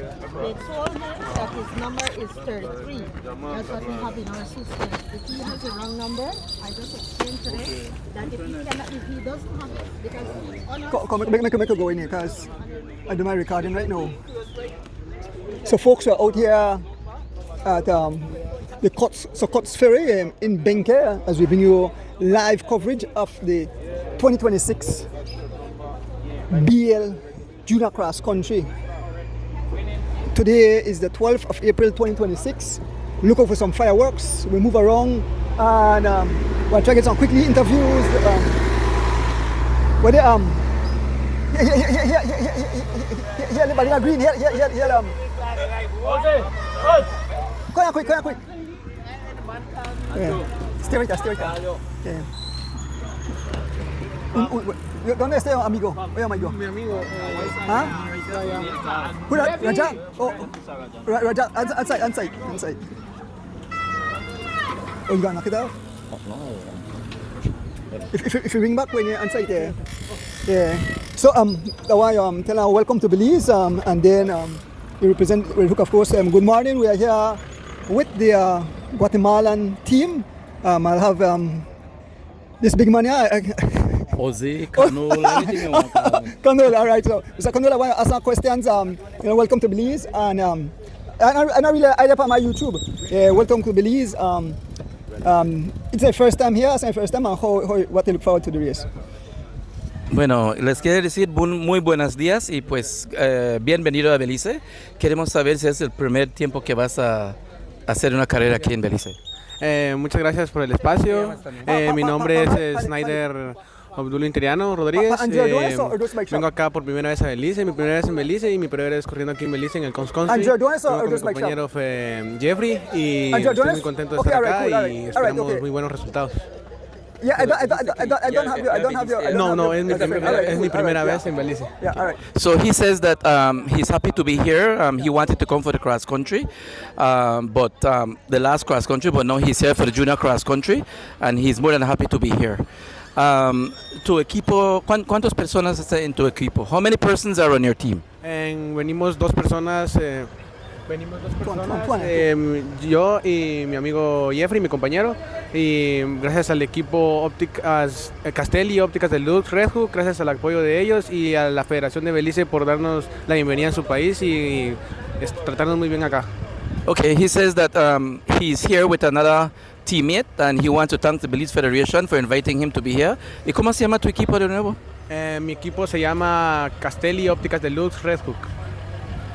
They told him that his number is 33. That's what we have in our system. If he has the wrong number, I just explained today that if he doesn't have it, because on our Make a go in here, because I do my recording right now. So folks, we're out here at the Cots Ferry in Benke as we bring you live coverage of the 2026 BEL Junior Cross Country. Today is the 12th of April 2026. Look out for some fireworks. We move around and we'll try to get some quickly interviews. Where they here, everybody green. Here. Come on, quick. Yeah. Stay right there. Yeah. ¿Dónde está amigo? Oye, amigo. Mi amigo. ¿Ah? Who that? Raja? Oh, Raja, inside. Oh, you gonna knock it out? If you ring back when you're inside there. Yeah. So tell welcome to Belize, and then we represent, of course, good morning. We are here with the Guatemalan team. I'll have this big man here. Jose, Canola, anything you want. Canola, all right. So, Mr. Canola, I want to ask some questions. Welcome to Belize, and I really up on my YouTube. Welcome to Belize. It's my first time here. It's my first time. And what you look forward to the race? Bueno, les quiero decir muy buenos días y pues bienvenido a Belice. Queremos saber si es el primer tiempo que vas a hacer una carrera aquí en Belice. Muchas gracias por el espacio. Mi nombre es Snyder Abdul Interiano Rodríguez. Vengo acá por primera vez a Belice, mi primera vez en Belice y mi primera vez corriendo aquí en Belice en el Country. Vengo con mi compañero Jeffrey y estoy muy contento de estar acá y esperamos muy buenos resultados. Yeah, I don't have your. No, es mi primera vez en Belice. Yeah, all right. So he says that he's happy to be here. He wanted to come for the cross country, but the last cross country, but now he's here for the junior cross country, and he's more than happy to be here. Tu equipo, ¿cuántas personas están en tu equipo? How many persons are on your team? Venimos dos personas. Yo y mi amigo Jeffrey, mi compañero, y gracias al equipo Ópticas Castelli, Ópticas del Lux, Red Hook, gracias al apoyo de ellos y a la Federación de Belice por darnos la bienvenida en su país y tratarnos muy bien acá. Okay, he says that he's here with another teammate and he wants to thank the Belize Federation for inviting him to be here. ¿Y cómo se llama tu equipo de nuevo? Mi equipo se llama Castelli, Ópticas del Lux, Red Hook.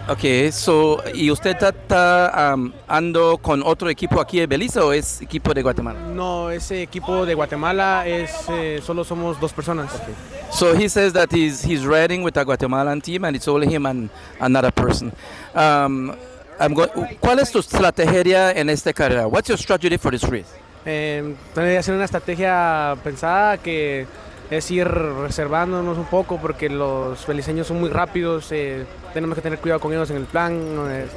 Okay, so, ¿y usted está ando con otro equipo aquí en Belice o es equipo de Guatemala? No, ese equipo de Guatemala solo somos dos personas. Okay. So he says that he's riding with a Guatemalan team and it's only him and another person. ¿Cuál es tu estrategia en esta carrera? What's your strategy for this race? Tengo que hacer una estrategia pensada que es ir reservándonos un poco porque los beliceños son muy rápidos, tenemos que tener cuidado con ellos en el plan,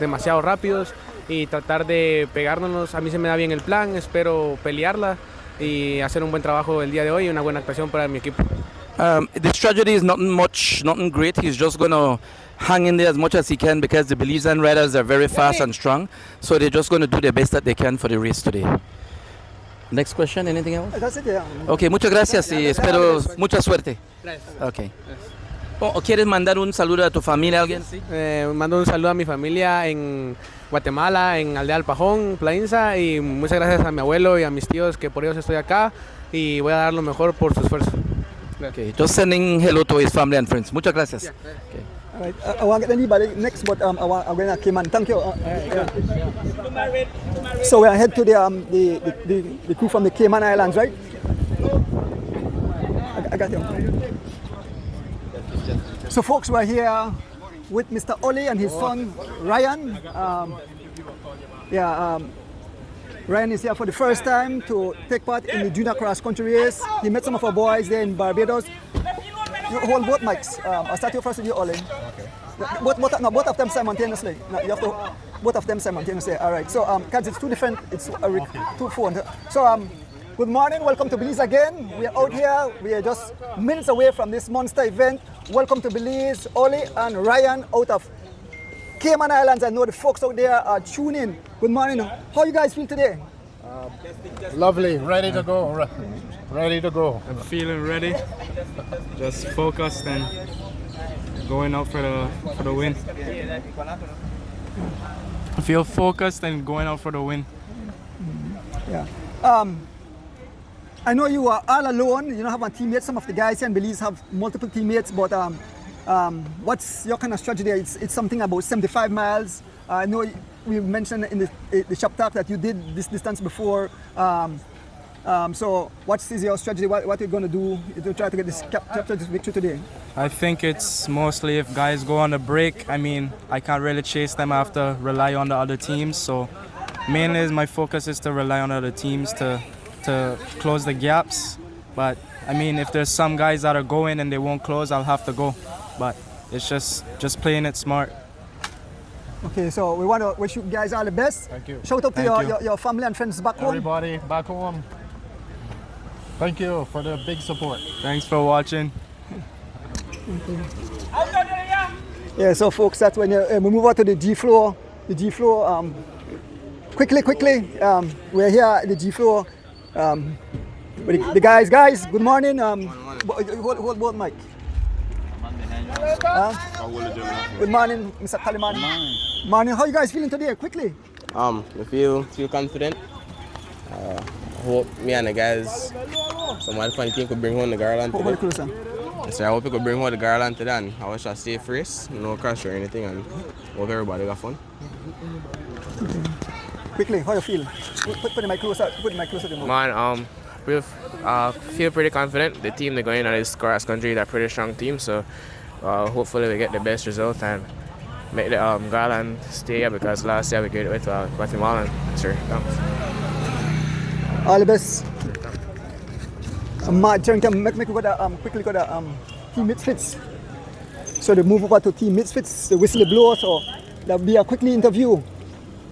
demasiado rápidos y tratar de pegárnoslos. A mí se me da bien el plan, espero pelearla y hacer un buen trabajo el día de hoy y una buena actuación para mi equipo. The strategy is nothing great. He's just going to hang in there as much as he can because the Belizean riders are very fast and strong, so they're just going to do the best that they can for the race today. Next question, anything else? That's it, yeah. Okay, muchas gracias y espero mucha suerte. Gracias. Okay. ¿O quieres mandar un saludo a tu familia, alguien? Sí. Mando un saludo a mi familia en Guatemala, en Aldea del Pajón, Plainza, y muchas gracias a mi abuelo y a mis tíos que por ellos estoy acá y voy a dar lo mejor por su esfuerzo. Okay, just sending hello to his family and friends. Muchas gracias. Yeah. Okay. All right. I want to get anybody next, but I'm going to Cayman. Thank you. So we are head to the crew from the Cayman Islands, right? I got you. So folks, we're here with Mr. Oli and his son Ryan. Ryan is here for the first time to take part in the junior cross country race. He met some of our boys there in Barbados. You hold both mics. I'll start you first with you, Oli. Okay. Both of them simultaneously. No, you have to both of them simultaneously. All right. So, because it's two different, it's two phones. So, good morning. Welcome to Belize again. We are out here. We are just minutes away from this monster event. Welcome to Belize, Oli and Ryan out of Cayman Islands. I know the folks out there are tuning. Good morning. How you guys feel today? Lovely, ready to go. Ready to go. I'm feeling ready. Just focused and going out for the win. I feel focused and going out for the win. Yeah. I know you are all alone. You don't have a teammate. Some of the guys here in Belize have multiple teammates. But what's your kind of strategy there? It's something about 75 miles. I know we mentioned in the shop talk that you did this distance before. So what is your strategy? What are you going to do to try to get capture this victory today? I think it's mostly if guys go on a break. I mean, I can't really chase them. I have to rely on the other teams. So mainly my focus is to rely on other teams to close the gaps. But I mean, if there's some guys that are going and they won't close, I'll have to go. But it's just playing it smart. Okay, so we want to wish you guys all the best. Thank you. Shout out to your family and friends back home. Everybody back home. Thank you for the big support. Thanks for watching. Yeah, so folks, that's when we move on to the G floor. The G floor. Quickly. We're here at the G floor. With the guys, good morning. Hold mic. Good morning, Mr. Kaliman. Morning. How you guys feeling today? Quickly. I feel confident. Hope me and the guys, some of the funny thing could bring home the Garland today. Closer. So I hope we could bring home the Garland today and I wish I stay race, no crash or anything, and hope everybody got fun. Quickly, how you feel? Put the mic closer. Put the mic closer to the Man, we feel pretty confident. The team they're going on is cross country, they're a pretty strong team. So hopefully we get the best result and make the Garland stay here because last year we got it with Guatemalan. Sure. All the best. Ahmaad Cherrington, make we quickly go to Team Misfits. So they move over to Team Misfits, the whistle blow, so there'll be a quickly interview.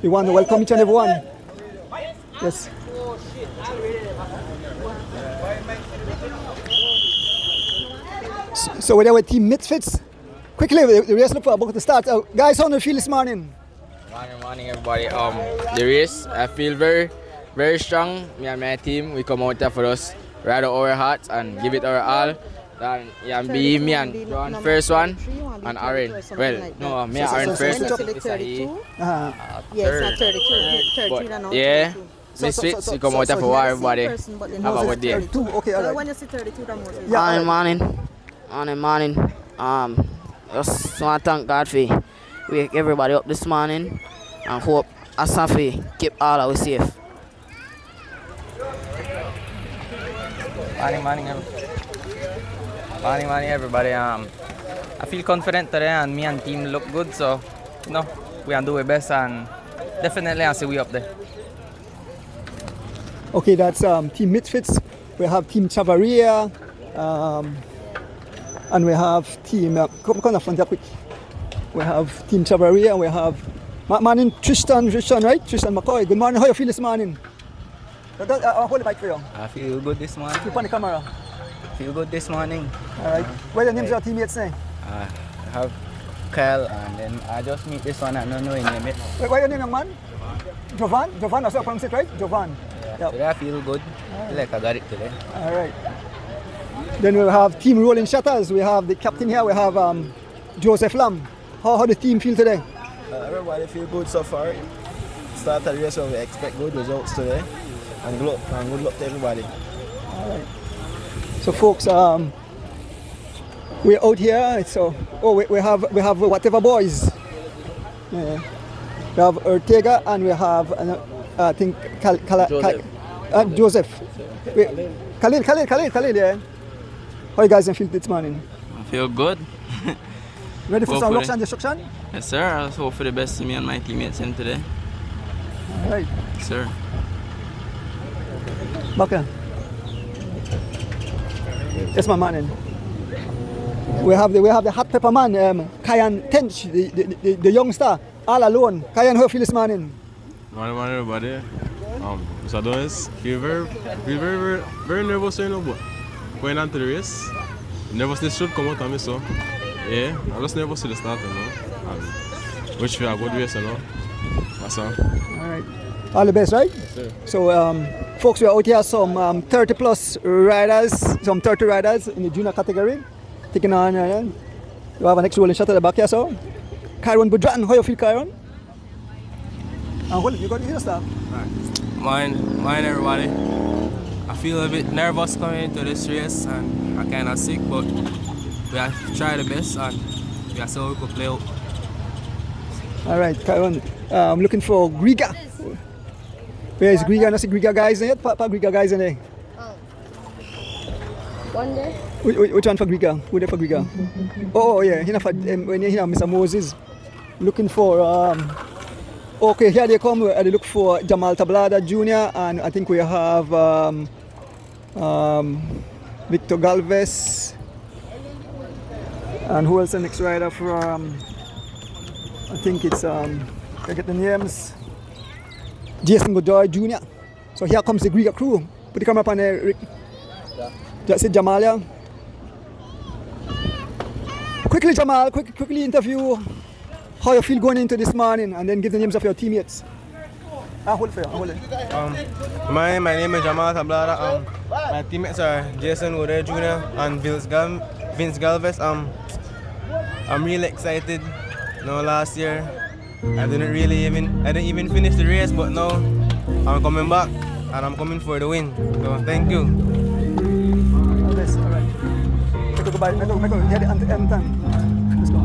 We want to welcome each and everyone. Yes. So we're there with Team Misfits. Quickly, the race look for about to start. Guys, how do you feel this morning? Morning everybody. The race, I feel very strong. Me and my team, we come out there for us, ride out our hearts and give it our all. And be me and John first one and Aaron. Well, no, me and Aaron first. Yes, at 32. Yeah, Misfits, we come out there for everybody. Have a good day. 32, okay, all right. When you see 32, that most is Morning. Just want to thank God for wake everybody up this morning and hope Asafi keep all of us safe. Morning, everybody. I feel confident today, and me and team look good. So, we can do our best, and definitely I'll see we up there. Okay, that's Team Misfits. We have Team Chavaria, and we have Team. Come on, front quick. We have Team Chavaria. We have morning Tristan, right? Tristan McCoy. Good morning. How you feel this morning? Hold the mic for you. I feel good this morning. Keep on the camera. Feel good this morning. All right. What are the names of your teammates now? I have Kyle, and then I just meet this one. I don't know his name yet. What's your name, young man? Jovan? Jovan, that's how I pronounce it, right? Jovan. Yeah. Today I feel good. Like I got it today. All right. Then we'll have Team Rolling Shutters. We have the captain here. We have Joseph Lam. How the team feel today? Everybody feel good so far. Start the race, so we expect good results today. And good luck to everybody. All right. So folks, we're out here. So we have whatever boys. Yeah. We have Ortega and we have I think Joseph. Khalil. Yeah. How you guys feel this morning? I feel good. Ready for some locks and destruction? Yes, sir. I hope for the best of me and my teammates in today. All right. Yes, sir. Baka. Yes, my man. We have the hot pepper man, Cayman Tench, the youngster, all alone. Cayman, how you feel this morning? Morning, everybody. Mr. Adonis, feel very nervous, but going on to the race. Nervousness should come out of me, so yeah, I'm just nervous to the start, wish for a good race, you know. That's all. All right. All the best, right? Yes, sir. So, folks, we are out here, some 30 plus riders, some 30 riders in the junior category. Taking on, you have an next rolling shot at the back here, so. Kyron Budran, how you feel, Kyron? You got your stuff? Mine, everybody. I feel a bit nervous coming into this race and I'm kind of sick, but we have to try the best and we have so we could play out. All right, Kyron. I'm looking for Griga. Where is Griga? I don't see Griga guys in it. Griga guys in there. One day. Which one for Griga? Who there for Griga? Oh yeah, here for Mr. Moses. Looking for okay, here they come. They look for Jamal Tablada Jr. and I think we have Victor Galvez. And who else the next rider from? I think it's I get the names. Jason Godoy Jr. So here comes the Griga crew. Put the camera up on there, Rick. That's it, Jamal. Yeah. Quickly, Jamal. Quickly interview how you feel going into this morning, and then give the names of your teammates. Hold it. My name is Jamal Tablada. My teammates are Jason Godoy Jr. and Vince Galvez. I'm really excited. Last year I didn't even finish the race, but now I'm coming back and I'm coming for the win. So thank you. All right. Goodbye. Here the end time. Let's go.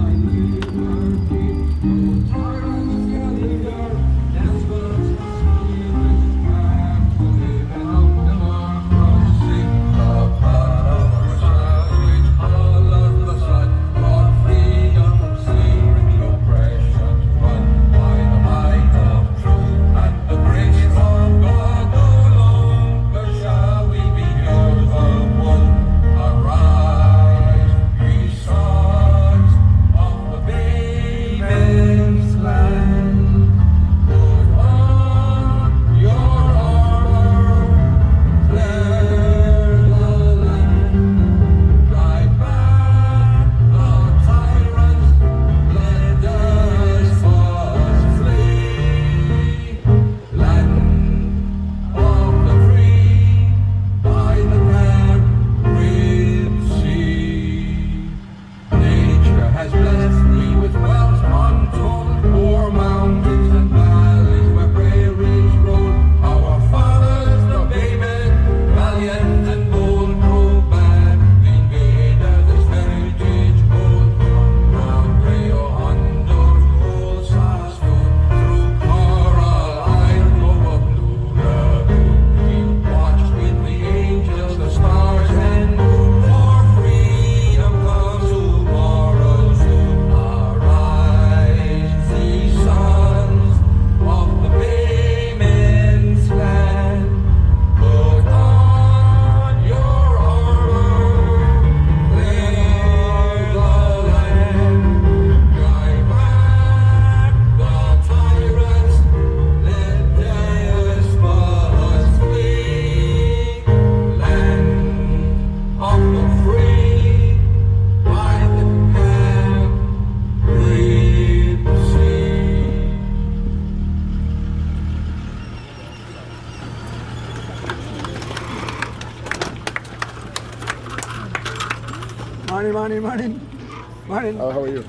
Morning. How are you?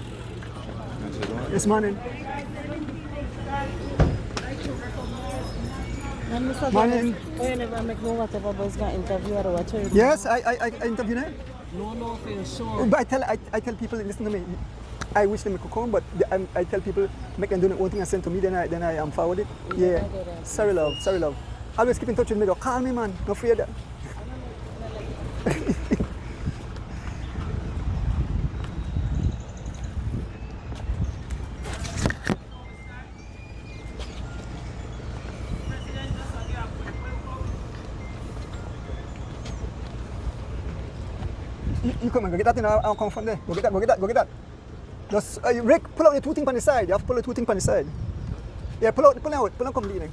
Yes, morning. Morning. Oh, you never make no whatever boys got interview or watch it? Yes, I interview them. No, for sure. But I tell people, listen to me. I wish them could come, but I tell people, make them do the own thing and send to me, then I forward it. Yeah. Sorry, love. Always keep in touch with me, though. Call me, man. No fear that. You come and go get that, and I'll come from there. Go get that. Just, Rick, pull out the two things on the side. You have to pull the two things on the side. Yeah, pull out come leading.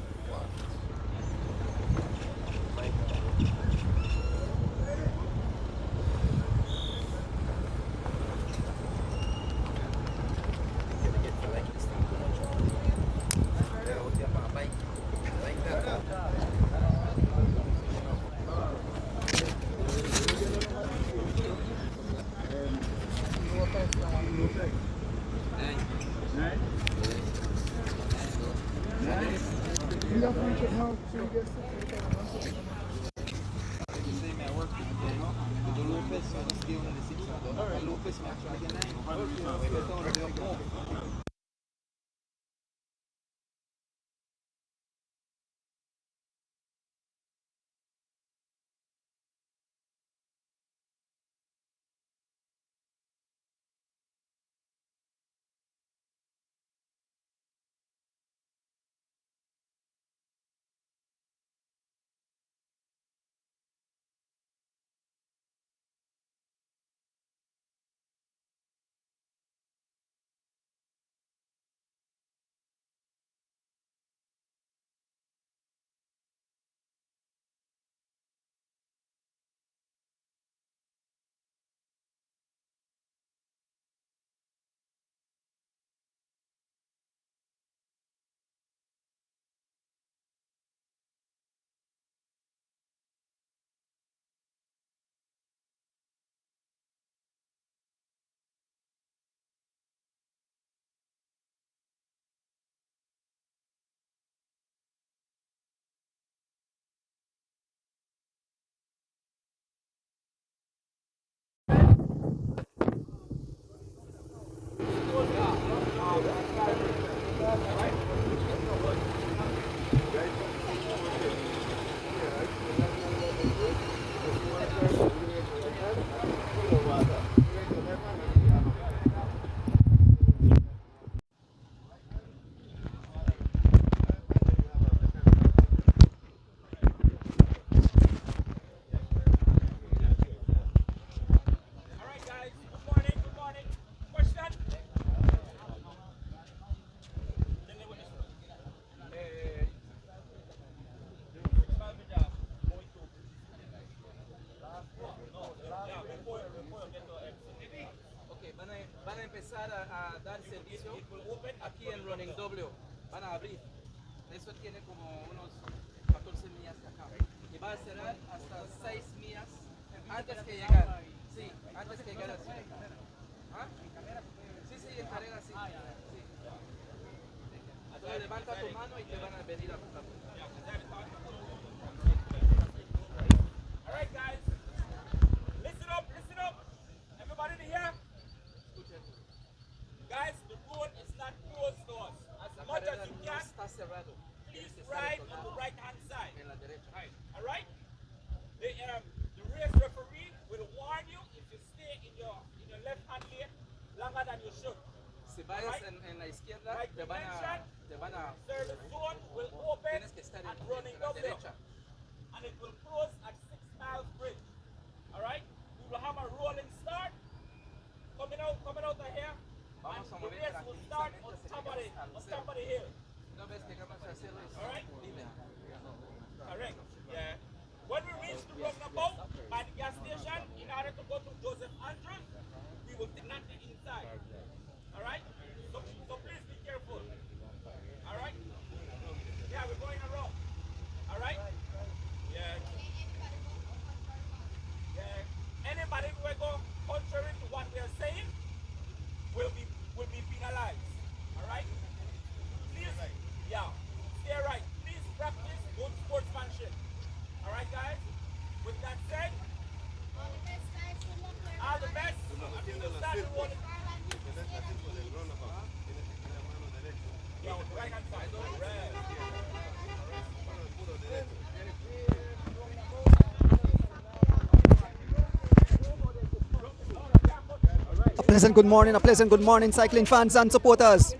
A pleasant good morning, cycling fans and supporters.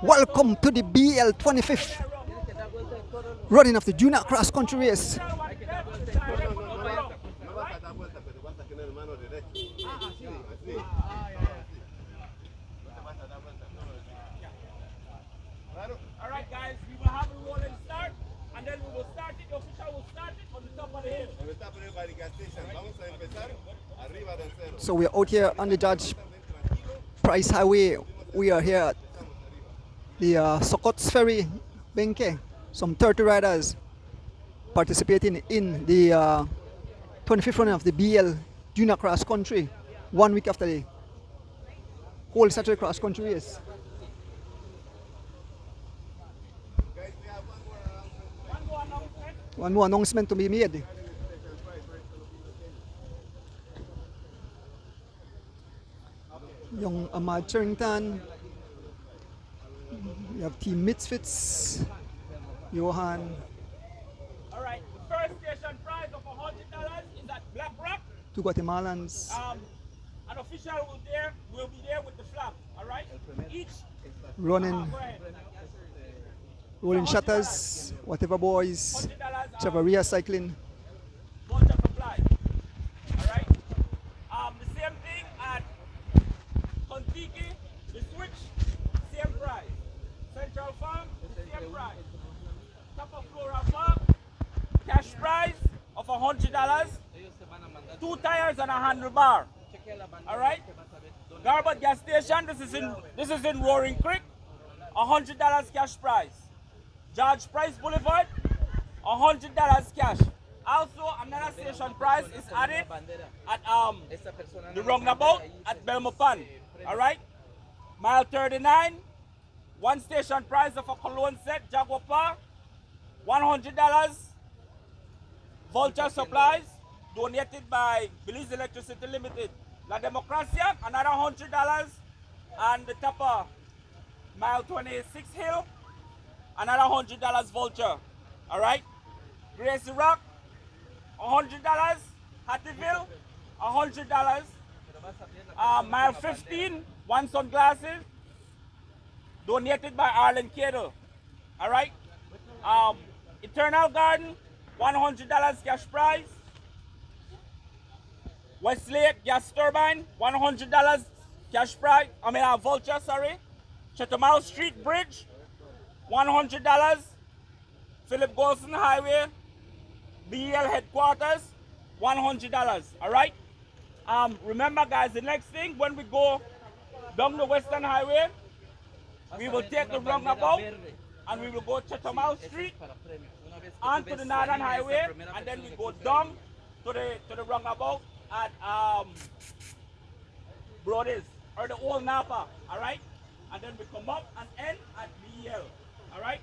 Welcome to the BEL 25th running of the junior cross country race. Alright guys, we will have a rolling start and then we will start it, the official will start it on the top of the hill. So we are out here on the Judge Price Highway. We are here at the Sokots Ferry, Benke. Some 30 riders participating in the 25th running of the BEL Junior Cross Country, 1 week after the whole Saturday cross country race. One more announcement to be made. Young Ahmaad Cherrington. We have Team Misfits. Johan. All right, the first station prize of $100 is at Black Rock. 2 Guatemalans. An official will be there with the flag. All right, each Running. go ahead. Rolling Shutters. Whatever boys. Chavaria cycling. Bunch of supplies. All right. The same thing at Contiki, the Switch, same price. Central Farm, the same price. Top of Flora Park, cash prize of $100. 2 tires and a handlebar. All right. Garbage gas station. This is in Roaring Creek. $100 cash prize. George Price Boulevard. $100 cash. Also, another station price is added at the roundabout at Belmopan. All right. Mile 39. 1 station price of a cologne set, Jaguar Par. $100. Vulture supplies donated by Belize Electricity Limited. La Democracia, another $100. And the Tapa, mile 26 Hill, another $100 vulture. All right. Gracie Rock, $100. Hattieville, $100. Mile 15, 1 sunglasses, donated by Arlen Cato. All right. Eternal Garden, $100 cash prize. Westlake Gas Turbine, $100 cash prize. Vulture, sorry. Chetumal Street Bridge, $100. Philip Golson Highway, BEL headquarters, $100. All right. Remember, guys, the next thing, when we go down the Western Highway, we will take the roundabout and we will go Chetumal Street onto the Northern Highway, and then we go down to the roundabout at Broadis or the old Napa. All right. And then we come up and end at BEL. All right.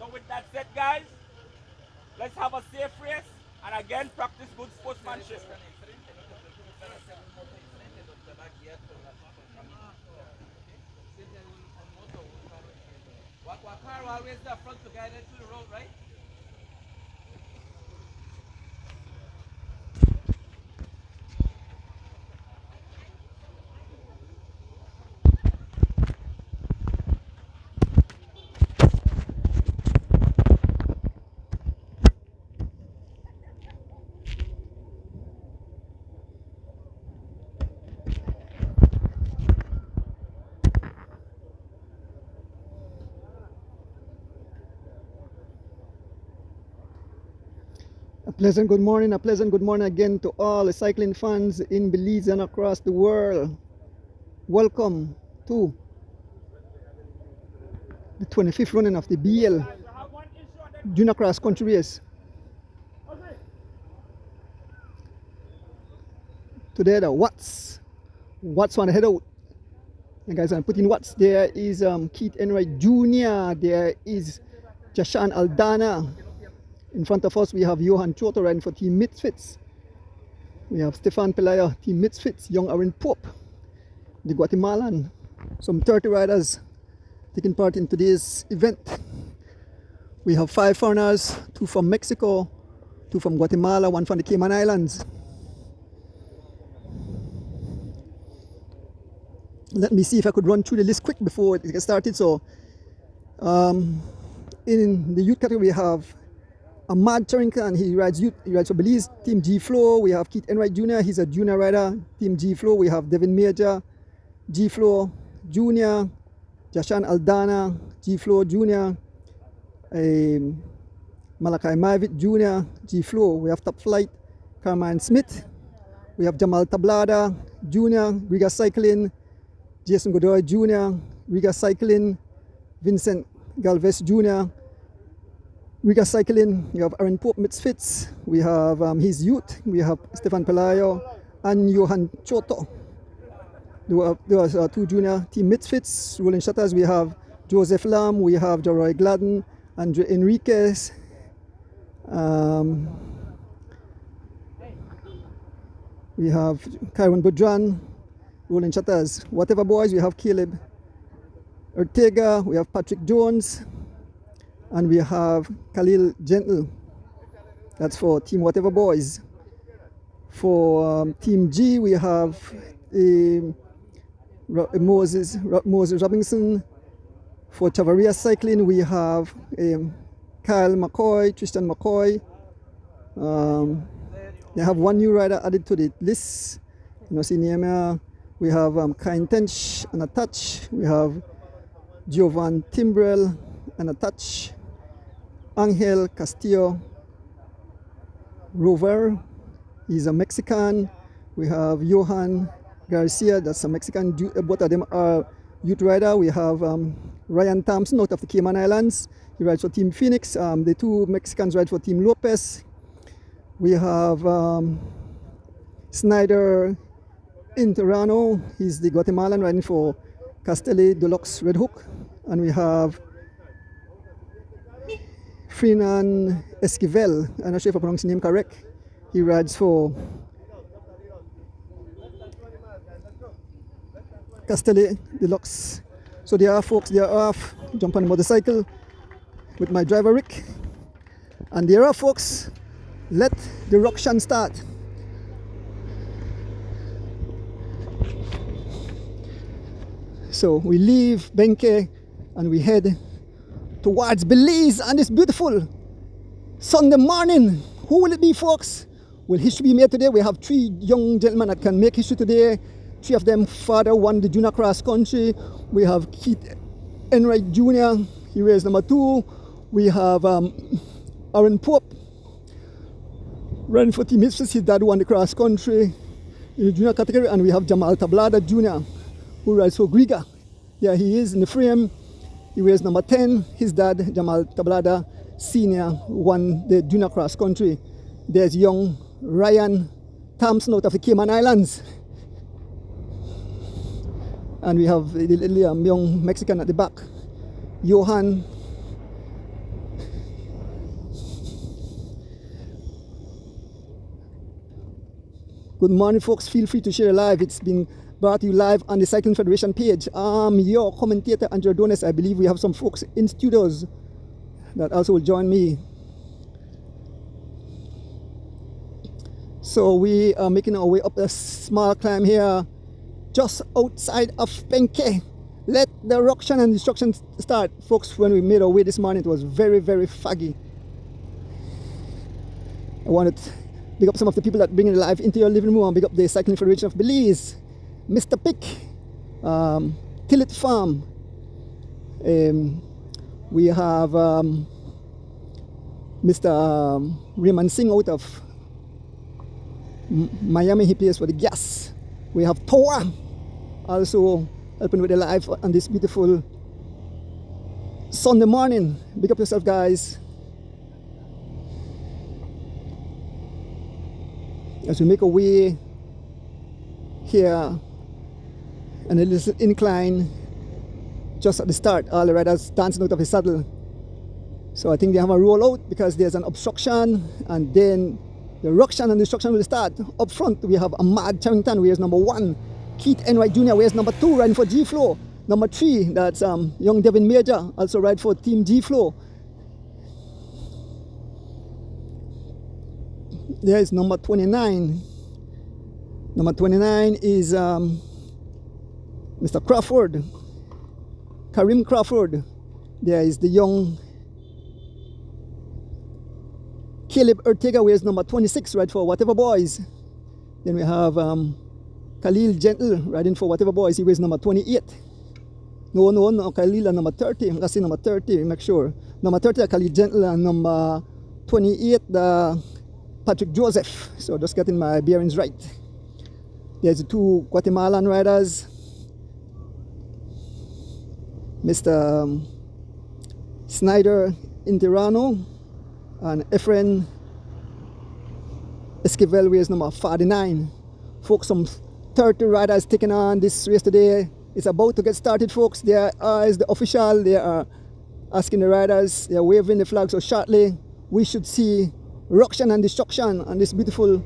So with that said, guys, let's have a safe race and again practice good sportsmanship. What car always the front to guide it to the road, right? A pleasant good morning again to all the cycling fans in Belize and across the world. Welcome to the 25th running of the BEL Junior Cross Country Race. Today the Watts want to head out. And guys, I'm putting Watts. There is Keith Enwright Jr. There is Jashan Aldana. In front of us, we have Johan Choto riding for Team Misfits. We have Stefan Pelaya, Team Misfits, young Aaron Pope, the Guatemalan. Some 30 riders taking part in today's event. We have 5 foreigners, 2 from Mexico, 2 from Guatemala, 1 from the Cayman Islands. Let me see if I could run through the list quick before it gets started. So, in the youth category, we have Ahmaad Cherrington, he rides for Belize, Team G Flow. We have Keith Enwright Jr., he's a junior rider, Team G Flow. We have Devin Major, G Flow Jr., Jashan Aldana, G Flow Jr., Malachi Mavitt Jr., G Flow. We have Top Flight, Carmine Smith. We have Jamal Tablada Jr., Griga Cycling, Jason Godoy Jr., Griga Cycling, Vincent Galvez Jr., Griga Cycling. We have Aaron Pope Misfits. We have his youth. We have Stefan Pelayo and Johan Choto. There are 2 junior Team Misfits. Rolling Shutters, we have Joseph Lam, we have Jeroy Gladden, Andre Enriquez, We have Kyron Budran, Rolling Shutters. Whatever boys, we have Caleb Ortega, we have Patrick Jones, and we have Khalil Gentle. That's for Team Whatever Boys. For Team G, we have Moses Robinson. For Chavaria Cycling, we have Kyle McCoy, Tristan McCoy. They have one new rider added to the list. You know, see name. We have Kyle Tench and a touch. We have Jovan Timbrell and a touch. Angel Castillo Rover, he's a Mexican. We have Johan Garcia, that's a Mexican. Both of them are youth rider. We have Ryan Thompson out of the Cayman Islands. He rides for Team Phoenix. The two Mexicans ride for Team Lopez. We have Snyder Interano. He's the Guatemalan riding for Castelli Deluxe Red Hook. And we have Frenan Esquivel. I'm not sure if I pronounced his name correct. He rides for Castelli Deluxe. So there are folks, they are off, jump on a motorcycle with my driver Rick. And there are folks, let the ruction start. So we leave Benke and we head towards Belize on this beautiful Sunday morning. Who will it be, folks? Will history be made today? We have three young gentlemen that can make history today. Three of them father won the junior cross country. We have Keith Enwright Jr. He raised number 2. We have Aaron Pope running for Team Misfits. His dad won the cross country in the junior category. And we have Jamal Tablada Jr. who rides for Griga. Yeah, he is in the frame. He wears number 10. His dad, Jamal Tablada Sr., won the junior cross country. There's young Ryan Thompson out of the Cayman Islands. And we have the young Mexican at the back, Johan. Good morning, folks. Feel free to share live. It's been brought to you live on the Cycling Federation page. I'm your commentator, Andrew Donis. I believe we have some folks in studios that also will join me. So we are making our way up a small climb here, just outside of Benke. Let the ruction and destruction start. Folks, when we made our way this morning, it was very, very foggy. I wanted to big up some of the people that bring it live into your living room, and big up the Cycling Federation of Belize, Mr. Pick, Tillet Farm. We have Mr. Raymond Singh out of Miami. He plays for the Gas. We have Toa also helping with the live on this beautiful Sunday morning. Big up yourself, guys. As we make our way here and a little incline just at the start, all the riders dancing out of the saddle. So I think they have a rollout because there's an obstruction, and then the ruction and destruction will start. Up front we have Ahmaad Cherrington, wears number 1. Keith Enwright Jr. wears number 2, riding for G-Flow. Number 3, that's young Devin Major, also ride for Team G-Flow. There is number 29. Number 29 is Mr. Crawford, Karim Crawford. There is the young Caleb Ortega, wears number 26, ride for Whatever Boys. Then we have Khalil Gentle riding for Whatever Boys. He wears number 28. No, Khalil and number 30. I'm going to say number 30, make sure. Number 30, Khalil Gentle, and number 28, Patrick Joseph. So just getting my bearings right. There's the 2 Guatemalan riders, Mr. Snyder Interano and Efren Esquivel, wears number 49. Folks, some 30 riders taking on this race today. It's about to get started, folks. There is the official. They are asking the riders. They are waving the flag. So shortly we should see ruction and destruction on this beautiful.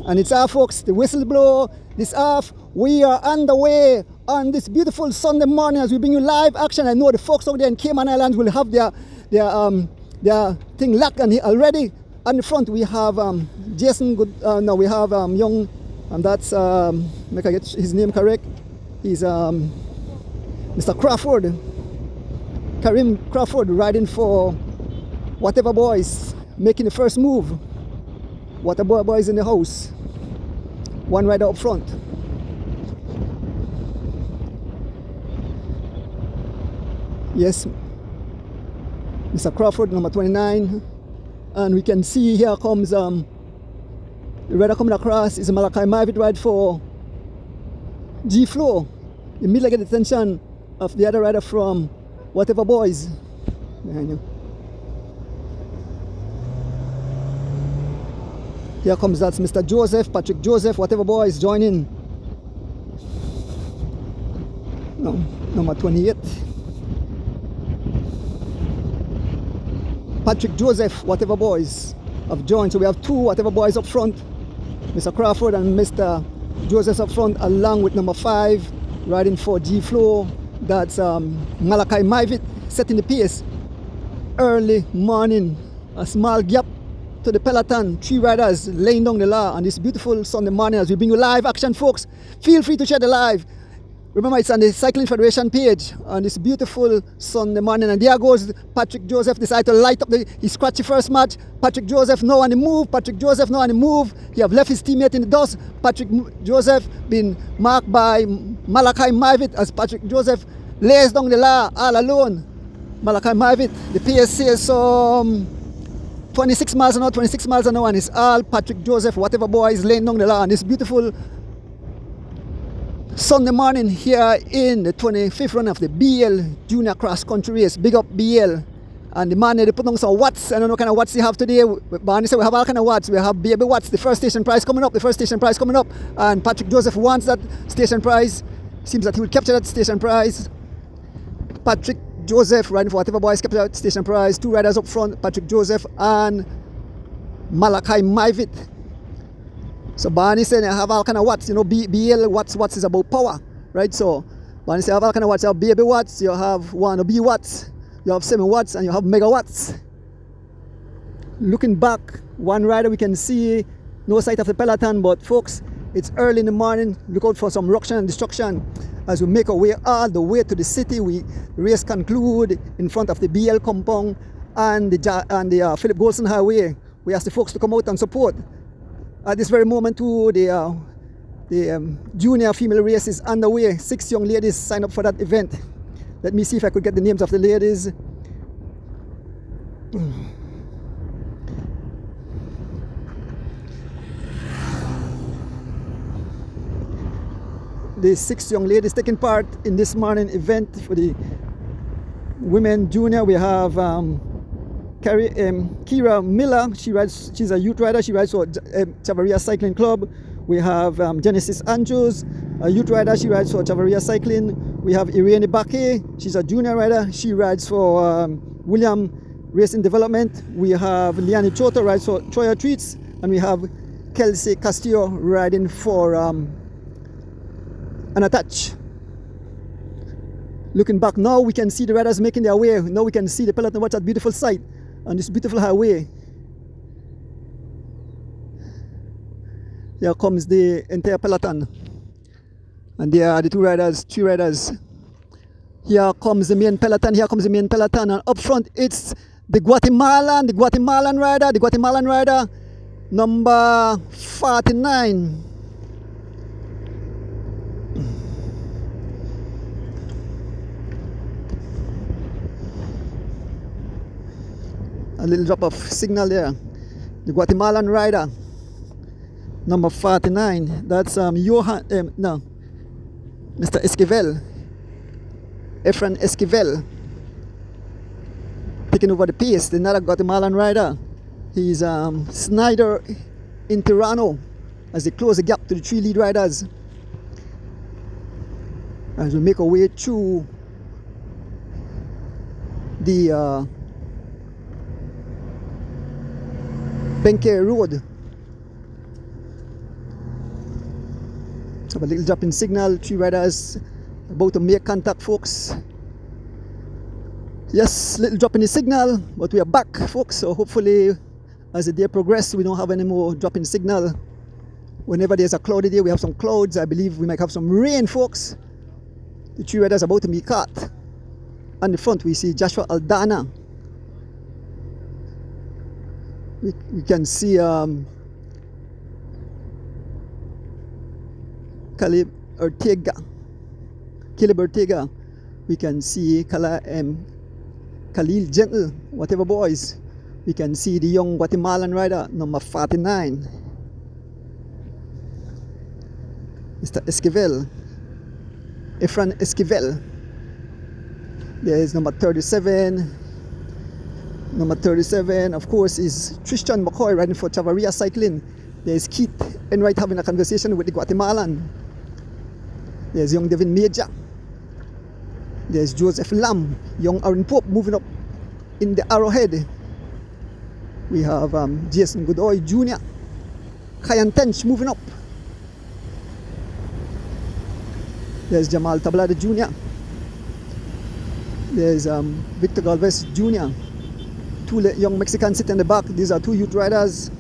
And it's our folks, the whistle blow, this half. We are underway on this beautiful Sunday morning as we bring you live action. I know the folks out there in Cayman Islands will have their thing locked and already. On the front we have Jason Good. No, we have Young, and that's make I get his name correct. He's Mr. Crawford, Karim Crawford, riding for Whatever Boys, making the first move. Whatever Boys in the house. One rider up front. Yes, Mr. Crawford, number 29. And we can see here comes the rider coming across is Malachi Mavitt, ride for G-Flow. Immediately get the attention of the other rider from Whatever Boys. Behind you. Here comes that's Mr. Joseph, Patrick Joseph, Whatever Boys joining. No, number 28. Patrick Joseph, Whatever Boys have joined. So we have two Whatever Boys up front, Mr. Crawford and Mr. Joseph up front, along with number 5 riding for G-Flow. That's Malachi Mavitt setting the pace. Early morning, a small gap to the Peloton. 3 riders laying down the law on this beautiful Sunday morning as we bring you live action, folks. Feel free to share the live. Remember, it's on the Cycling Federation page on this beautiful Sunday morning. And there goes Patrick Joseph, decided to light up his scratchy first match. Patrick Joseph now on the move. Patrick Joseph now on the move. He have left his teammate in the dust. Patrick Joseph been marked by Malachi Mavitt as Patrick Joseph lays down the law all alone. Malachi Mavitt, the pace says 26 miles an hour, 26 miles an hour, and it's all Patrick Joseph, Whatever Boys, laying down the law on this beautiful Sunday morning here in the 25th run of the BEL Junior Cross Country Race. Big up BEL. And the man, they put on some watts. I don't know what kind of watts they have today. Barney said we have all kind of watts. We have baby watts. The first station prize coming up. The first station prize coming up. And Patrick Joseph wants that station prize. Seems that he will capture that station prize. Patrick Joseph riding for Whatever Boys capture that station prize. 2 riders up front, Patrick Joseph and Malachi Mavitt. So Barney said I have all kind of watts, you know, BEL watts is about power, right? So Barney said I have all kind of watts. You have baby watts, you have wannabe watts, you have semi-watts, and you have megawatts. Looking back, one rider we can see, no sight of the Peloton, but folks, it's early in the morning. Look out for some ruction and destruction as we make our way all the way to the city. The race conclude in front of the BEL compound and the Philip Golson Highway. We ask the folks to come out and support. At this very moment too, the junior female race is underway. 6 young ladies signed up for that event. Let me see if I could get the names of the ladies. The 6 young ladies taking part in this morning event for the women junior. We have Kira Miller, she's a youth rider, she rides for Chavaria Cycling Club. We have Genesis Andrews, a youth rider, she rides for Chavaria Cycling. We have Irene Bakke, she's a junior rider, she rides for William Racing Development. We have Liani Chota, rides for Troya Treats, and we have Kelsey Castillo riding for Unattached. Looking back now, we can see the riders making their way. Now we can see the Peloton. Watch that beautiful sight on this beautiful highway. Here comes the entire Peloton. And there are the 2 riders, 3 riders. Here comes the main Peloton, here comes the main Peloton. And up front, it's the Guatemalan rider, number 49. A little drop of signal there. The Guatemalan rider, number 49. That's Mr. Esquivel, Efren Esquivel, taking over the pace. Another Guatemalan rider. He's Snyder in Tirano as they close the gap to the 3 lead riders. As we make our way through the Benke Road. Have a little drop in signal. 3 riders about to make contact, folks. Yes, little drop in the signal, but we are back, folks. So hopefully, as the day progresses, we don't have any more drop in signal. Whenever there's a cloudy day, we have some clouds. I believe we might have some rain, folks. The 3 riders about to be caught. On the front, we see Joshua Aldana. We can see Caleb Ortega. We can see Khalil Gentle, whatever boys. We can see the young Guatemalan rider, number 49. Mr. Esquivel. Efran Esquivel. There is number 37. Number 37, of course, is Tristan McCoy riding for Chavaria Cycling. There's Keith Enwright having a conversation with the Guatemalan. There's young Devin Major. There's Joseph Lam, young Aaron Pope moving up in the Arrowhead. We have Jason Godoy Jr. Kyan Tench moving up. There's Jamal Tablada Jr. There's Victor Galvez Jr. 2 young Mexicans sit in the back. These are 2 youth riders,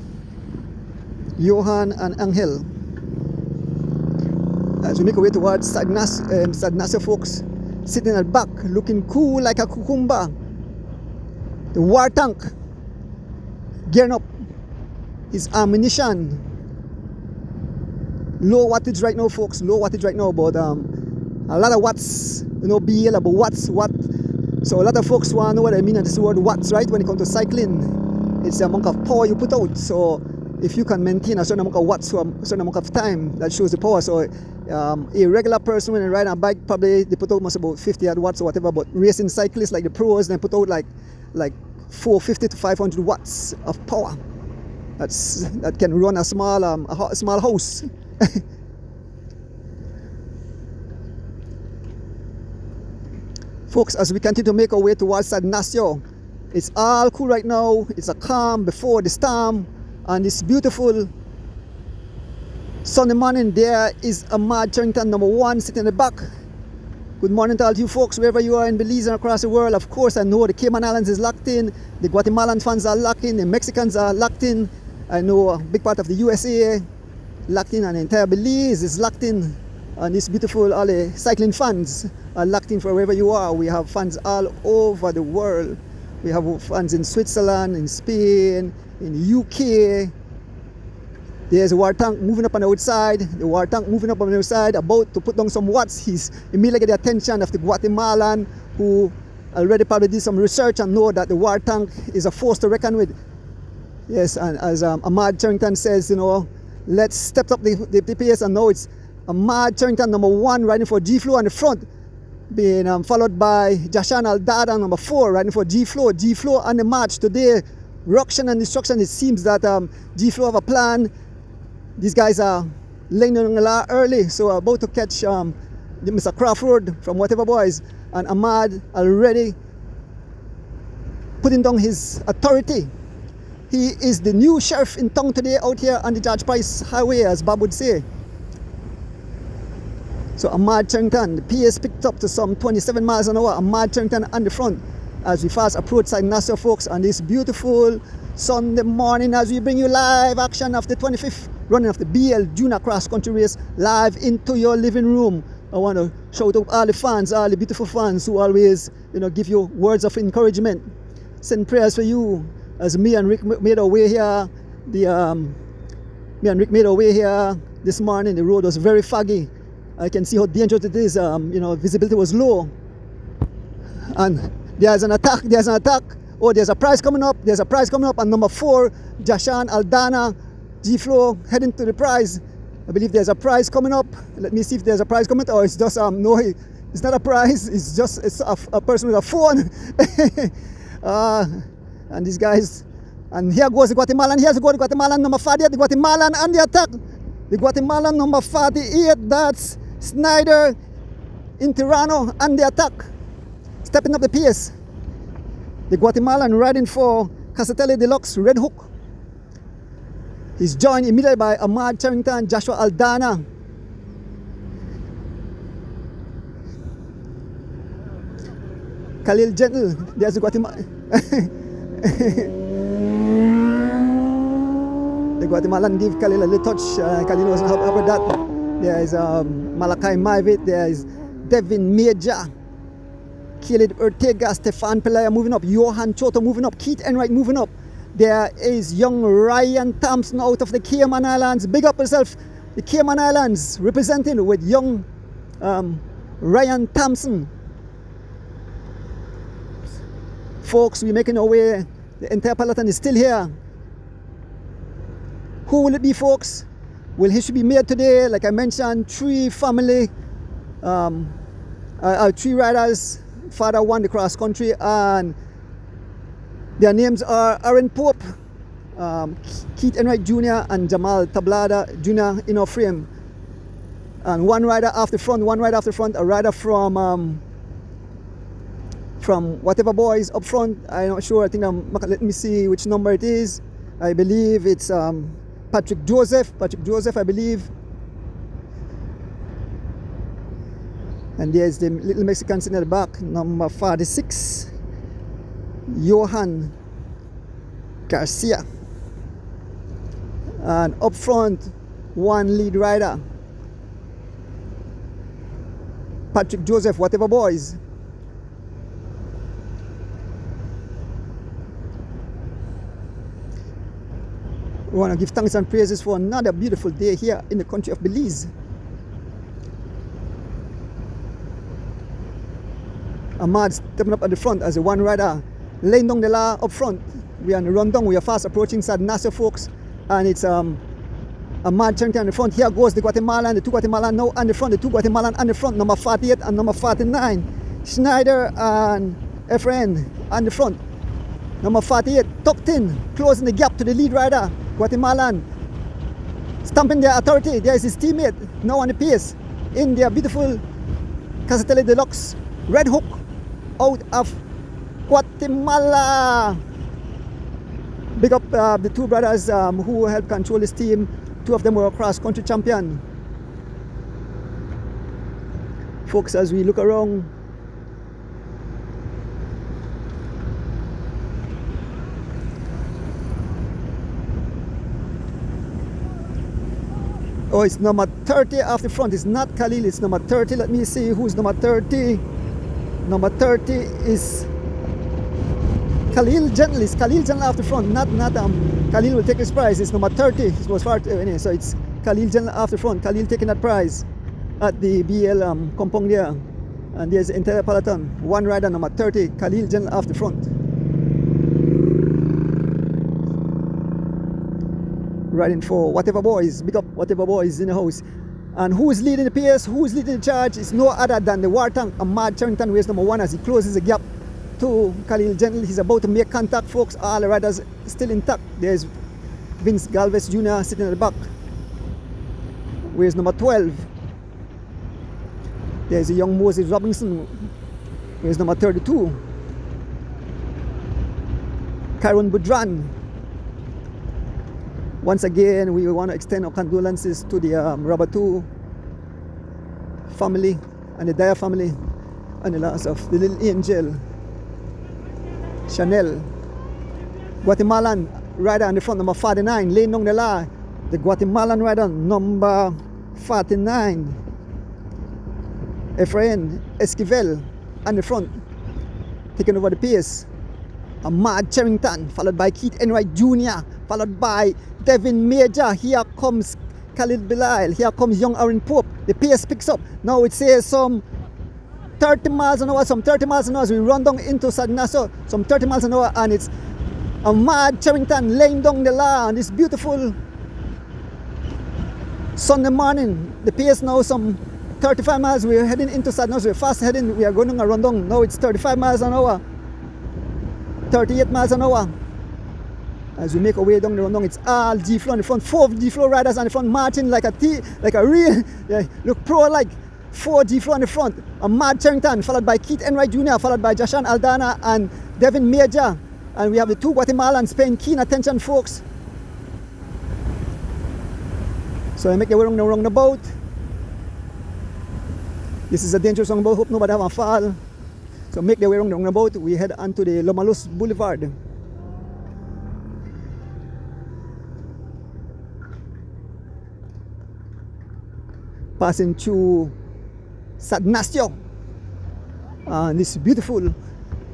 Johan and Angel. As we make our way towards San Ignacio, folks, sitting at the back, looking cool like a cucumber. The war tank, gearing up his ammunition. Low wattage right now, folks, low wattage right now, but a lot of watts, you know, BEL about watts, watt. So a lot of folks want to know what I mean, and this word watts, right? When it comes to cycling, it's the amount of power you put out. So if you can maintain a certain amount of watts for a certain amount of time, that shows the power. So a regular person when they ride a bike, probably they put out most about 50 watts or whatever, but racing cyclists like the pros, they put out like 450 to 500 watts of power. That can run a small house. Folks, as we continue to make our way towards San Ignacio, it's all cool right now. It's a calm before the storm, and it's beautiful Sunday morning. There is Ahmaad Cherrington, number 1, sitting in the back. Good morning to all you folks, wherever you are in Belizean across the world. Of course, I know the Cayman Islands is locked in, the Guatemalan fans are locked in, the Mexicans are locked in. I know a big part of the USA locked in, and the entire Belize is locked in. And it's beautiful, all the cycling fans are locked in for wherever you are. We have fans all over the world. We have fans in Switzerland, in Spain, in the UK. There's a war tank moving up on the outside. The war tank moving up on the outside, about to put down some watts. He's immediately get the attention of the Guatemalan, who already probably did some research and know that the war tank is a force to reckon with. Yes, and as Ahmaad Cherrington says, you know, let's step up the pace, and now it's Ahmaad Cherrington, number 1, riding for G-Flow on the front, being followed by Jashan Aldada, number 4, riding for G-Flow. G-Flow on the march today, ruction and destruction. It seems that G-Flow have a plan. These guys are laying on a lot early, so about to catch Mr. Crawford from whatever boys, and Ahmaad already putting down his authority. He is the new sheriff in town today out here on the George Price Highway, as Bob would say. So Ahmaad Cherrington, the pace picked up to some 27 miles an hour. Ahmaad Cherrington on the front as we fast approach San Ignacio, folks, on this beautiful Sunday morning, as we bring you live action of the 25th running of the BEL Junior Cross Country Race live into your living room. I want to shout out all the fans, all the beautiful fans who always, you know, give you words of encouragement. Send prayers for you as me and Rick made our way here. Me and Rick made our way here this morning. The road was very foggy. I can see how dangerous it is. You know, visibility was low. And there's an attack. Oh, there's a prize coming up. And number 4, Jashan Aldana, G-Flow, heading to the prize. I believe there's a prize coming up. Let me see if there's a prize coming up. Or it's just, no, it's not a prize. It's a person with a phone. And these guys, and here goes the Guatemalan. Here's the Guatemalan number 48, the Guatemalan on the attack. The Guatemalan number 48, that's Snyder in Tirano on the attack, stepping up the pace. The Guatemalan riding for Casatelli Deluxe Red Hook. He's joined immediately by Ahmaad Cherrington, Joshua Aldana. Khalil Gentle, there's the Guatemalan. The Guatemalan give Khalil a little touch. Khalil wasn't happy with that. There is Malachi Maivit, there is Devin Major, Khalid Ortega, Stefan Pelaya moving up, Johan Choto moving up, Keith Enwright moving up. There is young Ryan Thompson out of the Cayman Islands. Big up yourself, the Cayman Islands, representing with young Ryan Thompson. Folks, we're making our way. The entire peloton is still here. Who will it be, folks? Well, history be made today. Like I mentioned, three riders. Father won the cross country, and their names are Aaron Pope, Keith Enwright Jr. and Jamal Tablada Jr. in our frame. And one rider off the front, a rider from whatever boys up front. I'm not sure. I think let me see which number it is. I believe it's Patrick Joseph, I believe. And there's the little Mexican sitting at the back, number 46, Johan Garcia. And up front, one lead rider, Patrick Joseph, whatever boys. We want to give thanks and praises for another beautiful day here in the country of Belize. Ahmaad stepping up at the front as a one rider, laying down the law up front. We are on the rundown, we are fast approaching Sad Nassau, folks, and it's Ahmaad Cherrington on the front. Here goes the Guatemalan, the two Guatemalan now on the front, the two Guatemalan on the front, number 48 and number 49. Schneider and Efren on the front. Number 48, tucked in, closing the gap to the lead rider, Guatemalan. Stamping their authority, there is his teammate, now on the pace, in their beautiful Casatele Deluxe Red Hook, out of Guatemala. Big up the two brothers who helped control this team. Two of them were cross-country champion. Folks, as we look around, oh, it's number 30 off the front. It's not Khalil, it's number 30. Let me see who's number 30. Number 30 is Khalil Gentle. It's Khalil Gentle off the front. Not Khalil will take his prize. It's number 30. It was far anyway, so it's Khalil Gentle off the front. Khalil taking that prize at the BEL compound there. And there's the entire peloton. One rider, number 30, Khalil Gentle off the front. Riding for whatever boys. Big up whatever boys in the house. And who is leading the pace, who is leading the charge is no other than the war tank, Ahmaad Cherrington, race number 1, as he closes the gap to Khalil Gentle. He's about to make contact, folks. All the riders still intact. There's Vince Galvez Jr. sitting at the back. Where's number 12? There's a young Moses Robinson. Where's number 32? Karen Budran. Once again, we want to extend our condolences to the Rabatu family and the Dyer family and the loss of the little angel, Chanel. Guatemalan rider on the front, number 49, laying down the law. The Guatemalan rider, number 49, Efrain Esquivel on the front, taking over the pace. Ahmaad Cherrington, followed by Keith Enwright Jr., followed by Devin Major. Here comes Khalid Belial. Here comes young Aaron Pope. The pace picks up. Now it says some 30 miles an hour, as we run down into Sad Nassau, some 30 miles an hour, and it's Ahmaad Cherrington laying down the law on this beautiful Sunday morning. The pace now some 35 miles. We're heading into Sad Nassau. We're fast heading. We are going a run down. Now it's 35 miles an hour. 38 miles an hour. As we make our way down the rundown, it's all G-Flow on the front. 4 G-Flow riders on the front, marching like a real, look pro like 4 G-Flow on the front. Ahmaad Cherrington, followed by Keith Enwright Jr., followed by Joshua Aldana and Devin Major. And we have the two Guatemalans paying keen attention, folks. So I make the way around the boat. This is a dangerous boat, hope nobody have a fall. So make the way around the boat, we head onto the Lomalus Boulevard. Passing through Sadnastio. This beautiful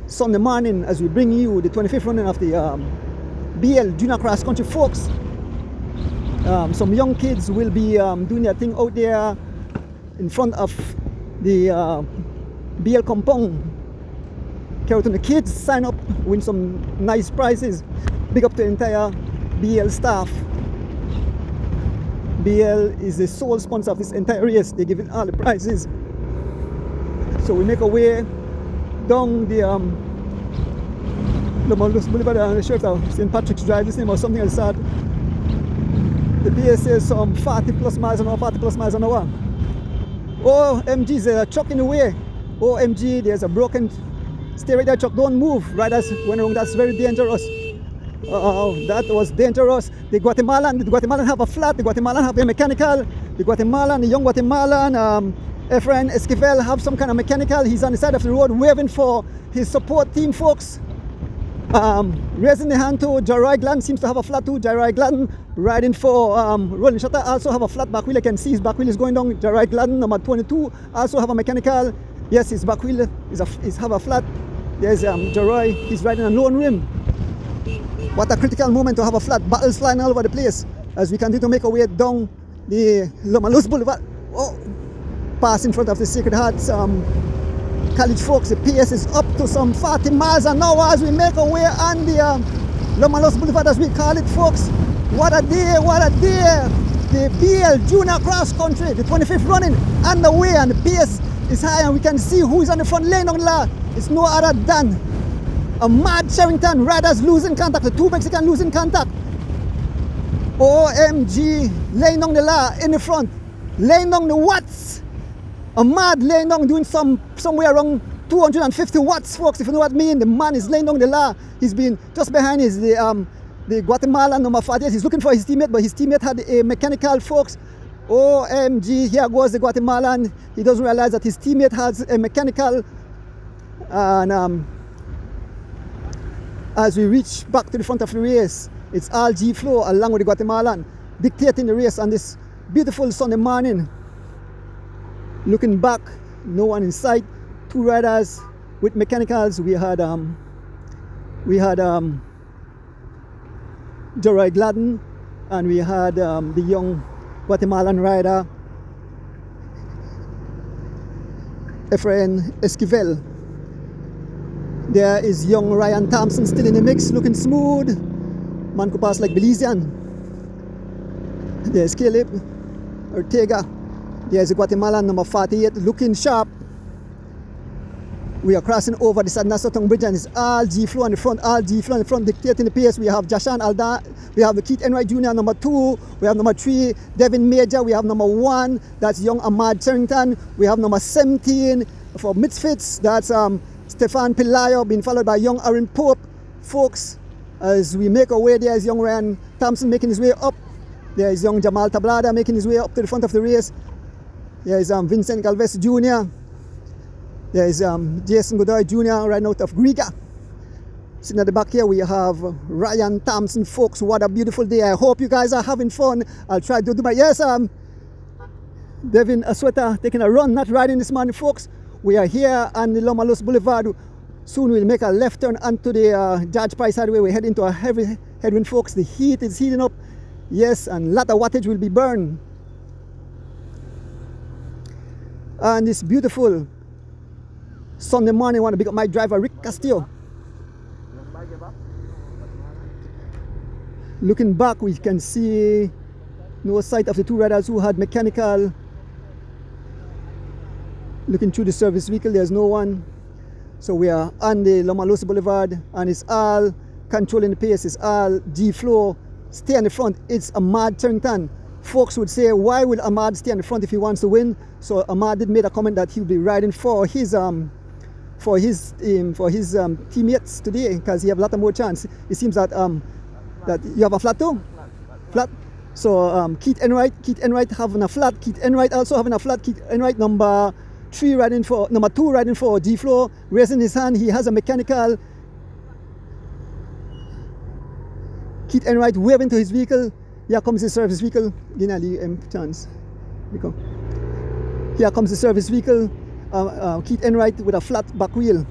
Sunday morning as we bring you the 25th running of the BEL Junior Cross Country Folks. Some young kids will be doing their thing out there in front of the BEL compound. Carry on the kids, sign up, win some nice prizes. Big up to the entire BEL staff. BEL is the sole sponsor of this entire race. They give it all the prizes. So we make our way down the Lomalus Boulevard. I'm not sure if St. Patrick's Drive this name or something else. The pace says some 40 plus miles an hour, 40 plus miles an hour. OMG, there's a truck in the way. OMG, there's a broken. Stay right there, truck, don't move. Riders went wrong, that's very dangerous. That was dangerous. The Guatemalan have a flat, the Guatemalan have a mechanical. The young Guatemalan, Efren Esquivel have some kind of mechanical. He's on the side of the road waving for his support team folks. Raising the hand to Jaroy Gladden, seems to have a flat too. Jaroy Gladden riding for Rolling Shutter, also have a flat back wheel. I can see his back wheel is going down. Jaroy Gladden, number 22, also have a mechanical. Yes, his back wheel is have a flat. There's Jaroy, he's riding a lone rim. What a critical moment to have a flat. Battles flying all over the place as we continue to make our way down the Lomalus Boulevard. Oh, pass in front of the Sacred Hearts College folks. The pace is up to some 40 miles an hour as we make our way on the Lomalus Boulevard, as we call it, folks. What a day, what a day. The BEL Junior Cross Country, the 25th running underway, and the pace is high, and we can see who is on the front lane on the It's no other than Ahmaad Cherrington. Riders losing contact, the two Mexicans losing contact. OMG, laying down the law in the front, laying down the watts. Ahmaad laying down, doing somewhere around 250 watts, folks, if you know what I mean. The man is laying down the law. He's been just behind the Guatemalan number 48. He's looking for his teammate, but his teammate had a mechanical, folks. OMG, here goes the Guatemalan. He doesn't realize that his teammate has a mechanical. And as we reach back to the front of the race, it's all G Flow along with the Guatemalan dictating the race on this beautiful Sunday morning. Looking back, no one in sight. Two riders with mechanicals. We had Jaroy Gladden, and we had the young Guatemalan rider Efren Esquivel. There is young Ryan Thompson still in the mix, looking smooth. Man could pass like Belizean. There's Caleb Ortega. There's a Guatemalan number 48 looking sharp. We are crossing over the Sadnastio Bridge, and it's all G Flow on the front, all G Flow on the front dictating the pace. We have Jashan Alda, we have the Keith Enwright Jr. number 2, we have number 3 Devin Major, we have number 1, that's young Ahmaad Cherrington, we have number 17 for Misfits, that's Stefan Pelayo, being followed by young Aaron Pope. Folks, as we make our way, there is young Ryan Thompson making his way up. There is young Jamal Tablada making his way up to the front of the race. There is Vincent Galvez Jr. There is Jason Godoy Jr. riding out of Griga. Sitting at the back here, we have Ryan Thompson. Folks, what a beautiful day. I hope you guys are having fun. I'll try to do my... Yes, Devin Asweta taking a run, not riding this morning, folks. We are here on the Lomalus Boulevard. Soon we'll make a left turn onto the Judge Price Highway. We head into a heavy headwind, folks. The heat is heating up. Yes, and a lot of wattage will be burned. And this beautiful Sunday morning, I want to pick up my driver, Rick Castillo. Looking back, we can see no sight of the two riders who had mechanical. Looking through the service vehicle, there's no one. So we are on the Lomalus Boulevard, and it's all controlling the pace. It's all G Flow. Stay on the front. It's Ahmaad Cherrington. Folks would say, why will Ahmaad stay on the front if he wants to win? So Ahmaad did make a comment that he'll be riding for his teammates today, because he have a lot of more chance. It seems that that you have a flat too? Flat? So Keith Enwright having a flat. Keith Enwright also having a flat. Keith Enwright number 2 riding for G floor, raising his hand. He has a mechanical. Keith Enwright waving to his vehicle. Here comes the service vehicle. Chance. Here comes the service vehicle. Keith Enwright with a flat back wheel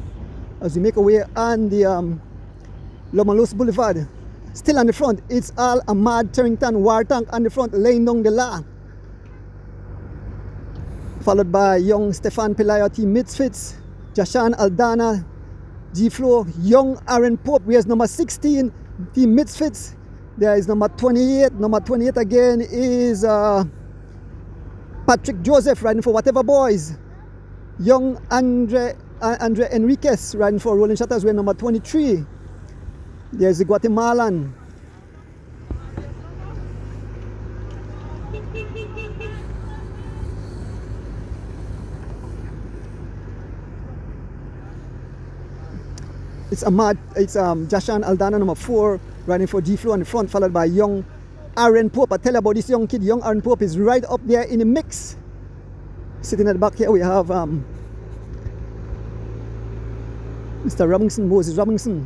as we make our way on the Lomalos Boulevard. Still on the front, it's all Ahmaad Cherrington war tank on the front, laying down the law. Followed by young Stefan Pelayo, team Misfits, Jashan Aldana, G Flow, young Aaron Pope, wears number 16, team Misfits. There is number 28. Number 28 again is Patrick Joseph riding for Whatever Boys. Young Andre Enriquez riding for Rolling Shutters, wearing number 23. There's the Guatemalan. It's Jashan Aldana, number 4, riding for G Flow on the front, followed by young Aaron Pope. I tell you about this young kid. Young Aaron Pope is right up there in the mix. Sitting at the back here, we have Mr. Robinson, Moses Robinson.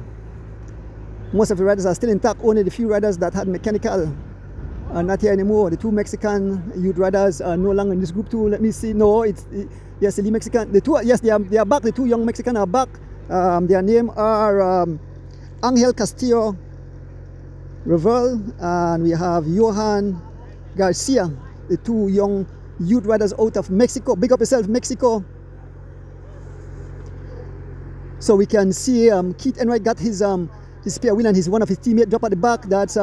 Most of the riders are still intact. Only the few riders that had mechanical are not here anymore. The 2 Mexican youth riders are no longer in this group too. Let me see. No, yes, the Mexican. The 2, yes, they are back. The 2 young Mexican are back. Their name are Angel Castillo Revel, and we have Johan Garcia, the 2 young youth riders out of Mexico. Big up yourself, Mexico. So we can see Keith Enwright got his spare wheel, and one of his teammates drop at the back. That's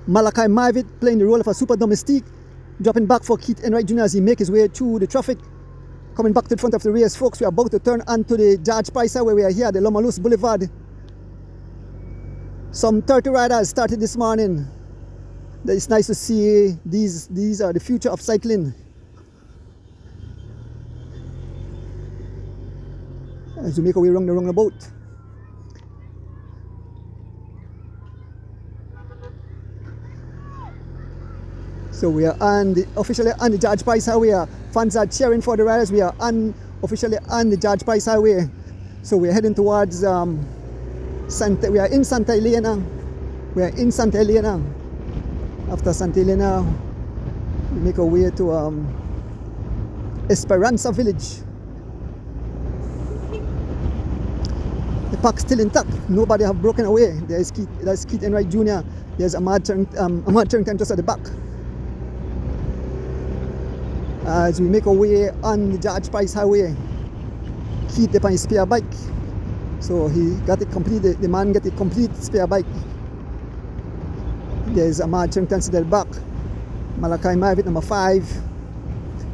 Malachi Mavitt playing the role of a super domestique, dropping back for Keith Enwright Jr. as he makes his way through the traffic. Coming back to the front of the race, folks, we are about to turn onto the George Price Highway. We are here at the Lomalos Boulevard. Some 30 riders started this morning. It's nice to see these are the future of cycling. As we make our way around the roundabout. So we are officially on the George Price Highway. Fans are cheering for the riders. We are officially on the George Price Highway. So we are heading towards we are in Santa Elena. We are in Santa Elena. After Santa Elena, we make our way to Esperanza Village. The park still intact. Nobody have broken away. There's Keith Enwright Jr. There's Ahmaad Cherrington just at the back. As we make our way on the George Price Highway, Keith upon his spare bike. So he got it complete. The man got it complete spare bike. There's Ahmaad Cherrington at the back. Malachi Mavitt, number 5.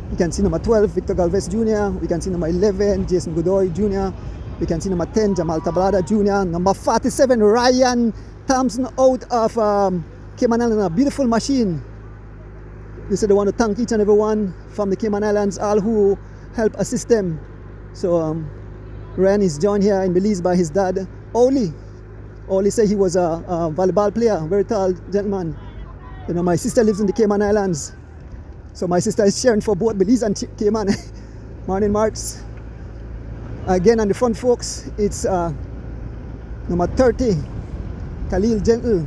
You can see number 12, Victor Galvez Jr. We can see number 11, Jason Godoy Jr. We can see number 10, Jamal Tablada Jr. Number 47, Ryan Thompson out of Cayman Islands. A beautiful machine. They said they want to thank each and every one from the Cayman Islands, all who help assist them. So Ryan is joined here in Belize by his dad, Oli. Oli said he was a volleyball player, very tall gentleman. You know, my sister lives in the Cayman Islands. So my sister is sharing for both Belize and Cayman. Morning, Marks. Again, on the front, folks, it's number 30, Khalil Gentle,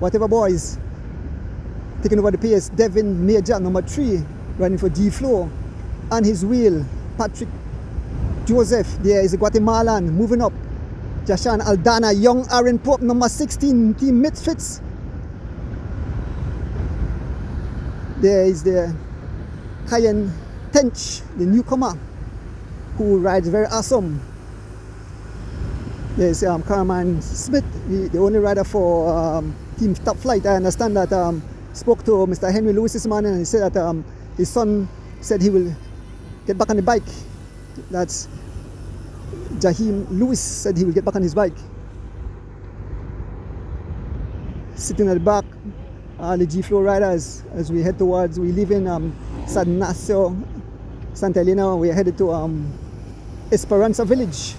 Whatever Boys. Taking over the pace, Devin Major, number 3, running for G Flow. On his wheel, Patrick Joseph. There is a Guatemalan moving up. Jashan Aldana, young Aaron Pope, number 16, team Misfits. There is the Cayman Tench, the newcomer, who rides very awesome. There's Carman Smith, the only rider for Team Top Flight. I understand that spoke to Mr. Henry Lewis this morning, and he said that his son said he will get back on the bike. That's Jaheim Lewis said he will get back on his bike. Sitting at the back, the G Flow riders as we head towards, we live in San Ignacio, Santa Elena. We are headed to Esperanza Village.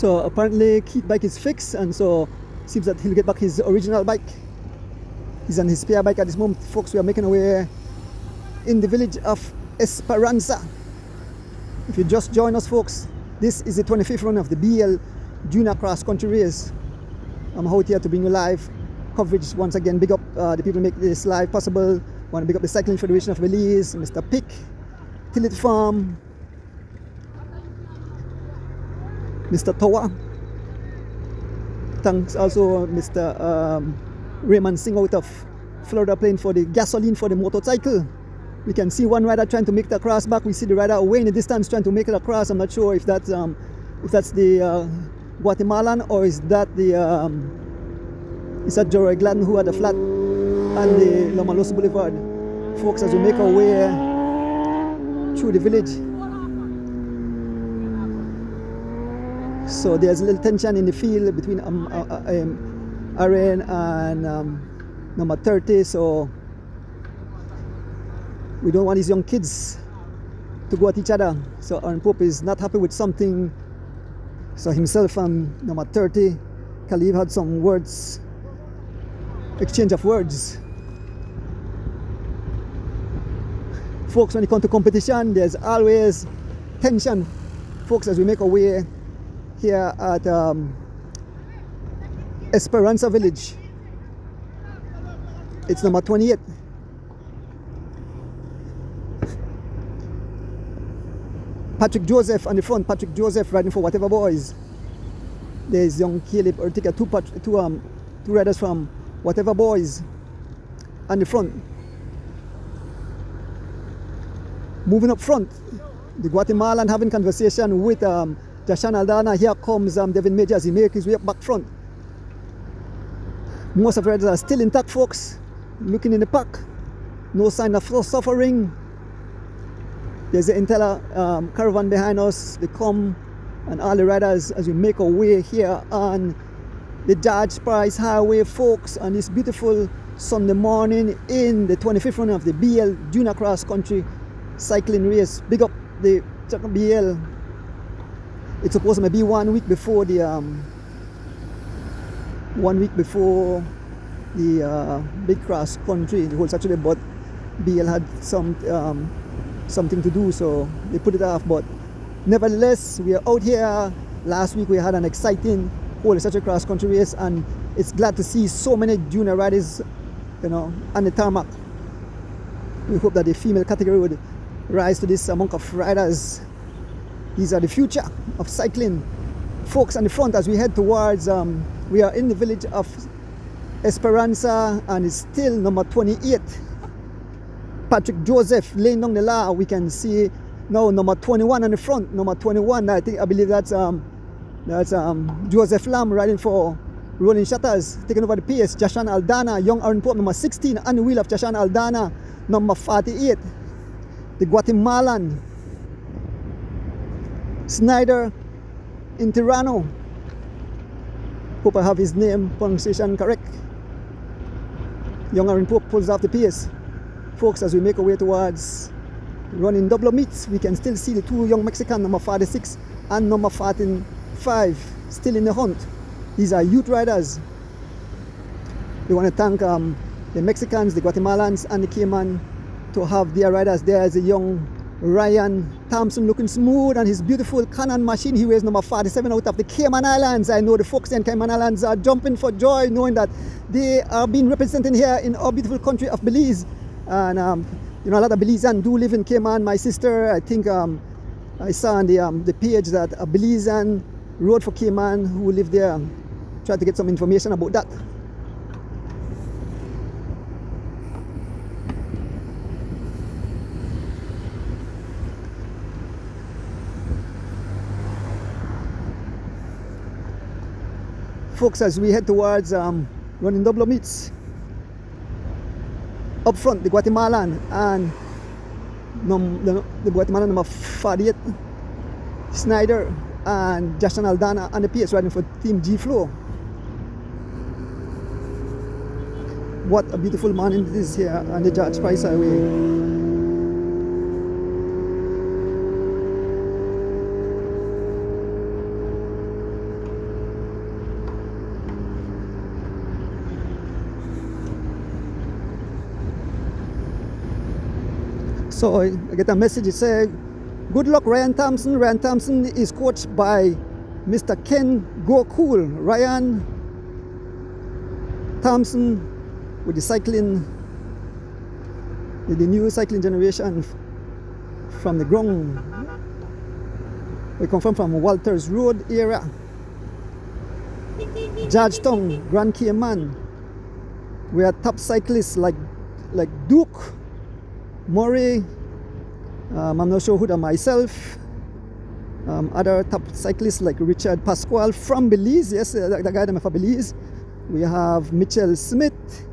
So apparently Keith's bike is fixed, and so seems that he'll get back his original bike. He's on his spare bike at this moment. Folks, we are making our way in the village of Esperanza. If you just join us, folks, this is the 25th run of the BEL Junior Cross Country Race. I'm out here to bring you live coverage once again. Big up the people who make this live possible. Want to big up the Cycling Federation of Belize, Mr. Pick, Tillit Farm, Mr. Towa. Thanks also Mr. Raymond Singh out of Florida paying for the gasoline for the motorcycle. We can see one rider trying to make the cross back. We see the rider away in the distance trying to make it across. I'm not sure if that's the Guatemalan or is that Jory Gladden who had the flat on the Lomaloso Boulevard. Folks, as we make our way through the village. So there's a little tension in the field between Aaron and number 30. So we don't want these young kids to go at each other. So Aaron Pope is not happy with something. So himself and number 30, Khalib had some words, exchange of words. Folks, when it comes to competition, there's always tension. Folks, as we make our way here at Esperanza Village. It's number 28. Patrick Joseph on the front. Patrick Joseph riding for Whatever Boys. There's young Caleb Ortega, two riders from Whatever Boys on the front. Moving up front, the Guatemalan having conversation with Jashan Aldana. Here comes Devin Major as he makes his way up back front. Most of the riders are still intact, folks. Looking in the pack, no sign of suffering. There's the Intella caravan behind us. They come, and all the riders as we make our way here on the George Price Highway, folks, on this beautiful Sunday morning in the 25th run of the BEL Junior Cross Country Cycling Race. Big up the BEL. It's supposed to be 1 week before the big cross country, the whole Saturday, but BEL had something to do, so they put it off. But nevertheless, we are out here. Last week we had an exciting whole Saturday cross country race, and it's glad to see so many junior riders, on the tarmac. We hope that the female category would rise to this amount of riders. These are the future of cycling. Folks, on the front as we head towards, we are in the village of Esperanza, and it's still number 28. Patrick Joseph laying down the law. We can see now number 21 on the front. Number 21, I believe that's Joseph Lamb riding for Rolling Shutters, taking over the pace. Jashan Aldana, young Aaron Pope, number 16 on the wheel of Jashan Aldana, number 48. The Guatemalan Snyder in Tirano. Hope I have his name pronunciation correct. Young Aaron Pope pulls off the pace. Folks, as we make our way towards running double meets, we can still see the two young Mexicans, number 46 and number 45, still in the hunt. These are youth riders. We want to thank the Mexicans, the Guatemalans, and the Cayman to have their riders. There is a young Ryan Thompson looking smooth on his beautiful Canon machine. He wears number 47 out of the Cayman Islands. I know the folks in Cayman Islands are jumping for joy knowing that they are being represented here in our beautiful country of Belize. And a lot of Belizean do live in Cayman. My sister, I think I saw on the page that a Belizean rode for Cayman who lived there. Tried to get some information about that. Folks, as we head towards running double meets, up front the Guatemalan and the Guatemalan number 48 Snyder and Jashan Aldana on the pace riding for Team G Flow. What a beautiful morning it is here on the George Price Highway. So I get a message, it says, good luck Ryan Thompson. Ryan Thompson is coached by Mr. Ken Gocool. Ryan Thompson with the new cycling generation from the ground. We come from Walters Road area, Georgetown, Grand Cayman. We are top cyclists like Duke, Murray, I'm not sure who that myself, other top cyclists like Richard Pasquale from Belize, yes, the guy that from Belize. We have Mitchell Smith,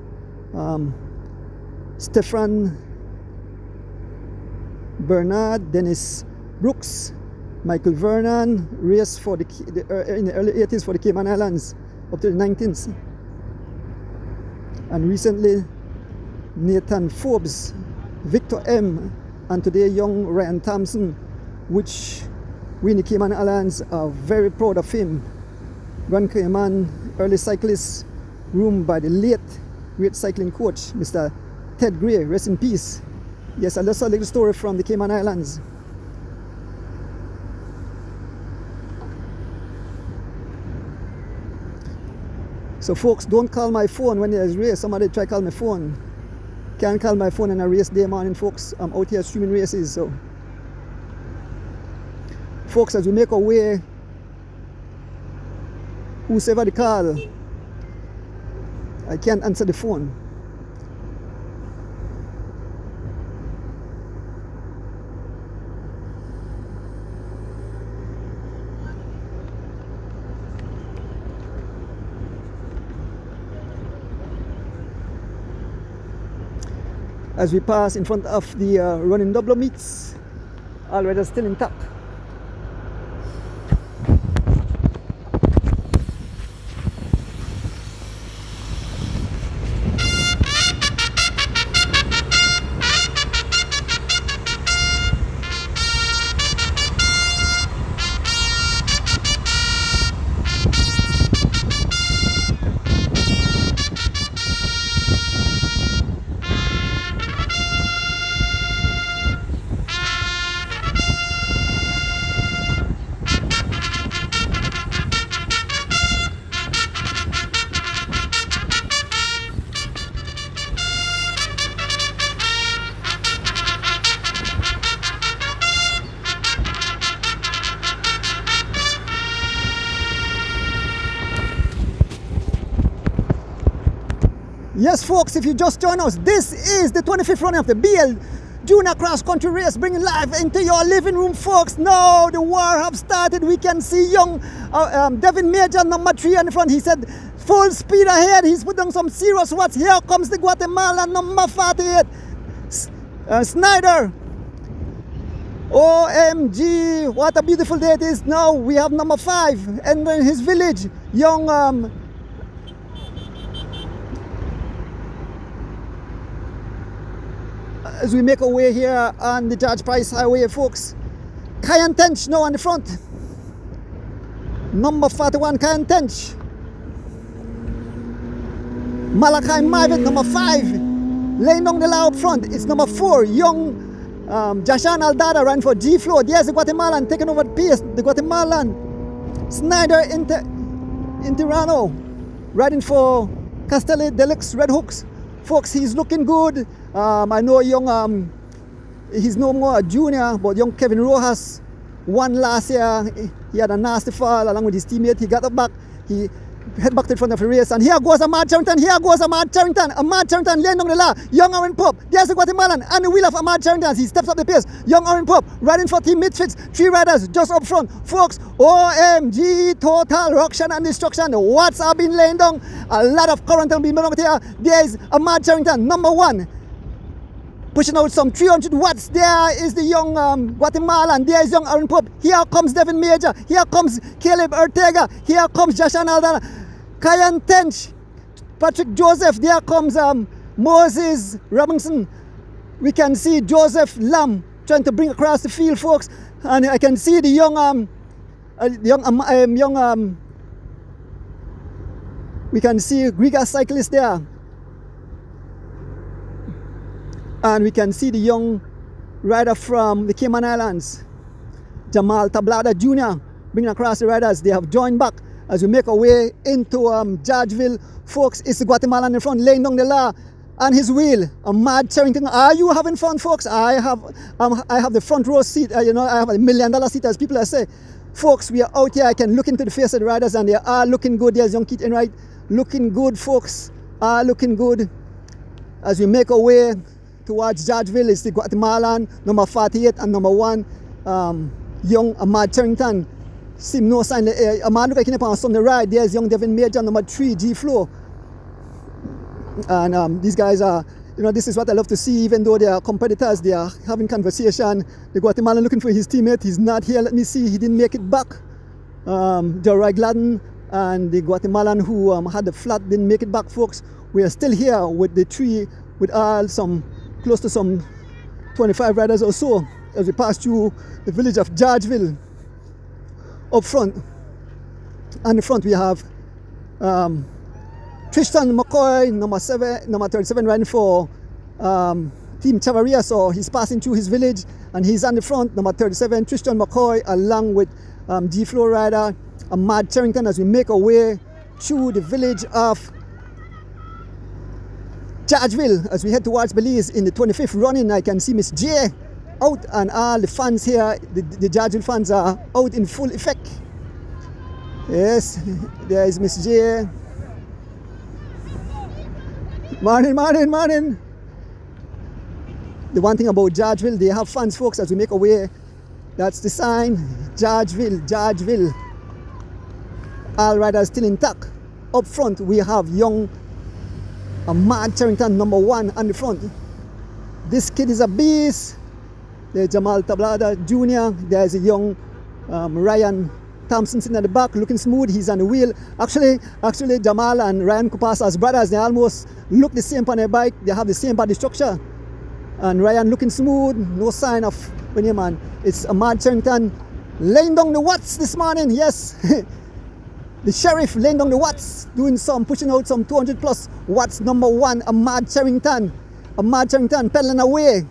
Stefan Bernard, Dennis Brooks, Michael Vernon, raced for in the early 80s for the Cayman Islands up to the 19th. And recently, Nathan Forbes, Victor M, and today young Ryan Thompson, which we in the Cayman Islands are very proud of him. Grand Cayman early cyclist, groomed by the late great cycling coach, Mr. Ted Gray, rest in peace. Yes, and that's a little story from the Cayman Islands. So folks, don't call my phone when there's race. Somebody try call my phone. Can't call my phone in a race day morning, folks. I'm out here streaming races, so. Folks, as we make our way, whosoever the call, I can't answer the phone. As we pass in front of the running double meets, all riders still intact. Yes, folks, if you just joined us, this is the 25th running of the BEL Junior Cross Country Race, bringing live into your living room, folks. Now the war have started. We can see young Devin Major, number 3 in the front. He said full speed ahead. He's put on some serious watts. Here comes the Guatemalan, number 48, Snyder. OMG, what a beautiful day it is. Now we have number 5 entering his village, young as we make our way here on the George Price Highway, folks. Kyan Tench now on the front. Number 41, Kyan Tench. Malachi Mavitt, number 5. Laying down the law up front. It's number 4, young Jashan Aldada ran for G-Flow. There's the Guatemalan taking over the pace. The Guatemalan. Snyder Intirano riding for Castelli Deluxe Red Hooks. Folks, he's looking good. I know young, he's no more a junior, but young Kevin Rojas won last year. He had a nasty fall along with his teammate. He got up back. He head back to the front of the race. And here goes Ahmaad Cherrington. Here goes Ahmaad Cherrington. Ahmaad Cherrington laying down the law. Young Aaron Pope. There's the Guatemalan and the wheel of Ahmaad Cherrington. He steps up the pace. Young Aaron Pope riding for Team Misfits. 3 riders just up front. Folks, OMG, total ruction and destruction. The watts have been laying down. A lot of current will be moving here. There's Ahmaad Cherrington, number 1. Pushing out some 300 watts. There is the young Guatemalan. There is young Aaron Pope. Here comes Devin Major. Here comes Caleb Ortega. Here comes Jashan Aldana. Kyan Tench. Patrick Joseph. There comes Moses Robinson. We can see Joseph Lam trying to bring across the field, folks. And I can see the young, we can see Griga cyclist there. And we can see the young rider from the Cayman Islands, Jamal Tablada Jr., bringing across the riders. They have joined back as we make our way into Georgeville. Folks, it's the Guatemalan in front, laying down the law on his wheel. Ahmaad Cherrington. Are you having fun, folks? I have the front row seat. I have $1 million seat, as people say. Folks, we are out here. I can look into the face of the riders, and they are looking good. There's young Keith Enwright, looking good, folks. Are looking good as we make our way towards Georgeville. It's the Guatemalan, number 48, and number 1, young Ahmaad Cherrington. See no sign. Ahmaad looking up on Sunday ride. There's young Devin Major, number 3, G Flow. And these guys are, this is what I love to see. Even though they are competitors, they are having conversation. The Guatemalan looking for his teammate. He's not here. Let me see. He didn't make it back. Roy Gladden and the Guatemalan who had the flat didn't make it back, folks. We are still here with the 3, with all close to some 25 riders or so as we pass through the village of Georgeville. Up front, on the front we have Tristan McCoy, number 37, riding for Team Chavaria. So he's passing through his village and he's on the front, number 37, Tristan McCoy, along with G Flow rider Ahmaad Cherrington, as we make our way through the village of Georgeville as we head towards Belize in the 25th running. I can see Miss J out, and all the fans here, the Georgeville fans are out in full effect. Yes, there is Miss J. Morning, morning, morning. The one thing about Georgeville, they have fans, folks, as we make our way. That's the sign, Georgeville, Georgeville. All riders still intact. Up front, we have young Ahmaad Cherrington, number 1 on the front. This kid is a beast. There's Jamal Tablada Jr. There's a young Ryan Thompson sitting at the back, looking smooth. He's on the wheel. Actually, Jamal and Ryan could pass as brothers. They almost look the same on their bike. They have the same body structure. And Ryan looking smooth. No sign of when you man. It's Ahmaad Cherrington laying down the watts this morning. Yes. The sheriff laying down the watts, pushing out some 200 plus watts. Number 1, Ahmaad Cherrington. Ahmaad Cherrington pedaling away.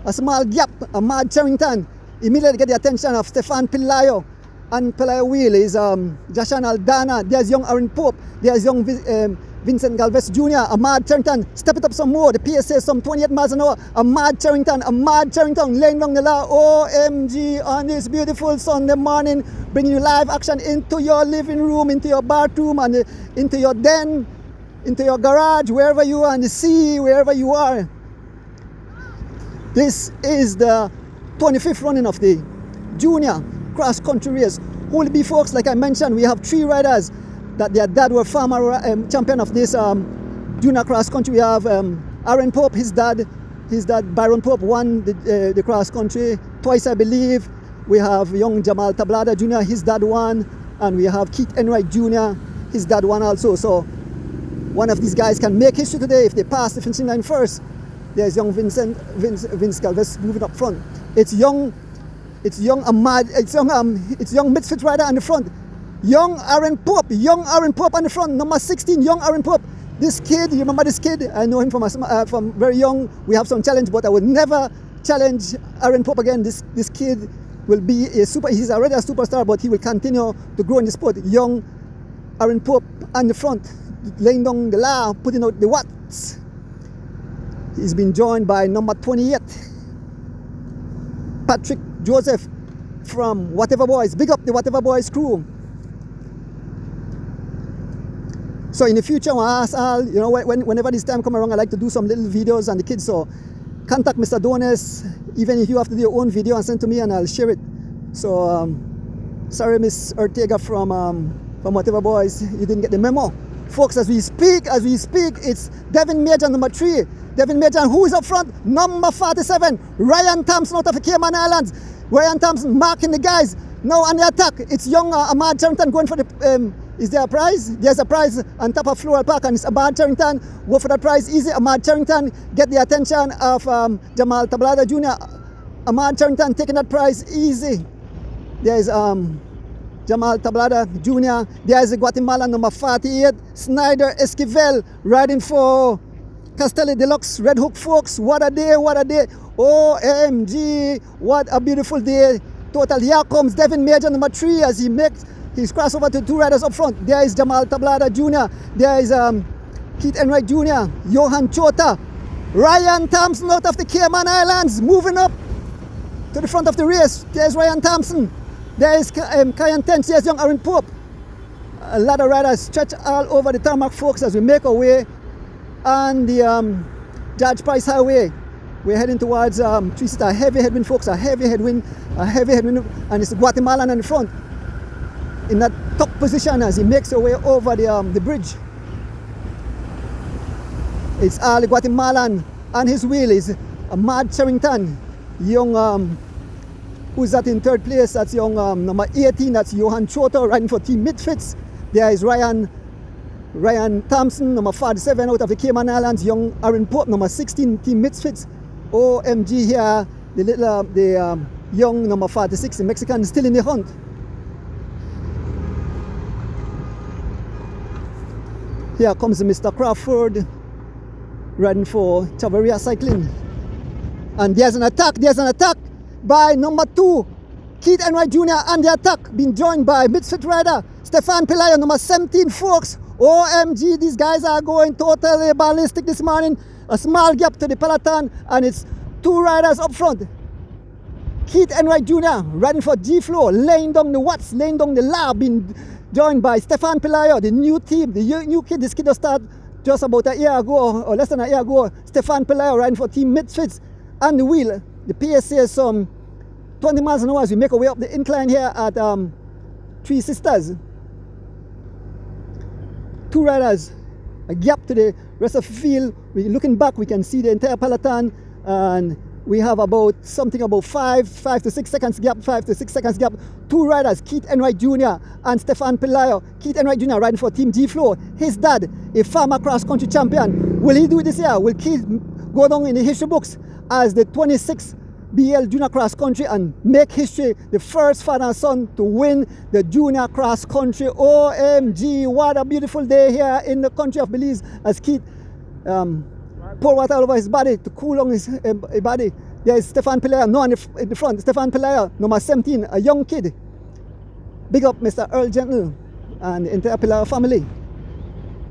A small gap. Ahmaad Cherrington immediately get the attention of Stefan Pilayo. And Pilayo wheel is Jashan Aldana. There's young Aaron Pope. There's young Vincent Galvez Jr. Ahmaad Cherrington, step it up some more. The PSA some 28 miles an hour. Ahmaad Cherrington laying down the law. OMG on this beautiful Sunday morning, bringing you live action into your living room, into your bathroom, and into your den, into your garage, wherever you are, in the sea, wherever you are. This is the 25th running of the junior cross country race. Who will be, folks? Like I mentioned, we have 3 riders that their dad were former champion of this junior cross country. We have Aaron Pope, his dad Byron Pope won the cross country twice, I believe. We have young Jamal Tablada Jr., his dad won, and we have Keith Enwright Jr., his dad won also. So one of these guys can make history today if they pass the finishing line first. There's young Vince Galvez moving up front. It's young Ahmaad, it's young Misfits rider on the front. Young Aaron Pope on the front, number 16, young Aaron Pope. This kid, you remember this kid? I know him from very young. We have some challenge, but I would never challenge Aaron Pope again. This kid will be he's already a superstar, but he will continue to grow in the sport. Young Aaron Pope on the front, laying down the law, putting out the watts. He's been joined by number 28, Patrick Joseph from Whatever Boys. Big up the Whatever Boys crew. So in the future, I ask all, whenever this time come around, I like to do some little videos on the kids. So contact Mr. Dones, even if you have to do your own video and send to me, and I'll share it. So sorry, Miss Ortega from Whatever Boys, you didn't get the memo. Folks, as we speak, it's Devin Major, number 3. Devin Major, who is up front? Number 47, Ryan Thompson out of the Cayman Islands. Ryan Thompson marking the guys. Now on the attack, it's young Ahmaad Cherrington going for the... is there a prize? There's a prize on top of Floral Park, and it's Ahmaad Cherrington. Go for the prize easy. Ahmaad Cherrington get the attention of Jamal Tablada Jr. Ahmaad Cherrington taking that prize easy. There's Jamal Tablada Jr. There's the Guatemalan number 48, Snyder Esquivel, riding for Castelli Deluxe Red Hook folks. What a day, what a day. OMG, what a beautiful day. Total. Here comes Devin Major, number 3, as he makes his crossover to 2 riders up front. There is Jamal Tablada Jr. There is Keith Enwright Jr. Johan Chota. Ryan Thompson out of the Cayman Islands moving up to the front of the race. There's Ryan Thompson. There is Kyan Tench. There's young Aaron Pope. A lot of riders stretch all over the tarmac, folks, as we make our way on the Judge Price Highway. We're heading towards 3-sitter. Heavy headwind, folks. A heavy headwind, and it's the Guatemalan in the front in that top position as he makes his way over the bridge. It's all the Guatemalan, and his wheel is Ahmaad Cherrington, young, who's that in 3rd place? That's young number 18, that's Johan Chota riding for Team Misfits. There is Ryan Thompson, number 47 out of the Cayman Islands, young Aaron Pope, number 16, Team Misfits. OMG here, the young number 46, the Mexican, still in the hunt. Here comes Mr. Crawford, riding for Chavarria Cycling. And there's an attack by number 2, Keith Enwright Jr. and the attack being joined by Misfit rider Stefan Pelayo, number 17, folks. OMG, these guys are going totally ballistic this morning. A small gap to the peloton, and it's 2 riders up front. Keith Enwright Jr. riding for G-Flow, laying down the watts, laying down the lab, being joined by Stefan Pelayo, the new team, the new kid. This kid just started just about a year ago, or less than a year ago. Stefan Pelayo riding for Team Misfits. And the wheel, the pace says some 20 miles an hour as we make our way up the incline here at 3 Sisters. 2 riders, a gap to the rest of the field. We're looking back, we can see the entire peloton, and we have about 5 to 6 seconds gap, 5 to 6 seconds gap. 2 riders, Keith Enwright Jr. and Stefan Pelayo. Keith Enwright Jr. riding for Team G-Flow. His dad, a former cross-country champion. Will he do it this year? Will Keith go down in the history books as the 26th BEL Junior Cross Country and make history, the first father and son to win the Junior Cross Country? OMG, what a beautiful day here in the country of Belize as Keith pour water all over his body to cool down his body. There's Stefan Pelayo, no, in the front. Stefan Pelayo, number 17, a young kid. Big up Mr. Earl Gentle and the entire Pelayo family.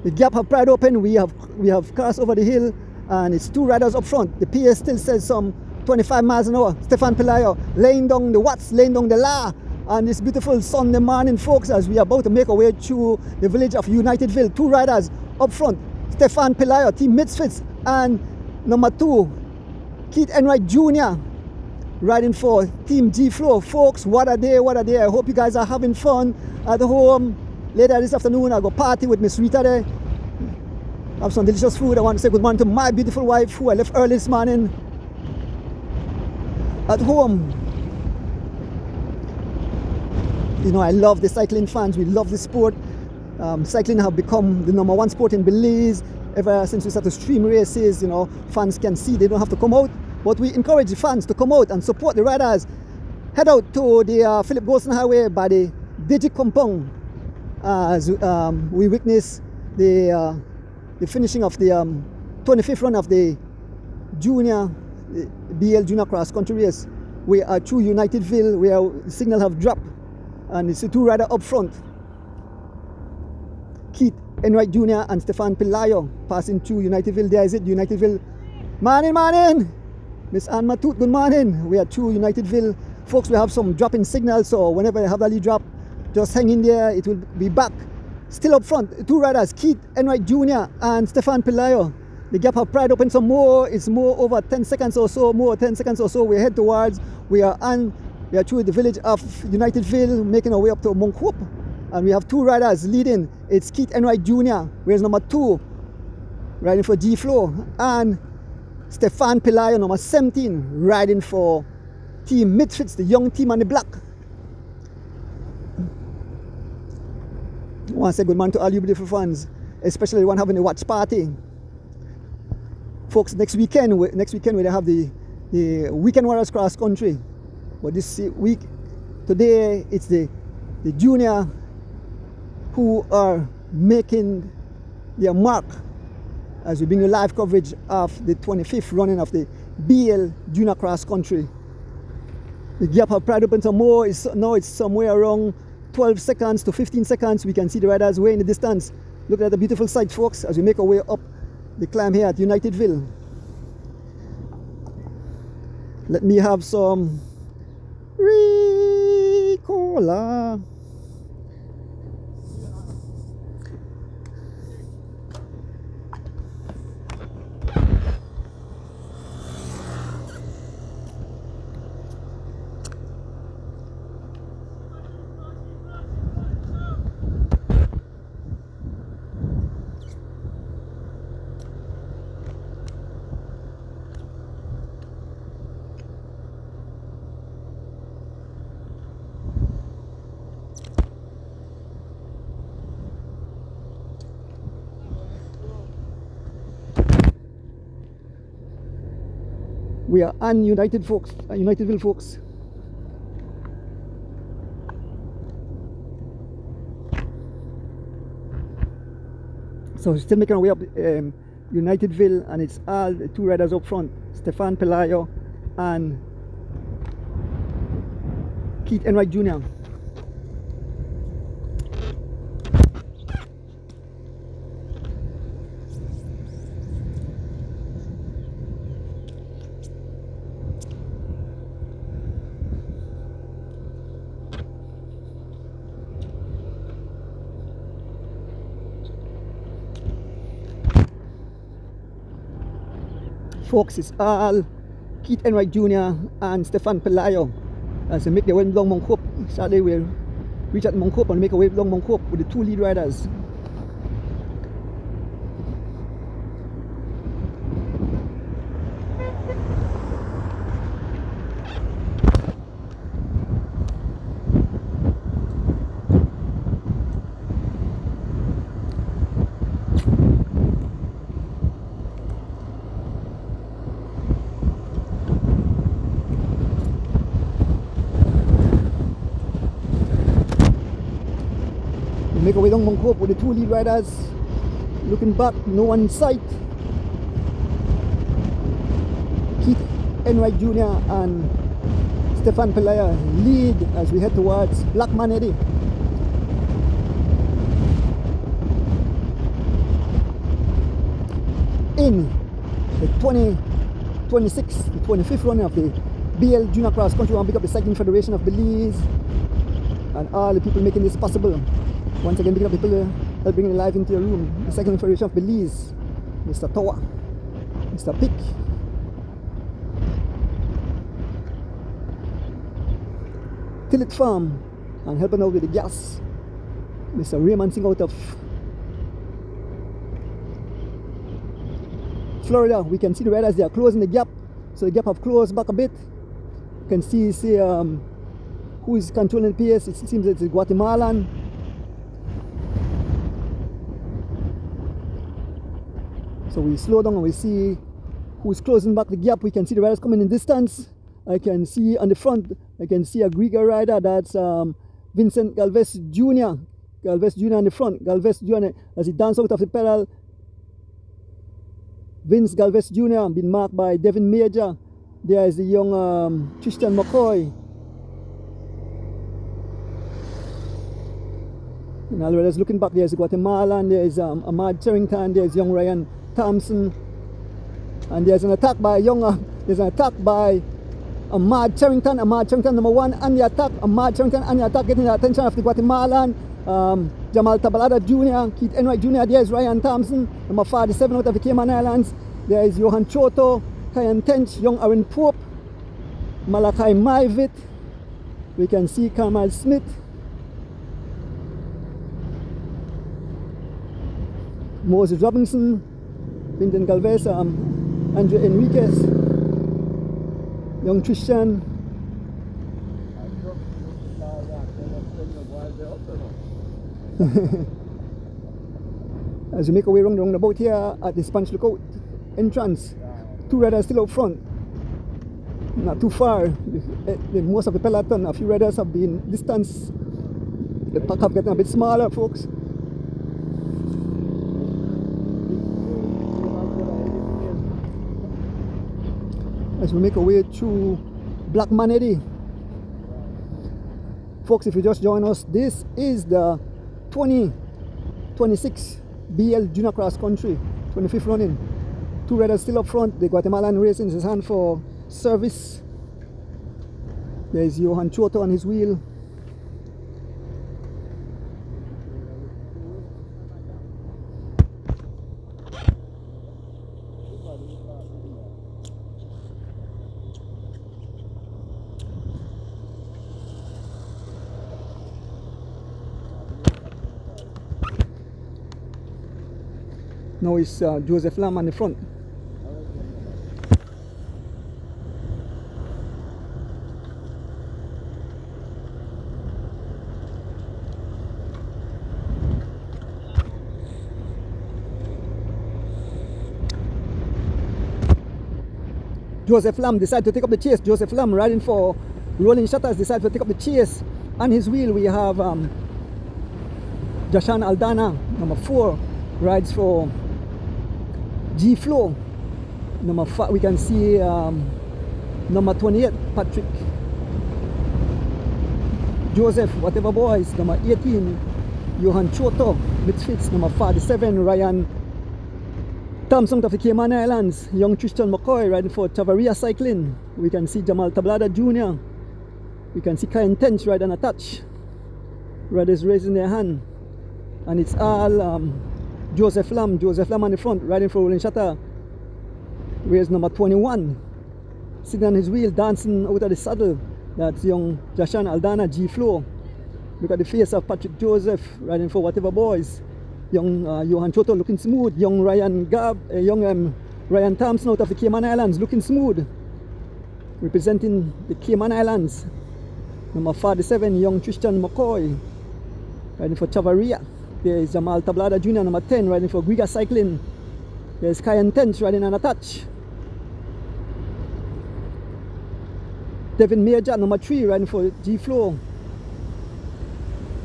The gap have pried open. We have crossed over the hill, and it's 2 riders up front. The PS still says some 25 miles an hour. Stefan Pelayo laying down the watts, laying down the la, and this beautiful Sunday morning, folks, as we are about to make our way through the village of Unitedville. 2 riders up front. Stefan Pelayo, Team Misfits, and number 2, Keith Enwright Jr. riding for Team G-Flow. Folks, what a day, what a day. I hope you guys are having fun at home. Later this afternoon, I'll go party with Miss Rita there. Have some delicious food. I want to say good morning to my beautiful wife, who I left early this morning at home. You know, I love the cycling fans. We love the sport. Cycling have become the #1 sport in Belize. Ever since we started to stream races, you know, fans can see, they don't have to come out. But we encourage the fans to come out and support the riders. Head out to the Philip Golson Highway by the Digi Compound as we witness the finishing of the 25th run of the BEL Junior Cross Country race. We are through Unitedville, where the signal have dropped, and it's the 2 riders up front. Keith Enwright Jr. and Stefan Pelayo passing through Unitedville. There is it, Unitedville. Morning. Miss Anne Matut, good morning. We are through Unitedville. Folks, we have some dropping signals, so whenever I have that drop, just hang in there, it will be back. Still up front, 2 riders, Keith Enwright Jr. and Stefan Pelayo. The gap have pried open some more. It's more over 10 seconds or so, we head towards, we are through the village of Unitedville, making our way up to Mount Hope. And we have 2 riders leading. It's Keith Enwright Jr., where's number 2, riding for G-Flow, and Stefan Pelayo, number 17, riding for Team Misfits, the young team on the block. I want to say good morning to all you beautiful fans, especially the one having a watch party. Folks, next weekend we have the Weekend Warriors Cross Country. But this week, today, it's the junior who are making their mark as we bring you live coverage of the 25th running of the BEL Junior Cross Country. The gap have pried open some more. Now it's somewhere around 12 seconds to 15 seconds. We can see the riders way in the distance. Look at the beautiful sight, folks, as we make our way up the climb here at Unitedville. Let me have some Ricola. We are on Unitedville, folks. So we're still making our way up Unitedville, and it's all the two riders up front, Stefan Pelayo and Keith Enwright Jr. Folks, it's all Keith Enwright Jr. and Stefan Pelayo as they make their way along Mount Hope. Saturday we'll reach at Mount Hope and make our way along Mount Hope with the two lead riders. Make our way down Mount Hope with the two lead riders. Looking back, no one in sight. Keith Enwright Jr. and Stefan Pelayo lead as we head towards Black Man Eddy. In the 2026, the 25th running of the BEL Junior Cross Country, I want to pick up the Cycling Federation of Belize and all the people making this possible. Once again, big up people that bring it live into your room. The Cycling Federation of Belize, Mr. Towa, Mr. Pick, Tillit Farm, and helping out with the gas, Mr. Raymond Singh out of Florida. We can see the riders, they are closing the gap, so the gap have closed back a bit. You can see who is controlling the pace. It seems it's Guatemalan. So we slow down and we see who's closing back the gap. We can see the riders coming in distance. I can see on the front, I can see a Griga rider, that's Vincent Galvez Jr. Galvez Jr. on the front. Galvez Jr. as he dances out of the pedal. Vince Galvez Jr. been marked by Devin Major. There is the young Tristan McCoy. And all the riders looking back, there's Guatemalan, there's Ahmaad Cherrington, there's young Ryan Thompson, and there's an attack by Ahmaad Cherrington. Ahmaad Cherrington number one on the attack. Ahmaad Cherrington on the attack, getting the attention of the Guatemalan. Jamal Tablada Jr., Keith Enwright Jr. There's Ryan Thompson, number 47 out of the Cayman Islands. There is Johan Choto, Kyan Tench, young Aaron Pope, Malachi Maivit. We can see Kamal Smith. Moses Robinson, Vincent Galvez, Andre Enriquez, young Tristan. As we make our way around the roundabout here at the Spanish Lookout entrance, two riders still out front, not too far. Most of the peloton, a few riders have been distanced. The pack have gotten a bit smaller, folks. as we make our way through Black Manatee. Folks, if you just join us, this is the 2026 BEL Junior Cross Country, 25th running. Two riders still up front. The Guatemalan racing his hand for service. There's Johan Choto on his wheel. Now it's Joseph Lam on the front. Joseph Lam decided to take up the chase. Joseph Lam riding for Rolling Shutters decided to take up the chase. On his wheel we have Jashan Aldana, number 4, rides for G Flow. Number 5, we can see number 28, Patrick Joseph, whatever boys. Number 18, Johan Choto, Misfits. Number 47, Ryan Thompson of the Cayman Islands. Young Tristan McCoy riding for Tavaria Cycling. We can see Jamal Tablada Jr. We can see Kai Intense riding a touch. Riders raising their hand. And it's all Joseph Lam on the front, riding for Rolling Shutter. Where's number 21? Sitting on his wheel, dancing out of the saddle. That's young Jashan Aldana, G Flow. Look at the face of Patrick Joseph, riding for Whatever Boys. Young Johan Choto looking smooth. Young Ryan Thompson out of the Cayman Islands looking smooth. Representing the Cayman Islands. Number 47, young Tristan McCoy, riding for Tavaria. There's Jamal Tablada Jr, number 10, riding for Griga Cycling. There's Kai Intense riding on a touch. Devin Major, number 3, riding for G Flow.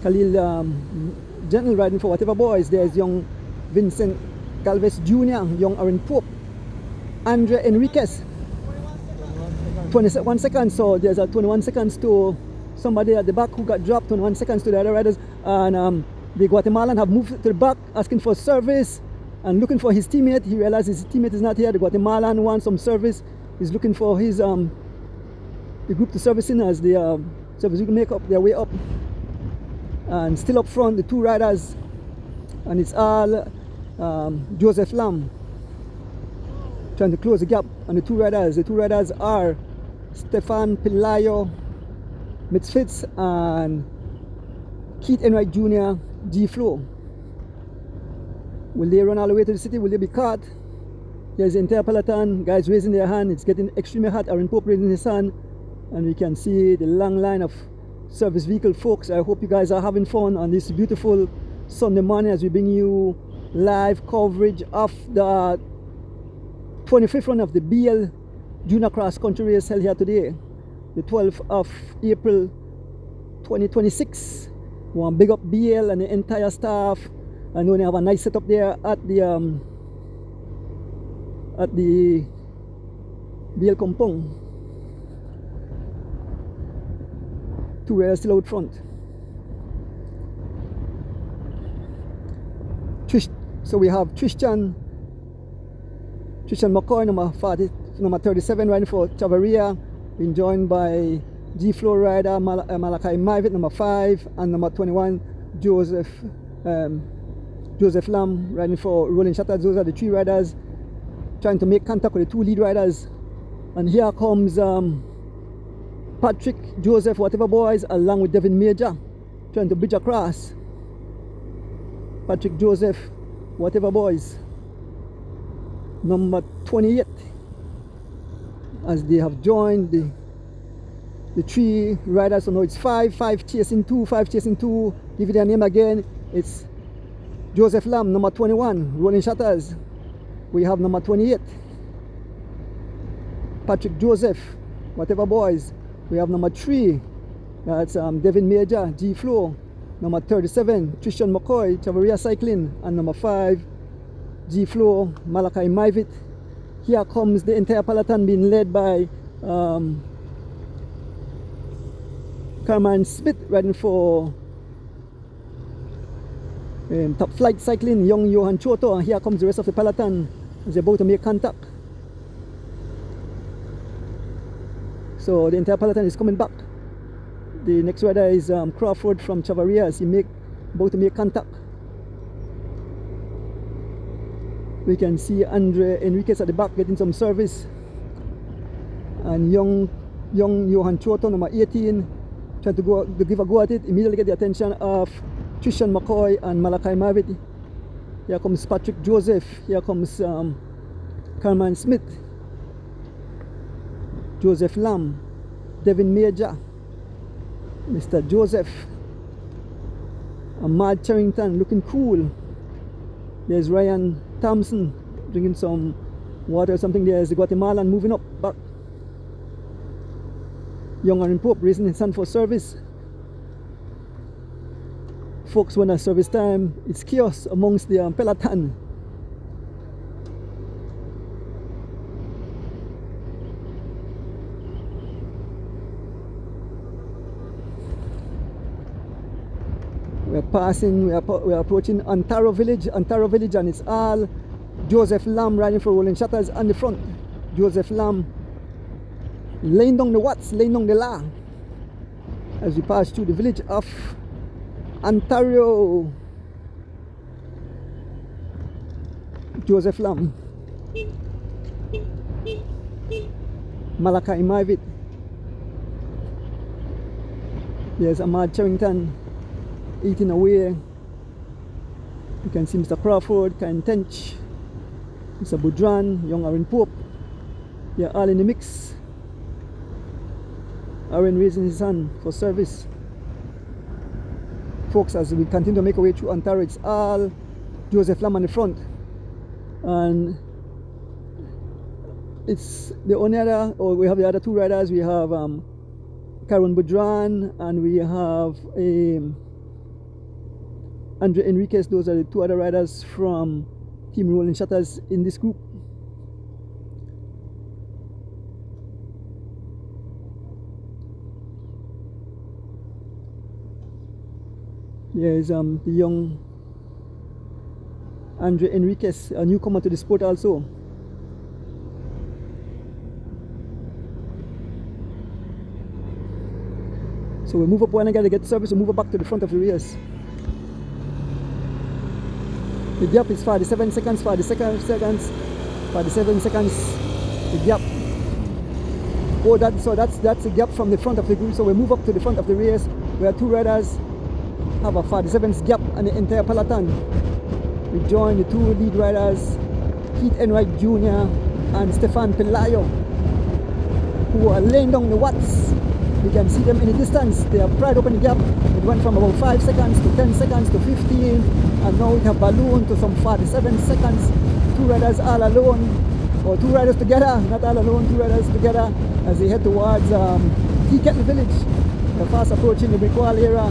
Khalil Gentle riding for Whatever Boys. There's young Vincent Galvez Jr, young Aaron Pope. Andre Enriquez, 21 seconds. So there's a 21 seconds to somebody at the back who got dropped. 21 seconds to the other riders. And the Guatemalan have moved to the back, asking for service and looking for his teammate. He realizes his teammate is not here. The Guatemalan wants some service. He's looking for his the group to service in as the service will make up their way up. And still up front, the two riders, and it's all Joseph Lam trying to close the gap on the two riders. The two riders are Stefan Pelayo, Misfits, and Keith Enwright Jr, G Flow. Will they run all the way to the city? Will they be caught? There's the entire peloton, guys raising their hand. It's getting extremely hot. Aaron Pope raising his hand, and we can see the long line of service vehicle folks. I hope you guys are having fun on this beautiful Sunday morning as we bring you live coverage of the 25th run of the BEL Junior Cross Country race held here today, the 12th of April 2026. We want to big up BEL and the entire staff. I know they have a nice setup there at the BEL compound. Two riders still out front. So we have Tristan McCoy, number 37, riding for Tavaria, being joined by G Flow rider Malachi Mivit, number 5, and number 21 Joseph Lam, riding for Rolling Shutters. Those are the three riders trying to make contact with the two lead riders. And here comes Patrick Joseph, Whatever Boys, along with Devin Major, trying to bridge across. Patrick Joseph, Whatever Boys, number 28, as they have joined the three riders. So now it's 5 chasing 2, 5 chasing 2. Give you their name again. It's Joseph Lam, number 21, Rolling Shutters. We have number 28, Patrick Joseph, Whatever Boys. We have number 3, that's Devin Major, G Flow. Number 37, Tristan McCoy, Tavaria Cycling. And number 5, G Flow, Malachi Mivit. Here comes the entire peloton being led by Cayman Smith riding for Top Flight Cycling, young Johan Choto, and here comes the rest of the peloton as they're about to make contact. So the entire peloton is coming back. The next rider is Crawford from Chavarria. He about to make contact. We can see Andre Enriquez at the back getting some service, and young Johan Choto, number 18, trying to give a go at it. Immediately get the attention of Trishan McCoy and Malachi Mavit. Here comes Patrick Joseph. Here comes Cayman Smith, Joseph Lamb, Devin Major, Mr. Joseph, Ahmaad Cherrington looking cool. There's Ryan Thompson drinking some water or something. There's the Guatemalan moving up back. Young Aaron Pope raising his hand for service. Folks, when a service time, it's chaos amongst the peloton. We're approaching Ontario Village, and it's all Joseph Lamb riding for Rolling Shutters on the front. Joseph Lamb laying down the watts, laying down the la as we pass through the village of Ontario. Joseph Lamb, Malachi Mavit. There's Ahmaad Cherrington eating away. You can see Mr. Crawford, Ken Tench, Mr. Boudran, young Aaron Pope. They're all in the mix. Aaron raising his hand for service. Folks, as we continue to make our way through Ontario, it's all Joseph Lamb on the front. And it's the only other, or we have the other two riders. We have Karen Boudran and we have Andre Enriquez. Those are the two other riders from Team Rolling Shutters in this group. There is the young Andre Enriquez, a newcomer to the sport also. So we move up one again to get service, we move back to the front of the race. The gap is 47 seconds, 47 seconds, the gap. Oh, that's the gap from the front of the group. So we move up to the front of the race where two riders have a 47 gap on the entire peloton. We join the two lead riders, Keith Enwright Jr. and Stefan Pelayo, who are laying down the watts. We can see them in the distance. They have pried open the gap. It went from about 5 seconds to 10 seconds to 15, and now it have ballooned to some 47 seconds. Two riders all alone, or two riders together, not all alone, two riders together as they head towards Tea Kettle Village. They're fast approaching the brick wall area,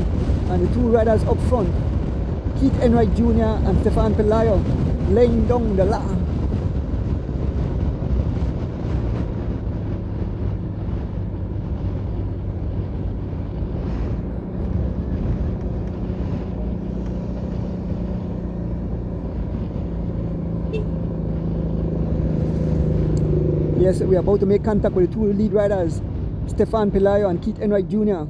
and the two riders up front, Keith Enwright Jr. and Stefan Pelayo, laying down the la. Yes, we are about to make contact with the two lead riders, Stefan Pelayo and Keith Enwright Jr.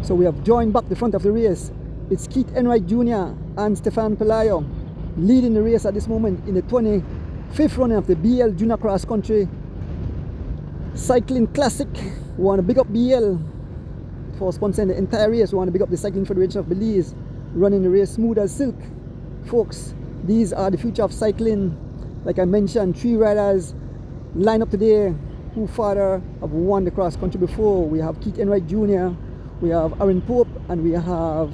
So we have joined back the front of the race. It's Keith Enwright Jr. and Stefan Pelayo leading the race at this moment in the 25th running of the BEL Junior Cross Country Cycling Classic. We want to big up BEL for sponsoring the entire race. We want to big up the Cycling Federation of Belize, running the race smooth as silk. Folks, these are the future of cycling. Like I mentioned, 3 riders line up today who father have won the cross country before. We have Keith Enwright Jr., we have Aaron Pope, and we have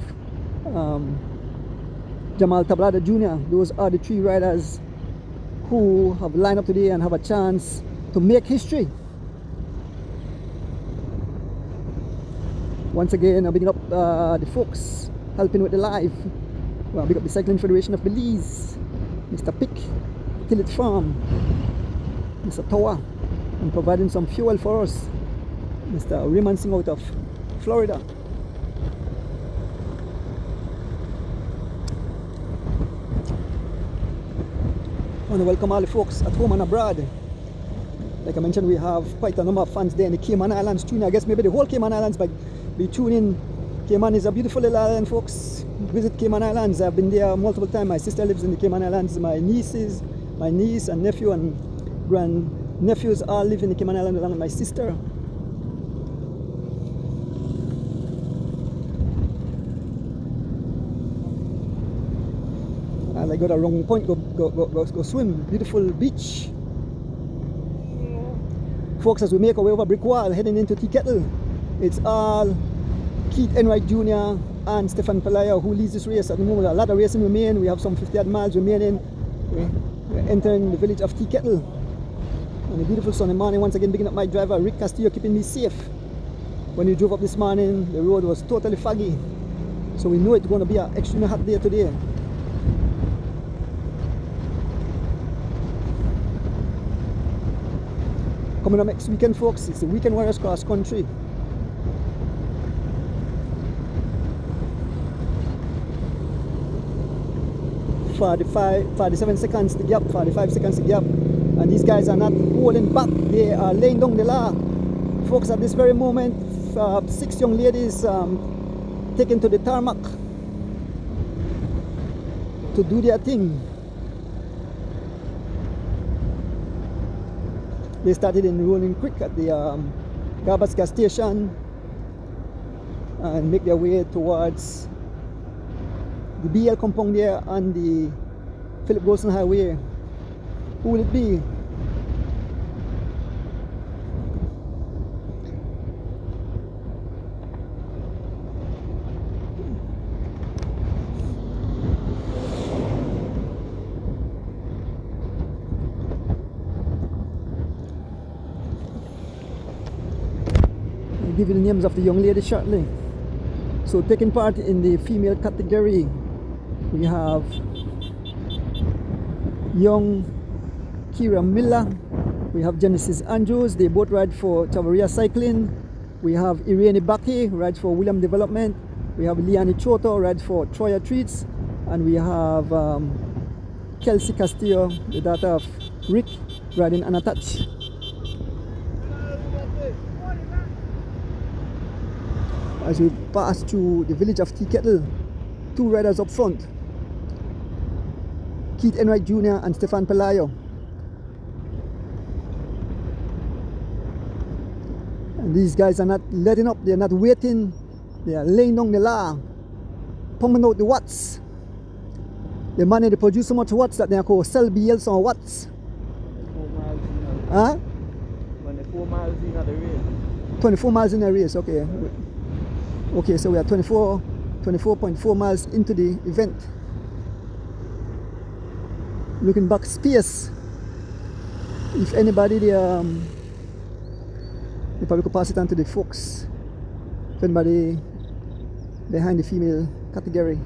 Jamal Tablada Jr. Those are the 3 riders who have lined up today and have a chance to make history. Once again, I'm picking up the folks helping with the live. Well, big up the Cycling Federation of Belize, Mr. Pick, Tillet Farm, Mr. Tower, and providing some fuel for us, Mr. Raymond Singh out of Florida. I want to welcome all the folks at home and abroad. Like I mentioned, we have quite a number of fans there in the Cayman Islands tuning. I guess maybe the whole Cayman Islands might be tuning. Cayman is a beautiful little island, folks. Visit Cayman Islands. I've been there multiple times. My sister lives in the Cayman Islands. My niece and nephew and grandnephews all live in the Cayman Islands along with my sister. And I got a wrong point. Go swim. Beautiful beach. Folks, as we make our way over brick wall heading into Tea Kettle, it's all Keith Enwright Jr. and Stefan Pelayo who leads this race at the moment. A lot of racing remain. We have some 50 odd miles remaining. We're entering the village of Tea Kettle on a beautiful sunny morning. Once again, picking up my driver Rick Castillo, keeping me safe. When we drove up this morning, the road was totally foggy, so we know it's going to be an extremely hot day today. Coming up next weekend, folks, it's the Weekend Warriors Cross Country. $45, 47 seconds to gap, 45 seconds to gap. And these guys are not holding back, they are laying down the law. Folks, at this very moment, 6 young ladies taken to the tarmac to do their thing. They started in Rolling Creek at the garbage gas station and make their way towards the BEL compound there on the Philip Golson Highway. Who will it be? I'll give you the names of the young ladies shortly. So taking part in the female category, we have young Kira Miller, we have Genesis Andrews, they both ride for Chavaria Cycling. We have Irene Baki, rides for William Development. We have Liani Choto, rides for Troya Treats. And we have Kelsey Castillo, the daughter of Rick, riding Unattached. As we pass through the village of Tea Kettle, 2 riders up front, Keith Enwright Jr. and Stefan Pelayo. And these guys are not letting up, they're not waiting, they are laying down the law, pumping out the watts. The money they produce so much watts that they can sell BEL some watts. 24 miles in Huh? 24 miles in the race. 24 miles in a race, okay. Okay, so we are 24.4 miles into the event. Looking back space. If anybody, they probably could pass it on to the folks. If anybody behind the female category.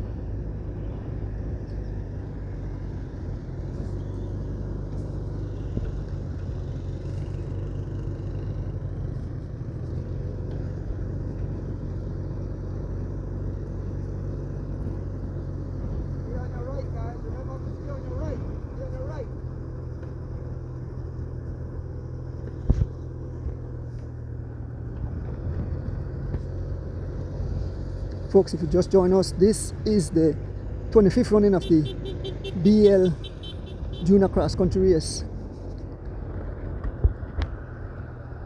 Folks, if you just join us, this is the 25th running of the BEL Junior Cross Country Race.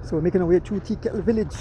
So we're making our way through Tea Kettle Village.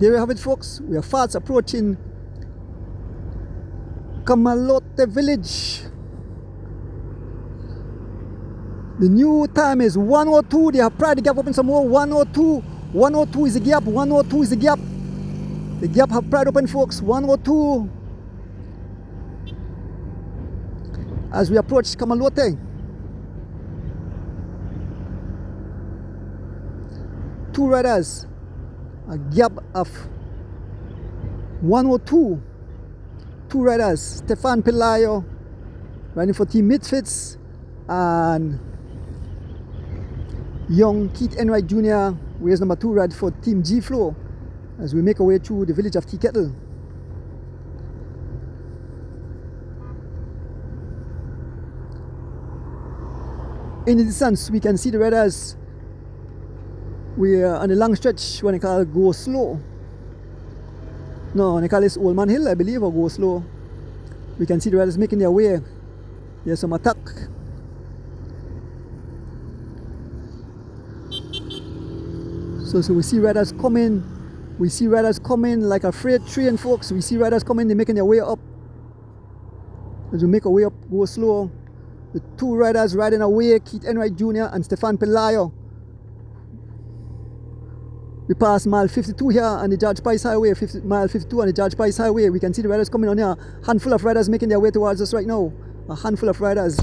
there you have it, folks. We are fast approaching Camalote village. The new time is 102. They have pried the gap open some more. 102. 102 is the gap. 102 is the gap. The gap have pried open, folks. 102. As we approach Camalote. 2 riders. A gap of 102. 2 riders. Stefan Pelayo riding for Team Misfits, and young Keith Enwright Jr. wears number 2 ride for Team G Flow as we make our way through the village of Tea Kettle. In the distance we can see the riders. We are on a long stretch when they call go slow. No, they call this Old Man Hill, I believe, or go slow. We can see the riders making their way. There's some attack. So we see riders coming. We see riders coming like a freight train, folks. We see riders coming, they're making their way up. As we make our way up, go slow. The 2 riders riding away, Keith Enwright Jr. and Stefan Pelayo. We pass mile 52 here on the George Price Highway, mile 52 on the George Price Highway. We can see the riders coming on here. Handful of riders making their way towards us right now. A handful of riders.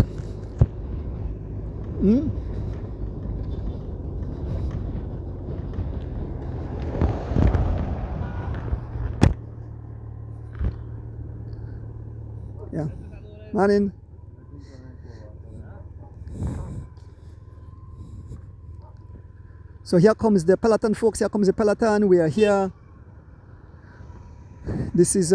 Yeah. Morning. So here comes the Peloton, folks. Here comes the Peloton. We are here. This is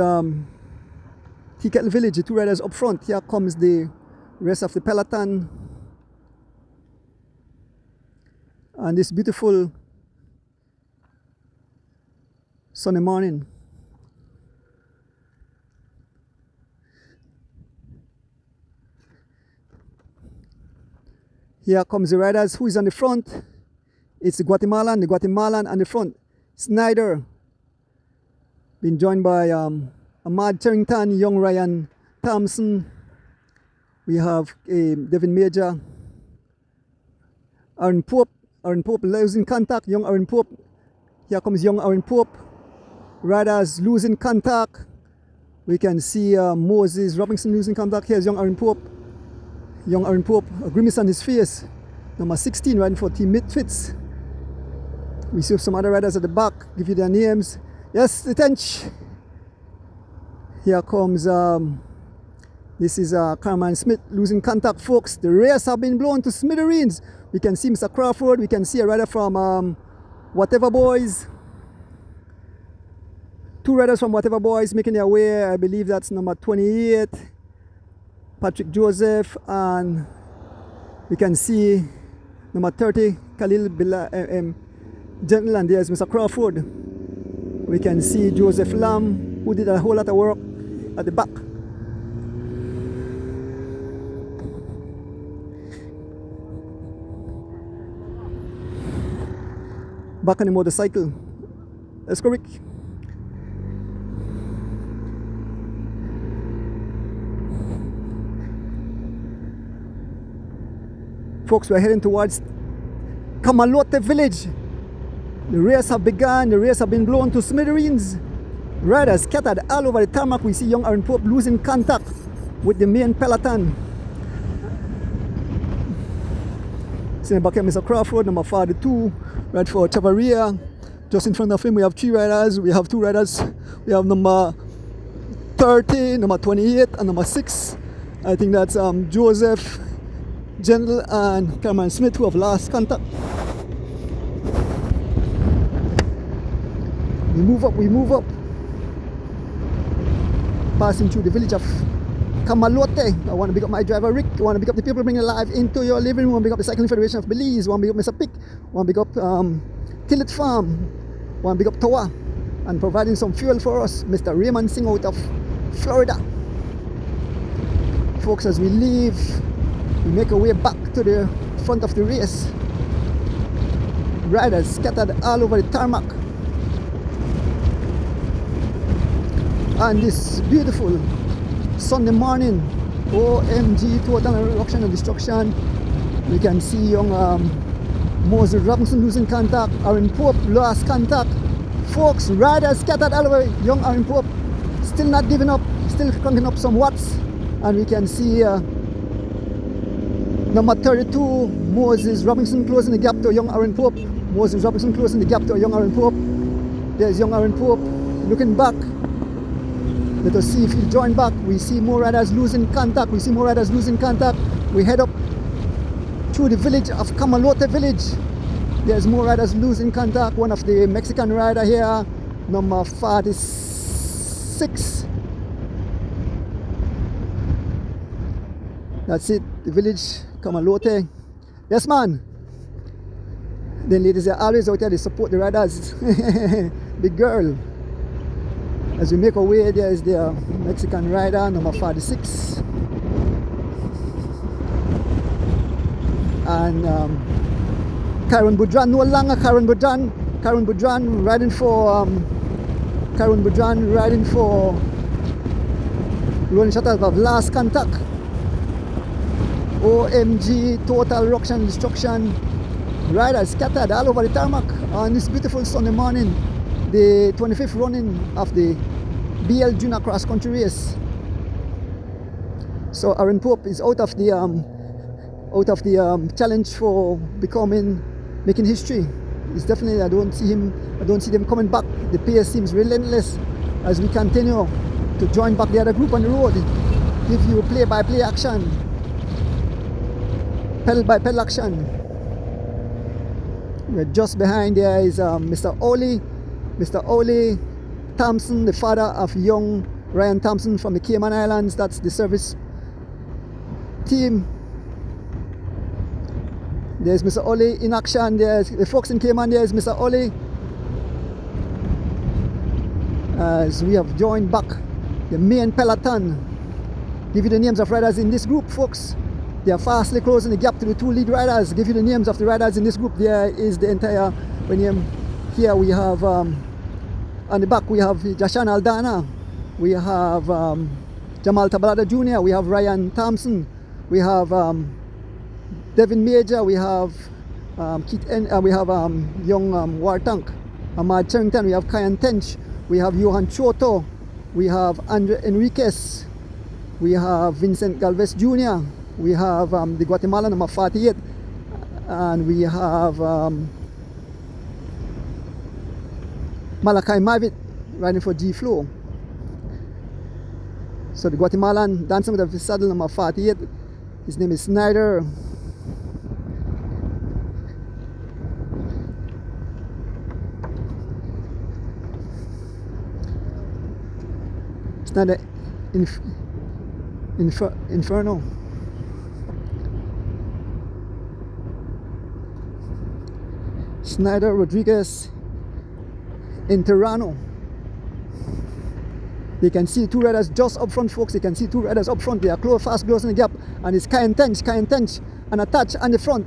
Tea Kettle Village, the 2 riders up front. Here comes the rest of the Peloton. And this beautiful sunny morning. Here comes the riders. Who is on the front? It's the Guatemalan on the front. Snyder, been joined by Ahmaad Cherrington, young Ryan Thompson. We have Devin Major, Aaron Pope losing contact, young Aaron Pope. Here comes young Aaron Pope. Riders losing contact. We can see Moses Robinson losing contact. Here's young Aaron Pope. Young Aaron Pope, a grimace on his face. Number 16 riding for Team Misfits. We see some other riders at the back, give you their names. Yes, the tench. Here comes, this is Carmen Smith losing contact, folks. The race have been blown to smithereens. We can see Mr. Crawford, we can see a rider from Whatever Boys. 2 riders from Whatever Boys making their way. I believe that's number 28, Patrick Joseph, and we can see number 30, Khalil Gentle, and there's Mr. Crawford. We can see Joseph Lamb, who did a whole lot of work at the back. Back on the motorcycle. Let's go, Rick. Folks, we're heading towards Camalote village. The race have begun, the race have been blown to smithereens. Riders scattered all over the tarmac. We see young Aaron Pope losing contact with the main Peloton. See back here Mr. Crawford, number 42, right for Chavaria. Just in front of him we have 3 riders. We have 2 riders. We have number 30, number 28, and number 6. I think that's Joseph Gentle and Cameron Smith, who have lost contact. We move up. Passing through the village of Camalote. I want to pick up my driver Rick. I want to pick up the people bringing life into your living room. I want to pick up the Cycling Federation of Belize. I want to pick up Mr. Pick. I want to pick up Tillet Farm. I want to pick up Toa. And providing some fuel for us, Mr. Raymond Singh out of Florida. Folks, as we leave, we make our way back to the front of the race. Riders scattered all over the tarmac. And this beautiful Sunday morning, OMG, total eruption and destruction. We can see young Moses Robinson losing contact, Aaron Pope lost contact. Folks, riders scattered all over. Young Aaron Pope still not giving up, still cranking up some watts. And we can see number 32, Moses Robinson closing the gap to young Aaron Pope. Moses Robinson closing the gap to young Aaron Pope. There's young Aaron Pope looking back. Let us see if he'll join back. We see more riders losing contact. We see more riders losing contact. We head up through the village of Camalote village. There's more riders losing contact. One of the Mexican rider here, number 46. That's it, the village, Camalote. Yes, man. Then ladies are always out there, they support the riders. Big girl. As we make our way, there is the Mexican rider, number 46. And Karen Budran, no longer Karen Budran. Karen Budran riding for Rolling Shutters of last contact. OMG, total ruction and destruction. Riders scattered all over the tarmac on this beautiful Sunday morning, the 25th running of the BEL Junior Cross Country Race. So Aaron Pope is out of the challenge for making history. It's definitely, I don't see them coming back. The pace seems relentless as we continue to join back the other group on the road. Give you play-by-play action, pedal-by-pedal action. We're just behind there is Mr. Oli Thompson, the father of young Ryan Thompson from the Cayman Islands. That's the service team. There's Mr. Oli in action. There's the folks in Cayman. There's Mr. Oli. As we have joined back the main peloton. Give you the names of riders in this group, folks. They are fastly closing the gap to the two lead riders. Give you the names of the riders in this group. There is the entire name. Here we have on the back we have Jashan Aldana. We have Jamal Tablada Jr. We have Ryan Thompson. We have Devin Major. We have young Wartank. Ahmaad Cherrington. We have Kayan Tench. We have Johan Choto. We have Andre Enriquez. We have Vincent Galvez Jr. We have the Guatemalan number 48, and we have Malachi Mavitt riding for G Flow. So the Guatemalan dancing with the saddle number 48, his name is Snyder. Snyder Inferno. Snyder Rodriguez in Terrano. You can see two riders just up front, folks. You can see two riders up front. They are fast closing the gap. And it's Kayan Tench, and a touch on the front.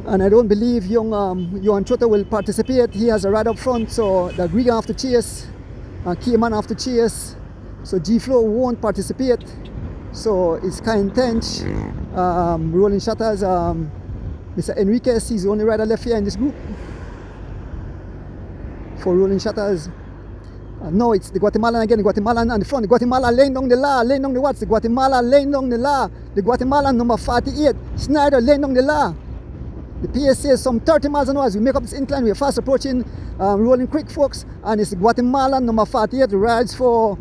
And I don't believe young Johan Chota will participate. He has a ride up front, so the Griga have to chase, Cayman have to chase. So G-Flow won't participate. So it's Kayan Tench, Rolling Shutters, Mr. Enriquez. He's the only rider left here in this group for Rolling Shutters. No, it's the Guatemalan again, the Guatemalan on the front. The Guatemalan laying down the law, laying down the watts. The Guatemalan laying down the law. The Guatemalan number 48, Snyder laying down the law. The pace says some 30 miles an hour as we make up this incline. We're fast approaching Rolling Creek, folks. And it's the Guatemalan number 48 rides for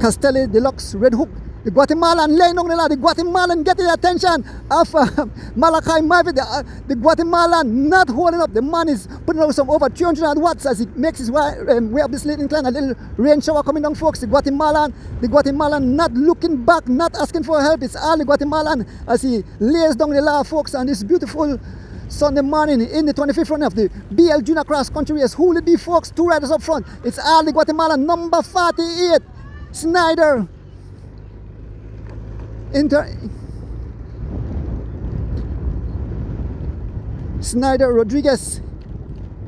Castelli Deluxe Red Hook. The Guatemalan laying down the law. The Guatemalan getting the attention of Malachi Mavitt. The Guatemalan not holding up. The man is putting out some over 300 watts as he makes his way up this little incline. A little rain shower coming down, folks. The Guatemalan not looking back, not asking for help. It's all the Guatemalan as he lays down the law, folks, on this beautiful Sunday morning in the 25th run of the BEL Junior Cross Country Race. Who will it be, folks? Two riders up front. It's all the Guatemalan number 48, Snyder. Snyder Rodriguez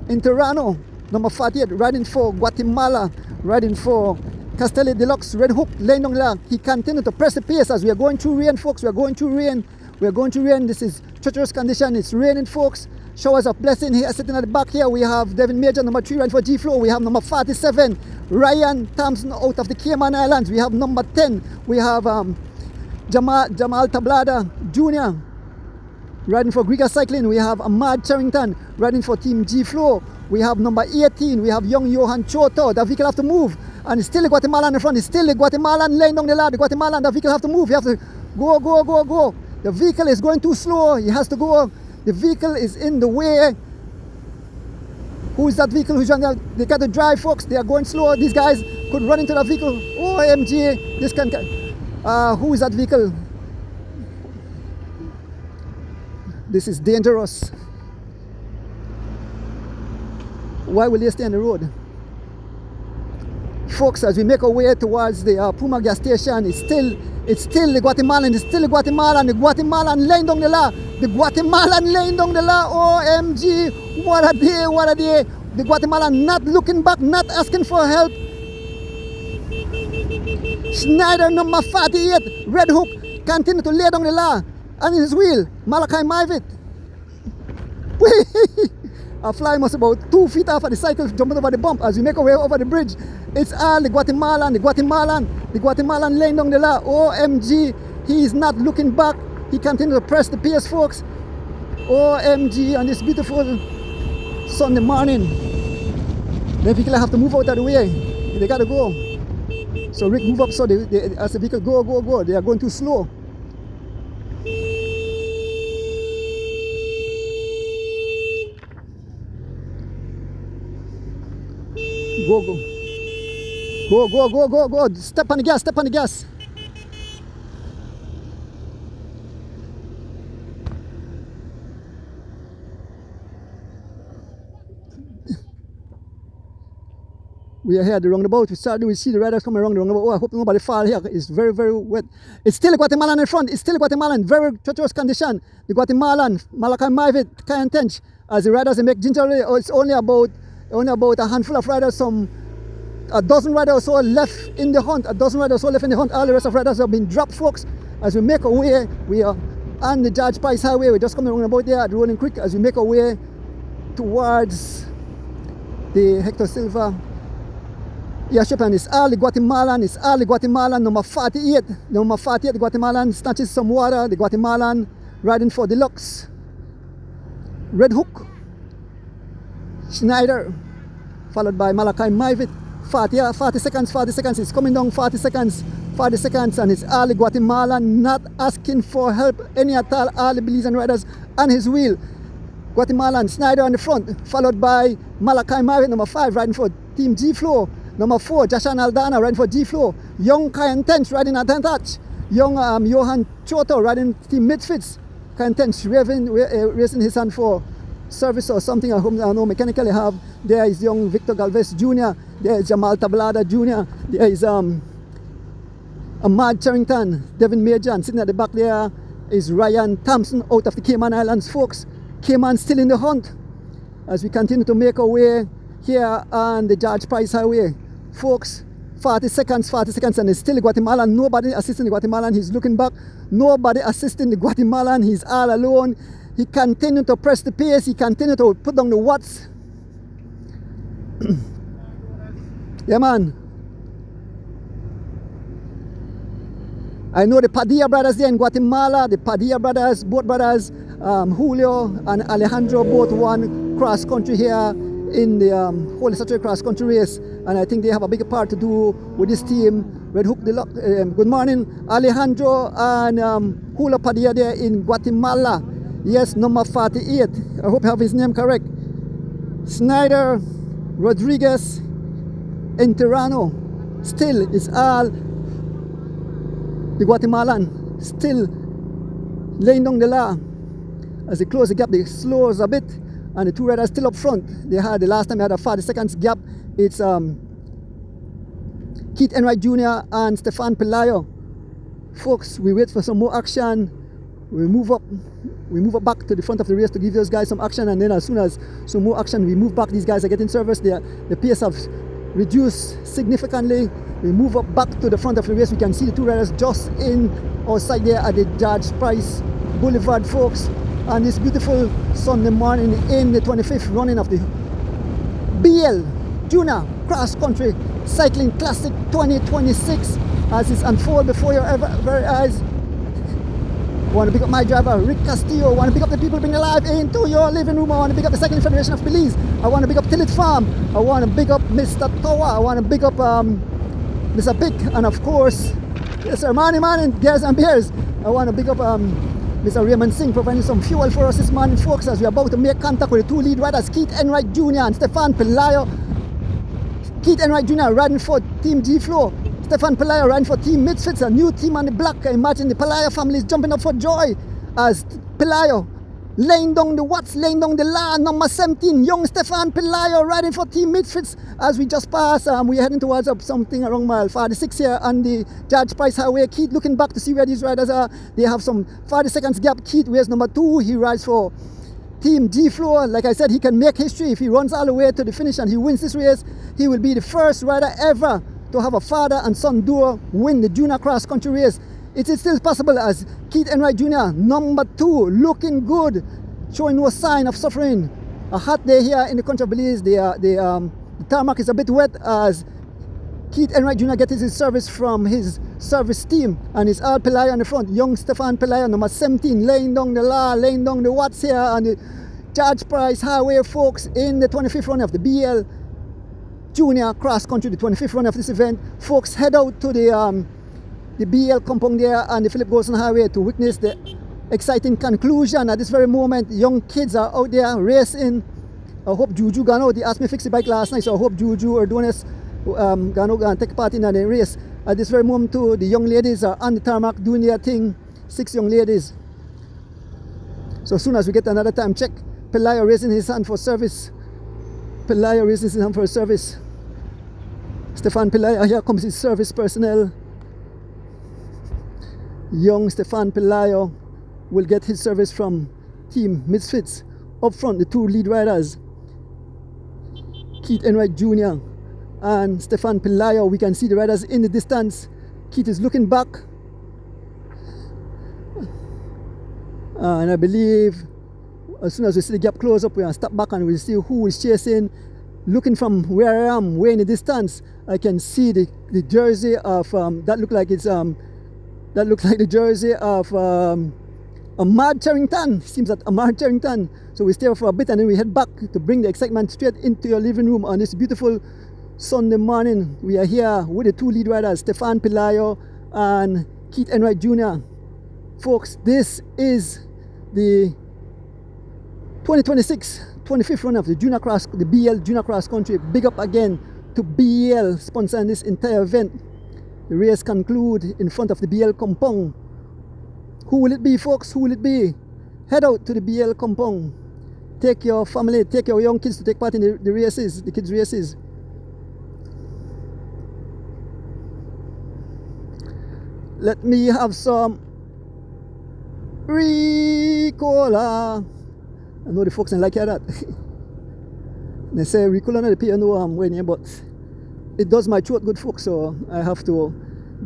in Terrano. number 48, riding for Guatemala, riding for Castelli Deluxe, Red Hook, laying down the line. He continued to press the pace as we are going through rain, folks. We are going through rain. We are going through rain. This is treacherous condition. It's raining, folks. Showers of blessing here. Sitting at the back here, we have Devin Major, number 3, riding for G-Flow. We have number 47, Ryan Thompson, out of the Cayman Islands. We have number 10. We have Jamal Tablada Jr. riding for Griga Cycling. We have Ahmaad Cherrington riding for Team G-Flow. We have number 18. We have young Johan Choto. The vehicle have to move. And it's still the Guatemalan in front. It's still the Guatemalan laying down the line. The Guatemalan, the vehicle have to move. You have to go, go, go, go. The vehicle is going too slow. He has to go. The vehicle is in the way. Who is that vehicle? Who's running? They got to drive, folks. They are going slow. These guys could run into the vehicle. OMG. This can. Who is that vehicle? This is dangerous. Why will they stay on the road? Folks, as we make our way towards the Puma gas station, it's still the Guatemalan, the Guatemalan laying down the law. The Guatemalan laying down the law. OMG, what a day, what a day. The Guatemalan not looking back, not asking for help. Schneider, number 48, Red Hook, continue to lay down the law. And in his wheel, Malachi Maivit. A fly must about 2 feet off of the cycle, jumping over the bump as we make our way over the bridge. It's all the Guatemalan laying down the law. OMG, he is not looking back. He continues to press the pace, folks. OMG, on this beautiful Sunday morning. The vehicle have to move out of the way. They gotta go. So Rick, move up so as the vehicle go, go, go. They are going too slow. Go, go. Go, go, go, go, go. Step on the gas, step on the gas. We are here at the roundabout. We see the riders coming around the roundabout. Oh, I hope nobody fall here. It's very, very wet. It's still a Guatemalan in front. It's still a Guatemalan. Very treacherous condition. The Guatemalan, Malachi Maivit, Kayan Tench. As the riders they make gingerly, it's only about a handful of riders, a dozen riders or so left in the hunt. All the rest of riders have been dropped, folks. As we make our way, we are on the George Price Highway. We're just coming around about there at Rolling Creek as we make our way towards the Hector Silva airship. And it's all the Guatemalan, number 48. Number 48, the Guatemalan snatches some water. The Guatemalan riding for Deluxe. Red Hook. Schneider, followed by Malachi Maivit. 40 seconds, it's coming down 40 seconds, and it's all the Guatemalan not asking for help any at all the Belizean riders on his wheel. Guatemalan, Schneider on the front, followed by Malachi Maivit, number 5, riding for Team G-Flow. Number 4, Jashan Aldana, riding for G-Flow. Young Kayan Tench, riding at Touch. Young Johan Choto, riding Team Misfits. Kayan Tench, raising his hand for service or something. I know mechanically have. There is young Victor Galvez Jr. There is Jamal Tablada Jr. There is Ahmaad Cherrington, Devin Major, and sitting at the back there is Ryan Thompson out of the Cayman Islands, folks. Cayman still in the hunt as we continue to make our way here on the George Price Highway, folks. 40 seconds, and it's still the Guatemalan. Nobody assisting the Guatemalan. He's looking back. Nobody assisting the Guatemalan. He's all alone. He continued to press the pace. He continued to put down the watts. Yeah, man. I know the Padilla brothers there in Guatemala. The Padilla brothers, both brothers, Julio and Alejandro, both won cross country here in the Holy Saturday cross country race, and I think they have a big part to do with this team. Red Hook Deluxe. Good morning, Alejandro and Julio Padilla there in Guatemala. Yes, number 48. I hope I have his name correct. Schneider, Rodriguez, and Terrano. Still, it's all the Guatemalan. Still laying down the law. As they close the gap, they slows a bit. And the two riders still up front. They had the last time they had a 40 seconds gap. It's Enwright Jr. and Stefan Pelayo. Folks, we wait for some more action. we move up back to the front of the race to give those guys some action, and then as soon as some more action, we move back. These guys are getting service. The pace have reduced significantly. We move up back to the front of the race. We can see the two riders just in outside there at the George Price Boulevard, folks, on this beautiful Sunday morning in the 25th running of the BEL Junior Cross Country Cycling Classic 2026 as it's unfold before your very eyes. I want to pick up my driver, Rick Castillo. I want to pick up the people being alive into your living room. I want to pick up the Cycling Federation of Belize. I want to pick up Tillit Farm. I want to pick up Mr. Tower. I want to pick up Mr. Pick. And of course, yes sir, morning, girls and bears. I want to pick up Mr. Raymond Singh providing some fuel for us this morning, folks, as we're about to make contact with the two lead riders, Keith Enwright Jr. and Stefan Pelayo. Keith Enwright Jr. riding for Team G-Flow. Stefan Pelayo riding for Team Misfits, a new team on the block. I imagine the Pelayo family is jumping up for joy as Pelayo laying down the watts, laying down the line, number 17, young Stefan Pelayo riding for Team Misfits. As we just passed, we're heading towards something around mile 46 here on the George Price Highway. Keith looking back to see where these riders are. They have some 40 seconds gap. Keith wears number 2. He rides for Team G-Flow. Like I said, he can make history if he runs all the way to the finish and he wins this race. He will be the first rider ever to have a father and son duo win the junior cross country race. It is still possible as Keith Enwright Jr. number 2 looking good, showing no sign of suffering. A hot day here in the country of Belize. The tarmac is a bit wet as Keith Enwright Jr. gets his service from his service team, and it's all Pelayo on the front. Young Stefan Pelayo, number 17, laying down the law, laying down the watts here on the George Price Highway, folks, in the 25th run of the BEL Junior Cross Country, the 25th run of this event. Folks, head out to the BEL compound there on the Philip Golson Highway to witness the exciting conclusion. At this very moment, young kids are out there racing. I hope Juju gone out. He asked me to fix the bike last night, so I hope Juju or Donis gone out and take part in the race. At this very moment too, the young ladies are on the tarmac doing their thing. 6 young ladies. So as soon as we get another time check, Pelayo raising his hand for service. Pelayo raising his hand for service. Stefan Pelayo, here comes his service personnel. Young Stefan Pelayo will get his service from Team Misfits. Up front, the two lead riders, Keith Enwright Jr. and Stefan Pelayo. We can see the riders in the distance. Keith is looking back. And I believe as soon as we see the gap close up, we'll step back and we'll see who is chasing. Looking from where I am, way in the distance, I can see the jersey of, that looks like the jersey of Ahmaad Cherrington. Seems that Ahmaad Cherrington. So we stay for a bit and then we head back to bring the excitement straight into your living room on this beautiful Sunday morning. We are here with the two lead riders, Stefan Pelayo and Keith Enwright Jr. Folks, this is the 2026 25th run of the BEL Junior Cross Country. Big up again to BEL sponsoring this entire event. The race conclude in front of the BEL compound. Who will it be, folks? Who will it be? Head out to the BEL compound. Take your family, take your young kids to take part in the races, the kids' races. Let me have some Ricola. I know the folks don't like that. They say Ricola not the piano when here, but it does my throat good, folks, so I have to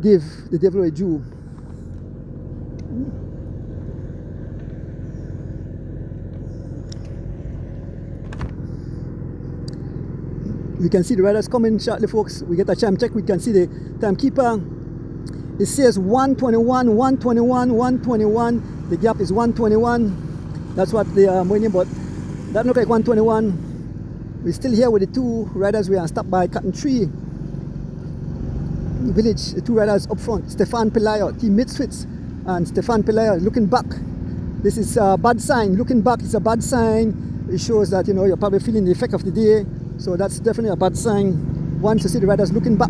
give the devil a due. We can see the riders coming shortly, folks. We get a time check. We can see the timekeeper. It says 121, 121, 121. The gap is 121. That's what they are winning, but that looks like 121. We're still here with the two riders. We are stopped by Cotton Tree Village. The two riders up front, Stefan Pelayo, Team Misfits, and Stefan Pelayo looking back. This is a bad sign. Looking back is a bad sign. It shows that, you know, you're probably feeling the effect of the day. So that's definitely a bad sign. Once you see the riders looking back.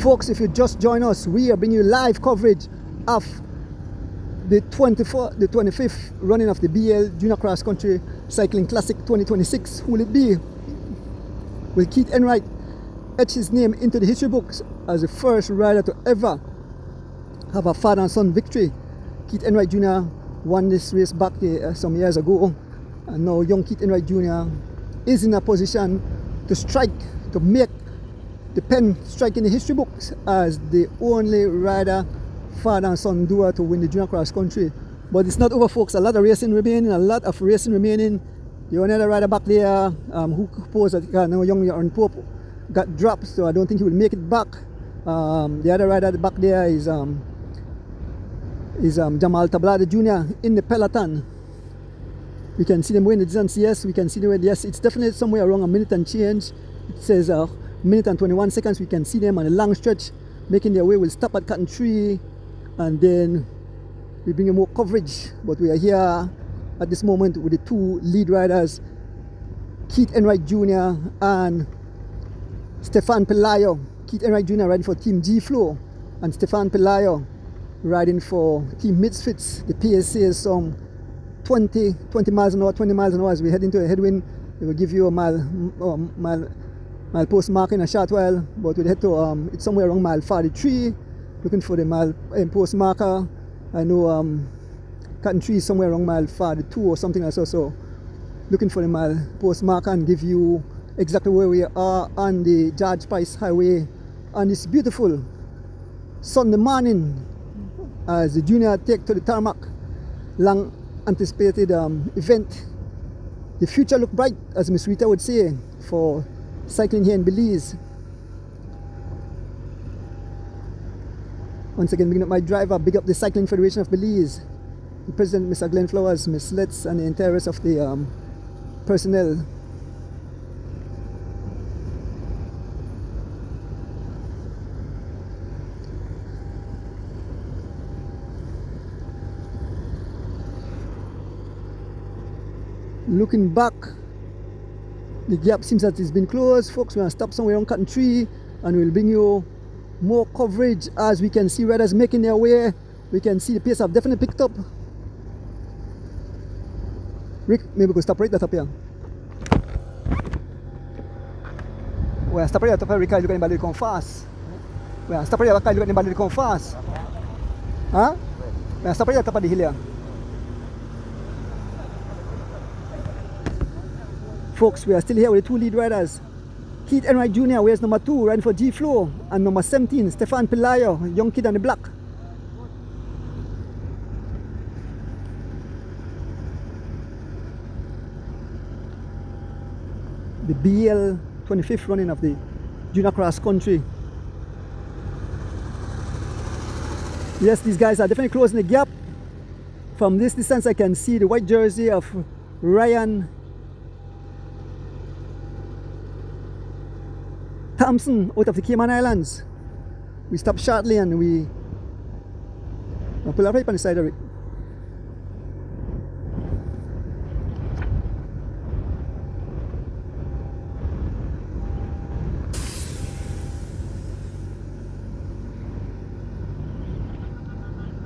Folks, if you just join us, we are bringing you live coverage of the 25th running of the BEL Junior Cross Country Cycling Classic 2026. Who will it be? Will Keith Enwright etch his name into the history books as the first rider to ever have a father and son victory? Keith Enwright Jr. won this race back some years ago, and now young Keith Enwright Jr. is in a position to strike, to make the pen strike in the history books as the only rider, father and son duo to win the junior cross country. But it's not over, folks. A lot of racing remaining. The only other rider back there who posed that young Aaron Pope got dropped, so I don't think he will make it back. The other rider back there is Jamal Tablada Jr. in the Peloton. We can see them in the distance, yes, we can see them, yes, it's definitely somewhere around a minute and change. It says minute and 21 seconds. We can see them on a long stretch making their way. We'll stop at Cotton Tree and then we bring you more coverage. But we are here at this moment with the two lead riders, Keith Enwright Jr. and Stefan Pelayo. Keith Enwright Jr. riding for Team G Flow and Stefan Pelayo riding for Team Misfits. The PSA is some 20 miles an hour as we head into a headwind. It will give you a mile post mark in a short while, but we'll head to it's somewhere around mile 43, looking for the mile post marker. I know Cotton Tree is somewhere around mile 42 or something like so, so looking for the mile post marker and give you exactly where we are on the George Price Highway on this beautiful Sunday morning as the junior take to the tarmac. Long anticipated event. The future look bright, as Miss Rita would say, for cycling here in Belize. Once again, big up my driver, big up the Cycling Federation of Belize, the President, Mr. Glenn Flowers, Miss Letts, and the entire rest of the personnel. Looking back, the gap seems that it's been closed. Folks, we're going to stop somewhere on Cotton Tree and we'll bring you more coverage as we can see riders making their way. We can see the pace have definitely picked up. Rick, maybe we could stop right that up here. We're stop right at the top here, Rick. Look at anybody come fast. We're stop right at the top, look at anybody come fast. Huh? We're stop right at the top of the hill here. Folks, we are still here with the two lead riders. Keith Enwright Jr. wears number 2, riding for G Flow, and number 17, Stefan Pelayo, young kid on the block. The BEL 25th running of the junior cross country. Yes, these guys are definitely closing the gap. From this distance, I can see the white jersey of Ryan Thompson out of the Cayman Islands. We stop shortly and we pull up right on the side of it.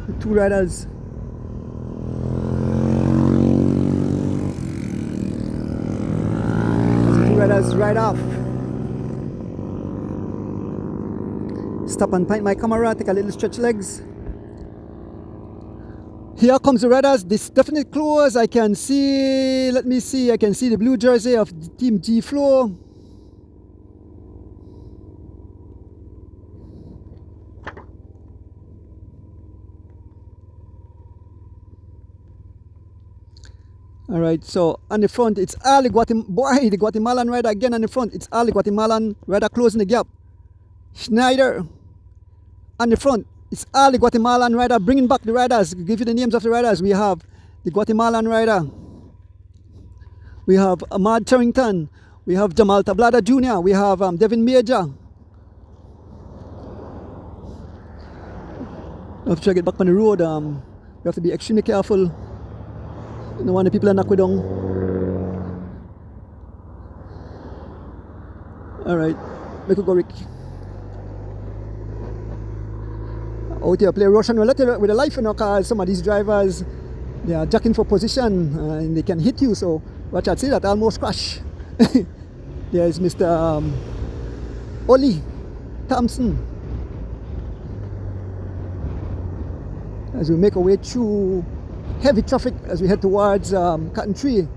The two riders. The two riders ride off. Stop and point my camera, take a little stretch legs. Here comes the riders. This definitely close. I can see, let me see, I can see the blue jersey of the Team G Flow. Alright, so on the front it's all the the Guatemalan rider again on the front. It's all the Guatemalan rider closing the gap. Schneider on the front, it's all the Guatemalan rider bringing back the riders. Give you the names of the riders. We have the Guatemalan rider, we have Ahmaad Cherrington, we have Jamal Tablada Jr, we have Devin Major. I have to try to get back on the road. We have to be extremely careful. You don't want the people to knock we down. Alright, make it go, Rick. Out here play Russian roulette with a life, you know, because some of these drivers, they are jacking for position and they can hit you, so watch out, see that almost crash. There is Mr. Ryan Thompson. As we make our way through heavy traffic as we head towards Cotton Tree,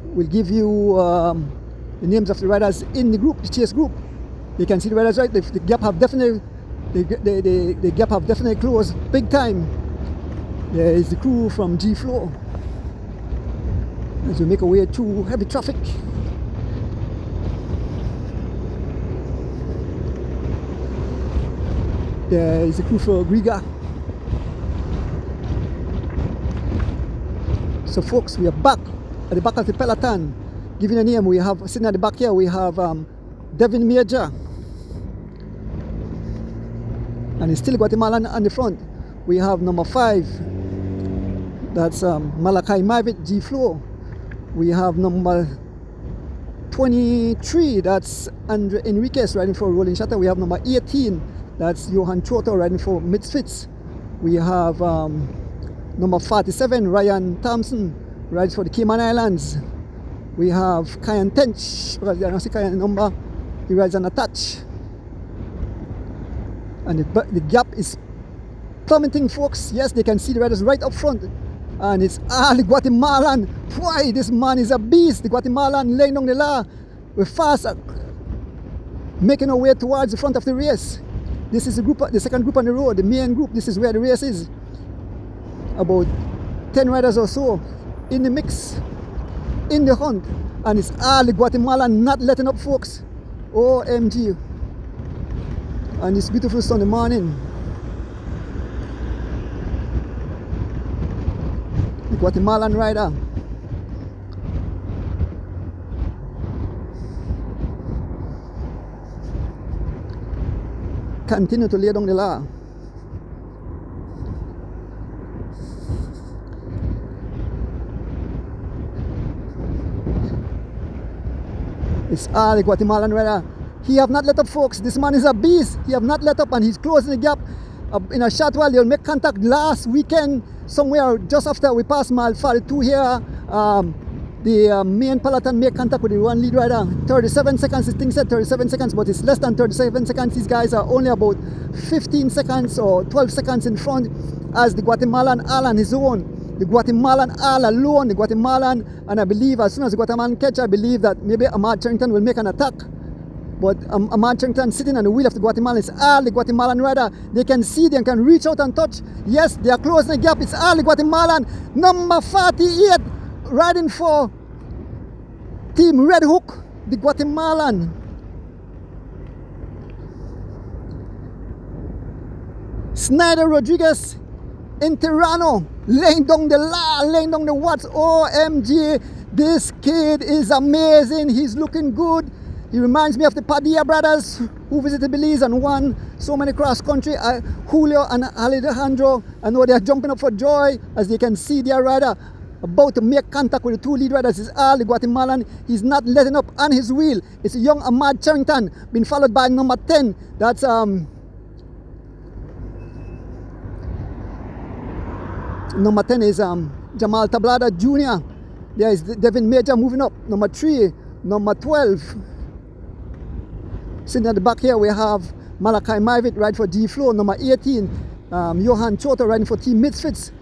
we'll give you the names of the riders in the group, the chase group. You can see the riders right. The gap have definitely the gap have definitely closed big time. There is the crew from G Flow as we make our way through heavy traffic. There is the crew for Griga. So folks, we are back at the back of the Peloton. Giving a name, we have sitting at the back here, we have Devin Major. And it's still Guatemalan on the front. We have number 5. That's Malachi Mavit, G Flow. We have number 23, that's Andre Enriquez riding for Rolling Shutter. We have number 18, that's Johan Choto riding for Misfits. We have number 47, Ryan Thompson, rides for the Cayman Islands. We have Kyan Tench, because I don't see Kyan number, he rides on a touch. And the gap is plummeting, folks. Yes, they can see the riders right up front. And it's the Guatemalan. Why, this man is a beast. The Guatemalan laying down the law. We're fast, making our way towards the front of the race. This is the group, the second group on the road, the main group. This is where the race is. About 10 riders or so in the mix, in the hunt, and it's all the Guatemalan not letting up, folks. OMG. And it's beautiful Sunday morning. The Guatemalan rider. Continue to lay down the law. It's all the Guatemalan rider. He have not let up, folks. This man is a beast. He have not let up, and he's closing the gap. In a short while, they'll make contact. Last weekend, somewhere just after we passed mile 42 here, the main Peloton make contact with the one lead rider. 37 seconds, this thing said 37 seconds, but it's less than 37 seconds. These guys are only about 15 seconds or 12 seconds in front, as the Guatemalan all on his own. The Guatemalan all alone, the Guatemalan, and I believe as soon as the Guatemalan catch, I believe that maybe Ahmaad Cherrington will make an attack. But Ahmaad Cherrington sitting on the wheel of the Guatemalan, it's all the Guatemalan rider. They can see, they can reach out and touch. Yes, they are closing the gap, it's all the Guatemalan. Number 48, riding for Team Red Hook, the Guatemalan. Snyder Rodriguez in Tirano, laying down the law, laying down the watts. OMG, this kid is amazing. He's looking good. He reminds me of the Padilla brothers who visited Belize and won so many cross country. Julio and Alejandro, I know they are jumping up for joy as they can see their rider about to make contact with the two lead riders. It's all the Guatemalan. He's not letting up on his wheel. It's a young Ahmaad Cherrington, been followed by number 10. That's number 10 is Jamal Tablada Jr. There is Devin Major moving up. Number 3, number 12. Sitting at the back here, we have Malachi Mavit riding for G Flow. Number 18, Johan Choto riding for Team Misfits.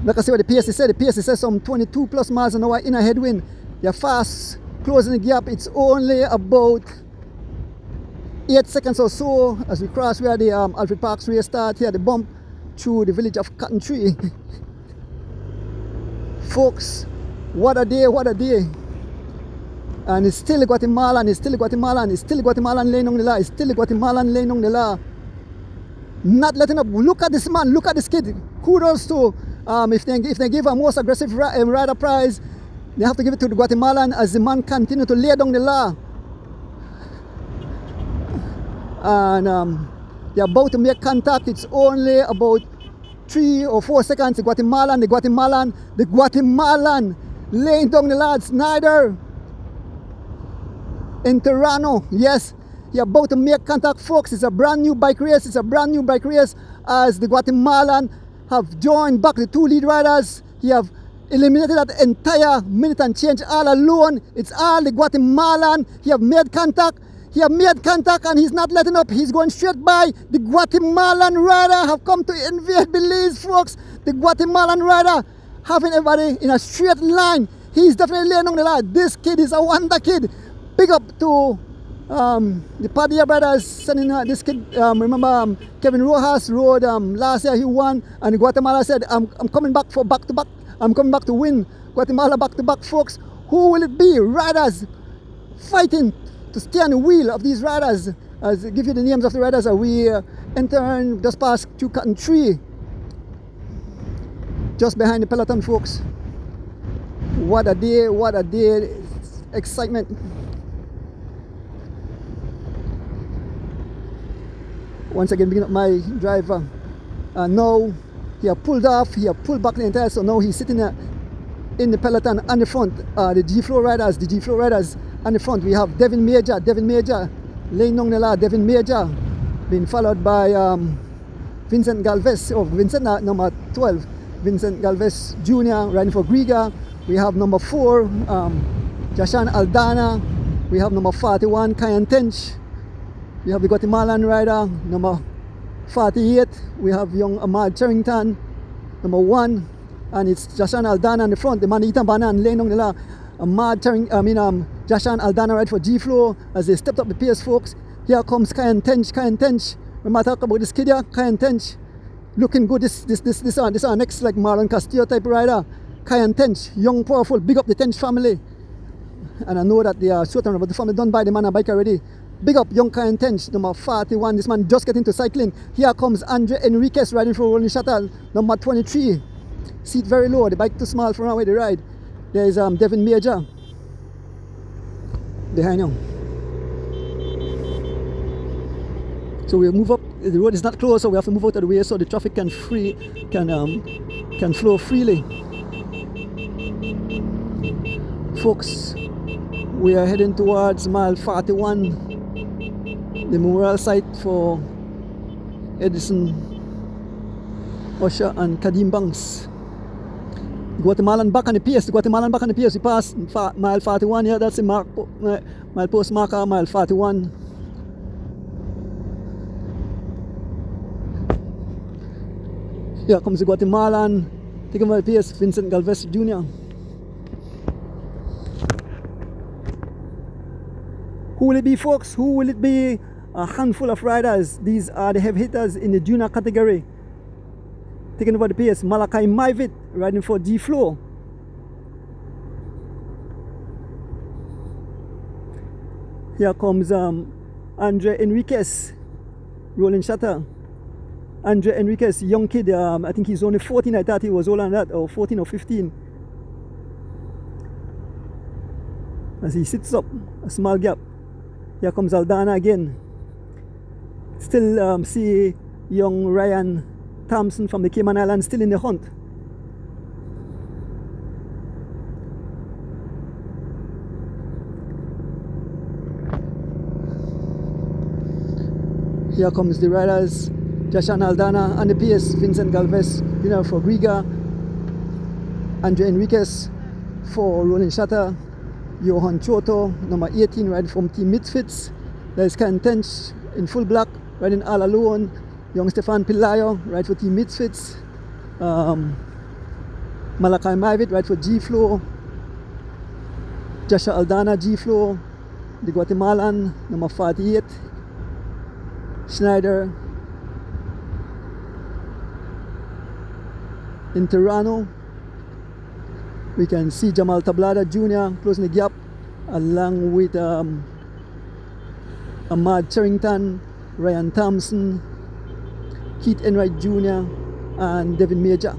Like I say what the PSC said, the PSC says some 22 plus miles an hour in a headwind. They're fast, closing the gap. It's only about 8 seconds or so as we cross where the Alfred Parks race start here, the bump through the village of Cotton Tree. Folks, what a day, what a day. And it's still Guatemalan, it's still Guatemalan, it's still Guatemalan laying on the law, it's still Guatemalan laying on the law. Not letting up. Look at this man, look at this kid. Kudos to, if they give a most aggressive rider prize, they have to give it to the Guatemalan as the man continue to lay down the law. And they're about to make contact. It's only about 3 or 4 seconds. The Guatemalan laying down the law. Snyder in Tirano, yes, you're about to make contact, folks. It's a brand new bike race. It's a brand new bike race as the Guatemalan have joined back the two lead riders. He have eliminated that entire minute and change all alone. It's all the Guatemalan. He have made contact. And he's not letting up. He's going straight by. The Guatemalan rider have come to invade Belize, folks. The Guatemalan rider having everybody in a straight line. He's definitely laying on the line. This kid is a wonder kid. Big up to the Podium brothers sending this kid. Remember Kevin Rojas rode last year, he won, and Guatemala said, I'm coming back for back-to-back. I'm coming back to win. Guatemala back-to-back, folks. Who will it be? Riders fighting to stay on the wheel of these riders. As I give you the names of the riders, we entering just past through Cotton Tree, just behind the Peloton, folks. What a day, excitement. Once again, picking up my driver. Now he have pulled off, he have pulled back the entire, so now he's sitting in the Peloton on the front. The G-Flow riders on the front. We have Devin Major, laying down the line. Devin Major, being followed by Vincent Galvez, number 12. Vincent Galvez Jr. riding for Griga. We have number 4, Jashan Aldana. We have number 41, Kayan Tench. We have the Guatemalan rider, number 48. We have young Ahmaad Cherrington, number 1. And it's Jashan Aldana in the front. The man eating banana laying on the line. Jashan Aldana ride for G-Flow as they stepped up the pace, folks. Here comes Kayan Tench. Remember I talk about this kid here, Kayan Tench. Looking good. This our next like Marlon Castillo type rider. Kayan Tench, young, powerful, big up the Tench family. And I know that they are certain about the family done by the man a bike already. Big up young Kayan Tench, number 41. This man just getting to cycling. Here comes Andre Enriquez riding for Rolling Shuttle, number 23. Seat very low, the bike too small for where they ride. There is Devin Major behind him. So we move up. The road is not closed, so we have to move out of the way so the traffic can flow freely. Folks, we are heading towards mile 41, the memorial site for Edison, Usher and Kadim Banks. Guatemalan back on the pace. We passed mile 41 here. That's the mile post marker, mile 41. Here comes the Guatemalan, taking by the pace, Vincent Galvez Jr. Who will it be, folks? Who will it be? A handful of riders. These are the heavy hitters in the junior category. Taking over the pace, Malachi Mivit riding for G-Flow. Here comes Andre Enriquez, Rolling Shutter. Andre Enriquez, young kid, I think he's only 14, I thought he was older than that, or 14 or 15. As he sits up, a small gap. Here comes Aldana again. Still see young Ryan Thompson from the Cayman Islands still in the hunt. Here comes the riders, Jashan Aldana on the pace, Vincent Galvez, for Griga, Andre Enriquez for Rolling Shutter, Johan Choto, number 18, riding from Team Misfits. There's Kayan Tench in full black, riding all alone. Young Stefan Pilayo, ride for Team Misfits. Malachi Mivit, ride for G-Flow. Joshua Aldana, G-Flow. The Guatemalan, number 48. Schneider. In Toronto, we can see Jamal Tablada Jr. closing the gap, along with Ahmaad Cherrington, Ryan Thompson, Keith Enwright Jr. and Devin Major.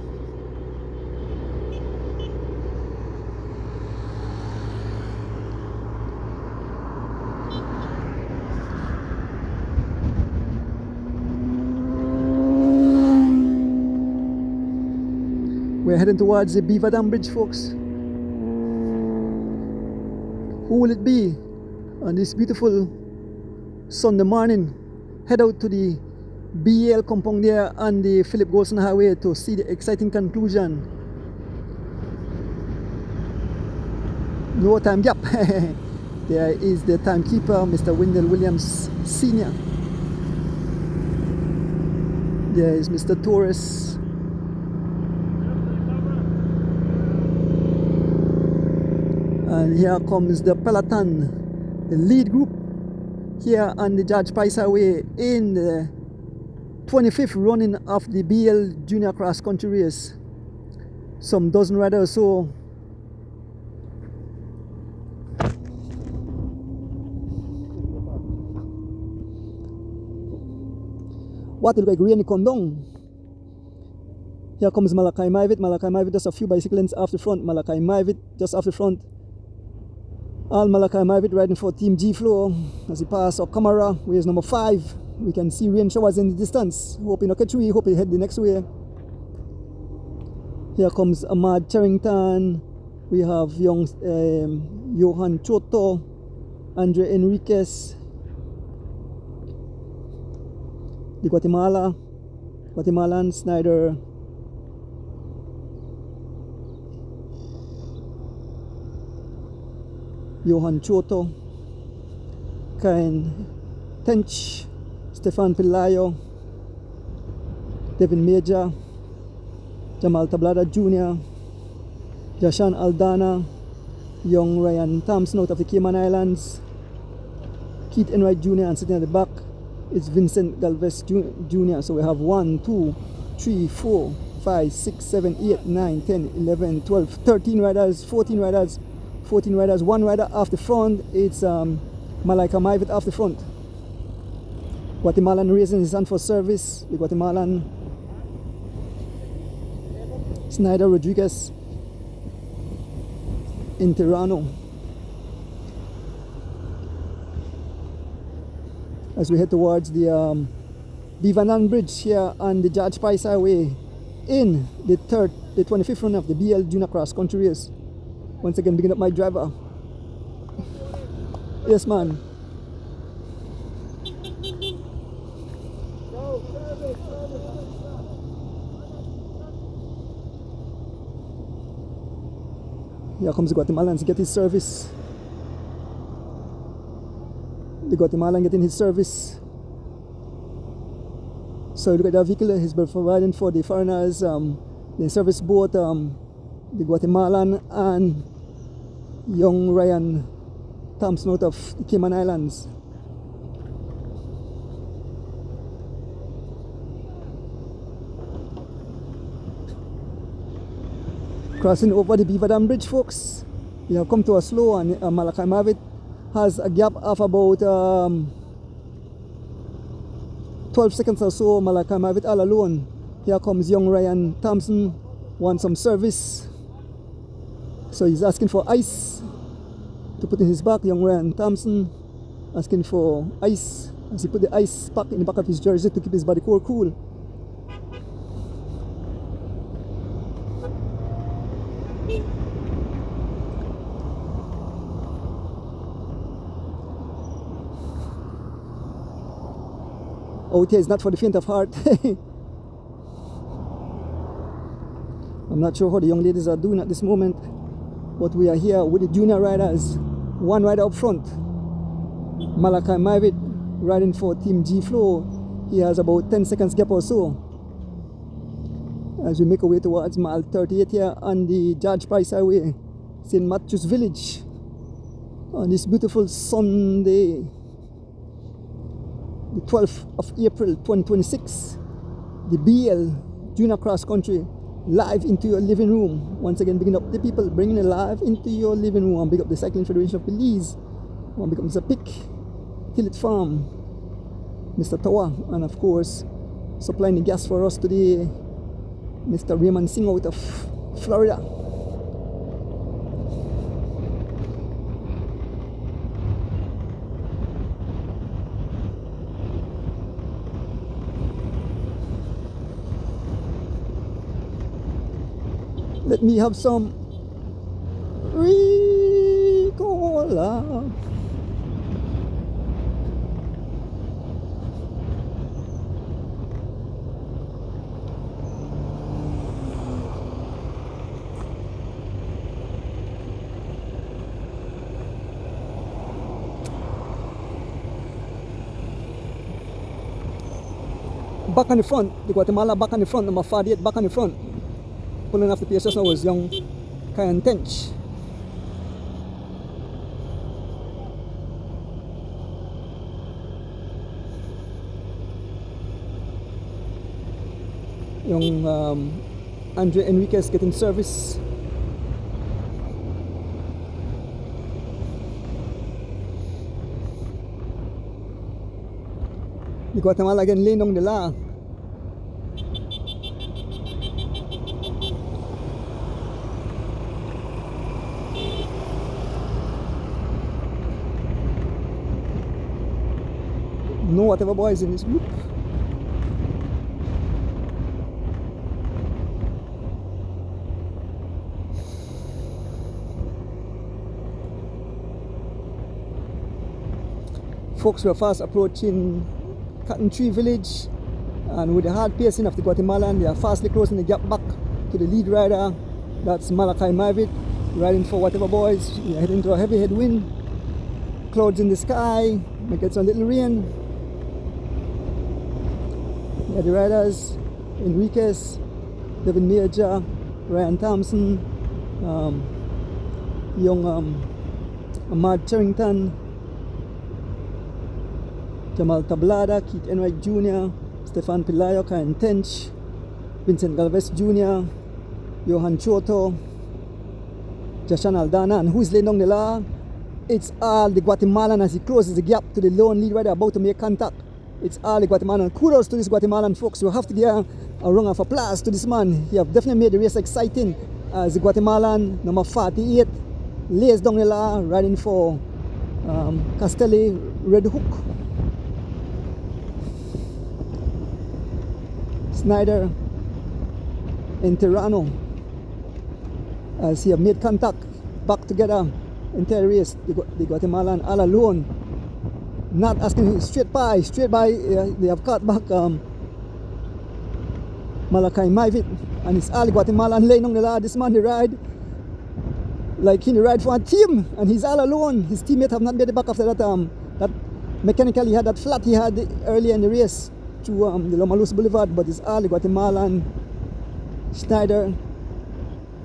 We're heading towards the Beaver Dam Bridge, folks. Who will it be on this beautiful Sunday morning? Head out to the BEL compound there on the Philip Golson Highway to see the exciting conclusion No time gap. There is the timekeeper, Mr. Wendell Williams Sr. There is Mr. Torres. And here comes the Peloton, the lead group here on the George Price Highway in the 25th running of the BEL Junior Cross Country Race. Some dozen riders or so. What look like rain come down. Here comes Malachi Mivit. Malachi Mivit just a few bicycle lengths off the front. Malachi Mivit just off the front. All Malachi Mivit riding for Team G Flow as he passes our camera, where is number 5. We can see rain showers in the distance. Hope he not catch we, hope he head the next way. Here comes Ahmaad Cherrington. We have young Johan Choto, Andre Enriquez, the Guatemalan Snyder, Johan Choto, Kain Tench, Stefan Pelayo, Devin Major, Jamal Tablada Jr, Jashan Aldana, young Ryan Thompson out of the Cayman Islands, Keith Enwright Jr, and sitting at the back is Vincent Galvez Jr. So we have 1, 2, 3, 4, 5, 6, 7, 8, 9, 10, 11, 12, 13 riders, 14 riders, 14 riders, 1 rider off the front. It's Malaika Mivit off the front. Guatemalan raising his hand for service. The Guatemalan Snyder Rodriguez in Tirano. As we head towards the Bivanan Bridge here on the George Price Highway in the 25th run of the BEL Junior Cross Country Race. Once again, picking up my driver. Yes, man. Here comes the Guatemalan to get his service. The Guatemalan getting his service. So look at that vehicle he's been providing for the foreigners. The service boat, the Guatemalan and young Ryan Thompson out of the Cayman Islands. Crossing over the Beaver Dam Bridge, folks. We have come to a slow, and Malachi Mavit has a gap of about 12 seconds or so. Malachi Mavit all alone. Here comes young Ryan Thompson, wants some service. So he's asking for ice to put in his back. Young Ryan Thompson asking for ice as he put the ice pack in the back of his jersey to keep his body core cool. Out here is not for the faint of heart. I'm not sure how the young ladies are doing at this moment, but we are here with the junior riders. 1 rider up front, Malachi Mivit, riding for Team G Flow. He has about 10 seconds gap or so. As we make our way towards mile 38 here on the George Price Highway, St. Matthew's Village, on this beautiful Sunday, the 12th of April 2026, the BEL Junior Cross Country live into your living room. Once again, bringing up the people, bringing it live into your living room. And big up the Cycling Federation of Belize. And big up Mr. Pick, Tillet Farm, Mr. Tawa, and of course, supplying the gas for us today, Mr. Raymond Singh out of Florida. Let me have some Ricola. back on the front. The Guatemala back on the front. Number 48 back on the front. Pulling off the pace just now was young Ryan Thompson. Young Andre Enriquez getting service. The Guatemala again laying down the law. No whatever boys in this group. Folks were fast approaching Cotton Tree Village, and with the hard pacing of the Guatemalan, they are fastly closing the gap back to the lead rider. That's Malachi Mavid riding for Whatever Boys. We are heading to a heavy headwind, clouds in the sky, might get some little rain. Yeah, the riders Enriquez, Devin Major, Ryan Thompson, young Ahmaad Cherrington, Jamal Tablada, Keith Enwright Jr, Stefan Pelayo, Ryan Tench, Vincent Galvez Jr, Johan Choto, Jashan Aldana, and who's laying down the law? It's all the Guatemalan as he closes the gap to the lone lead rider about to make contact. It's all the Guatemalan. Kudos to this Guatemalan folks. You have to give a round of applause to this man. He have definitely made the race exciting as the Guatemalan number 48 lays down the law riding for Castelli Red Hook. Snyder and Terrano as he have made contact back together entire race. The Guatemalan all alone, not asking straight by. They have cut back Malachi Mavid, and it's all Guatemalan laying on the law. This man, he ride like he ride for a team, and he's all alone. His teammates have not made it back after that that mechanical he had, that flat he had earlier in the race to the Lomalus Boulevard, but it's all the Guatemalan, Schneider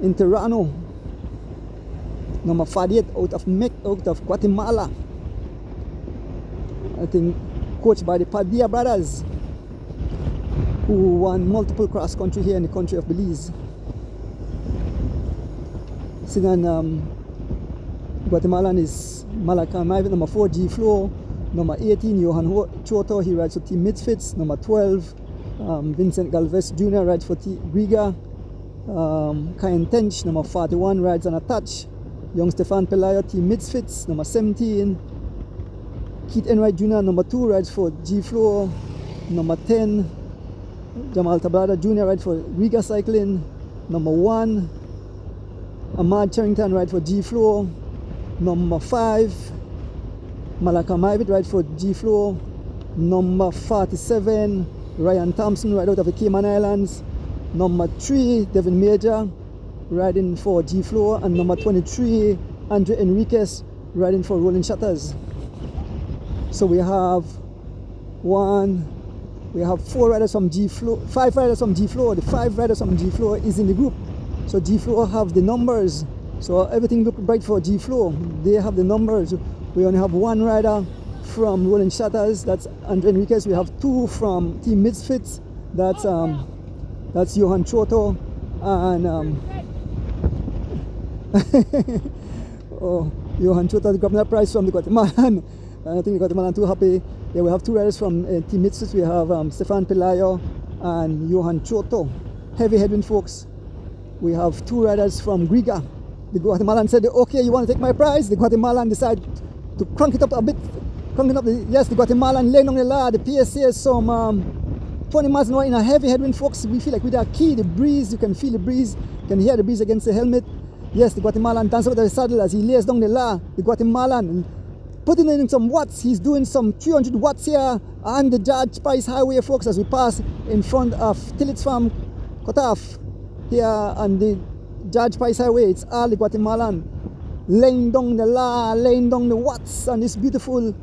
in Terrano, number 48 out of Guatemala. I think coached by the Padilla brothers, who won multiple cross country here in the country of Belize. Sitting Guatemalan is Malachi Mavid, number 4 G Flow, number 18 Johan Choto, he rides for Team Misfits, number 12 Vincent Galvez Jr. rides for Team Griga, Ryan Tench, number 41 rides on a touch, young Stefan Pelayo, Team Misfits, number 17 Keith Enwright Jr. number 2 rides for G Flow, number 10 Jamal Tablada Jr. rides for Riga Cycling, number 1 Ahmaad Cherrington rides for G Flow, number 5 Malachi Mavid rides for G Flow, number 47 Ryan Thompson right out of the Cayman Islands, number 3 Devin Major riding for G Flow, and number 23 Andre Enriquez riding for Rolling Shutters. So we have 4 riders from G Flow, 5 riders from G Flow. The 5 riders from G Flow is in the group. So G Flow have the numbers. So everything look bright for G Flow. They have the numbers. We only have 1 rider from Rolling Shutters. That's Andre Enriquez. We have 2 from Team Misfits. That's Johan Choto and Johan Choto got that prize from the Guatemalan. I think the Guatemalan too happy. Yeah, we have 2 riders from Team Misfits. We have Stefan Pelayo and Johan Choto. Heavy headwind folks. We have 2 riders from Griga. The Guatemalan said, okay, you want to take my prize? The Guatemalan decided to crank it up a bit. Yes, the Guatemalan laying on the law. The PSA is some 20 miles an hour in a heavy headwind folks. We feel like with our key, the breeze, you can feel the breeze. You can hear the breeze against the helmet. Yes, the Guatemalan dances with the saddle as he lays down the law. The Guatemalan putting in some watts. He's doing some 300 watts here on the George Price Highway folks as we pass in front of Tillits Farm Cutoff here on the George Price Highway. It's all the Guatemalan laying down the law, laying down the watts on this beautiful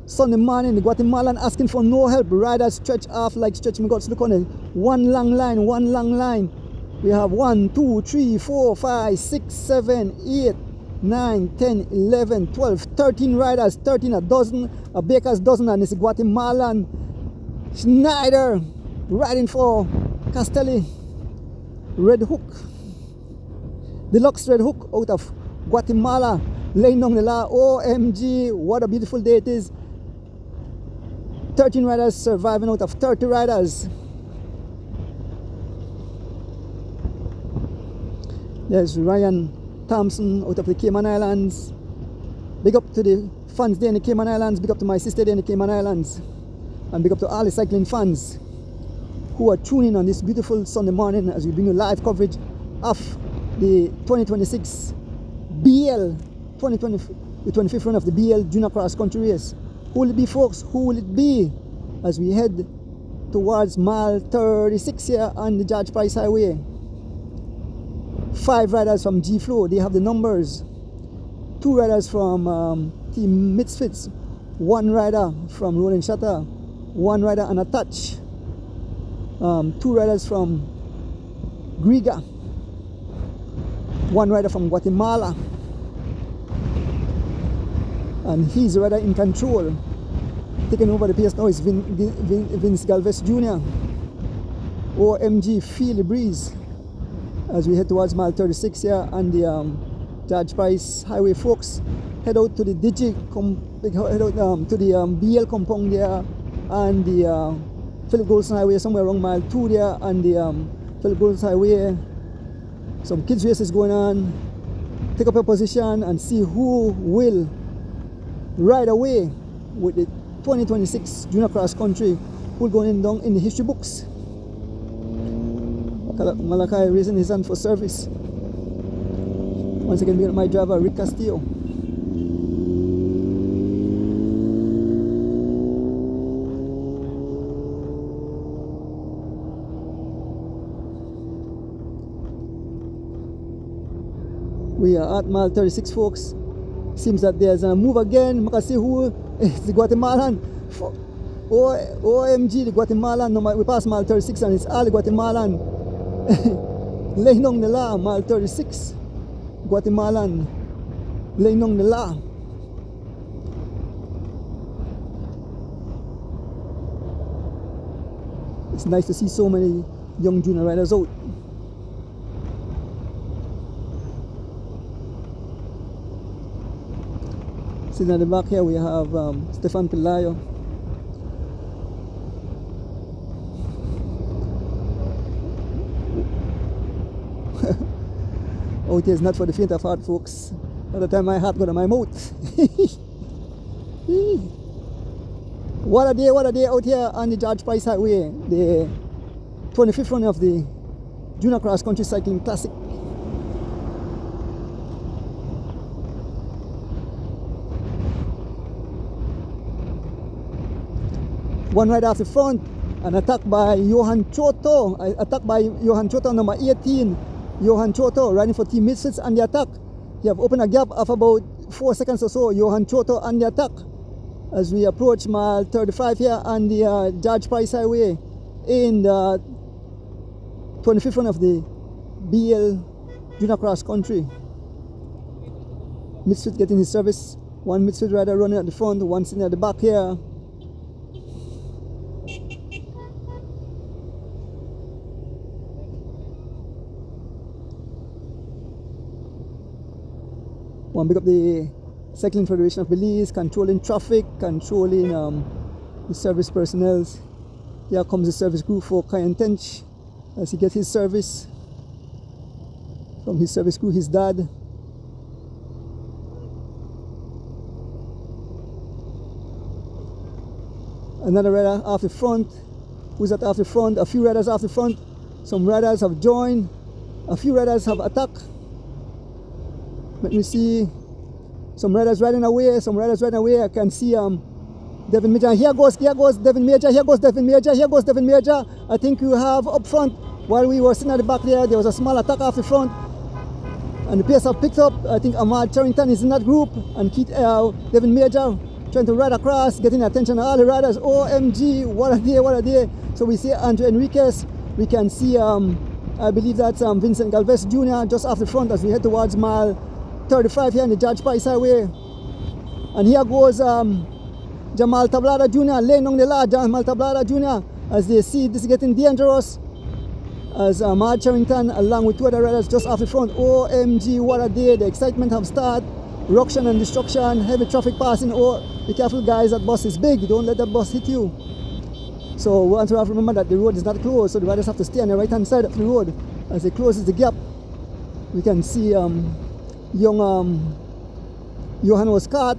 Sunday morning, the Guatemalan asking for no help. Riders stretch off like stretching guts. Look on it. One long line. We have 1, 2, 3, 4, 5, 6, 7, 8, 9, 10, 11, 12, 13 riders, 13 a dozen, a baker's dozen, and it's Guatemalan Schneider riding for Castelli. Red Hook. Deluxe Red Hook out of Guatemala. Laying down the law. OMG, what a beautiful day it is. 13 riders surviving out of 30 riders. There's Ryan Thompson out of the Cayman Islands. Big up to the fans there in the Cayman Islands. Big up to my sister there in the Cayman Islands. And big up to all the cycling fans who are tuning on this beautiful Sunday morning as we bring you live coverage of the 2026 BEL, the 25th run of the BEL Junior Cross Country Race. Who will it be, folks? Who will it be as we head towards mile 36 here on the George Price Highway? 5 riders from G Flow, they have the numbers. 2 riders from Team Misfits. 1 rider from Rolling Shutter. 1 rider on a touch. 2 riders from Griga. 1 rider from Guatemala. And he's the rider in control. Taking over the pace now is Vince Galvez Jr. OMG, feel the breeze as we head towards mile 36 here on the George Price Highway, folks. Head out to the head out to the BEL compound there and the Philip Golson Highway, somewhere around mile 2 there on the Philip Golson Highway. Some kids races going on. Take up your position and see who will ride away with the 2026 Junior Cross Country, who will go down in the history books. Malachi raising his hand for service. Once again, my driver Rick Castillo. We are at mile 36, folks. Seems that there's a move again. Makasi who is the Guatemalan. OMG, the Guatemalan. We passed mile 36 and it's all the Guatemalan. Laying on the law, mile 36. Guatemalan. Laying on the law. It's nice to see so many young junior riders out. Sitting at the back here we have Stefan Pelayo. Out here is not for the faint of heart, folks. By the time my heart got to my mouth. What a day out here on the George Price Highway. The 25th run of the Junior Cross Country Cycling Classic. One right off the front, an attack by Johan Choto. Attack by Johan Choto, number 18. Johan Choto riding for Team Misfits on the attack. You have opened a gap of about 4 seconds or so. Johan Choto on the attack as we approach mile 35 here on the George Price Highway in the 25th run of the BEL Junior Cross Country. Misfit getting his service. One Misfit rider running at the front, one sitting at the back here. One big up the Cycling Federation of Belize, controlling traffic, controlling the service personnel. Here comes the service crew for Ryan Thompson as he gets his service from his service crew, his dad. Another rider off the front. Who's that off the front? A few riders off the front. Some riders have joined. A few riders have attacked. Let me see. Some riders riding away. Some riders riding away. I can see Devin Major. Here goes Devin Major. Here goes Devin Major. Here goes Devin Major. I think you have up front. While we were sitting at the back there was a small attack off the front. And the pace have picked up. I think Ahmaad Cherrington is in that group. And Devin Major trying to ride across, getting the attention of all the riders. OMG, what a day, what a day. So we see Andre Enriquez. We can see, I believe that's Vincent Galvez Jr. just off the front as we head towards mile 35 here in the Judge Price Highway. And here goes Jamal Tablada Jr. laying on the line. Jamal Tablada Jr. as they see this is getting dangerous. As Ahmaad Cherrington along with two other riders just off the front. OMG, what a day. The excitement have started. Ruction and destruction, heavy traffic passing. Oh, be careful guys, that bus is big. Don't let that bus hit you. So we want to have to remember that the road is not closed, so the riders have to stay on the right hand side of the road. As it closes the gap, we can see young Johan was caught,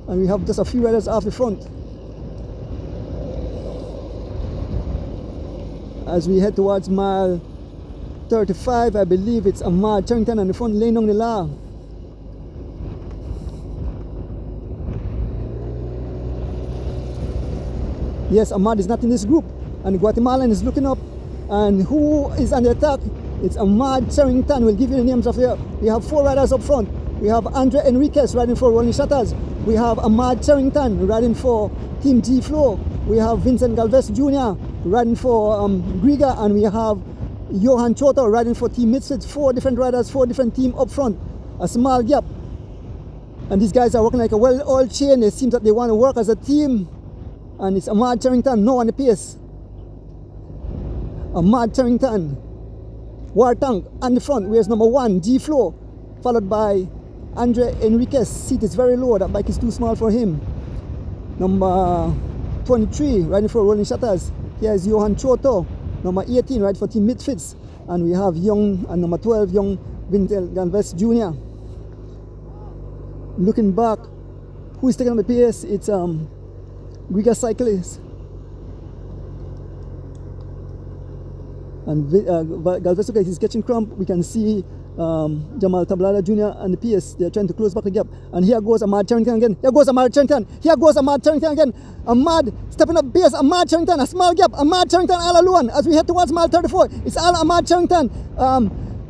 and we have just a few riders off the front. As we head towards mile 35, I believe it's Ahmaad Cherrington on the front laying on the law. Yes, Ahmaad is not in this group, and Guatemalan is looking up. And who is on the attack? It's Ahmaad Cherrington. We'll give you the names of here. We have four riders up front. We have Andre Enriquez riding for Rolling Shutters. We have Ahmaad Cherrington riding for Team G Flow. We have Vincent Galvez Jr. riding for Griga, and we have Johan Choto riding for Team Misfits. Four different riders, four different teams up front. A small gap. And these guys are working like a well-oiled chain. It seems that they want to work as a team. And it's Ahmaad Cherrington now on the pace. Ahmaad Cherrington, War Tank on the front. Where's number 1, G Flow, followed by Andre Enriquez. Seat is very low. That bike is too small for him. Number 23 riding for Rolling Shutters. Here's Johan Choto. Number 18 riding for Team Misfits. And we have young and number 12 young Vincent Galvez Jr. Looking back, who is taking on the pace? It's Griga cyclist. And Galvez, okay, he's catching cramp. We can see Jamal Tablada Jr. and the PS. They're trying to close back the gap. And here goes Ahmaad Cherrington again. Here goes Ahmaad Cherrington. Here goes Ahmaad Cherrington again. Ahmaad stepping up pace. Ahmaad Cherrington, a small gap. Ahmaad Cherrington all alone as we head towards mile 34. It's all Ahmaad Cherrington.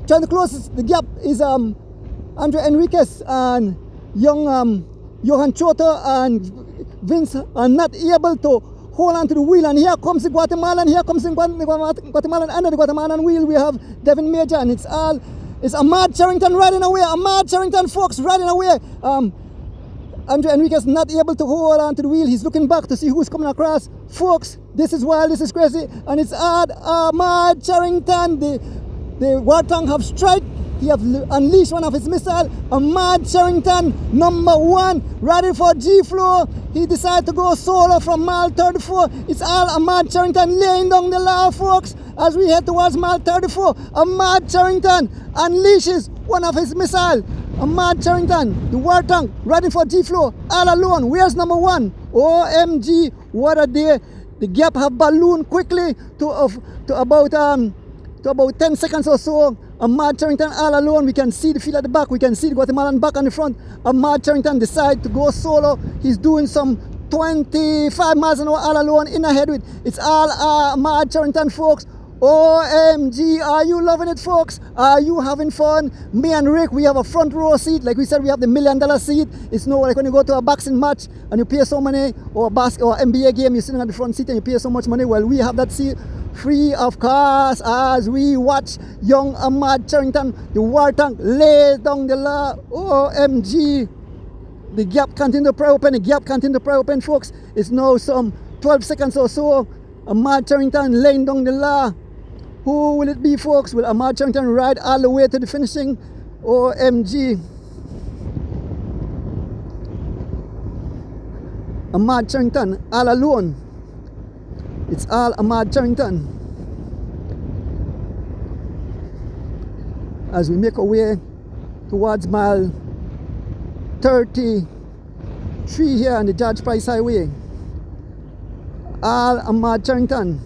Trying to close the gap is Andre Enriquez and young Johan Choto and Vince are not able to hold on to the wheel, and here comes the Guatemalan. Here comes the Guatemalan. Under the Guatemalan wheel we have Devin Major, and it's Ahmaad Cherrington riding away. Ahmaad Cherrington, folks, riding away. Andre Enriquez not able to hold on to the wheel. He's looking back to see who's coming across. Folks, this is wild, this is crazy, and it's Ahmaad Cherrington. The War Tank have strike. He have unleashed one of his missiles. Ahmaad Cherrington, number 1, riding for G Flow. He decided to go solo from mile 34. It's all Ahmaad Cherrington laying down the law, folks. As we head towards mile 34, Ahmaad Cherrington unleashes one of his missiles. Ahmaad Cherrington, the War Tank, riding for G Flow, all alone. Where's number 1? OMG, what a day. The gap have ballooned quickly to about 10 seconds or so. Ahmaad Cherrington all alone. We can see the field at the back. We can see the Guatemalan back on the front. Ahmaad Cherrington decided to go solo. He's doing some 25 miles an hour all alone in ahead with. It's all Ahmaad Cherrington, folks. OMG, are you loving it, folks? Are you having fun? Me and Rick, we have a front row seat. Like we said, we have the $1 million seat. It's no like when you go to a boxing match and you pay so money, or a basketball or NBA game, you're sitting at the front seat and you pay so much money. Well, we have that seat free of cost as we watch young Ahmaad Cherrington, the War Tank, lay down the law. OMG. The gap continues to pry open. The gap continues to pry open, folks. It's now some 12 seconds or so. Ahmaad Cherrington laying down the law. Who will it be, folks? Will Ahmaad Cherrington ride all the way to the finishing? OMG. Ahmaad Cherrington all alone. It's all Ahmaad Cherrington. As we make our way towards mile 33 here on the Judge Price Highway. All Ahmaad Cherrington.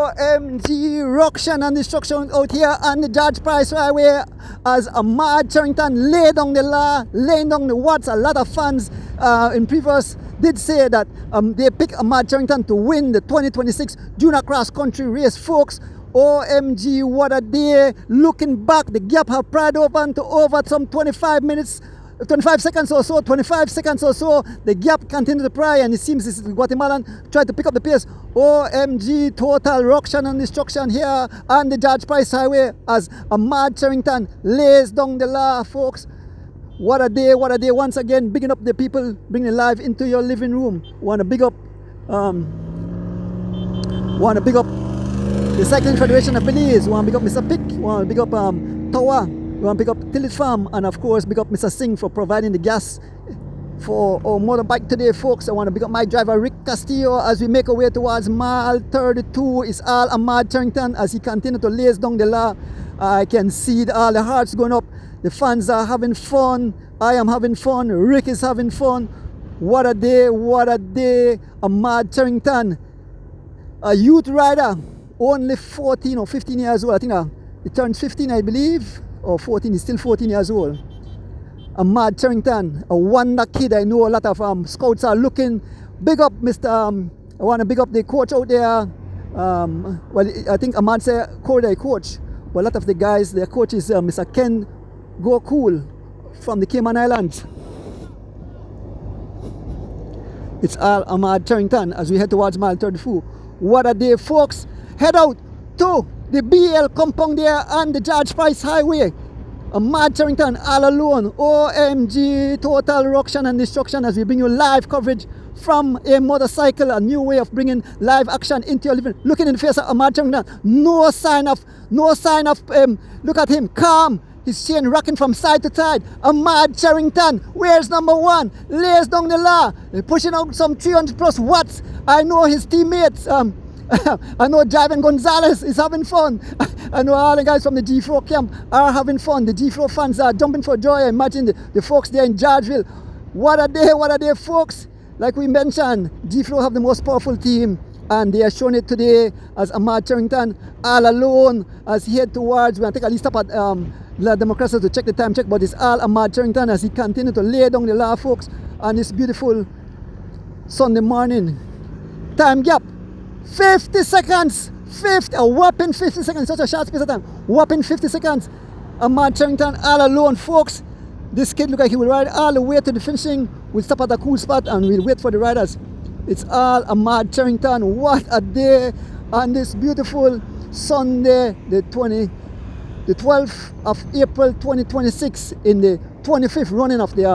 OMG, ruction and destruction out here on the George Price Highway as Ahmaad Cherrington laid down the law, laying down the watts. A lot of fans in previous did say that they picked Ahmaad Cherrington to win the 2026 Junior Cross Country race, folks. OMG, what a day. Looking back, the gap have pried open to over some 25 seconds or so. The gap continued to pry, and it seems this Guatemalan tried to pick up the pace. OMG, total ruction and destruction here on the George Price Highway as Ahmaad Cherrington lays down the law, folks. What a day, what a day. Once again, bigging up the people, bringing life into your living room. Want to big up the Cycling Federation of Belize. Want to big up Mr. Pick. Want to big up Tower. We want to big up Tillit Farm, and of course big up Mr. Singh for providing the gas for our motorbike today, folks. I want to big up my driver Rick Castillo as we make our way towards mile 32. It's all Ahmaad Cherrington as he continues to lace down the law. I can see all the hearts going up. The fans are having fun. I am having fun. Rick is having fun. What a day, what a day. Ahmaad Cherrington, a youth rider, only 14 or 15 years old. I think he turned 15, I believe. Or 14, he's still 14 years old. Ahmaad Cherrington, a wonder kid. I know a lot of scouts are looking. Big up Mr. I want to big up the coach out there. Well, I think Ahmaad said coach. But a lot of the guys, their coach is Mr. Ken Go Cool from the Cayman Islands. It's all Ahmaad Cherrington as we head towards mile 34. What a day, folks. Head out to the BEL compound there on the George Price Highway. Ahmaad Cherrington all alone. OMG, total ruction and destruction as we bring you live coverage from a motorcycle, a new way of bringing live action into your living. Looking in the face of Ahmaad Cherrington, no sign of look at him, calm. His chain rocking from side to side. Ahmaad Cherrington, where's number one? Lays down the law, pushing out some 300 plus watts. I know his teammates. I know Javan Gonzalez is having fun. I know all the guys from the G4 camp are having fun. The G4 fans are jumping for joy. I imagine the folks there in Georgeville. What a day, folks. Like we mentioned, G4 have the most powerful team, and they are showing it today as Ahmaad Cherrington all alone as he head towards. We're going to take a stop at La Democracia to check the time check, but it's all Ahmaad Cherrington as he continues to lay down the law, folks, on this beautiful Sunday morning. Time gap 50 seconds. A whopping 50 seconds. Such a short space of time. Whopping 50 seconds. Ahmaad Cherrington all alone, folks. This kid look like he will ride all the way to the finishing. We'll stop at a cool spot and we'll wait for the riders. It's all Ahmaad Cherrington. What a day on this beautiful Sunday, the 12th of April 2026 in the 25th running of the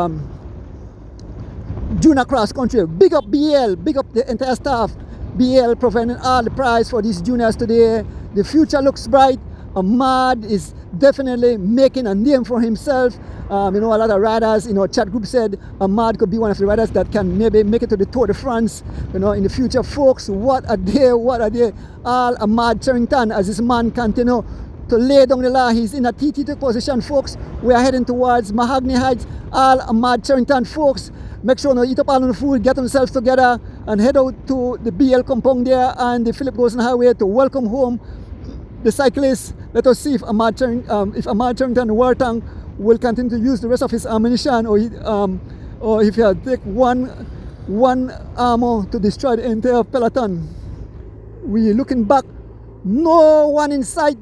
Junior Cross Country. Big up BEL, big up the entire staff. BEL providing all the prize for these juniors today. The future looks bright. Ahmaad is definitely making a name for himself. A lot of riders, chat group said Ahmaad could be one of the riders that can maybe make it to the Tour de France, in the future, folks. What a day, what a day. All Ahmaad Cherrington as this man continue to lay down the law. He's in a TT2 position, folks. We are heading towards Mahogany Heights. All Ahmaad Cherrington, folks. Make sure you eat up all of the food, get themselves together, and head out to the BEL compound there and the Philip Gosen Highway to welcome home the cyclists. Let us see if Ahmaad Cherrington Wartang will continue to use the rest of his ammunition, or if he take one ammo to destroy the entire peloton. We're looking back. No one in sight.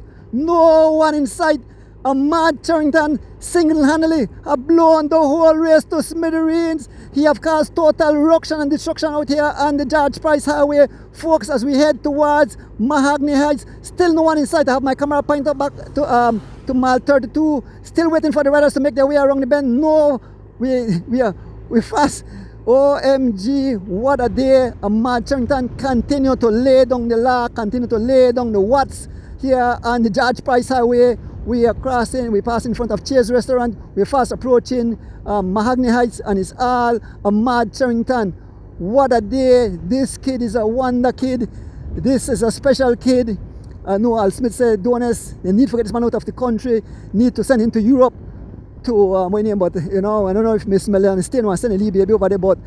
Ahmaad Cherrington single-handedly have blown the whole race to smithereens. He have caused total ruction and destruction out here on the George Price Highway, folks, as we head towards Mahogany Heights. Still no one in sight. I have my camera pointed back to mile 32. Still waiting for the riders to make their way around the bend. No, we're fast. OMG, what a day. Ahmaad Cherrington continue to lay down the law, continue to lay down the watts here on the George Price Highway. We are passing in front of Cheers Restaurant. We're fast approaching Mahogany Heights, and it's all Ahmaad Cherrington. What a day. This kid is a wonder kid. This is a special kid. I know Al Smith said donors, they need to get this man out of the country, need to send him to Europe to my name, but I don't know if Miss Melanie Stein wants to send a Lee baby over there, but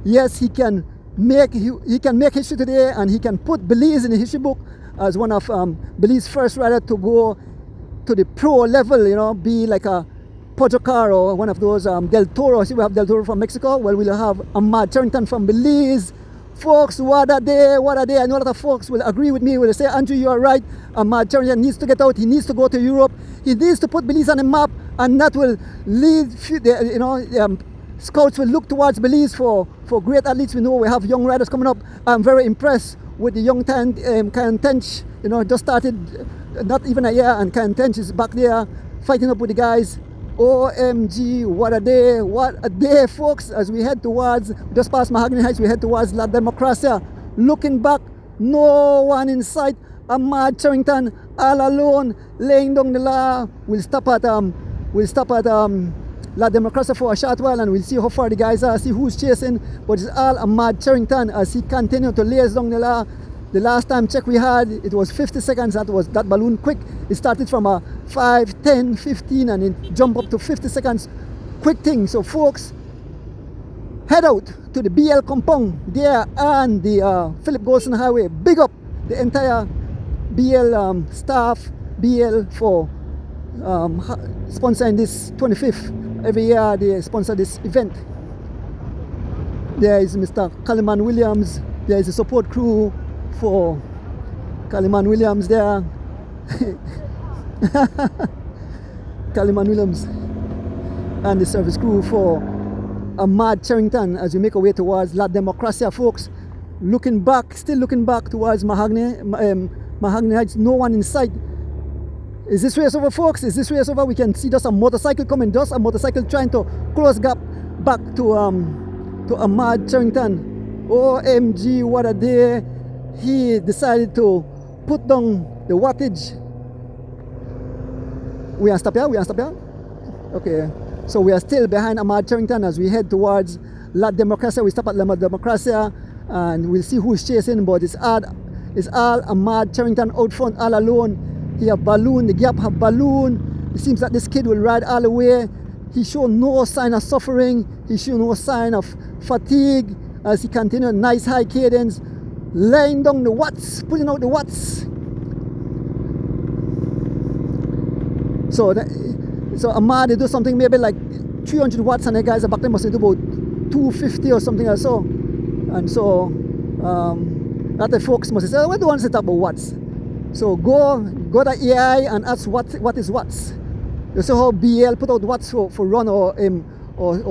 yes, he can make history today, and he can put Belize in the history book as one of Belize's first rider to go to the pro level, you know, be like a Pojocar or one of those Del Toro. See, we have Del Toro from Mexico. Well, we'll have Ahmaad Cherrington from Belize. Folks, what a day, what a day. I know a lot of folks will agree with me, will say, Andrew, you are right. Ahmaad Cherrington needs to get out. He needs to go to Europe. He needs to put Belize on the map, and that will lead, you know, scouts will look towards Belize for great athletes. We know we have young riders coming up. I'm very impressed with the young Cayman Tench, you know, just started not even a year, and Cayman Tench is back there fighting up with the guys. OMG, what a day, folks, as we head towards, just past Mahogany Heights, we head towards La Democracia. Looking back, no one in sight. Ahmaad Cherrington, all alone, laying down the law. We'll stop at La Democracia for a short while, and we'll see how far the guys are, see who's chasing. But it's all Ahmaad Cherrington as he continued to lace down the law. The last time check we had, it was 50 seconds. That was that balloon quick. It started from a 5, 10, 15, and it jumped up to 50 seconds. Quick thing. So folks, head out to the BEL compound there on the Philip Golson Highway. Big up the entire BEL staff, BEL for sponsoring this 25th. Every year they sponsor this event. There is Mr. Cayman Williams. There is a support crew for Cayman Williams there. Cayman Williams and the service crew for Ahmaad Cherrington as we make our way towards La Democracia, folks. Looking back, still looking back towards Mahogany Heights, no one in sight. Is this race over, folks? Is this race over? We can see just a motorcycle coming, just a motorcycle trying to close gap back to Ahmaad Cherrington. OMG, what a day. He decided to put down the wattage. We are stop here? Okay. So we are still behind Ahmaad Cherrington as we head towards La Democracia. We stop at La Democracia and we'll see who's chasing, but it's all Ahmaad Cherrington out front all alone. He have balloon, the gap have balloon. It seems that this kid will ride all the way. He showed no sign of suffering. He showed no sign of fatigue as he continued nice high cadence, laying down the watts, putting out the watts. So Ahmaad, they do something maybe like 300 watts, and the guys back there must do about 250 or something like so. And so other folks must say, oh, we don't want to set up about watts. So go to AI and ask what is watts. You see how BEL put out watts for run or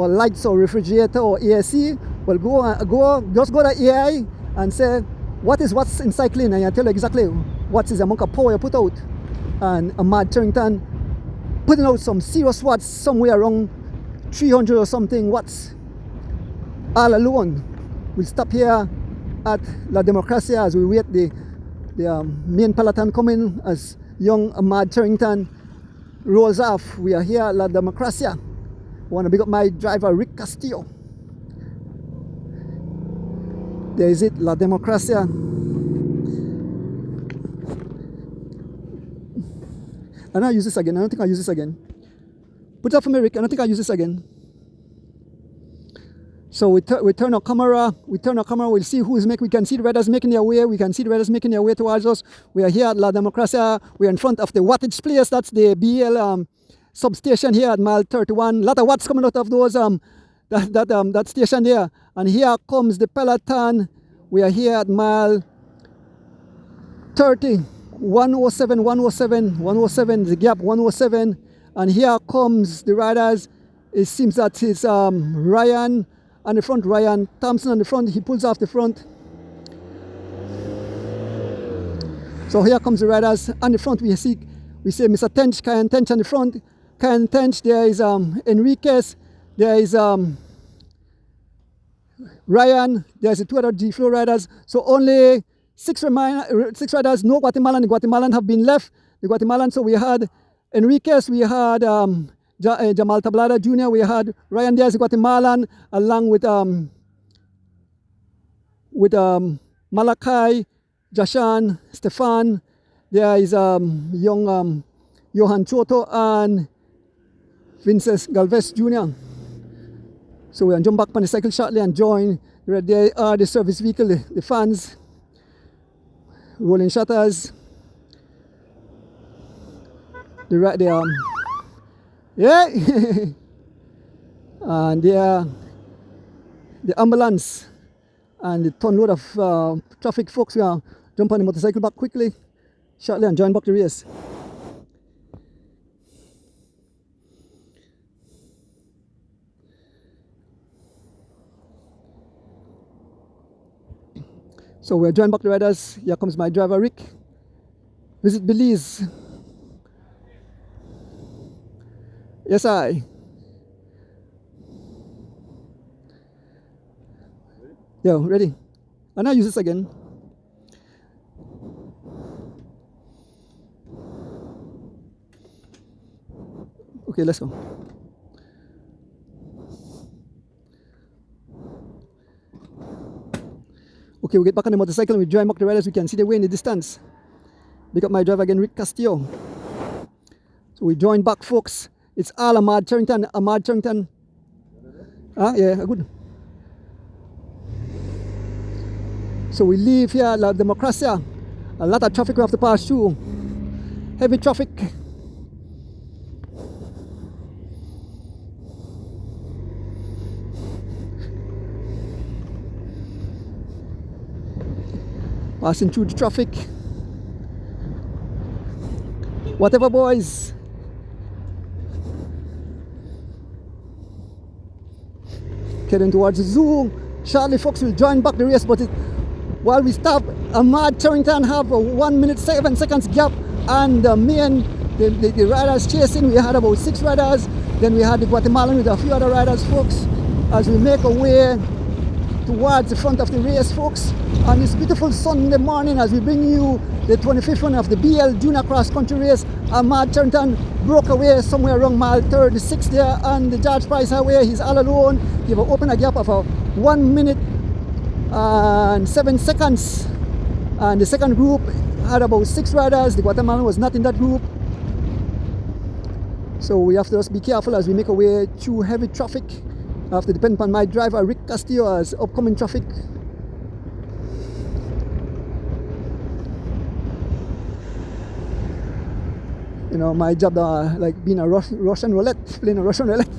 lights or refrigerator or AC. Well, just go to AI and say what is watts in cycling, and I tell you exactly what is the amount of power you put out. And Ahmaad Cherrington putting out some serious watts, somewhere around 300 or something watts all alone. We'll stop here at La Democracia as we wait the main peloton coming as young Ahmaad Cherrington rolls off. We are here at La Democracia. I want to big up my driver Rick Castillo. There is it, La Democracia. And I'll use this again. I don't think I'll use this again. Put it up for me, Rick. I don't think I'll use this again. So we turn our camera. We'll see who's making. We can see the riders making their way. We can see the riders making their way towards us. We are here at La Democracia. We are in front of the wattage place. That's the BEL substation here at mile 31. A lot of watts coming out of those that station there. And here comes the peloton. We are here at mile 30. 107, the gap 107, and here comes the riders. It seems that it's Ryan on the front, Ryan Thompson on the front. He pulls off the front. So here comes the riders on the front. We say Mr. Tench, Cayman Tench on the front. Cayman Tench, there is Enriquez, there is Ryan, there's the two other G-Flow riders. So only six riders, no Guatemalan. The Guatemalan have been left. The Guatemalan, so we had Enriquez, we had Jamal Tablada Jr., we had Ryan Diaz, the Guatemalan, along with Malachi, Jashan, Stefan. There is young Johan Choto and Vinces Galvez Jr. So we'll jump back on the cycle shortly and join. There are the service vehicle, the fans. Rolling shutters. yeah, and the ambulance and the ton load of traffic folks. We are jump on the motorcycle back quickly, shortly, and join back the race. So we're joined back the riders. Here comes my driver Rick. Visit Belize. Yes, I. Yeah, ready. And I use this again. Okay, let's go. Okay, we get back on the motorcycle and we join back the riders. We can see the way in the distance. Pick up my driver again, Rick Castillo. So we join back, folks. It's all Ahmaad Cherrington. Ahmaad Cherrington. Yeah, good. So we leave here La Democracia. A lot of traffic we have to pass through. Heavy traffic. Passing through the traffic. Whatever, boys. Heading towards the zoo. Shortly, folks will join back the race, but while we stop, Ahmaad Cherrington have a 1 minute 7 seconds gap, and the riders chasing. We had about 6 riders. Then we had the Guatemalan with a few other riders, folks, as we make our way towards the front of the race, folks, on this beautiful Sunday morning as we bring you the 25th one of the BEL Junior Cross Country Race. Ahmaad Cherrington broke away somewhere around mile 36 there on the George Price Highway. He's all alone. He have opened a gap of 1 minute and 7 seconds. And the second group had about 6 riders. The Guatemalan was not in that group. So we have to just be careful as we make our way through heavy traffic. I have to depend upon my driver Rick Castillo as upcoming traffic. You know, my job like being a Russian roulette, playing a Russian roulette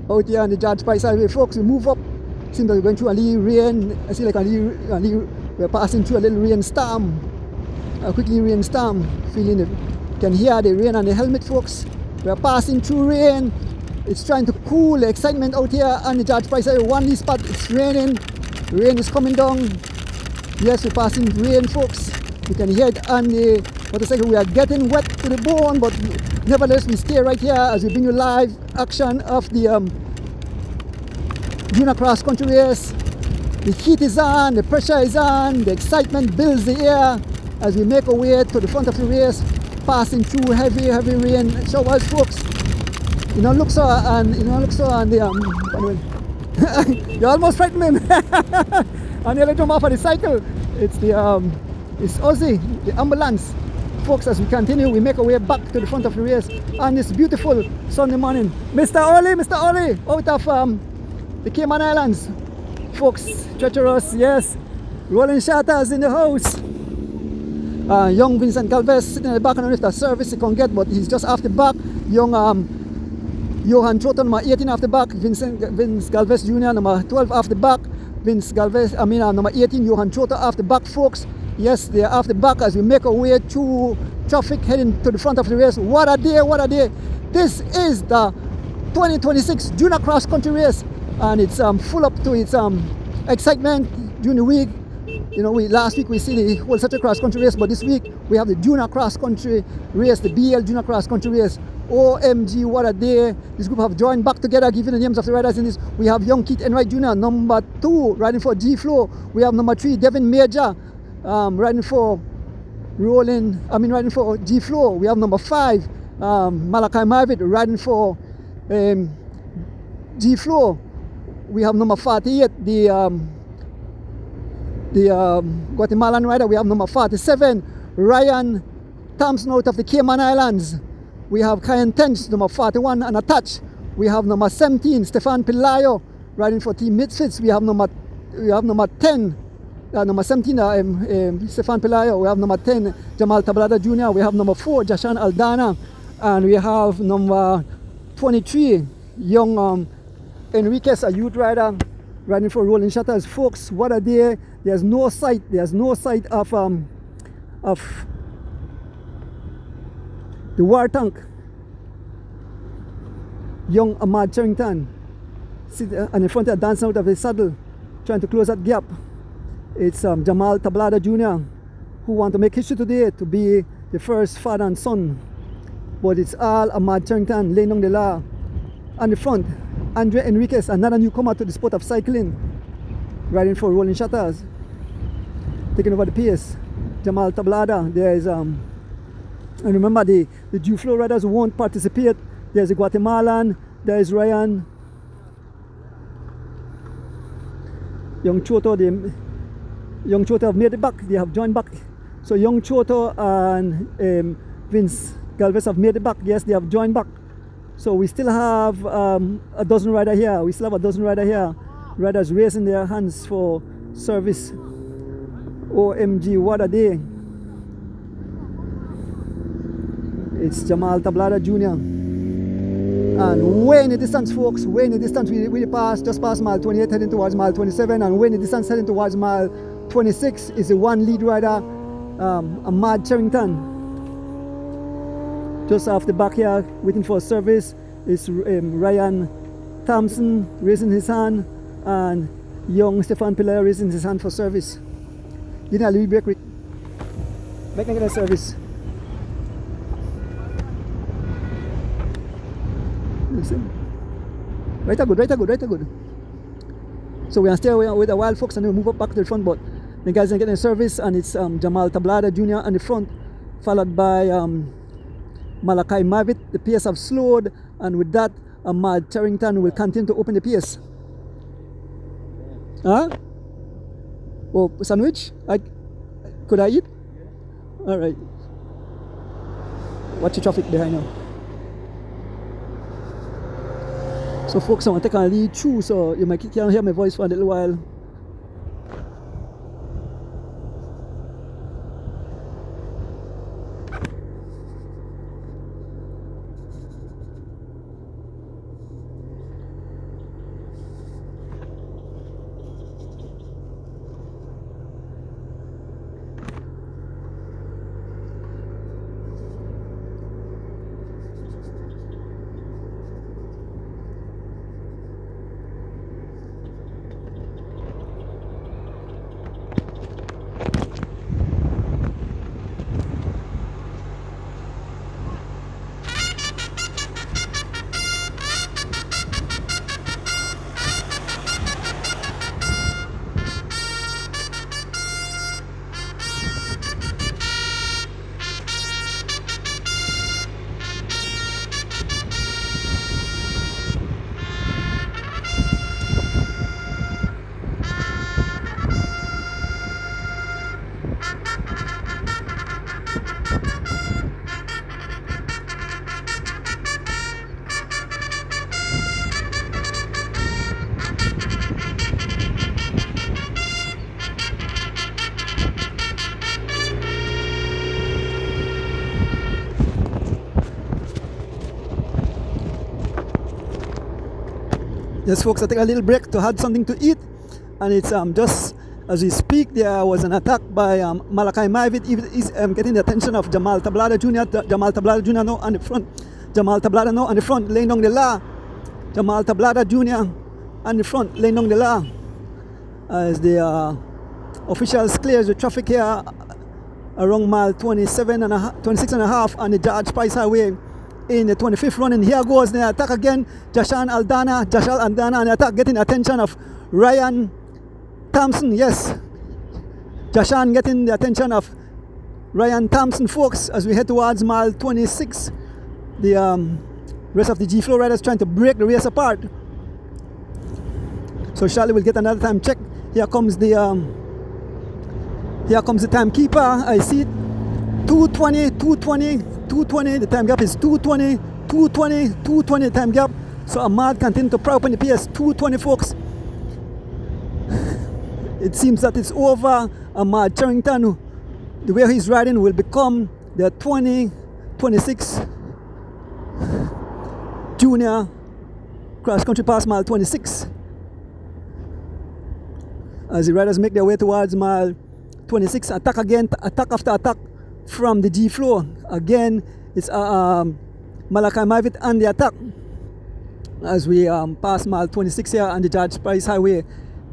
out here on the George Price Highway, folks. We move up. Seems like we're going through a little rain. I see like we're passing through a little rain storm, a quickly rain storm. Feeling it. Can hear the rain on the helmet, folks. We're passing through rain. It's trying to cool the excitement out here on the George Price Highway. One spot, it's raining. Rain is coming down. Yes, we're passing rain, folks. You can hear it on the motorcycle. We are getting wet to the bone, but nevertheless, we stay right here as we bring you live action of the Junior Cross Country Race. The heat is on, the pressure is on, the excitement builds the air as we make our way to the front of the race, passing through heavy rain showers, folks. You know, look so on the you almost frightened me. I nearly jump off of the cycle. It's it's Ozzy, the ambulance. Folks, as we continue, we make our way back to the front of the race on this beautiful Sunday morning. Mr. Oli, out of the Cayman Islands. Folks, treacherous, yes. Rolling shutters in the house. Young Vincent Galvez sitting in the back. I don't know if that service he can get, but he's just off the back. Young Johan Trotter, number 18 off the back. Vince Galvez Jr., number 12 off the back. Number 18, Johan Trotter off the back, folks. Yes, they're off the back as we make our way through traffic heading to the front of the race. What a day, what a day. This is the 2026 Junior Cross Country Race, and it's full up to its excitement during the week. You know, last week we see the whole such a cross country race, but this week we have the Junior Cross Country Race, the BEL Junior Cross Country Race. OMG, what a day. This group have joined back together, giving the names of the riders in this. We have young Keith Enwright Jr., number 2, riding for G-Flow. We have number 3, Devin Major, riding for G-Flow. We have number 5, Malachi Marvitt, riding for G-Flow. We have number 48, the Guatemalan rider. We have number 47, Ryan Thompson out of the Cayman Islands. We have Cayenne Tench, number 41, and attached. We have number 17, Stefan Pelayo, riding for Team Misfits. We have number 10, number 17, Stefan Pelayo. We have number 10, Jamal Tablada Jr. We have number 4, Jashan Aldana. And we have number 23, young Enriquez, a youth rider, riding for rolling shutters. Folks, what a day. There's no sight of the war tank. Young Ahmaad Cherrington, and in front of dancing out of his saddle, trying to close that gap. It's Jamal Tablada Jr., who want to make history today to be the first father and son. But it's all Ahmaad Cherrington laying down the law. On the front, Andre Enriquez, another newcomer to the sport of cycling, riding for rolling shutters, taking over the pace. Jamal Tablada, there is and remember the Flow riders who won't participate. There's a Guatemalan, there is Ryan, Young Choto have made it back, they have joined back. So Young Choto and Vince Galvez have made it back, yes, they have joined back. So we still have a dozen riders here. Riders raising their hands for service. OMG, what a day. It's Jamal Tablada Jr. And way in the distance, folks, way in the distance, we just passed mile 28 heading towards mile 27, and way in the distance heading towards mile 26 is the one lead rider, Ahmaad Cherrington. Just off the back here, waiting for service, is Ryan Thompson raising his hand, and young Stefan Piller raising his hand for service. You know, Louis break, back and get a service. Listen. Right good. So we are still with the wild folks, and we move up back to the front, but the guys are getting a service, and it's Jamal Tablada Jr. on the front, followed by Malachi Mavit. The pace have slowed, and with that, Ahmaad Cherrington will continue to open the pace. Huh? Oh, sandwich? Could I eat? Alright. Watch the traffic behind now. So folks, I want to take a lead through, so you might hear my voice for a little while. Yes, folks, I take a little break to have something to eat, and it's just as we speak, there was an attack by Malachi Mavit. He's getting the attention of Jamal Tablada Jr. Jamal Tablada Jr. now on the front. Jamal Tablada now on the front, laying down the law. Jamal Tablada Jr. on the front, laying down the law. As the officials clears the traffic here around mile 26 and a half on the George Price Highway. In the 25th run, and here goes the attack again. Joshal Aldana, and the attack getting attention of Ryan Thompson. Yes, Joshal getting the attention of Ryan Thompson, folks, as we head towards mile 26. The rest of the G-Flow riders trying to break the race apart. So shortly we'll get another time check. Here comes the timekeeper. I see it. 220, the time gap is 220, the time gap. So Ahmaad continue to prop on the pace, 220, folks. It seems that it's over. Ahmaad Cherrington, the way he's riding, will become the 2026 Jr. cross country pass mile 26. As the riders make their way towards mile 26, attack again, attack after attack from the G floor. Again, it's Malachi Mavitt and the attack as we pass mile 26 here on the George Price Highway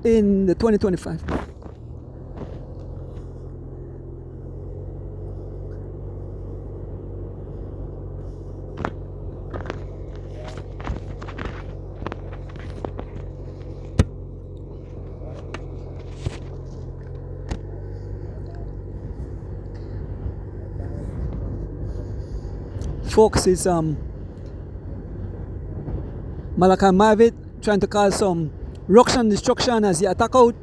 in the 2025. Folks, it's Malachi Mavitt trying to cause some ruction destruction as he attack out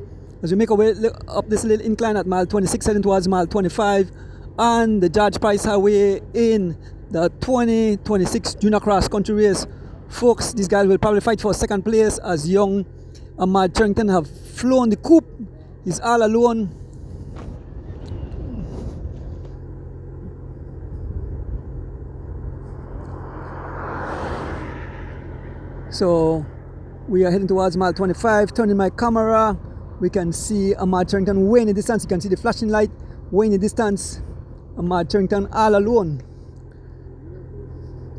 as we make our way up this little incline at mile 26 heading towards mile 25 on the George Price Highway in the 2026 Junior Cross Country Race. Folks, these guys will probably fight for second place as young Ahmaad Cherrington have flown the coop. He's all alone. So we are heading towards mile 25, turning my camera. We can see Ahmaad Cherrington way in the distance. You can see the flashing light way in the distance. Ahmaad Cherrington all alone.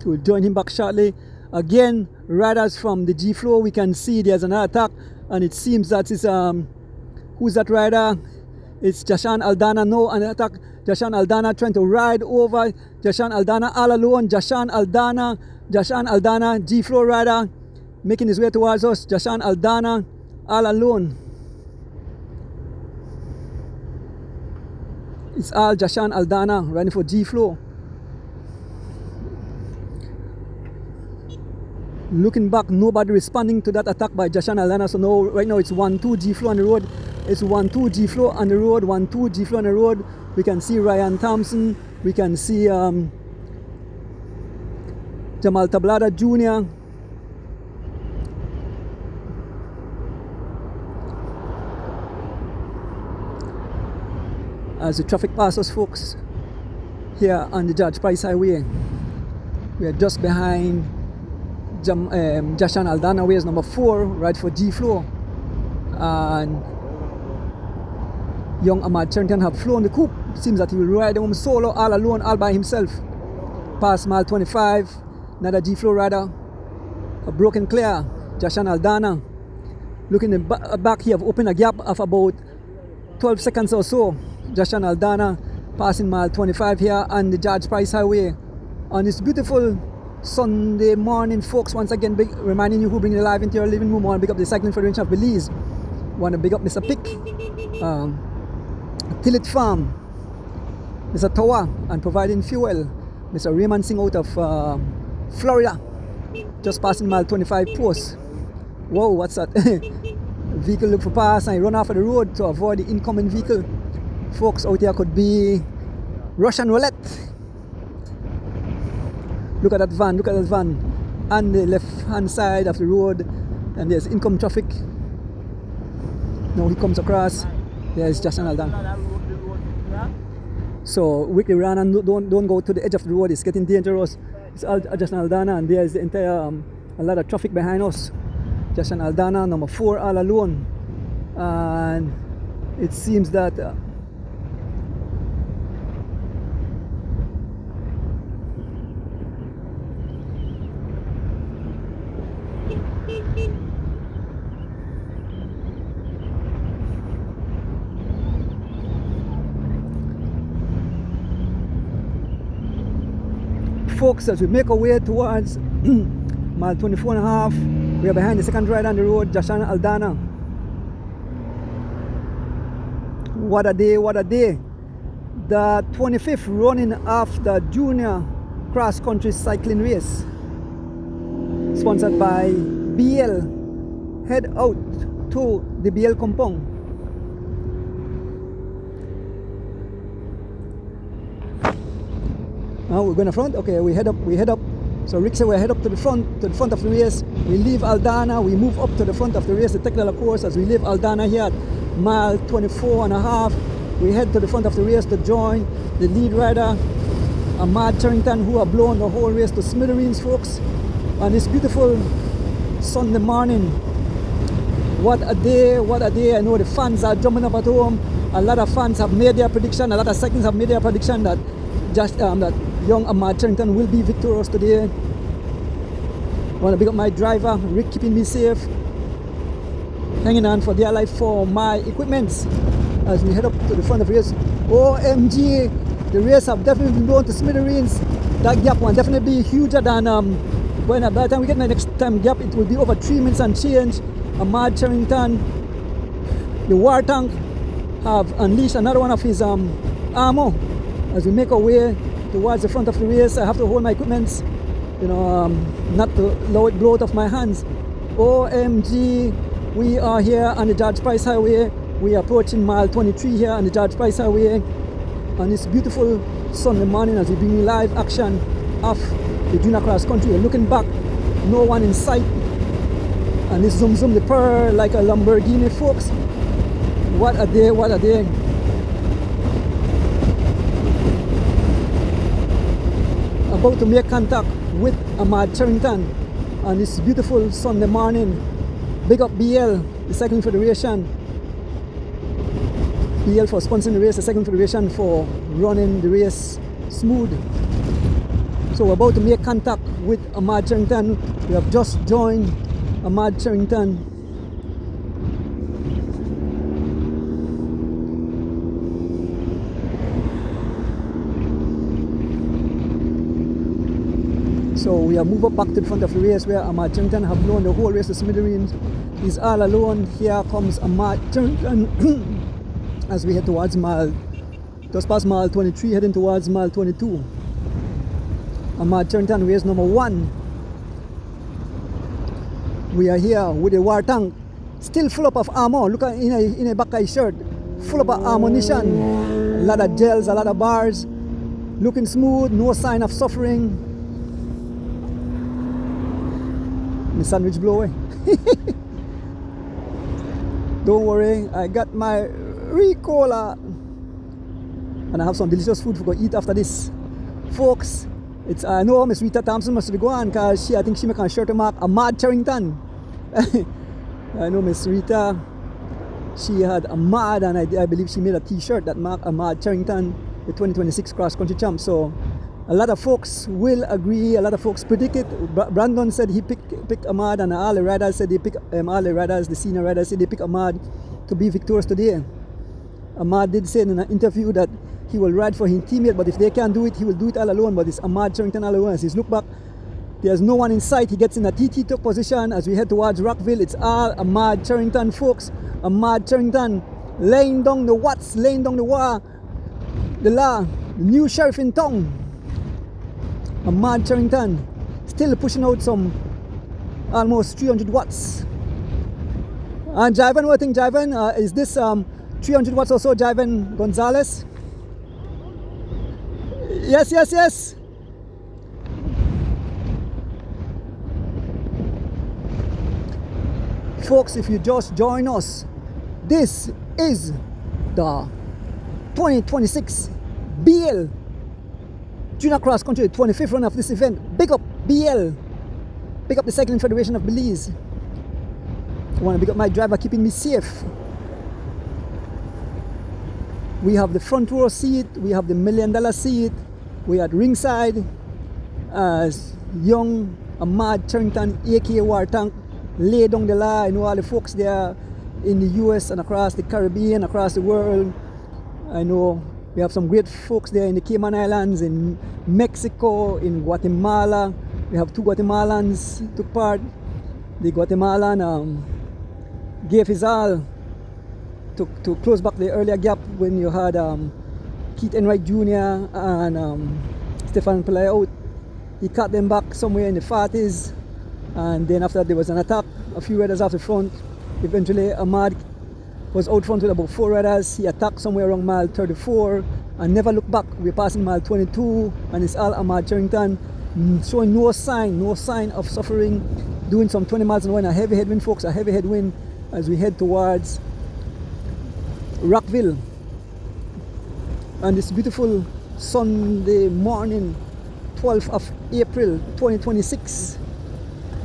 We'll join him back shortly. Again, riders from the G floor, we can see there's another attack, and it seems that it's who's that rider? It's Jashan Aldana. No, an attack. Jashan Aldana trying to ride over. Jashan Aldana all alone. Jashan Aldana, G floor rider, making his way towards us. Jashan Aldana all alone. It's all Jashan Aldana riding for G floor. Looking back, nobody responding to that attack by Jashan Aldana. So now, right now, it's 1-2 G floor on the road. It's 1-2 G floor on the road. 1-2 G floor on the road. We can see Ryan Thompson. We can see Jamal Tablada Jr. As the traffic passes, folks, here on the George Price Highway. We are just behind Jashan Aldana, where is number 4, right for G floor. And young Ahmaad Cherrington have flown the coop. Seems that he will ride home solo, all alone, all by himself. Past mile 25, another G floor rider, a broken clear, Jashan Aldana. Looking in back, he have opened a gap of about 12 seconds or so. Jashan Aldana passing mile 25 here on the George Price Highway on this beautiful Sunday morning, folks. Once again, reminding you who bring the live into your living room. I want to big up the Cycling Federation of Belize. Want to big up Mr. Pick, Tillit Farm, Mr. Towa, and providing fuel, Mr. Raymond Singh out of Florida, just passing mile 25 post. Whoa, what's that? Vehicle look for pass and run off of the road to avoid the incoming vehicle. Folks, out here could be Russian roulette. Look at that van, on the left hand side of the road, and there's incoming traffic. Now he comes across, there's Jashan Aldana. So quickly run and don't go to the edge of the road, it's getting dangerous. It's all Jashan Aldana, and there's the entire a lot of traffic behind us. Jashan Aldana, number 4, all alone. And it seems that folks, as we make our way towards mile 24.5, we are behind the second rider on the road, Jashan Aldana. What a day, what a day. The 25th running of the Junior Cross Country Cycling Race, sponsored by BEL. Head out to the BEL compound. Now we're going to front. Okay, we head up. So Rick said we head up to the front of the race. We leave Aldana, we move up to the front of the race, the technical course. As we leave Aldana here at mile 24.5, we head to the front of the race to join the lead rider, Ahmaad Cherrington, who have blown the whole race to smithereens, folks. on this beautiful Sunday morning. What a day, what a day. I know the fans are jumping up at home. A lot of fans have made their prediction, a lot of seconds have made their prediction that that young Ahmaad Cherrington will be victorious today. I want to big up my driver, Rick, keeping me safe, hanging on for dear life for my equipments as we head up to the front of the race. OMG, the race have definitely been blown to smithereens. That gap will definitely be huger than by the time we get my next time gap, it will be over 3 minutes and change. Ahmaad Cherrington, the war tank, have unleashed another one of his armor as we make our way towards the front of the race. I have to hold my equipments, you know, not to allow it blow out of my hands. OMG, we are here on the George Price Highway. We are approaching mile 23 here on the George Price Highway on this beautiful Sunday morning as we bring you live action of the junior cross country. We're looking back, no one in sight, and this zoom zoom the purr like a Lamborghini, folks. What a day, what a day. About to make contact with Ahmaad Cherrington on this beautiful Sunday morning. Big up BEL, the Cycling Federation. BEL for sponsoring the race, the Cycling Federation for running the race smooth. So we're about to make contact with Ahmaad Cherrington. We have just joined Ahmaad Cherrington. So we are moved up back to the front of the race where Ahmaad Cherrington have blown the whole race to smithereens. He's all alone. Here comes Ahmaad Cherrington as we head towards just past mile 23, heading towards mile 22. Ahmaad Cherrington, race number 1. We are here with a war tank, still full up of armor. Look at in a back of his shirt, full up of ammunition, a lot of gels, a lot of bars, looking smooth, no sign of suffering. My sandwich blow away. Don't worry, I got my Ricola and I have some delicious food to eat after this, folks. It's I know Miss Rita Thompson must be going because I think she make a shirt to mark Ahmaad Cherrington. I know Miss Rita, she had Ahmaad, and I believe she made a t-shirt that marked Ahmaad Cherrington, the 2026 cross country champ. So a lot of folks will agree, a lot of folks predict it. Brandon said he picked Ahmaad, and all the riders said they pick all the riders, the senior riders said they pick Ahmaad to be victorious today. Ahmaad did say in an interview that he will ride for his teammate, but if they can't do it, he will do it all alone. But it's Ahmaad Cherrington all alone. As he's look back, there's no one in sight. He gets in a TT top position as we head towards Rockville. It's all Ahmaad Cherrington, folks. Ahmaad Cherrington laying down the watts, laying down the law, the new sheriff in town. Ahmaad Cherrington still pushing out some almost 300 watts. And Javan, what do you think, Javan? Is this 300 watts or so, Javan Gonzalez? Yes, yes, yes. Folks, if you just join us, this is the 2026 BEL Junior Cross Country, 25th run of this event. Big up BEL. Big up the Cycling Federation of Belize. I want to big up my driver keeping me safe. We have the front row seat, we have the $1 million seat, we are at ringside as young Ahmaad Cherrington, aka War Tank, lay down the law. I know all the folks there in the US and across the Caribbean, across the world. I know we have some great folks there in the Cayman Islands, in Mexico, in Guatemala. We have 2 Guatemalans took part. The Guatemalan gave his all to close back the earlier gap when you had Keith Enwright Jr. and Stefan Pillay out. He cut them back somewhere in the 40s, and then after that there was an attack, a few riders off the front. Eventually Ahmaad was out front with about 4 riders. He attacked somewhere around mile 34 and never looked back. We're passing mile 22 and it's all Ahmaad Cherrington, showing no sign of suffering, doing some 20 miles an hour in a heavy headwind, folks, a heavy headwind as we head towards Rockville on this beautiful Sunday morning, 12th of April 2026.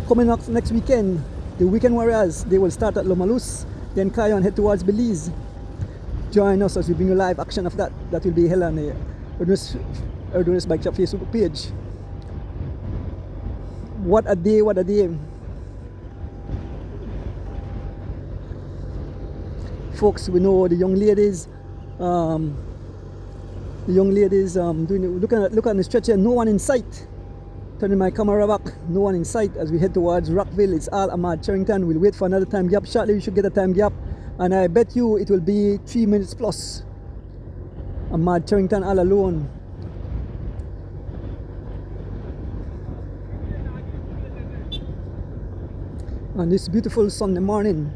Coming up next weekend, the Weekend Warriors, they will start at Lomalus, then carry on head towards Belize. Join us as we bring you live action of that. That will be held on the Erdonus Bike Shop Facebook page. What a day, what a day. Folks, we know the young ladies doing, look at the stretcher, no one in sight. Turning my camera back, no one in sight as we head towards Rockville. It's all Ahmaad Cherrington. We'll wait for another time gap. Shortly we should get a time gap, and I bet you it will be 3 minutes plus. Ahmaad Cherrington all alone. On this beautiful Sunday morning.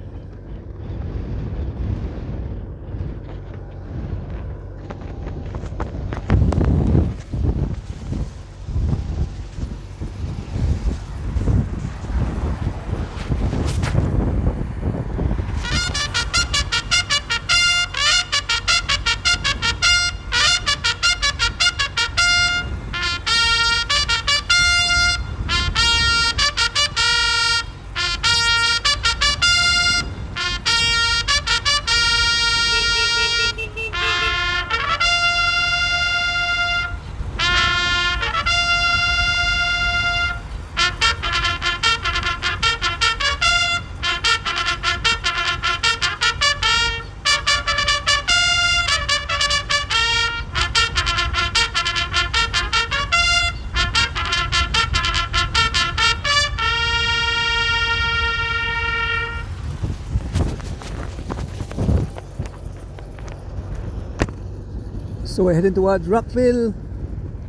So we're heading towards Rockville.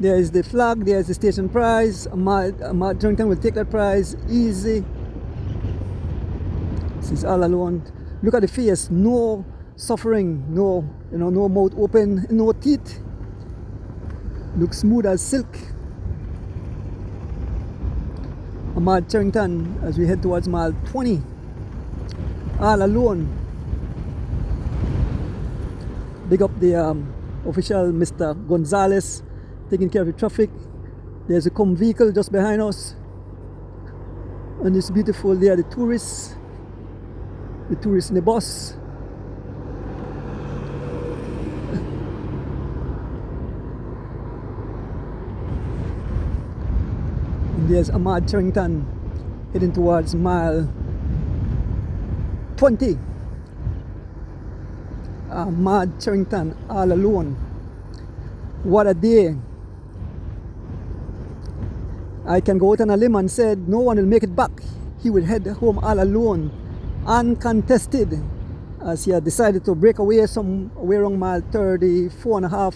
There is the flag, there is the station prize. Ahmaad Cherrington will take that prize easy. She's all alone. Look at the face, no suffering, no mouth open, no teeth. Looks smooth as silk. Ahmaad Cherrington as we head towards mile 20. All alone. Big up the official Mr. Gonzalez taking care of the traffic. There's a com vehicle just behind us, and it's beautiful. There are the tourists in the bus. And there's Ahmaad Cherrington heading towards mile 20. Ahmaad Cherrington all alone. What a day. I can go out on a limb and said no one will make it back. He will head home all alone, uncontested, as he had decided to break away somewhere around mile 34.5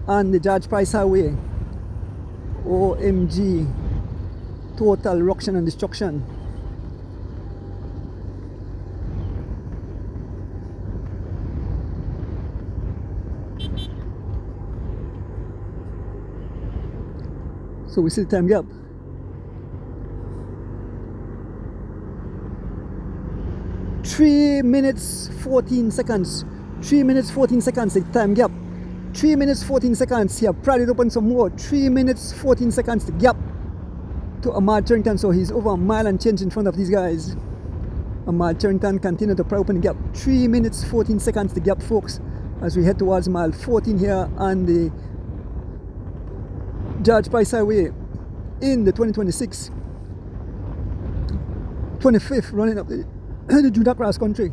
on the George Price Highway. OMG. Total ruction and destruction. So we see the time gap. Three minutes 14 seconds. 3 minutes 14 seconds the time gap. 3 minutes 14 seconds. He have pried it open some more. 3 minutes 14 seconds the gap to Ahmaad Cherrington. So he's over a mile and change in front of these guys. Ahmaad Cherrington continue to pry open the gap. 3 minutes 14 seconds the gap, folks, as we head towards mile 14 here on the George Price Highway in the 2026 25th running up the Junior Cross Country.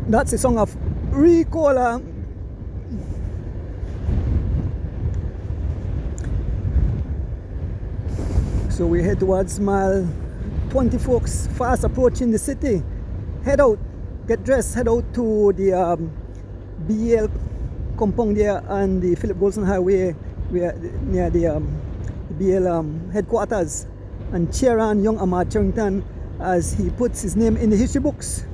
That's the song of Ricola. So we head towards mile 20, folks, fast approaching the city. Head out, get dressed, head out to the BEL compound there on the Philip Golson Highway, near the BEL headquarters, and cheer on young Ahmaad Cherrington as he puts his name in the history books.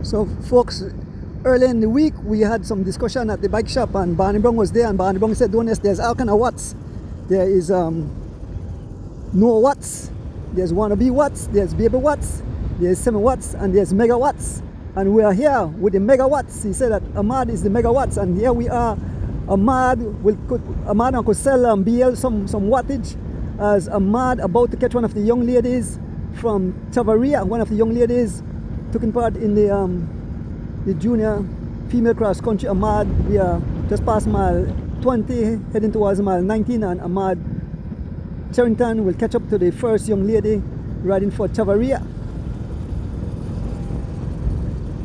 So folks, early in the week we had some discussion at the bike shop, and Barney Brown was there, and Barney Brown said, there's all kind of watts. There is no watts, there's wannabe watts, there's baby watts, there's semi-watts, and there's megawatts. And we are here with the megawatts. He said that Ahmaad is the megawatts, and here we are. Ahmaad could sell BEL some wattage, as Ahmaad about to catch one of the young ladies from Tavaria. One of the young ladies taking part in the junior female cross country. Ahmaad, we are just past mile 20, heading towards mile 19, and Ahmaad Cherrington will catch up to the first young lady riding for Tavaria.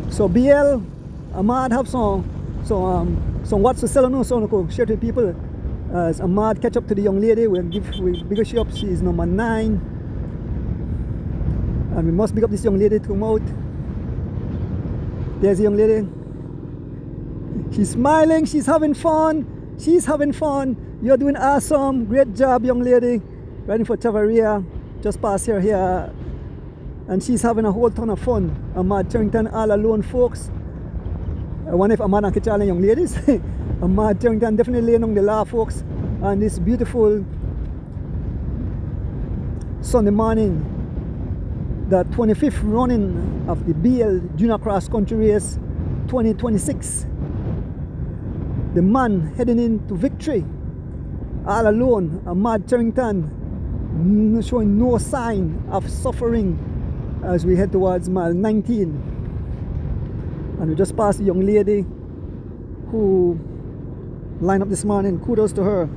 So BEL, Ahmaad have some watts to sell now, so I could share to people. As Ahmaad catch up to the young lady, we'll big she up. She is number 9, and we must big up this young lady to come out. There's the young lady. She's smiling, she's having fun. She's having fun. You're doing awesome. Great job, young lady. Riding for Tavaria, just past here. And she's having a whole ton of fun. Ahmaad Cherrington all alone, folks. I wonder if Ahmaad can catch all the young ladies. Ahmaad Cherrington definitely laying on the law, folks. And this beautiful Sunday morning, the 25th running of the BEL Junior Cross Country Race 2026. The man heading into victory all alone, Ahmaad Cherrington, showing no sign of suffering as we head towards mile 19. And we just passed a young lady who lined up this morning. Kudos to her.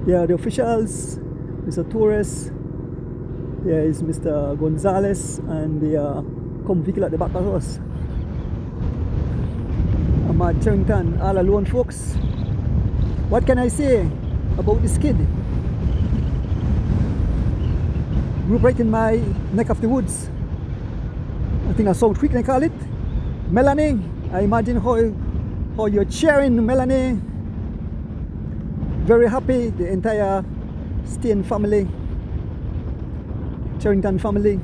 There are the officials, Mr. Torres, there is Mr. Gonzalez, and the vehicle at the back of us. Ahmaad Cherrington all alone, folks. What can I say about this kid? Grew up right in my neck of the woods. I think I South Creek they call it. Melanie, I imagine how you're cheering, Melanie. Very happy, the entire Stain family, Cherrington family,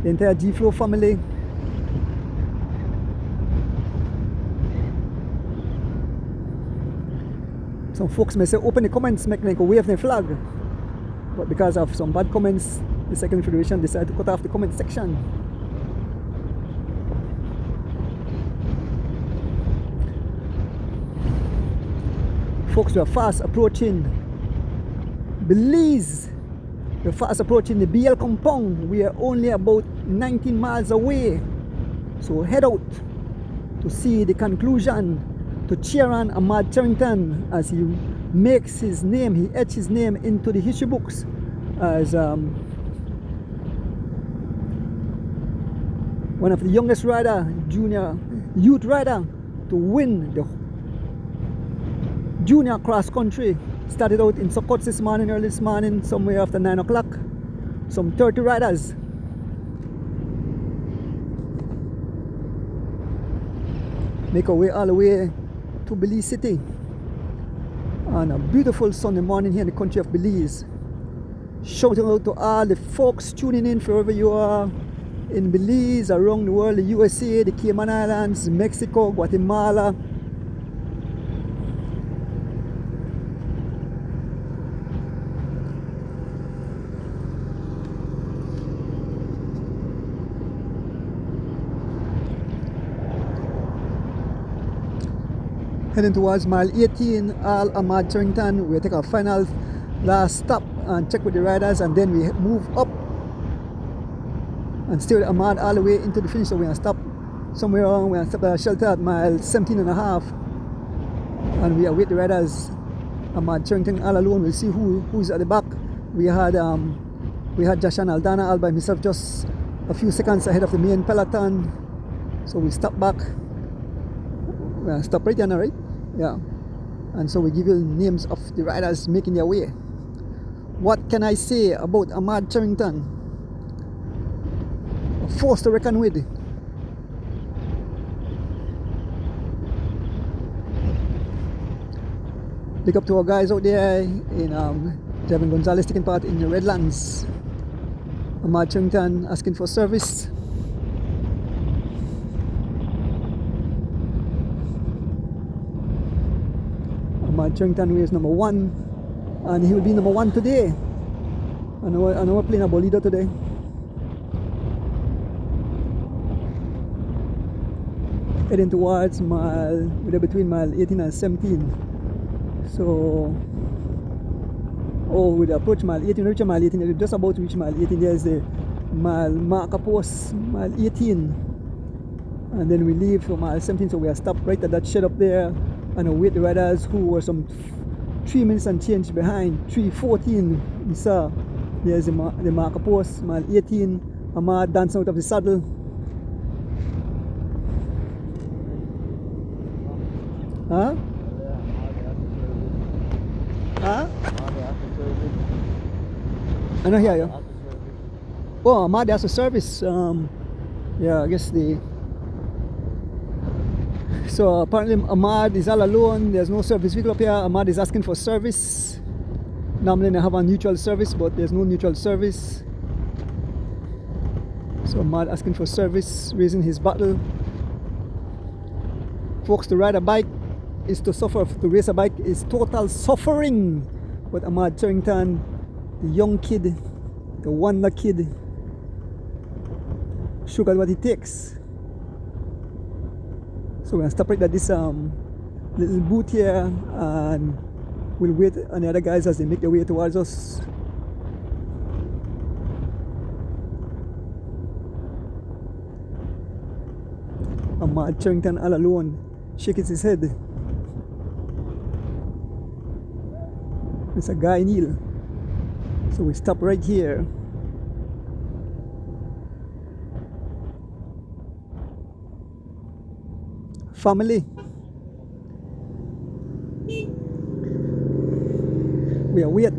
the entire G-Flow family. Some folks may say open the comments, make like a wave the flag, but because of some bad comments, the Second Federation decided to cut off the comment section. Folks, we are fast approaching Belize. We're fast approaching the BEL compound. We are only about 19 miles away. So head out to see the conclusion, to cheer on Ahmaad Cherrington as he makes his name, he etches his name into the history books as one of the youngest rider, junior youth rider, to win the junior cross country. Started out in Sokot this morning, early this morning, somewhere after 9 o'clock. Some 30 riders. Make our way all the way to Belize City on a beautiful Sunday morning here in the country of Belize. Shouting out to all the folks tuning in wherever you are in Belize, around the world, the USA, the Cayman Islands, Mexico, Guatemala. Heading towards mile 18, all Ahmaad Cherrington. We'll take our final last stop and check with the riders, and then we move up and stay with Ahmaad all the way into the finish. So we're going to stop somewhere around, we're going to stop at a shelter at mile 17 and a half, and we await the riders. Ahmaad Cherrington all alone. We'll see who's at the back. We had Josh and Aldana all by himself, just a few seconds ahead of the main peloton. So we stop back. We're going to stop right there now, right? Yeah. And so we give you names of the riders making their way. What can I say about Ahmaad Cherrington? A force to reckon with. Big up to our guys out there in Javin Gonzalez taking part in the Redlands. Ahmaad Cherrington asking for service. Ahmaad Cherrington is number 1, and he will be number 1 today. I know we're playing a Bolida today. Heading towards we're between mile 18 and 17. So, we approach mile 18, reach mile 18, we're just about to reach mile 18. There's the mile marker post, mile 18. And then we leave for mile 17, so we are stopped right at that shed up there and await the riders who were some 3 minutes and change behind. 3:14 we saw. There's the marker post, mile 18. Ahmaad dancing out of the saddle. Huh? Huh? I don't hear you. Oh, Ahmaad has a service. Yeah, I guess so apparently Ahmaad is all alone. There's no service vehicle up here. Ahmaad is asking for service. Normally they have a neutral service, but there's no neutral service. So Ahmaad asking for service, raising his battle. Folks, to ride a bike is to suffer. To race a bike is total suffering. But Ahmaad Cherrington, the young kid, the wonder kid, sugar what it takes. So we're gonna stop right at this little booth here, and we'll wait on the other guys as they make their way towards us. Ahmaad Cherrington all alone, shaking his head. It's a guy Neil. So we stop right here. Family. We are weird.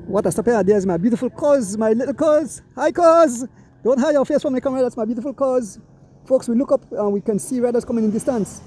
What a stop here. There's my beautiful cuz, my little cuz. Hi cuz. Don't hide your face from the camera. That's my beautiful cuz. Folks, we look up and we can see riders coming in distance.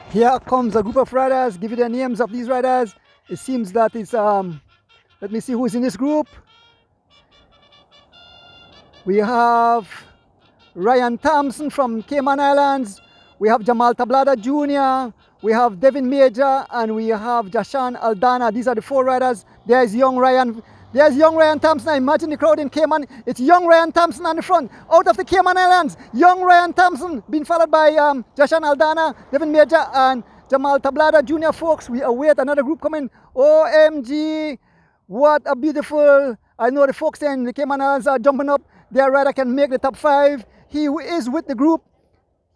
Here comes a group of riders. Give you the names of these riders. It seems that it's let me see who's in this group. We have Ryan Thompson from Cayman Islands. We have Jamal Tablada Jr. We have Devin Major, and we have Jashan Aldana. These are the 4 riders. There's young Ryan Thompson. I imagine the crowd in Cayman. It's young Ryan Thompson on the front, out of the Cayman Islands. Young Ryan Thompson being followed by Jashan Aldana, Devin Major, and Jamal Tablada Jr. Folks, we await another group coming. OMG, what a beautiful. I know the folks in the Cayman Islands are jumping up. Their rider can make the top 5. He is with the group.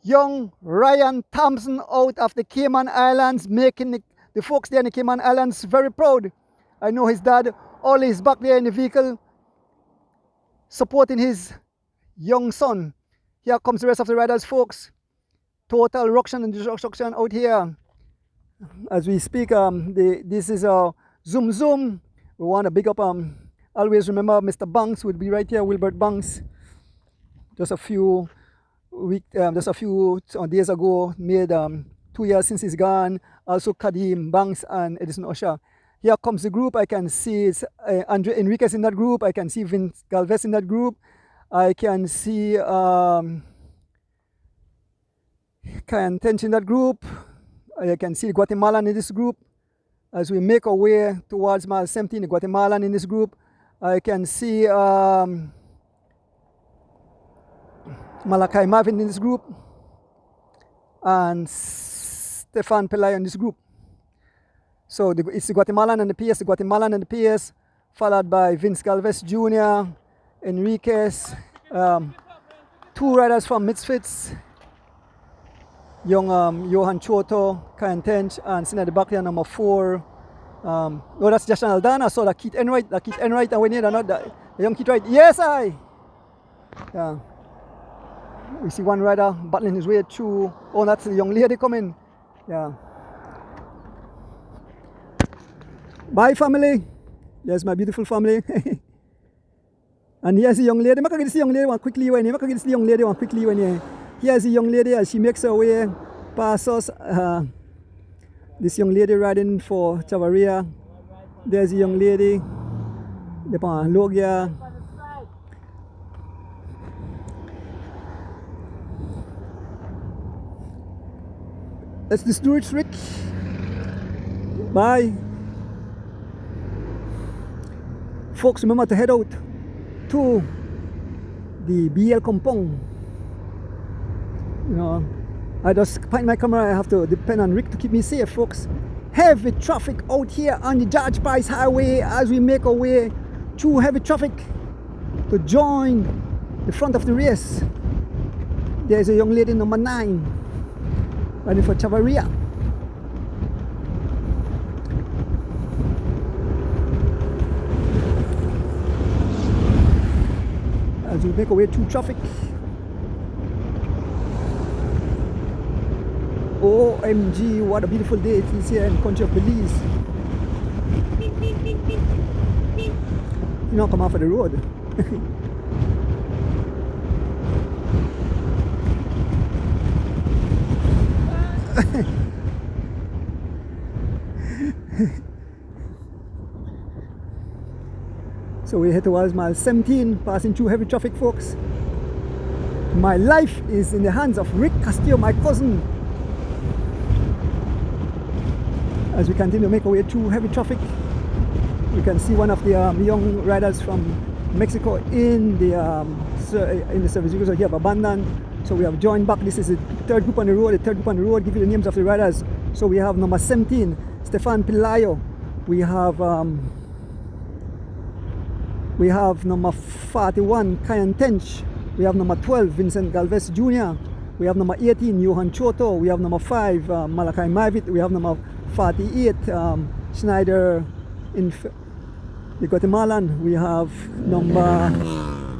Young Ryan Thompson out of the Cayman Islands, making the folks there in the Cayman Islands very proud. I know his dad always back there in the vehicle supporting his young son. Here comes the rest of the riders, folks. Total ruction and destruction out here. As we speak, this is a Zoom. We want to big up Always remember Mr. Banks would be right here, Wilbert Banks. Just a few days ago, made 2 years since he's gone. Also Kadim Banks and Edison Osha. Here comes the group. I can see it's Andre Enriquez in that group. I can see Vince Galvez in that group. I can see Kayan Tench in that group. I can see the Guatemalan in this group. As we make our way towards mile 17, the Guatemalan in this group. I can see Malachi Marvin in this group. And Stefan Pelayo in this group. So it's the Guatemalan and the PS, the Guatemalan and the PS, followed by Vince Galvez Jr., Enriquez, 2 riders from Misfits, young Johan Choto, Kayan Tench, and sitting at the back there, number 4. Oh, that's Jashan Aldana. So that Keith Enwright, and we need another, the young Keith Wright. Yes, yeah. We see one rider battling his way through. Oh, that's the young lady coming. Yeah. Bye, family. There's my beautiful family. And here's the young lady. I'm going to get this young lady one quickly. Here's the young lady as she makes her way past us. This young lady riding for Chavaria. There's the young lady. Logia. Let's just do it, Rick. Bye. Folks, remember to head out to the BEL compound. You know, I just point my camera. I have to depend on Rick to keep me safe, folks. Heavy traffic out here on the George Price Highway as we make our way through heavy traffic to join the front of the race. There's a young lady, number 9, riding for Chavaria. As we make our way through traffic. OMG, what a beautiful day it is here in the country of Belize. You know, come off of the road. So we head towards mile 17, passing through heavy traffic, folks. My life is in the hands of Rick Castillo, my cousin. As we continue to make our way through heavy traffic, you can see one of the young riders from Mexico in the service vehicles here have abandoned. So we have joined back. This is the third group on the road. Give you the names of the riders. So we have number 17, Stefan Pelayo. We have number 41, Kayan Tench. We have number 12, Vincent Galvez Jr. We have number 18, Johan Choto. We have number 5, Malachi Marvin. We have number 48, Schneider in the Guatemalan. We have number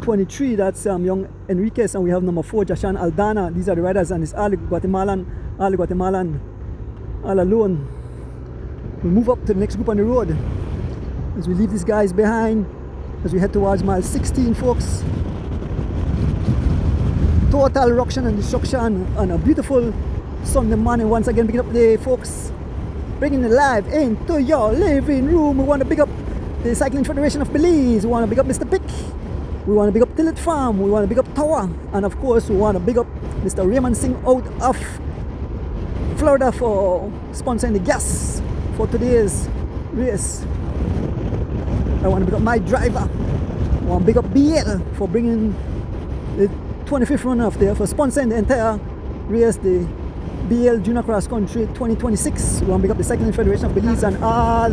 23, that's young Enriquez, and we have number 4, Jashan Aldana. These are the riders, and it's all Guatemalan, all alone. We move up to the next group on the road as we leave these guys behind, as we head towards mile 16, folks. Total ruction and destruction on a beautiful Sunday morning. Once again, picking up the folks, bringing it live into your living room. We want to pick up the Cycling Federation of Belize. We want to pick up Mr. Pick. We want to pick up Tillet Farm. We want to pick up Tower. And of course, we want to pick up Mr. Raymond Singh out of Florida for sponsoring the gas for today's race. I want to pick up my driver. I want to pick up BEL for bringing the 25th runner of there, for sponsoring the entire race, the BEL Junior Cross Country 2026. We want to pick up the Cycling Federation of Belize and all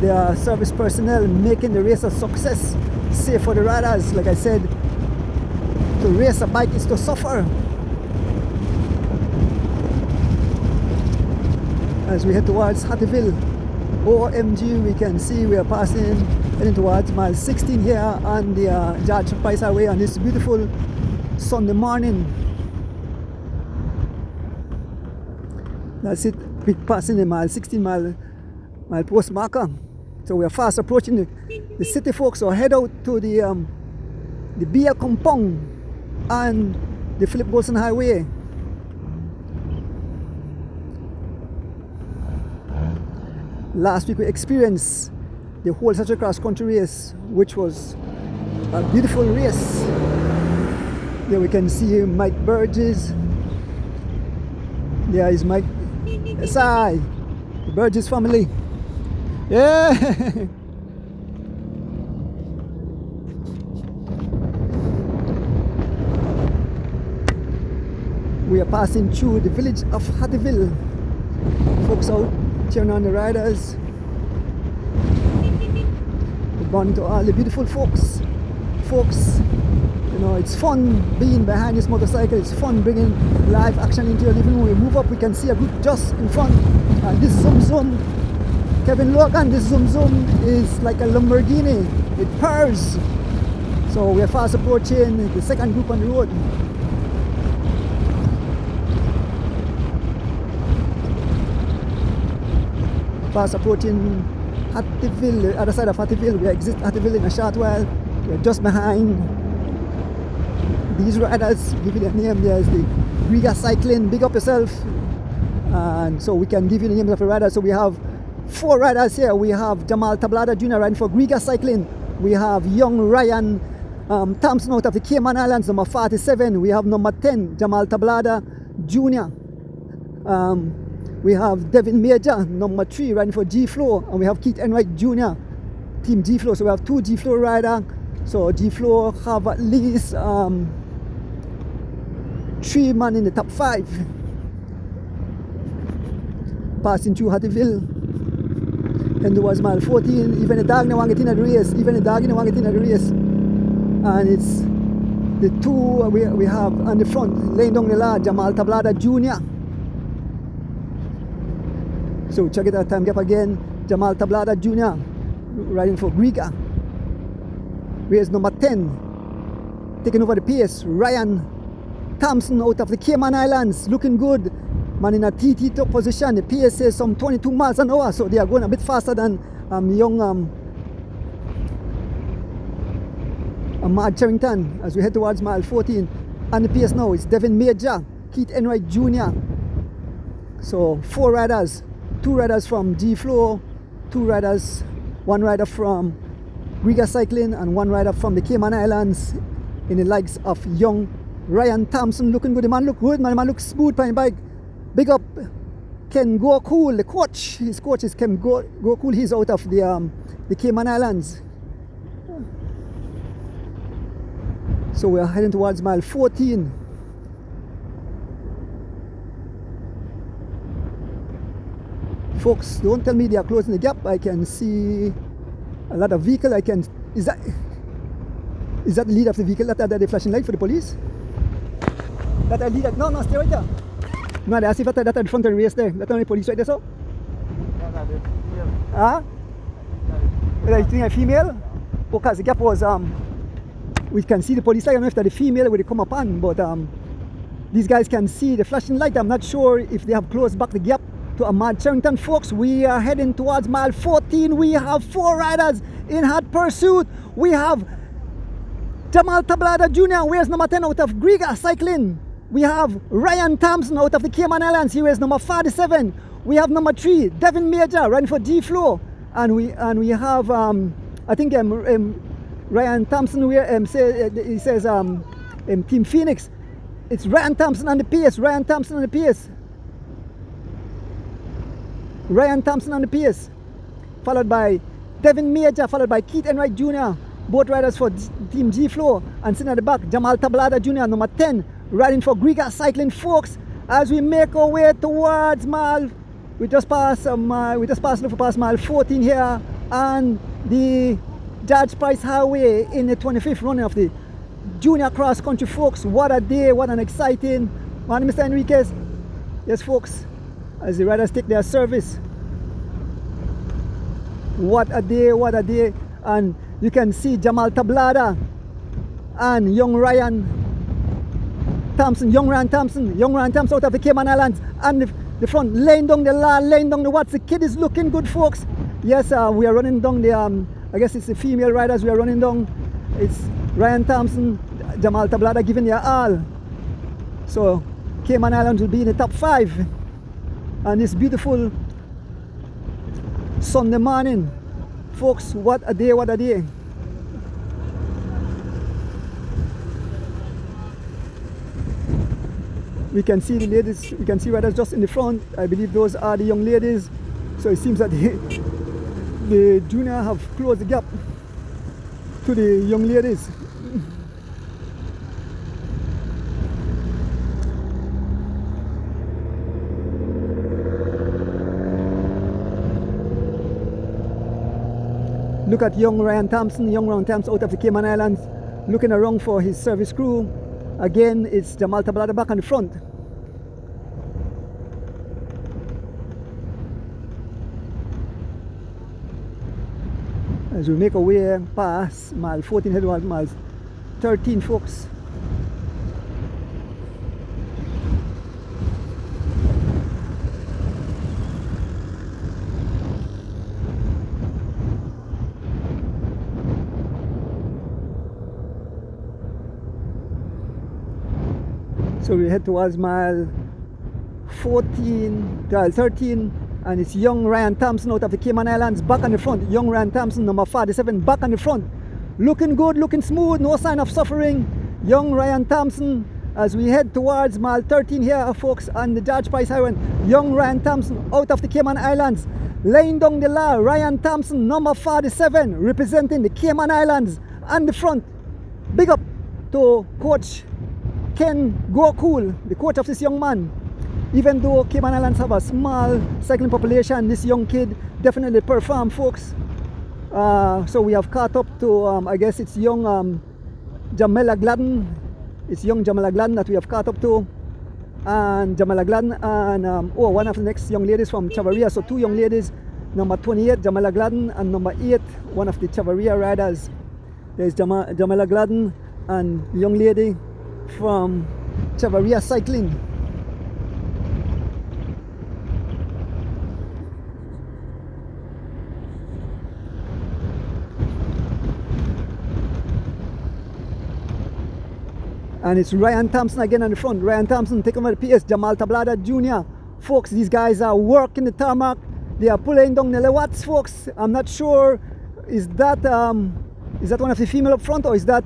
their service personnel making the race a success. Safe for the riders. Like I said, to race a bike is to suffer. As we head towards Hattieville, OMG, we can see we are heading towards mile 16 here on the George Price Highway on this beautiful Sunday morning. That's it. We're passing the mile 16 mile post marker. So we are fast approaching the the city folks, so head out to the BEL compound and the Philip Golson Highway. Last week we experienced the whole Saturday cross country race, which was a beautiful race. There we can see Mike Burgess. There is Mike SI, the Burgess family. Yeah. We are passing through the village of Hattieville. Folks out cheering on the riders. Good morning to all the beautiful folks. Folks, you know, it's fun being behind this motorcycle. It's fun bringing live action into your living room. We move up, we can see a group just in front. And this Zoom Zoom, Kevin Logan, this Zoom Zoom is like a Lamborghini. It purrs. So we are fast approaching the second group on the road. Fast approaching Hattieville, the other side of Hattieville. We exit Hattieville in a short while. We're just behind these riders. Give you their name. There's the Griga Cycling. Big up yourself. And so we can give you the names of the riders. So we have 4 riders here. We have Jamal Tablada Jr. riding for Griga Cycling. We have young Ryan Thompson out of the Cayman Islands, number 47. We have number 10, Jamal Tablada Jr. We have Devin Major, number 3, riding for G-Flow. And we have Keith Enwright Jr., Team G-Flow. So we have 2 G-Flow riders. So G-Flow have at least 3 men in the top 5. Passing through Hattieville. And towards mile 14. Even the dog no one get in the race. And it's the 2 we have on the front, laying down the law, Jamal Tablada Jr. So check it out, time gap again. Jamal Tablada Jr. riding for Griga. Race number 10. Taking over the pace. Ryan Thompson out of the Cayman Islands. Looking good. Man in a TT top position. The pace says some 22 miles an hour. So they are going a bit faster than young Ahmaad Cherrington as we head towards mile 14. And the pace now is Devin Major, Keith Enwright Jr. So 4 riders. 2 riders from G-Flow, 2 riders, 1 rider from Griga Cycling and 1 rider from the Cayman Islands in the likes of young Ryan Thompson. Looking good. The man look good, man. The man looks smooth on the bike. Big up Ken Go Cool, the coach. His coach is Ken Go Cool. He's out of the Cayman Islands. So we are heading towards mile 14. Folks, don't tell me they are closing the gap. I can see a lot of vehicle. Is that the lead of the vehicle that are the flashing light for the police? That are lead? No, stay right there. No, they are that are the front of the race there. That are the police right there, so? Huh? I think a female? Because the gap was we can see the police light. I don't know if they're the female where they come upon, but these guys can see the flashing light. I'm not sure if they have closed back the gap to Ahmaad Cherrington. Folks, we are heading towards mile 14. We have 4 riders in hot pursuit. We have Jamal Tablada Jr. wears number 10 out of Griga Cycling. We have Ryan Thompson out of the Cayman Islands. He wears number 47. We have number 3, Devin Major, running for G-Flow. And we have I think Ryan Thompson he says Team Phoenix. It's Ryan Thompson on the pace. Ryan Thompson on the pace. Followed by Devin Major, followed by Keith Enwright Jr. Both riders for Team G-Flow. And sitting at the back, Jamal Tablada Jr., number 10, riding for Griga Cycling. Folks, as we make our way towards mile, we just passed mile 14 here on the Judge Price Highway in the 25th running of the Junior Cross Country. Folks, what a day, what an exciting man, Mr. Enriquez. Yes, folks, as the riders take their service. What a day, and you can see Jamal Tablada and young Ryan Thompson out of the Cayman Islands, and the front laying down the what's. The kid is looking good, folks. Yes, we are running down the I guess it's the female riders we are running down. It's Ryan Thompson, Jamal Tablada giving their all. So Cayman Islands will be in the top 5 on this beautiful Sunday morning. Folks, what a day, what a day. We can see the ladies, we can see riders just in the front. I believe those are the young ladies. So it seems that the junior have closed the gap to the young ladies. Look at young Ryan Thompson out of the Cayman Islands, looking around for his service crew. Again, it's Jamal Tablada back on the front. As we make our way past mile 14 head towards mile 13, folks. So we head towards mile 13, and it's young Ryan Thompson out of the Cayman Islands back on the front. Young Ryan Thompson, number 47, back on the front. Looking good, looking smooth, no sign of suffering. Young Ryan Thompson as we head towards mile 13 here, folks, on the George Price Highway. Young Ryan Thompson out of the Cayman Islands, laying down the law. Ryan Thompson, number 47, representing the Cayman Islands on the front. Big up to Coach Ken Gocool, the coach of this young man. Even though Cayman Islands have a small cycling population, this young kid definitely performed, folks. So we have caught up to, I guess it's young Jamala Gladden. It's young Jamala Gladden that we have caught up to. And Jamala Gladden and, one of the next young ladies from Chavaria. So 2 young ladies, number 28, Jamala Gladden, and number 8, one of the Chavaria riders. There's Jamala Gladden and young lady from Chavaria Cycling. And it's Ryan Thompson again on the front. Ryan Thompson taking over the PS. Jamal Tablada Jr. Folks, these guys are working the tarmac. They are pulling down the watts, folks. I'm not sure. Is that one of the female up front, or is that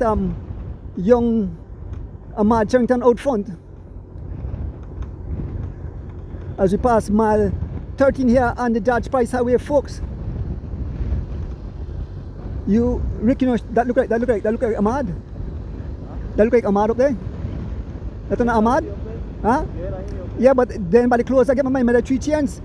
young Ahmaad Cherrington out front? As we pass mile 13 here on the George Price Highway, folks. Rick, you know, that look like Ahmaad. That look like Ahmaad up there. That's not Ahmaad? Huh? Yeah, but then by the close, I get my made 3 chains.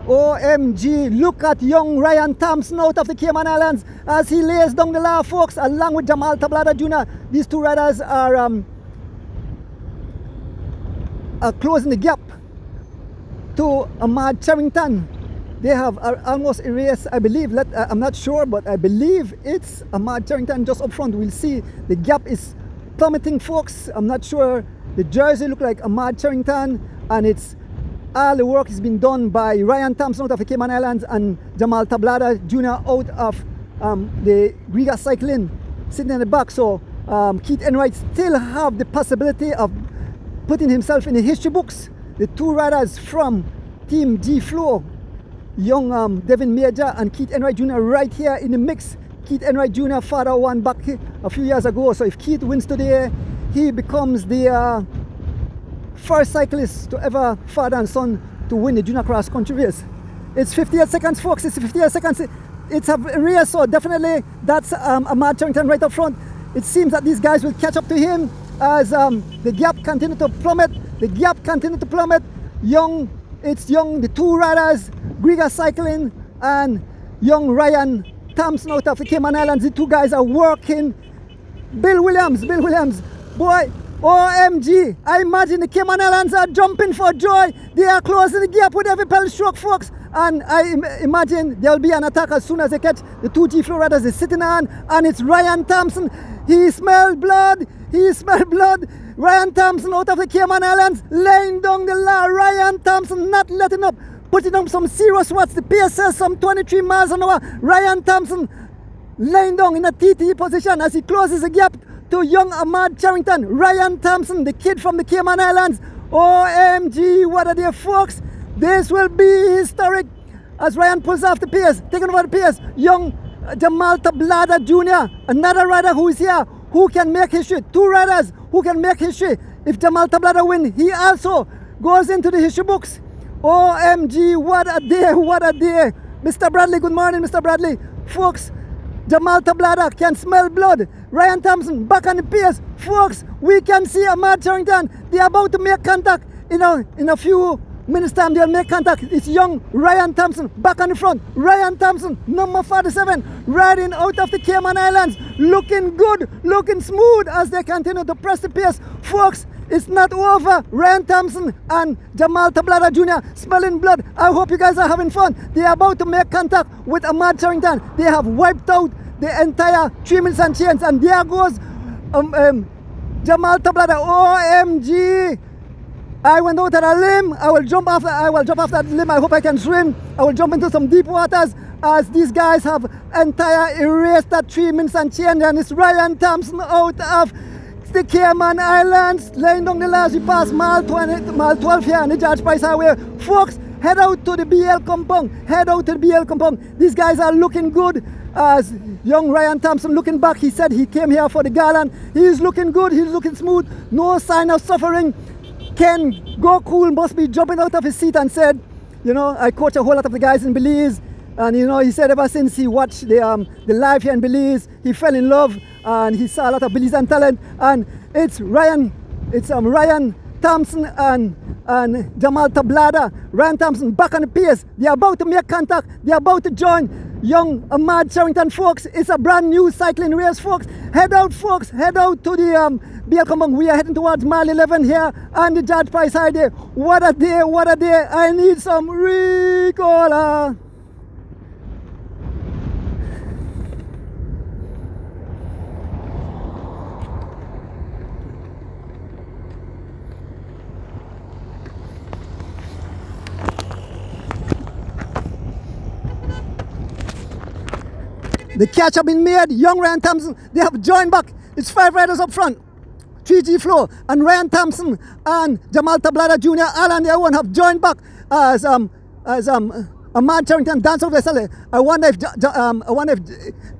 OMG, look at young Ryan Thompson out of the Cayman Islands as he lays down the law, folks, along with Jamal Tablada Jr. These 2 riders are closing the gap to Ahmaad Cherrington. They have almost erased, I believe, I'm not sure, but I believe it's Ahmaad Cherrington just up front. We'll see. The gap is plummeting, folks. I'm not sure. The jersey look like Ahmaad Cherrington, and it's all the work has been done by Ryan Thompson out of the Cayman Islands and Jamal Tablada Jr. out of the Griga Cycling sitting in the back. So Keith Enwright still have the possibility of putting himself in the history books. The 2 riders from Team G Flow, young Devin Major and Keith Enwright Jr. right here in the mix. Keith Enwright Jr. father won back a few years ago. So if Keith wins today, he becomes the first cyclist to ever, father and son, to win the junior cross country race. It's 58 seconds, folks. It's 58 seconds. It's a race, so definitely that's Ahmaad Cherrington right up front. It seems that these guys will catch up to him as the gap continue to plummet. The gap continue to plummet. The 2 riders, Griga Cycling and young Ryan Thompson out of the Cayman Islands. The 2 guys are working. Bill Williams, boy, OMG, I imagine the Cayman Islands are jumping for joy. They are closing the gap with every pedal stroke, folks. And I imagine there'll be an attack as soon as they catch the 2 G Flow riders is sitting on. And it's Ryan Thompson. He smelled blood. Ryan Thompson out of the Cayman Islands, laying down the law. Ryan Thompson not letting up, putting on some serious watts. The pace says some 23 miles an hour. Ryan Thompson laying down in a TT position as he closes the gap to young Ahmaad Cherrington. Ryan Thompson, the kid from the Cayman Islands. OMG, what a day, folks. This will be historic as Ryan pulls off the pace, taking over the pace. Young Jamal Tablada Jr., another rider who is here, who can make history. Two riders who can make history. If Jamal Tablada wins, he also goes into the history books. OMG, what a day, what a day. Mr. Bradley, good morning, Mr. Bradley. Folks, Jamal Tablada can smell blood. Ryan Thompson back on the pace. Folks, we can see Ahmaad Cherrington. They're about to make contact. In a few minutes time, they'll make contact. It's young Ryan Thompson back on the front. Ryan Thompson, number 47, riding out of the Cayman Islands. Looking good, looking smooth as they continue to press the pace. Folks, it's not over. Ryan Thompson and Jamal Tablada Jr. smelling blood. I hope you guys are having fun. They are about to make contact with Ahmaad Cherrington. They have wiped out the entire 3 minutes and change. And there goes Jamal Tablada. OMG. I went out on a limb. I will jump off that limb. I hope I can swim. I will jump into some deep waters as these guys have entire erased that 3 minutes and change. And it's Ryan Thompson out of the Cayman Islands, laying down the last. We pass mile 12 here on the George Price Highway. Folks, head out to the BEL compound. Head out to the BEL compound. These guys are looking good. As young Ryan Thompson looking back, he said he came here for the gallon. He's looking good. He's looking smooth. No sign of suffering. Ken Go Cool must be jumping out of his seat and said, you know, I coach a whole lot of the guys in Belize. And you know, he said ever since he watched the live here in Belize, he fell in love and he saw a lot of Belizean talent. And it's Ryan Thompson and Jamal Tablada. Ryan Thompson back on the pace. They're about to make contact. They're about to join young Ahmaad Cherrington, folks. It's a brand new cycling race, folks. Head out, folks. Head out to the BEL compound. We are heading towards mile 11 here on the George Price Highway. What a day, what a day. I need some Ricola. The catch have been made. Young Ryan Thompson, they have joined back. It's 5 riders up front. 3G Flow and Ryan Thompson and Jamal Tablada Jr. All and the other one have joined back as Ahmaad Cherrington dance over the I wonder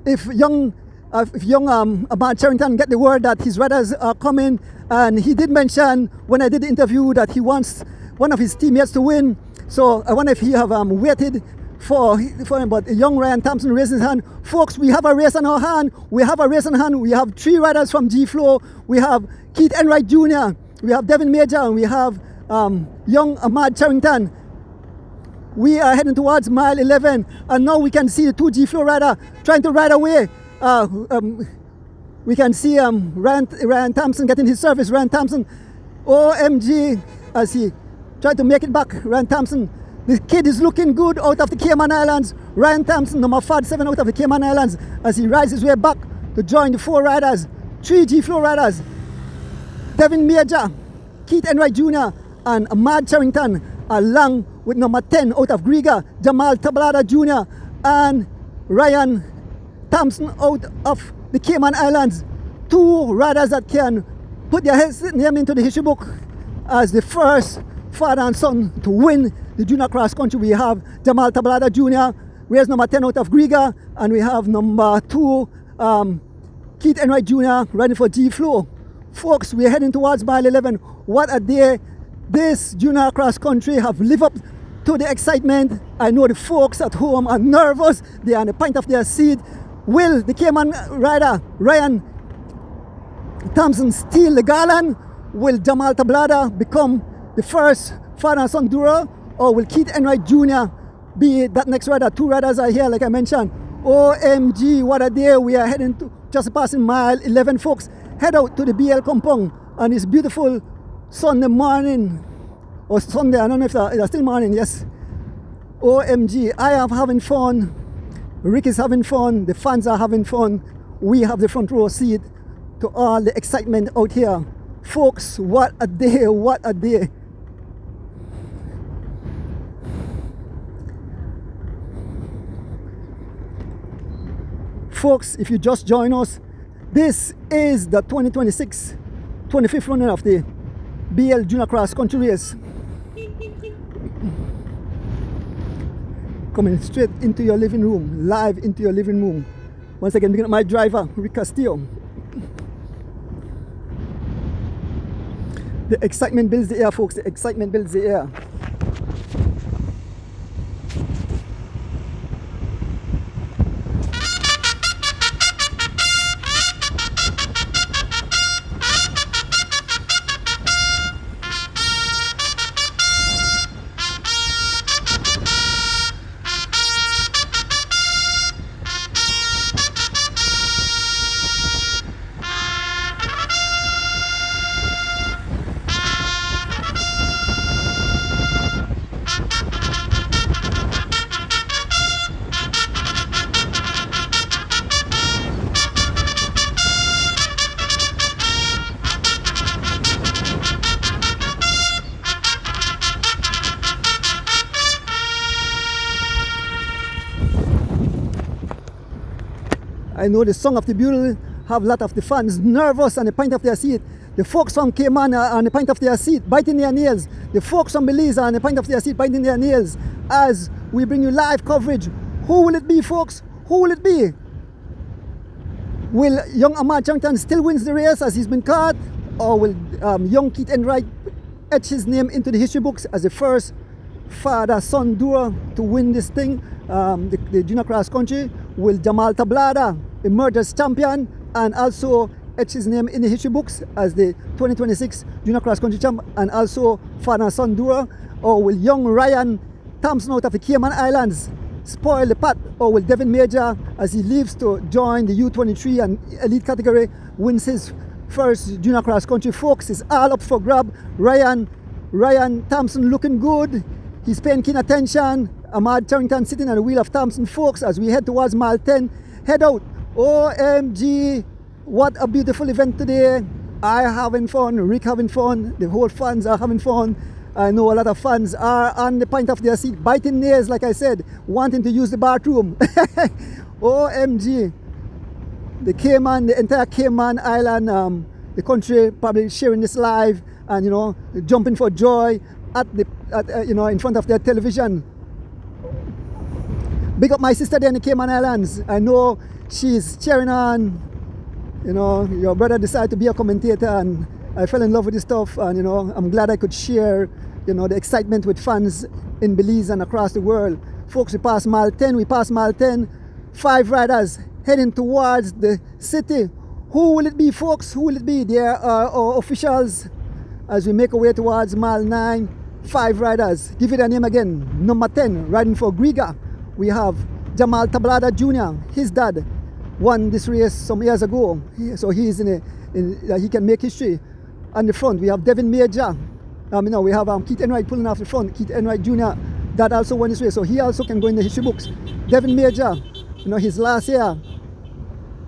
if young Ahmaad Cherrington get the word that his riders are coming. And he did mention when I did the interview that he wants one of his teammates to win. So I wonder if he have waited for him, but young Ryan Thompson raised his hand. Folks, we have a race on our hand. We have 3 riders from G-Flow. We have Keith Enwright Jr., we have Devin Major, and we have young Ahmaad Cherrington. We are heading towards mile 11, and now we can see the 2 G-Flow rider trying to ride away. We can see Ryan Thompson getting his service. Ryan Thompson, OMG, as he tried to make it back. Ryan Thompson, the kid is looking good out of the Cayman Islands. Ryan Thompson, number 47 out of the Cayman Islands, as he rides his way back to join the 4 riders, 3 G-Flow riders. Devin Major, Keith Enwright Jr. and Ahmaad Cherrington, along with number 10 out of Griga, Jamal Tablada Jr. and Ryan Thompson out of the Cayman Islands. 2 riders that can put their name into the history book as the first father and son to win the junior cross country. We have Jamal Tablada Jr., race number 10 out of Griga, and we have number 2, Keith Enwright Jr. riding for G-Flow. Folks, we're heading towards mile 11. What a day. This junior cross country have lived up to the excitement. I know the folks at home are nervous. They are on the point of their seat. Will the Cayman rider Ryan Thompson steal the gallon? Will Jamal Tablada become the first father and son duo? Or will Keith Enwright Jr. be that next rider? 2 riders are here, like I mentioned. OMG, what a day. We are heading to just passing mile 11, folks. Head out to the BEL compound on this beautiful Sunday morning, or Sunday, I don't know if it's still morning, yes. OMG, I am having fun. Rick is having fun. The fans are having fun. We have the front row seat to all the excitement out here. Folks, what a day, what a day. Folks, if you just join us, this is the 2026 25th running of the BEL Junior Cross Country Race. Coming straight into your living room, live into your living room. Once again, beginning my driver, Rick Castillo. The excitement builds the air, folks. The excitement builds the air. I know the song of the bugle have a lot of the fans nervous on the point of their seat. The folks from Cayman are on the point of their seat, biting their nails. The folks from Belize are on the point of their seat, biting their nails. As we bring you live coverage, who will it be, folks? Who will it be? Will young Ahmaad Cherrington still wins the race as he's been caught? Or will young Keith Enwright etch his name into the history books as the first father-son duo to win this thing, the junior cross country? Will Jamal Tablada emerge as champion and also etch his name in the history books as the 2026 junior cross country champ and also father-son duo? Or will young Ryan Thompson out of the Cayman Islands spoil the pot? Or will Devin Major, as he leaves to join the U23 and elite category, wins his first junior cross country? Folks, is all up for grab. Ryan Thompson looking good. He's paying keen attention. Ahmaad Cherrington sitting on the wheel of Thompson. Folks, as we head towards mile 10, head out. OMG, what a beautiful event today. I having fun, Rick having fun, the whole fans are having fun. I know a lot of fans are on the point of their seat, biting nails, like I said, wanting to use the bathroom. OMG. The entire Cayman Island, the country probably sharing this live and, you know, jumping for joy in front of their television. Big up my sister there in the Cayman Islands. I know she's cheering on. You know, your brother decided to be a commentator and I fell in love with this stuff, and, you know, I'm glad I could share, you know, the excitement with fans in Belize and across the world. Folks, we passed mile 10, 5 riders heading towards the city. Who will it be, folks? Who will it be? There are our officials as we make our way towards mile 9. 5 riders. Give it a name again. Number 10, riding for Griga, we have Jamal Tablada Jr. His dad won this race some years ago, so he's he can make history. On the front, we have Devin Major. We have Keith Enwright pulling off the front. Keith Enwright Jr. that also won this race, so he also can go in the history books. Devin Major, you know, his last year.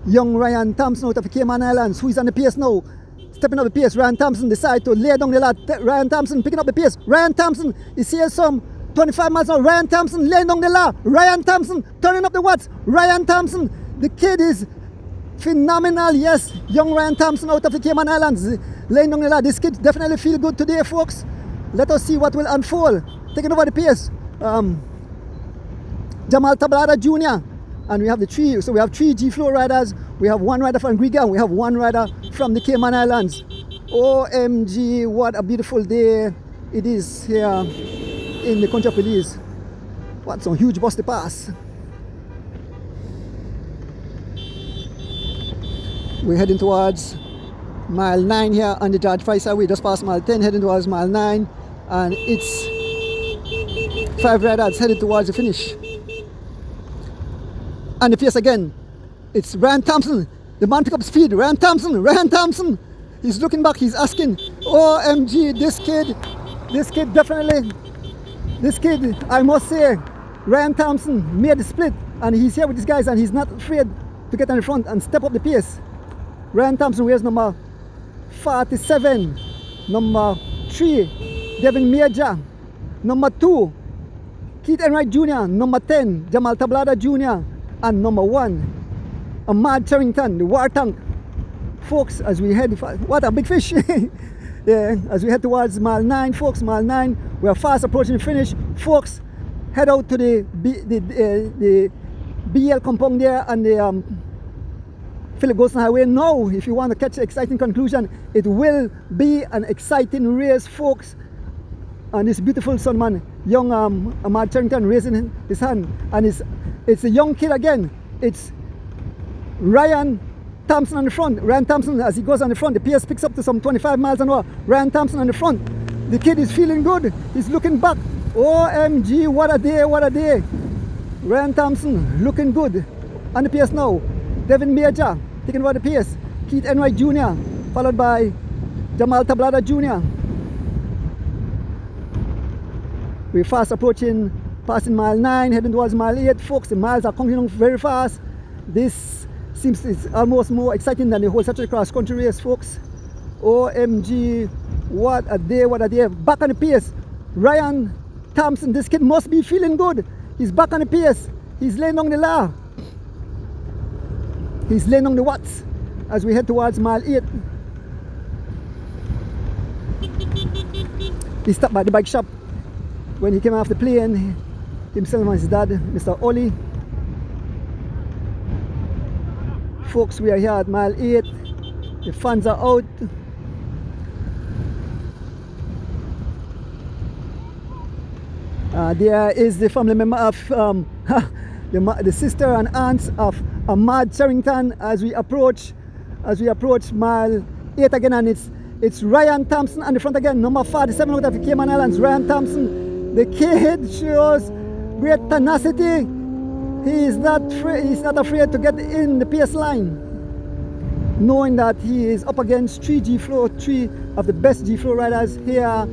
Young Ryan Thompson out of the Cayman Islands, who is on the pace now. Stepping up the pace, Ryan Thompson decide to lay down the lad. Ryan Thompson picking up the pace. Ryan Thompson is here some 25 miles now. Ryan Thompson laying down the lad. Ryan Thompson turning up the watts. Ryan Thompson, the kid is phenomenal. Yes, young Ryan Thompson out of the Cayman Islands laying down the lad. This kid definitely feel good today, folks. Let us see what will unfold. Taking over the pace, Jamal Tablada Jr. And we have the three, so we have 3 G-Flow riders, we have 1 rider from Griga, and we have 1 rider from the Cayman Islands. OMG, what a beautiful day it is here in the country of Belize. What some huge bus to pass. We're heading towards mile 9 here on the George Price Highway, just past mile 10, heading towards mile 9, and it's 5 riders headed towards the finish. And the pace again, it's Ryan Thompson, the man pick up speed. Ryan Thompson, he's looking back, he's asking, OMG, this kid definitely, I must say, Ryan Thompson made the split, and he's here with these guys, and he's not afraid to get on the front and step up the pace. Ryan Thompson wears number 47, number 3, Devin Major, number 2, Keith Enwright Jr., number 10, Jamal Tablada Jr., and number 1, Ahmaad Cherrington, the war tank. Folks, as we head, what a big fish. Yeah, as we head towards mile 9, folks, mile 9, we are fast approaching the finish. Folks, head out to the BEL compound there and the Philip Golson Highway now. If you want to catch an exciting conclusion, it will be an exciting race, folks. And this beautiful son, man, young Ahmaad Cherrington raising his hand, and it's a young kid again. It's Ryan Thompson on the front. Ryan Thompson, as he goes on the front, the pace picks up to some 25 miles an hour. Ryan Thompson on the front. The kid is feeling good. He's looking back. OMG, what a day, what a day. Ryan Thompson looking good on the pace now. Devin Major taking over the pace. Keith Enwright Jr. followed by Jamal Tablada Jr. We're fast approaching, passing mile 9, heading towards mile 8. Folks, the miles are coming along very fast. This seems it's almost more exciting than the whole Saturday cross country race, folks. OMG, what a day, what a day. Back on the pace. Ryan Thompson, this kid must be feeling good. He's back on the pace. He's laying on the law. He's laying on the watts as we head towards mile 8. He stopped by the bike shop when he came off the plane, himself and his dad, Mr. Oli. Folks, we are here at mile 8. The fans are out. There is the family member of the sister and aunts of Ahmaad Cherrington as we approach mile 8 again, and it's Ryan Thompson on the front again, number 47 out of the Cayman Islands. Ryan Thompson, the kid shows great tenacity. He's not afraid to get in the pace line, knowing that he is up against three of the best G-Flow riders here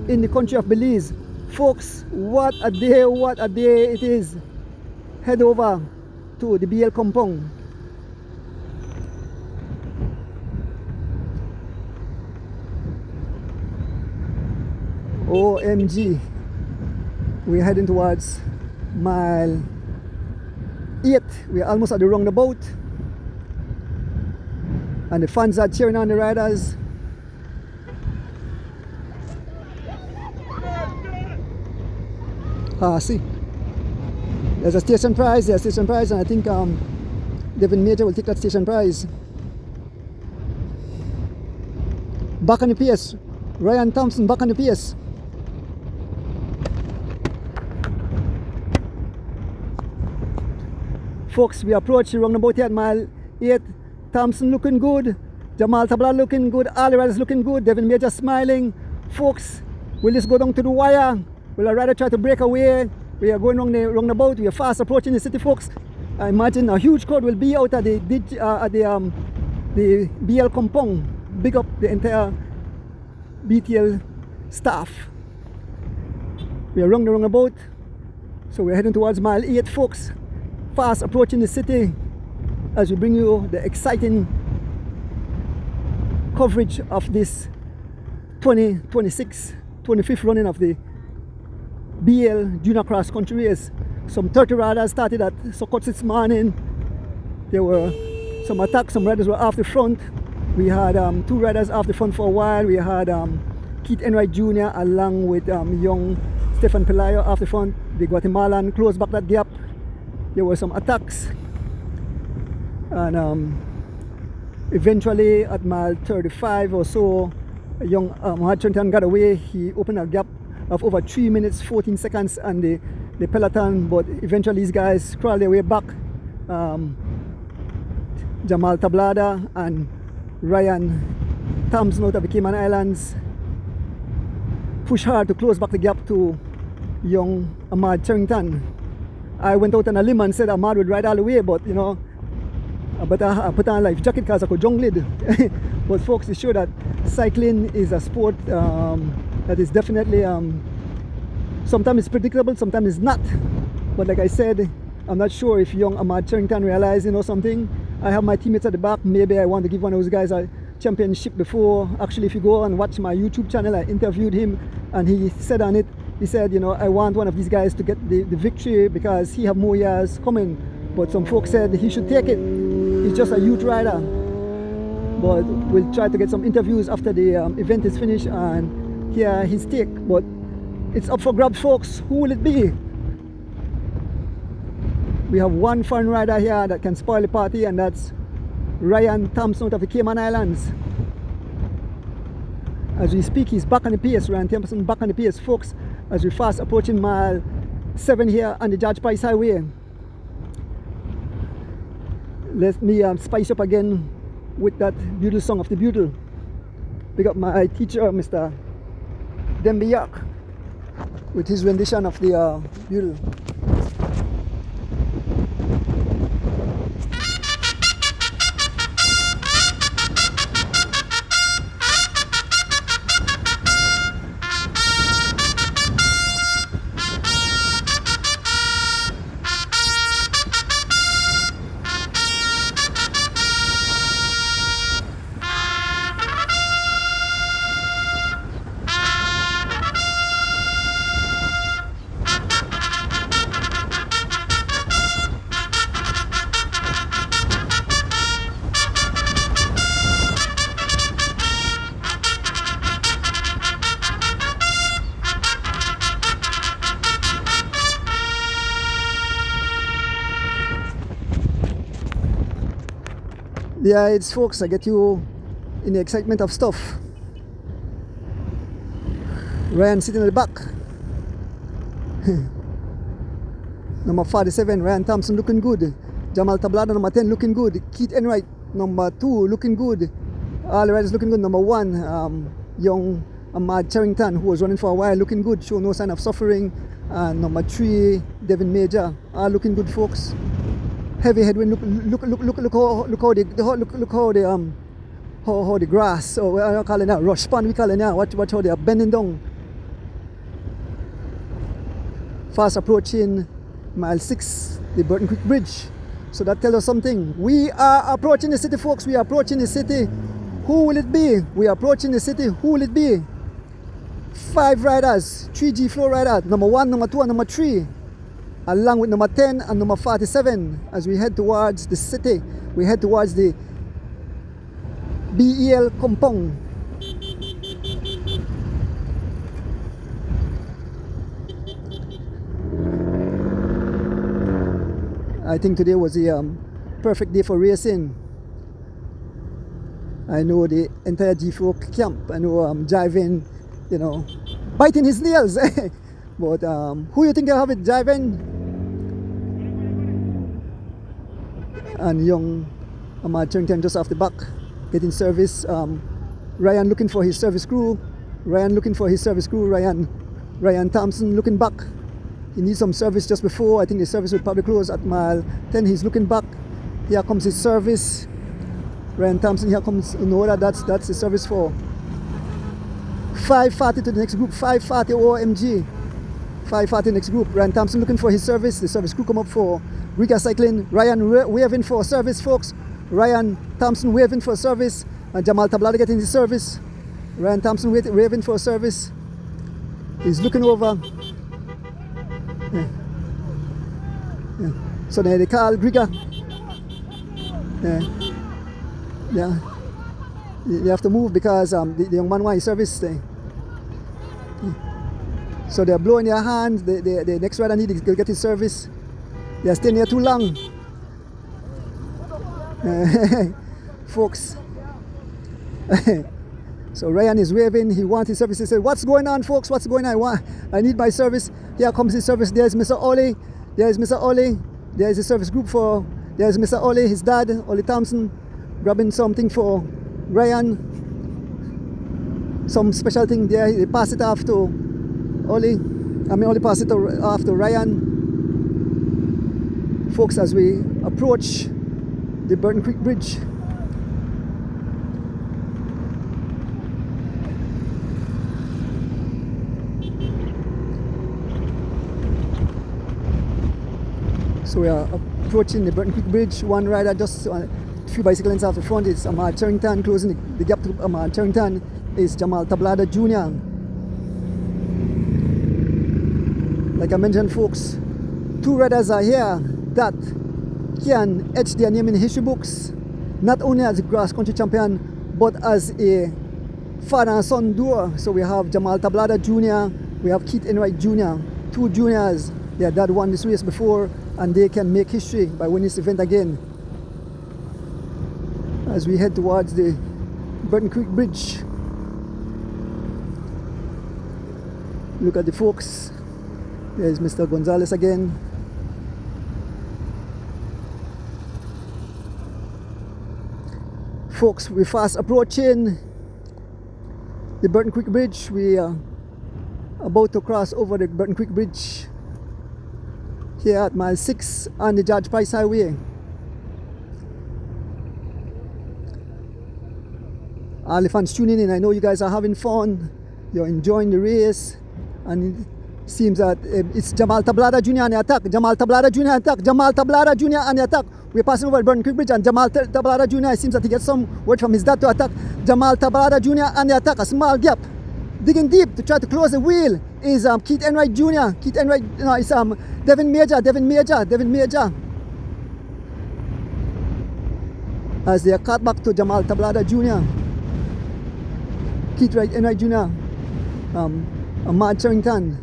in the country of Belize. Folks, what a day it is. Head over to the BEL compound. OMG. We're heading towards mile 8. We're almost at the roundabout. And the fans are cheering on the riders. See, there's a station prize, and I think Devin Major will take that station prize. Back on the pace, Ryan Thompson back on the pace. Folks, we approach the roundabout here at mile 8. Thompson looking good, Jamal Tablada looking good, all the riders looking good, Devin Major smiling. Folks, will this go down to the wire? Will a rider try to break away? We are going wrong about. We are fast approaching the city, folks. I imagine a huge crowd will be out at the BEL compound. Big up the entire BTL staff. We are wrong about. So we're heading towards mile 8, folks. Fast approaching the city as we bring you the exciting coverage of this 25th running of the BEL Junior Cross Country race. Some 30 riders started at Sokot this morning. There were some attacks, some riders were off the front. We had 2 riders off the front for a while. We had Keith Enwright Jr. along with young Stefan Pelayo off the front. The Guatemalan closed back that gap. There were some attacks. And eventually at mile 35 or so, a young Ahmaad Cherrington got away. He opened a gap of over 3 minutes 14 seconds on the Peloton, but eventually these guys crawled their way back. Jamal Tablada and Ryan Thompson out of the Cayman Islands pushed hard to close back the gap to young Ahmaad Cherrington. I went out on a limb and said Ahmaad would ride all the way, but you know, I put on a life jacket because I could jungle it. But folks, it showed that cycling is a sport that is definitely sometimes it's predictable, sometimes it's not. But like I said, I'm not sure if young Ahmaad Cherrington realized, you know, something. I have my teammates at the back. Maybe I want to give one of those guys a championship before. Actually, if you go and watch my YouTube channel, I interviewed him and he said on it, he said, you know, I want one of these guys to get the victory because he have more years coming. But some folks said he should take it. He's just a youth rider. But we'll try to get some interviews after the event is finished and hear his take. But it's up for grabs, folks. Who will it be? We have one fun rider here that can spoil the party, and that's Ryan Thompson out of the Cayman Islands. As we speak, he's back on the pace. Ryan Thompson back on the pace, folks, as we fast approaching mile 7 here on the George Price Highway. Let me spice up again with that beautiful song of the Bugle. Pick up my teacher, Mr. Demby York, with his rendition of the Bugle. Yeah, it's folks, I get you in the excitement of stuff. Ryan sitting at the back. Number 47, Ryan Thompson looking good. Jamal Tablada, number 10, looking good. Keith Enwright, number 2, looking good. All the riders looking good. Number 1, young Ahmaad Cherrington, who was running for a while, looking good, show no sign of suffering. And number 3, Devin Major, all looking good, folks. Heavy headwind. Look how the grass. So we are calling that rush span. We calling that. Watch how they are bending down. Fast approaching mile 6, the Burton Creek Bridge. So that tells us something. We are approaching the city, folks. We are approaching the city. Who will it be? We are approaching the city. Who will it be? 5 riders, 3 G floor riders. Number 1, number 2, and number 3. Along with number 10 and number 47, as we head towards the city, we head towards the BEL compound. I think today was the perfect day for racing. I know the entire G4 camp, I know driving, you know, biting his nails. But who you think I have it driving? And young Ahmaad Cherrington just off the back, getting service. Ryan looking for his service crew. Ryan Thompson looking back. He needs some service just before. I think the service will probably close at mile 10. He's looking back. Here comes his service. Ryan Thompson, here comes, you know, that's the service for 540 to the next group. 540 OMG. 540 next group. Ryan Thompson looking for his service. The service crew come up for Griga cycling. Ryan waving for service, folks. Ryan Thompson waving for service. And Jamal Tablada getting his service. Ryan Thompson waving for service. He's looking over. Yeah. Yeah. So then they call Griga. Yeah. You have to move because the young man wants his service. So they're blowing their hands. The next rider needs to get his service. They're staying here too long. Folks. So Ryan is waving. He wants his service. He said, "What's going on, folks? What's going on? I need my service." Here comes his service. There's Mr. Ollie. There's Mr. Ollie. There's a service group for. There's Mr. Ollie, his dad, Ollie Thompson, grabbing something for Ryan. Some special thing there. They pass it off to Ollie. Ollie pass it off to Ryan. Folks, as we approach the Burton Creek Bridge. So we are approaching the Burton Creek Bridge. One rider just a few bicycle lengths off the front is Ahmaad Cherrington. Closing the gap to Ahmaad Cherrington is Jamal Tablada Jr. Like I mentioned, folks, 2 riders are here that can etch their name in history books, not only as a cross country champion, but as a father and son duo. So we have Jamal Tablada Jr., we have Keith Enwright Jr., two juniors. Their dad won this race before, and they can make history by winning this event again. As we head towards the Burton Creek Bridge. Look at the folks. There's Mr. Gonzalez again. Folks, we're fast approaching the Burton Creek Bridge. We are about to cross over the Burton Creek Bridge here at mile 6 on the George Price Highway. All the fans tuning in, I know you guys are having fun, you're enjoying the race, and it seems that it's Jamal Tablada Jr. on the attack, Jamal Tablada Jr. on the attack, Jamal Tablada Jr. on the attack. We're passing over the Burton Creek Bridge, and Jamal Tablada Jr. it seems that he gets some word from his dad to attack. Jamal Tablada Jr. on the attack, a small gap. Digging deep to try to close the wheel is Keith Enwright Jr. Keith Enwright, no, it's Devin Major. As they are cut back to Jamal Tablada Jr. Keith Enwright Jr. Ahmaad Cherrington,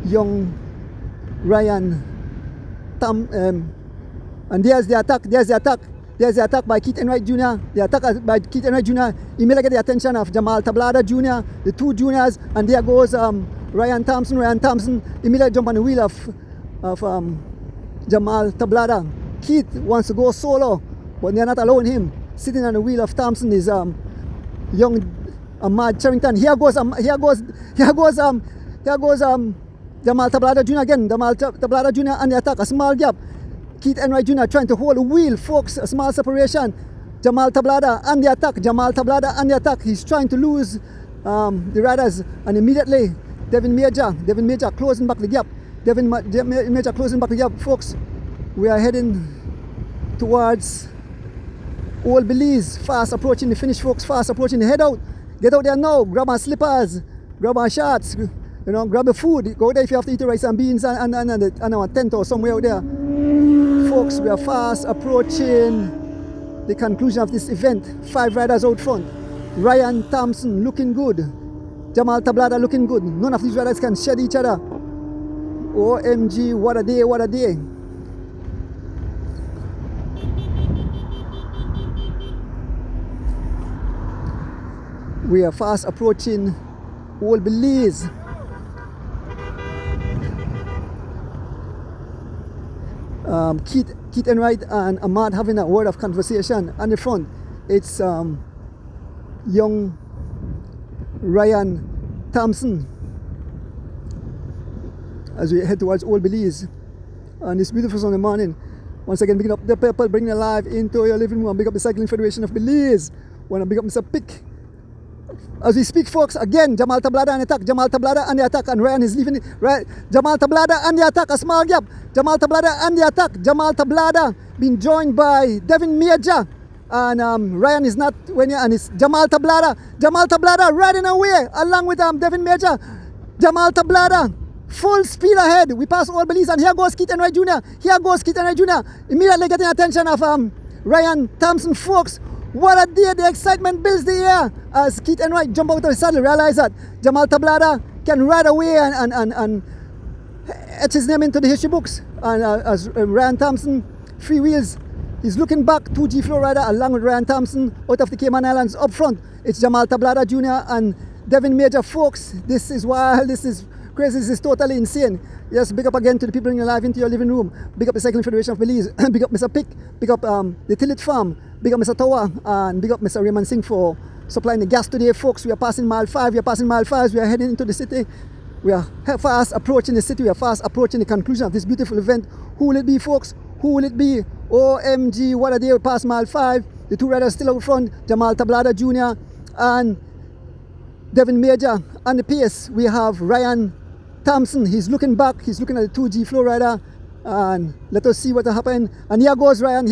young Ryan Thompson, and there's the attack by Keith Enwright Jr. The attack by Keith Enwright Jr. immediately get the attention of Jamal Tablada Jr., the two juniors, and there goes Ryan Thompson immediately jump on the wheel of Jamal Tablada. Keith wants to go solo, but they're not allowing him. Sitting on the wheel of Thompson is young Ahmaad Cherrington. Here goes Jamal Tablada Jr. again. Jamal Tablada Jr. on the attack, a small gap. Keith Enwright Jr. trying to hold the wheel, folks, a small separation. Jamal Tablada on the attack. He's trying to lose the riders, and immediately Devin Major closing back the gap. Major closing back the gap, folks. We are heading towards Old Belize, fast approaching the finish, folks, fast approaching the head out. Get out there now, grab our slippers, grab our shorts, grab the food. Go there if you have to eat the rice and beans and our tent or somewhere out there. Folks, we are fast approaching the conclusion of this event. 5 riders out front. Ryan Thompson looking good. Jamal Tablada looking good. None of these riders can shed each other. OMG, what a day, what a day. We are fast approaching Old Belize. Keith Enwright and Ahmaad having a word of conversation on the front. It's young Ryan Thompson as we head towards Old Belize on this beautiful Sunday morning. Once again, picking up the people, bringing it live into your living room. Big up the Cycling Federation of Belize. Want to big up Mr. Pick. As we speak, folks, again, Jamal Tablada on the attack, and Ryan is leaving it. Right. Jamal Tablada on the attack, a small gap. Jamal Tablada on the attack. Jamal Tablada being joined by Devin Major, and Ryan is not when here, and it's Jamal Tablada riding away along with Devin Major. Jamal Tablada full speed ahead. We pass Old Belize, and here goes Keith Enwright Jr. Immediately getting attention of Ryan Thompson, folks. What a day, the excitement builds the air as Keith Enwright jump out of the saddle, realize that Jamal Tablada can ride away and etch his name into the history books. And as Ryan Thompson, free wheels, he's looking back, 2G flow rider along with Ryan Thompson out of the Cayman Islands. Up front, it's Jamal Tablada Jr. and Devin Major, folks. This is wild, this is crazy, this is totally insane. Yes, big up again to the people bringing live into your living room. Big up the Cycling Federation of Belize. Big up Mr. Pick. Big up the Tillit Farm. Big up Mr. Towa. And big up Mr. Raymond Singh for supplying the gas today, folks. We are passing mile 5. We are heading into the city. We are fast approaching the city. We are fast approaching the conclusion of this beautiful event. Who will it be, folks? Who will it be? OMG, what a day. We pass mile 5. The 2 riders still out front. Jamal Tablada Jr. and Devin Major. On the pace, we have Ryan Thompson. He's looking back. He's looking at the 2G flow rider. And let us see what will happen. And here goes Ryan.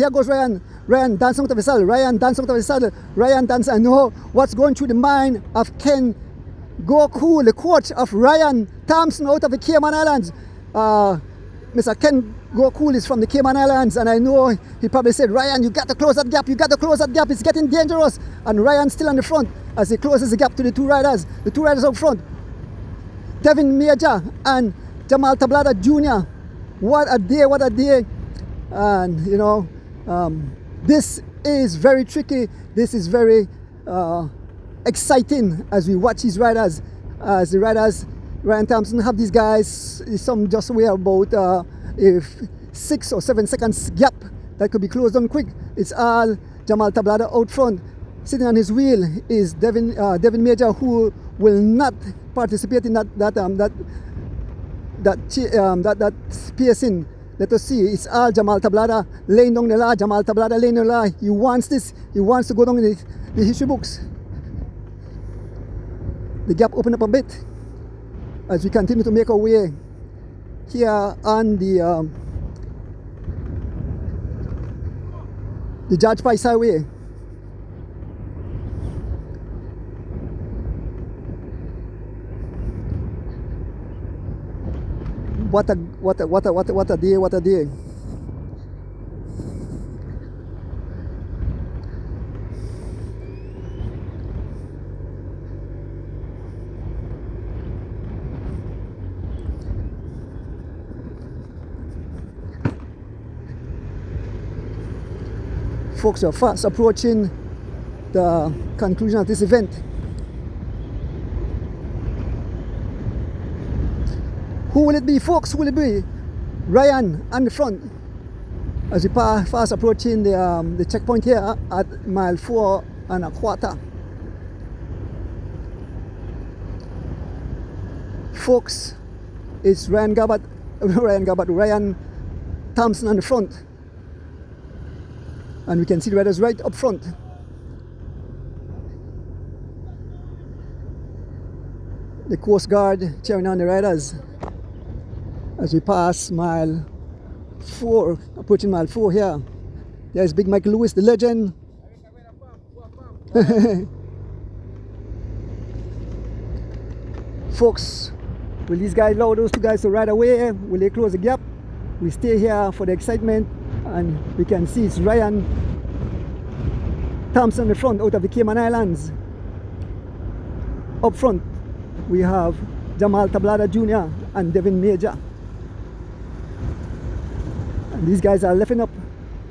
Ryan dancing out of his saddle. Ryan dancing. I know what's going through the mind of Ken Goku, the coach of Ryan Thompson out of the Cayman Islands. Mr. Ken Go Cool is from the Cayman Islands, and I know he probably said, Ryan, you got to close that gap, it's getting dangerous. And Ryan's still on the front as he closes the gap to the two riders out front. Devin Major and Jamal Tablada Jr. What a day. And you know, this is very tricky, this is very exciting as we watch these riders. As the riders, Ryan Thompson, have these guys, some just weigh about if 6 or 7 seconds gap that could be closed down quick. It's all Jamal Tablada out front. Sitting on his wheel is Devin Major, who will not participate in that piercing. Let us see. It's all Jamal Tablada laying down the law. Jamal Tablada laying down the law. He wants this. He wants to go down in the history books. The gap opened up a bit as we continue to make our way here on the George Price Highway. What a day. Folks are fast approaching the conclusion of this event. Who will it be, folks? Who will it be? Ryan on the front as we fast approaching the checkpoint here at mile 4 1/4. Folks, it's Ryan Thompson on the front. And we can see the riders right up front. The Coast Guard cheering on the riders as we pass mile 4, approaching mile 4 here. There's Big Michael Lewis, the legend. Folks, will these guys allow those two guys to ride away? Will they close the gap? We stay here for the excitement, and we can see it's Ryan Thompson in the front out of the Cayman Islands. Up front, we have Jamal Tablada Jr. and Devin Major. And these guys are lifting up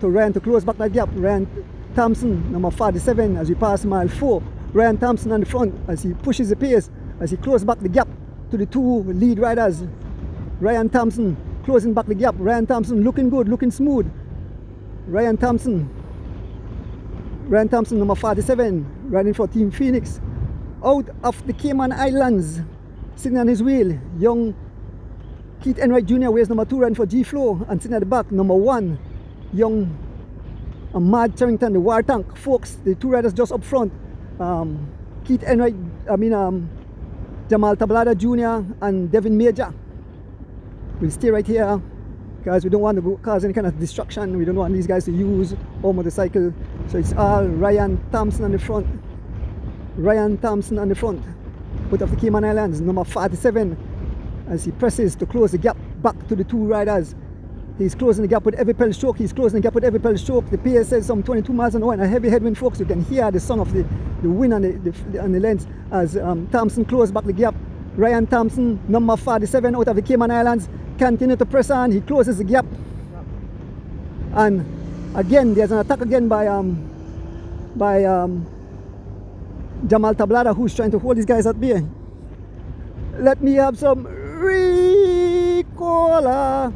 to Ryan to close back that gap. Ryan Thompson, number 47, as we pass mile 4. Ryan Thompson on the front as he pushes the pace, as he closes back the gap to the two lead riders. Ryan Thompson closing back the gap. Ryan Thompson looking good, looking smooth. Ryan Thompson, number 47, riding for Team Phoenix. Out of the Cayman Islands, sitting on his wheel, young Keith Enwright Jr. wears number 2, riding for G-Flow, and sitting at the back, number 1, young Ahmaad Cherrington, the War Tank. Folks, the two riders just up front, Jamal Tablada Jr. and Devin Major. We'll stay right here because we don't want to cause any kind of distraction. We don't want these guys to use our motorcycle. So it's all Ryan Thompson on the front. Ryan Thompson on the front, out of the Cayman Islands, number 47, as he presses to close the gap back to the two riders. He's closing the gap with every pedal stroke. The pace says some 22 miles an hour and a heavy headwind, folks. You can hear the sound of the wind and the lens as Thompson closes back the gap. Ryan Thompson, number 47, out of the Cayman Islands, continue to press on. He closes the gap. And again, there's an attack again by Jamal Tablada, who's trying to hold these guys at bay. Let me have some Ricola.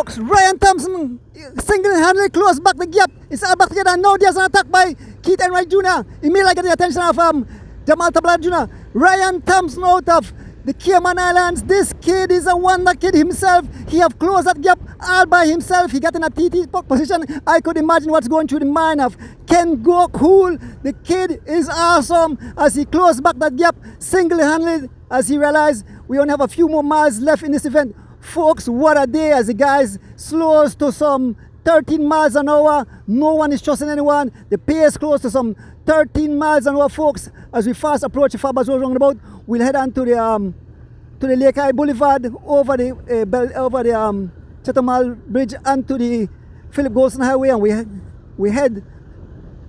Folks, Ryan Thompson single-handedly closed back the gap. It's all back together. Now there's an attack by Keith Enwright Jr. Immediately get the attention of Jamal Tablada Jr. Ryan Thompson out of the Cayman Islands. This kid is a wonder kid himself. He have closed that gap all by himself. He got in a TT position. I could imagine what's going through the mind of Ken Gokul. The kid is awesome as he closed back that gap single-handedly as he realized we only have a few more miles left in this event. Folks, what a day as the guys slows to some 13 miles an hour. No one is trusting anyone. The pace close to some 13 miles an hour, folks. As we fast approach the Fabas Road roundabout, we'll head on to the Lake Eye Boulevard over the Chetumal Bridge and to the Philip Golson Highway, and we head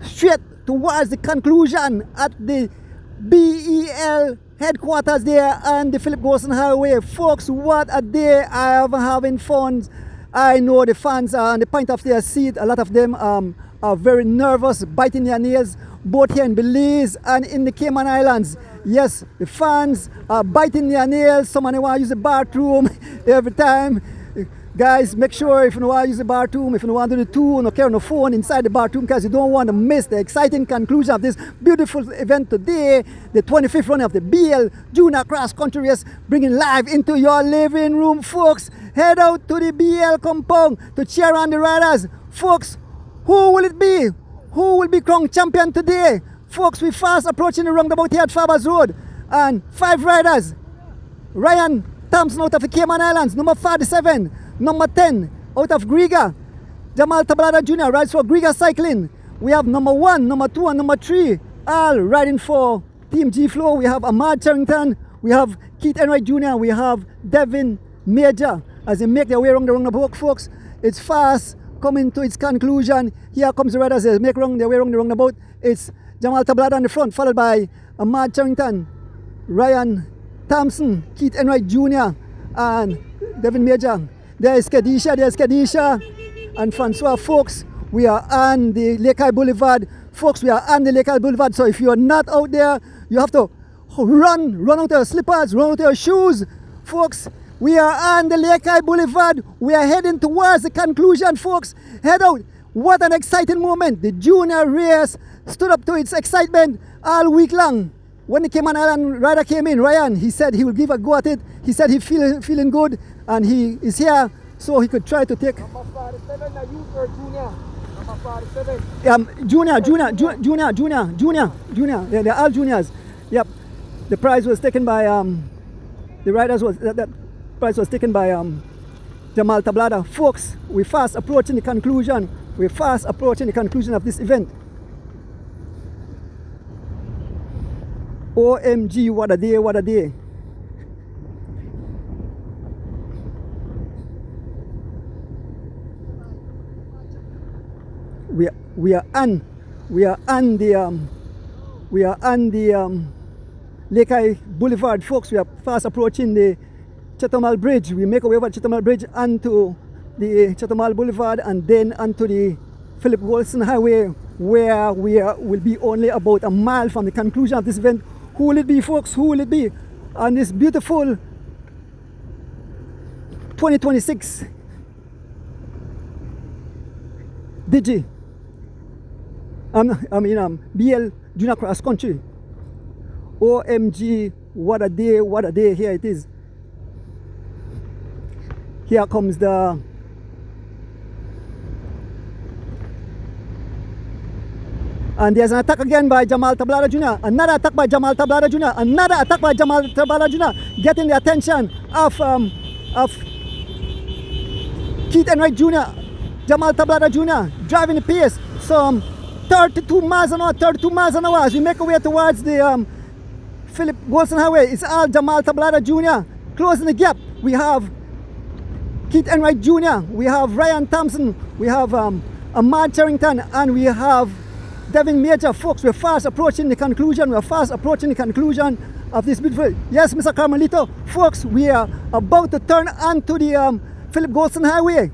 straight towards the conclusion at the BEL headquarters there on the Philip Golson Highway. Folks, what a day. I am having fun. I know the fans are on the point of their seat. A lot of them are very nervous, biting their nails, both here in Belize and in the Cayman Islands. Yes, the fans are biting their nails. Someone want to use the bathroom every time. Guys, make sure if you want to use the bathroom, if you want to do the tour, no carry no phone inside the bathroom because you don't want to miss the exciting conclusion of this beautiful event today, the 25th run of the BEL Junior Cross Country Race, bringing live into your living room. Folks, head out to the BEL compound to cheer on the riders. Folks, who will it be? Who will be crowned champion today? Folks, we fast approaching the roundabout here at Fabas Road, and 5 riders. Ryan Thompson out of the Cayman Islands, number 47. Number 10 out of Griga, Jamal Tablada Jr. rides for Griga Cycling. We have number 1, number 2 and number 3 all riding for Team G-Flow. We have Ahmaad Cherrington, we have Keith Enwright Jr., we have Devin Major as they make their way around the roundabout. Folks, it's fast coming to its conclusion. Here comes the riders as they make their way around the roundabout. It's Jamal Tablada on the front, followed by Ahmaad Cherrington, Ryan Thompson, Keith Enwright Jr. and Devin Major. There's Kadisha, and Francois. Folks, we are on the Lake Eye Boulevard. Folks, we are on the Lake Eye Boulevard, so if you are not out there, you have to run out your slippers, run out your shoes. Folks, we are on the Lake Eye Boulevard. We are heading towards the conclusion, folks. Head out. What an exciting moment. The junior race stood up to its excitement all week long. When the Cayman Island rider came in, Ryan, he said he will give a go at it. He said he's feeling good, and he is here so he could try to take. Number 47, the youth or junior? Number 47. Junior. Yeah, they're all juniors. Yep. The prize was taken by the riders that prize was taken by Jamal Tablada. Folks, we're fast approaching the conclusion. We're fast approaching the conclusion of this event. OMG, what a day, what a day. We are on the Lake Eye Boulevard, folks. We are fast approaching the Chetumal Bridge. We make our way over the Chetumal Bridge onto the Chetumal Boulevard and then onto the Philip Golson Highway, where we will be only about a mile from the conclusion of this event. Who will it be, folks? Who will it be on this beautiful 2026 DG? BEL Junior Cross Country. OMG, what a day, what a day. Here it is. Here comes the and there's an attack again by Jamal Tablada Jr. Another attack by Jamal Tablada Jr. Another attack by Jamal Tablada Jr. Getting the attention of Keith Enwright Jr. Jamal Tablada Jr. driving the pace some 32 miles an hour as we make our way towards the Philip Golson Highway. It's all Jamal Tablada Jr. closing the gap. We have Keith Enwright Jr. We have Ryan Thompson. We have Ahmaad Cherrington, and we have Devin Major. Folks, we're fast approaching the conclusion. We're fast approaching the conclusion of this beautiful. Yes, Mr. Carmelito. Folks, we are about to turn onto the Philip Golson Highway.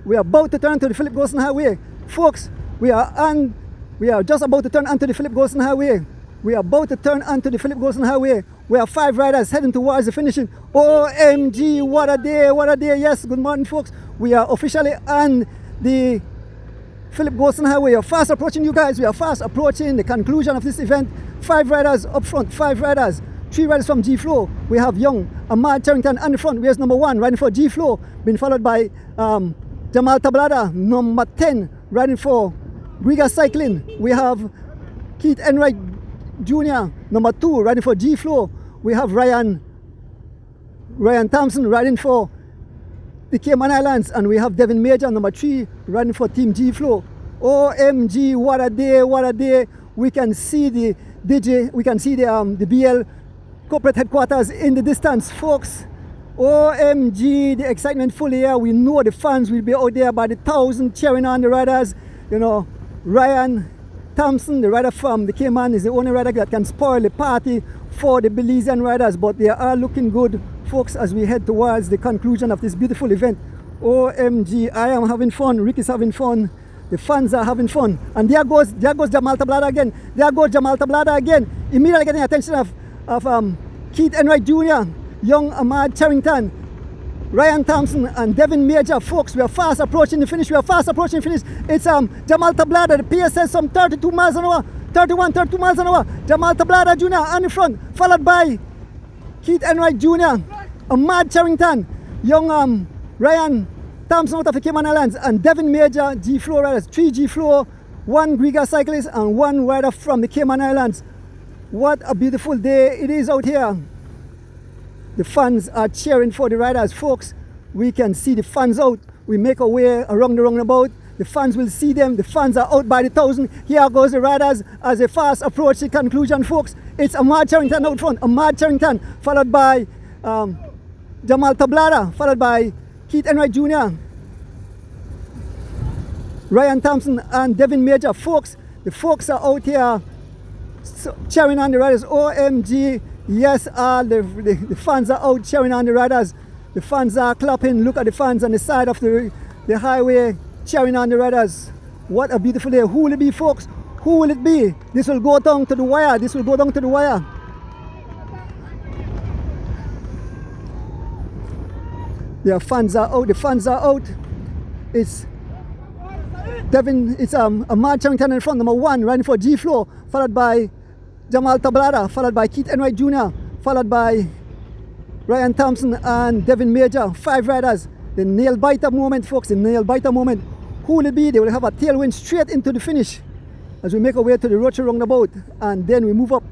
We are about to turn to the Philip Golson Highway. Folks, we are just about to turn onto the Philip Golson Highway. We are about to turn onto the Philip Golson Highway. We have 5 riders heading towards the finishing. OMG, what a day, what a day. Yes, good morning, folks. We are officially on the Philip Golston Highway. We are fast approaching you guys. We are fast approaching the conclusion of this event. 5 riders up front, 5 riders. 3 riders from G-Flow. We have young Ahmaad Cherrington on the front. Where's number 1 riding for G-Flow? Been followed by Jamal Tablada, number 10 riding for Griga Cycling. We have Keith Enwright Jr, number 2 riding for G-Flow. We have Ryan Thompson riding for the Cayman Islands, and we have Devin Major, number 3, riding for Team G-Flow. OMG, what a day, what a day. We can see the DJ, we can see the BEL corporate headquarters in the distance, folks. OMG, the excitement full here. We know the fans will be out there by the 1,000 cheering on the riders. You know, Ryan Thompson, the rider from the Cayman, is the only rider that can spoil the party for the Belizean riders, but they are looking good, folks, as we head towards the conclusion of this beautiful event. OMG, I am having fun, Rick is having fun, the fans are having fun. And there goes Jamal Tablada again. There goes Jamal Tablada again, immediately getting attention of Keith Enwright Jr., young Ahmaad Cherrington, Ryan Thompson and Devin Major. Folks, we are fast approaching the finish. We are fast approaching the finish. It's Jamal Tablada. The pace says some 32 miles an hour, 32 miles an hour. Jamal Tablada Jr. on the front, followed by Keith Enwright Jr., Ahmaad Cherrington, young Ryan Thompson out of the Cayman Islands, and Devin Major, G-Flow riders. 3 G-Flow, 1 Griga cyclist, and 1 rider from the Cayman Islands. What a beautiful day it is out here. The fans are cheering for the riders, folks. We can see the fans out. We make our way around the roundabout. The fans will see them. The fans are out by the 1,000. Here goes the riders as they fast approach the conclusion, folks. It's Ahmaad Cherrington out front. Ahmaad Cherrington, followed by Jamal Tablada, followed by Keith Enwright Jr., Ryan Thompson and Devin Major. Folks, the folks are out here cheering on the riders. OMG. Yes, the fans are out cheering on the riders. The fans are clapping. Look at the fans on the side of the highway cheering on the riders. What a beautiful day. Who will it be, folks? Who will it be? This will go down to the wire. This will go down to the wire. Their fans are out. The fans are out. It's Ahmaad Cherrington in front, number 1, riding for G-Flow, followed by Jamal Tablada, followed by Keith Enwright Jr., followed by Ryan Thompson and Devin Major. 5 riders. The nail biter moment, folks, the nail biter moment. Who will it be? They will have a tailwind straight into the finish as we make our way to the Rocher roundabout, and then we move up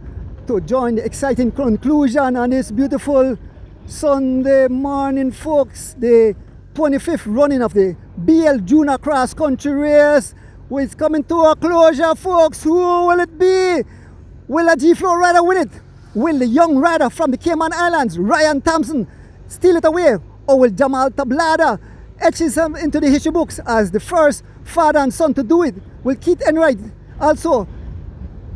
to join the exciting conclusion on this beautiful Sunday morning, folks. The 25th running of the BEL Junior Cross Country Race is coming to a closure, folks. Who will it be? Will a G-Flow rider win it? Will the young rider from the Cayman Islands, Ryan Thompson, steal it away? Or will Jamal Tablada etch him into the history books as the first father and son to do it? Will Keith Enwright also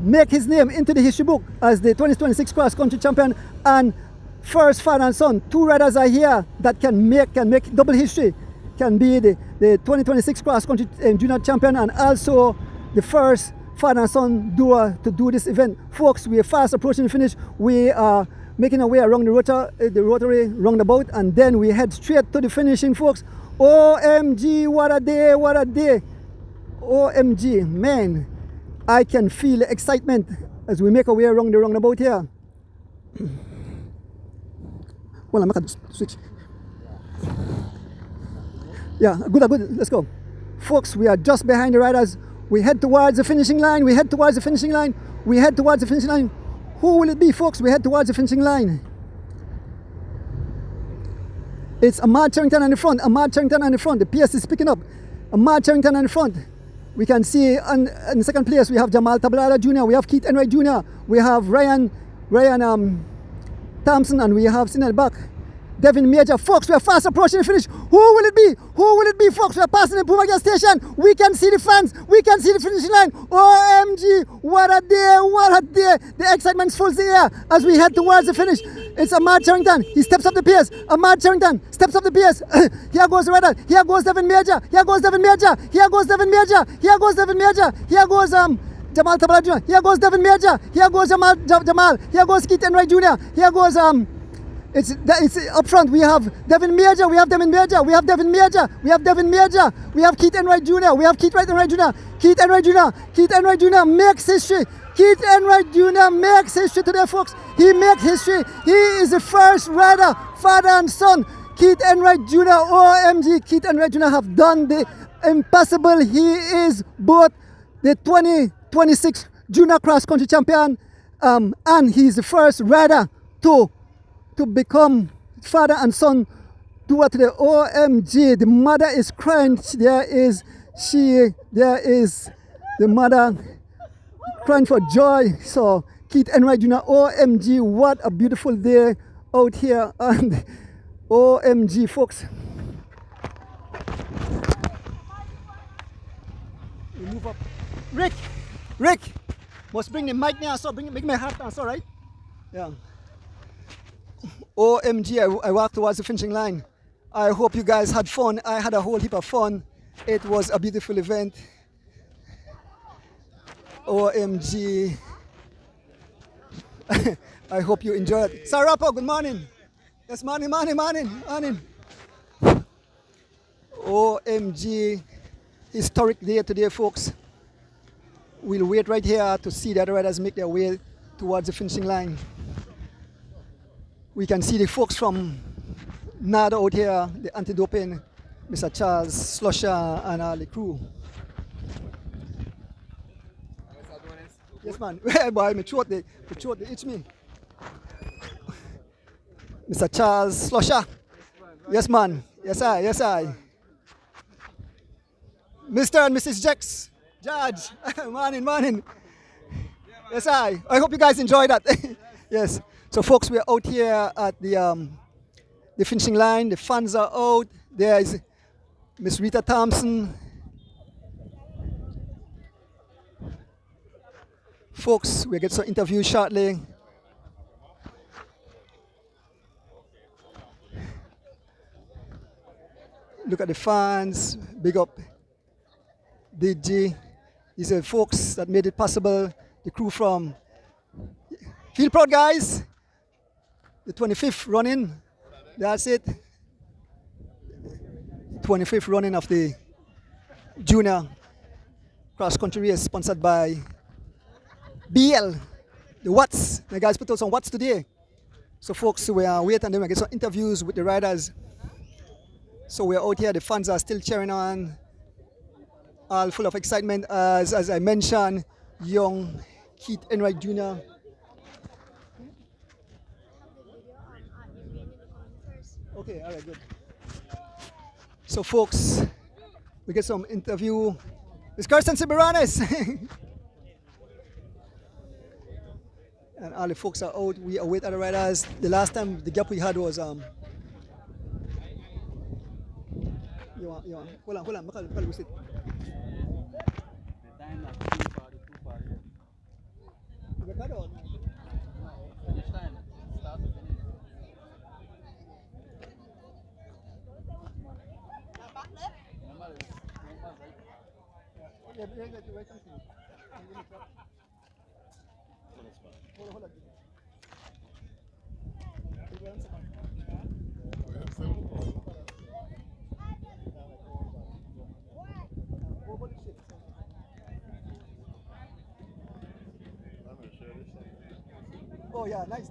make his name into the history book as the 2026 cross country champion and first father and son? 2 riders are here that can make double history, can be the 2026 cross country junior champion and also the first father and son duo to do this event. Folks, we are fast approaching the finish. We are making our way around the rotary roundabout, and then we head straight to the finishing, folks. OMG, what a day, what a day. OMG, man, I can feel the excitement as we make our way around the roundabout here. Well, I'm going to switch. Yeah, good, let's go. Folks, we are just behind the riders. We head towards the finishing line. We head towards the finishing line. We head towards the finishing line. Who will it be, folks? We head towards the finishing line. It's Ahmaad Cherrington on the front. Ahmaad Cherrington on the front. The pace is picking up. Ahmaad Cherrington on the front. We can see in second place we have Jamal Tablada Jr. We have Keith Enwright Jr. We have Ryan Thompson, and we have seen at the back Devin Major. Folks, we are fast approaching the finish. Who will it be? Who will it be, folks? We are passing the Puma gas station. We can see the fans. We can see the finishing line. OMG, what a day, what a day. The excitement fills the air as we head towards the finish. It's Ahmaad Cherrington. He steps up the pace. Ahmaad Cherrington steps up the pace. Here goes the rider. Here goes Devin Major. Here goes Devin Major. Here goes Devin Major. Here goes Devin Major. Here goes Jamal Tablada Jr. Here goes Devin Major. Here goes Jamal. Here goes Keith Enwright Jr. Here goes It's up front. We have Devin Major. We have Devin Major. We have Devin Major. We have Devin Major. We have Keith Enwright Jr. We have Keith Enwright Jr. Keith Enwright Jr. Keith Enwright Jr. makes history. Keith Enwright Jr. makes history today, folks. He makes history. He is the first rider, father and son. Keith Enwright Jr. OMG. Keith Enwright Jr. have done the impossible. He is both the 2026 junior cross country champion, and he is the first rider to become father and son to the OMG. The mother is crying. There is the mother crying for joy. So Keith Enwright Jr. OMG, what a beautiful day out here, and OMG, folks. We move up. Rick, must bring the mic now. So bring my hat down. So right? Yeah. OMG, I walked towards the finishing line. I hope you guys had fun. I had a whole heap of fun. It was a beautiful event. OMG. I hope you enjoyed it. Sarapo, good morning. Yes, morning. OMG. Historic day today, folks. We'll wait right here to see the other riders make their way towards the finishing line. We can see the folks from NADA out here, the anti-doping, Mr. Charles, Slusher, and all the crew. Yes, man. Boy, my throat, they itch me. Mr. Charles, Slusher. Yes, man. Yes, I. Mr. and Mrs. Jex, Judge. Morning. Yes, I hope you guys enjoyed that. Yes. So, folks, we're out here at the finishing line. The fans are out. There is Miss Rita Thompson. Folks, we'll get some interviews shortly. Look at the fans. Big up DG. These are folks that made it possible. The crew from... Feel proud, guys. The 25th running. That's it. 25th running of the junior cross country race sponsored by BEL. The watts. The guys put out some watts today. So folks, we are waiting and then we get some interviews with the riders. So we're out here. The fans are still cheering on. All full of excitement as I mentioned, young Keith Enwright Jr. Okay, all right, good. So, folks, we get some interview. It's Carson Sibiranes. And all the folks are out. We await other riders. The last time, the gap we had was hold on. Oh yeah, nice.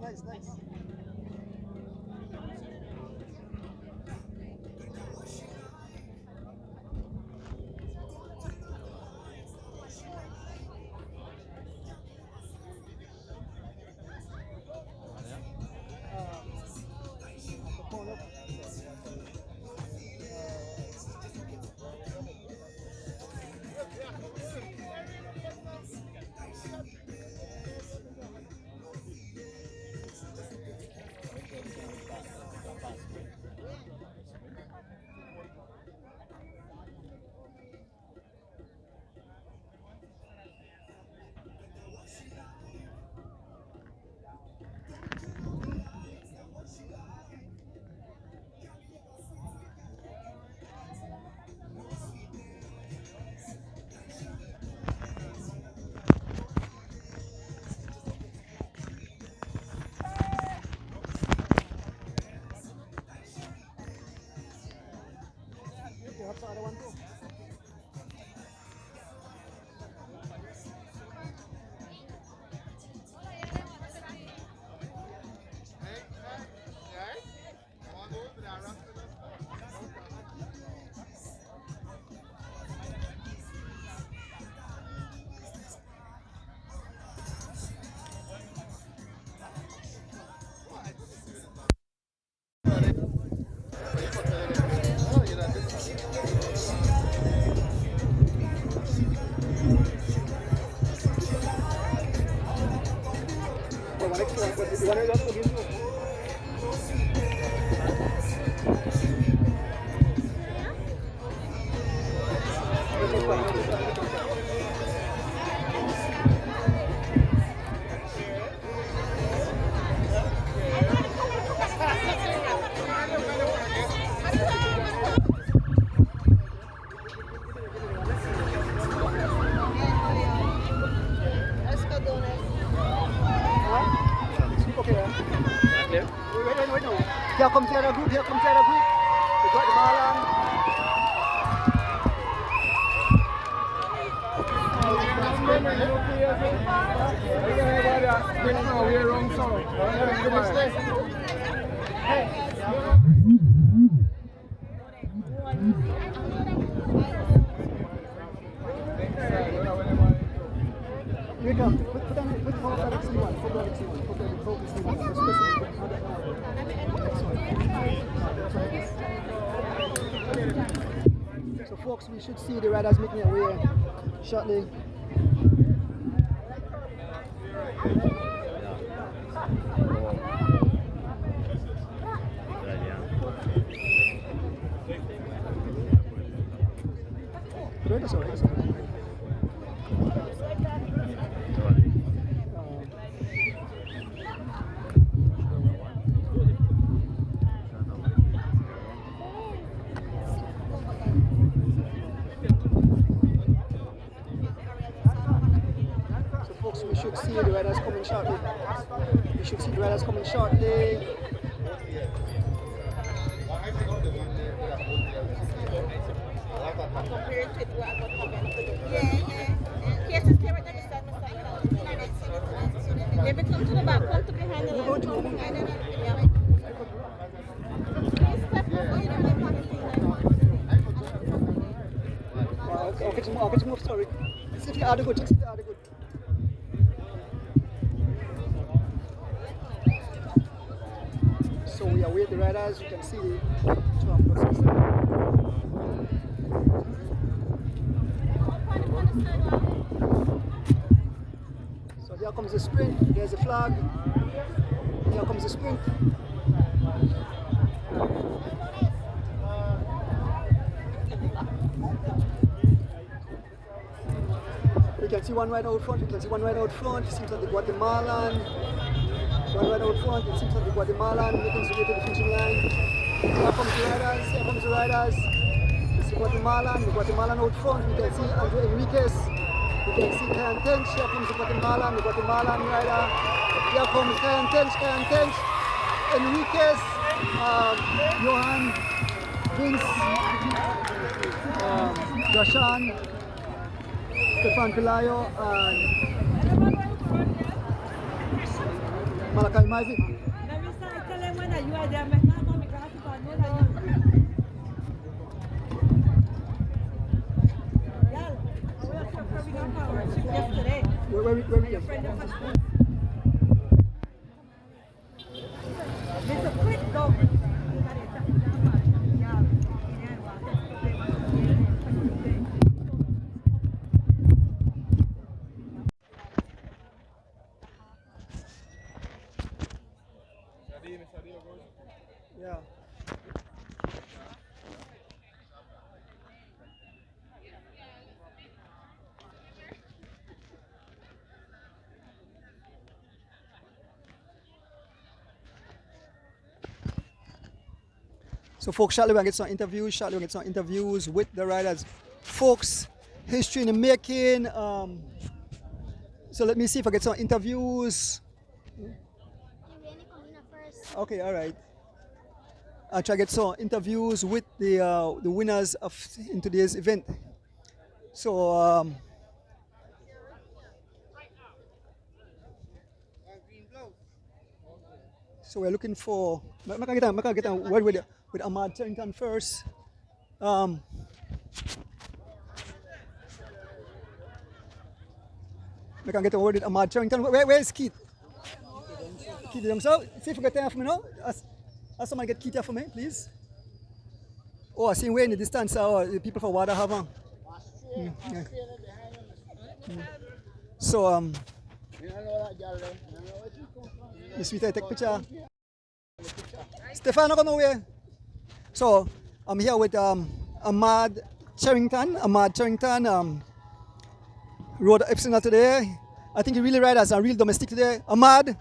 Here comes the other group, here comes the other group. The Guatemalan. Griga, put on the one. Put on the one. So folks, we should see the riders making their way shortly. We should see the riders coming shortly. We should see the riders coming shortly. Maybe come to the back, come to behind the line. I'll get you more, sorry. See if you are the good, see if you are the good. So we await the riders, you can see the process. So here comes the sprint, there's the flag. Here comes the sprint. You can see one right out front, it seems like the Guatemalan. One right out front, it seems like the Guatemalan making his way to the finishing line. Here comes the riders, It's the Guatemalan out front. We can see Andre Enriquez. We can see Cayman Islands. Here comes the Guatemalan rider. Here comes Cayman Islands, Enriquez, Johan, Vince, Gashan, Stefan Pelayo, and Malakai Maivik. Where we are? Yeah. So folks, shortly we'll get some interviews with the riders. Folks, history in the making. So let me see if I get some interviews. Okay, all right. I'll try to get some interviews with the winners in today's event. So so we're looking for. I can get a word with Ahmaad Cherrington first. I can get a word with Ahmaad Cherrington. Where is Keith? Keith, so see if you get time for me now. Ask somebody get Keith here for me, please. Oh, I see way in the distance. The people for water have on. Yeah. So Miss Rita, take picture. Stefano, come away. So I'm here with Ahmaad Cherrington. Ahmaad Cherrington rode Epsilon today. I think he really ride as a real domestic today. Ahmaad,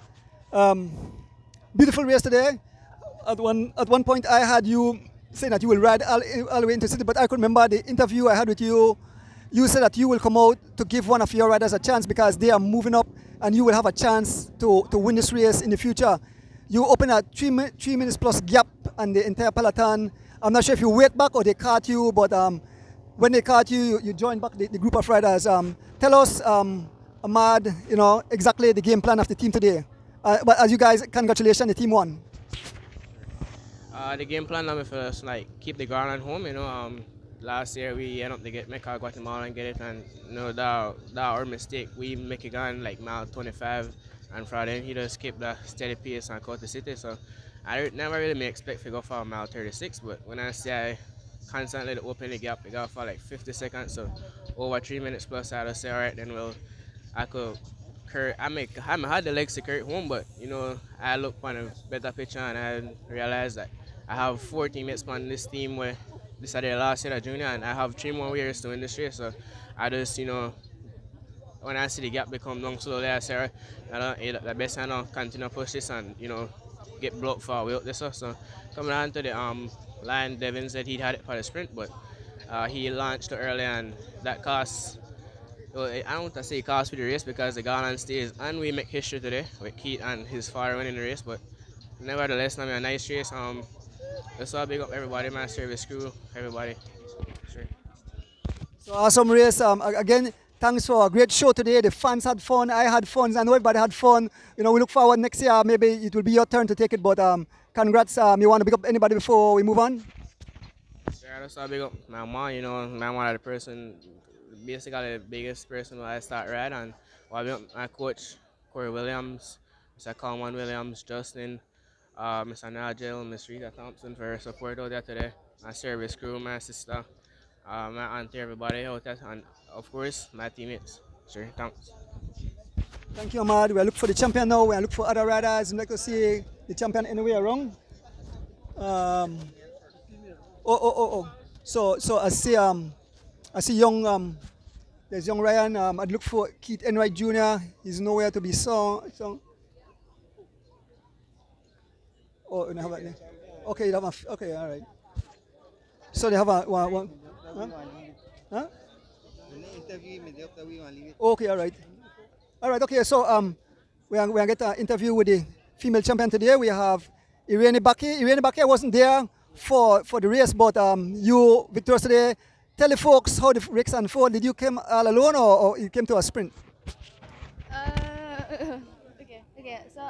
beautiful race today. At one point I had you saying that you will ride all the way into the city, but I could remember the interview I had with you. You said that you will come out to give one of your riders a chance because they are moving up and you will have a chance to win this race in the future. You open a 3 minutes plus gap on the entire peloton. I'm not sure if you wait back or they caught you, but when they caught you, you joined back the group of riders. Tell us, Ahmaad, exactly the game plan of the team today. But as you guys, congratulations, the team won. The game plan now for us keep the ground at home. Last year we ended up to make Guatemalan get it, and that our mistake. We make it gone mile 25, and from then he just keep the steady pace and cut the city. So I never really expect to go for mile 36, but when I say I constantly open the gap, it got for 50 seconds. So over 3 minutes plus, I just say alright, then I could. I had the legs to carry it home, but I look on a better picture and I realized that I have 4 teammates on this team where this is their last year at junior, and I have 3 more years to win this race. So I just, when I see the gap become long slowly, I say, the best I know continue to push this and get blocked for a way out this. So coming on to the line, Devin said he had it for the sprint, but he launched too early, and that cost. Well, I don't want to say cost for the race because the Garland stays and we make history today with Keith and his father winning the race, but nevertheless, a nice race. Let's all big up everybody, my service crew, everybody. Sure. So awesome race. Again, thanks for a great show today. The fans had fun, I had fun, I know everybody had fun. We look forward next year, maybe it will be your turn to take it, but congrats. You want to big up anybody before we move on? Yeah, let's all big up my mom, my one of the person, basically the biggest person when I start riding, and my coach, Corey Williams, Mr. Coleman Williams, Justin, Mr. Nigel, Miss Rita Thompson for her support out there today. My service crew, my sister, my auntie, everybody out there, and of course my teammates. Sure, thanks. Thank you, Ahmaad. We look for the champion now. We look for other riders. We'd like to see the champion anywhere around. So I see young. There's young Ryan. I'd look for Keith Enwright Jr. He's nowhere to be seen. Oh, they have a, okay, okay, all right. So they have a one. Huh? Okay, all right. All right, okay, so we are going to get an interview with the female champion today. We have Irene Baki. Irene Baki wasn't there for the race, but you, victorious today. Tell the folks how the race unfolded. Did you come all alone or you came to a sprint? Okay. So,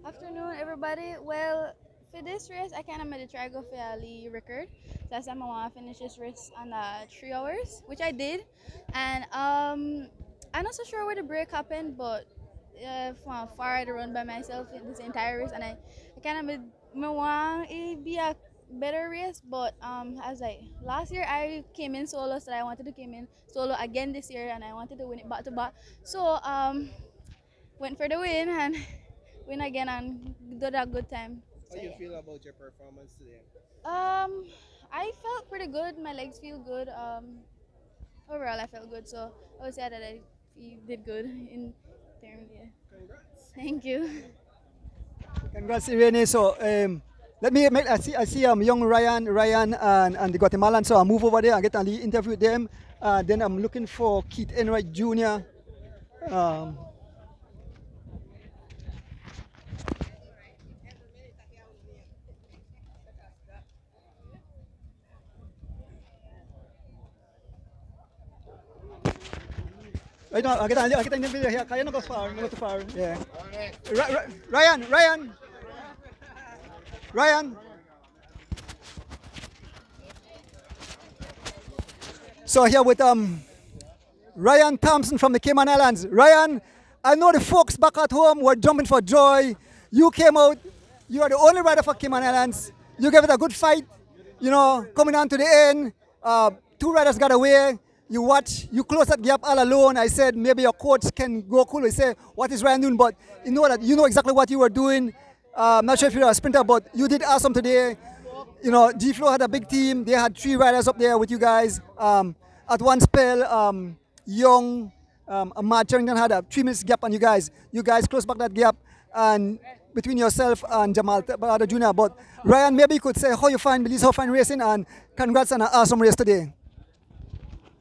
afternoon, everybody. Well, for this race, I kind of made a try go for a lead record. So I want to finish this race under 3 hours, which I did. And I'm not so sure where the break happened, but from far I run by myself in this entire race, and I kind of made me want it be a better race. But as last year I came in solo, so I wanted to come in solo again this year, and I wanted to win it back to back. So went for the win and win again and did a good time. How do you feel about your performance today? I felt pretty good. My legs feel good. Overall, I felt good. So I would say that I did good in terms. Yeah. Congrats. Thank you. Congrats, Irene. So let me make. I see young Ryan and the Guatemalan. So I'll move over there and get an interview with them. Then I'm looking for Keith Enwright Jr. Right now, I get an interview here. Kaya not go far, not too far. Yeah. Ryan. So here with Ryan Thompson from the Cayman Islands. Ryan, I know the folks back at home were jumping for joy. You came out. You are the only rider for Cayman Islands. You gave it a good fight. Coming on to the end, 2 riders got away. you close that gap all alone. I said maybe your coach can go cool and say, what is Ryan doing? But you know exactly what you were doing. I'm not sure if you're a sprinter, but you did awesome today. You know, G-Flow had a big team. They had 3 riders up there with you guys. At one spell, Young, Ahmaad Cherrington had a 3 minutes gap on you guys. You guys closed back that gap and between yourself and Jamal Tablada Jr. But Ryan, maybe you could say how you find Belize, how you find racing, and congrats on an awesome race today.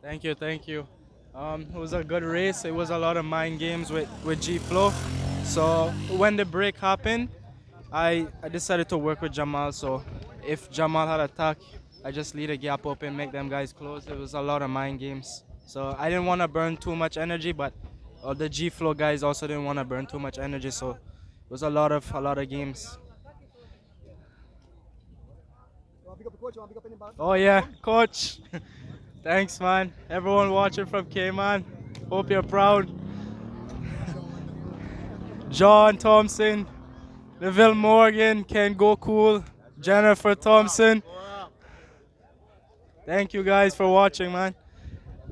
Thank you, thank you. It was a good race. It was a lot of mind games with G-Flow. So when the break happened, I decided to work with Jamal. So if Jamal had attack, I just leave a gap open, make them guys close. It was a lot of mind games. So I didn't want to burn too much energy, but the G-Flow guys also didn't want to burn too much energy. So it was a lot of games. Oh yeah, coach. Thanks, man. Everyone watching from Cayman. Hope you're proud. John Thompson, Neville Morgan, Ken Go Cool, Jennifer Thompson. Thank you guys for watching, man.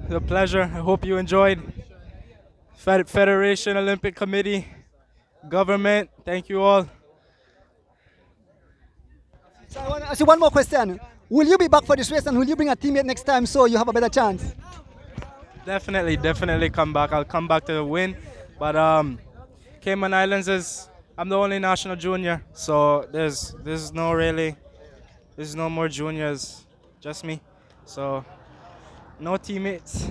It's a pleasure. I hope you enjoyed. Federation, Olympic Committee, government, thank you all. So I want to ask you one more question. Will you be back for this race and will you bring a teammate next time so you have a better chance? Definitely come back. I'll come back to win. But Cayman Islands I'm the only national junior, so there's no more juniors, just me. So no teammates.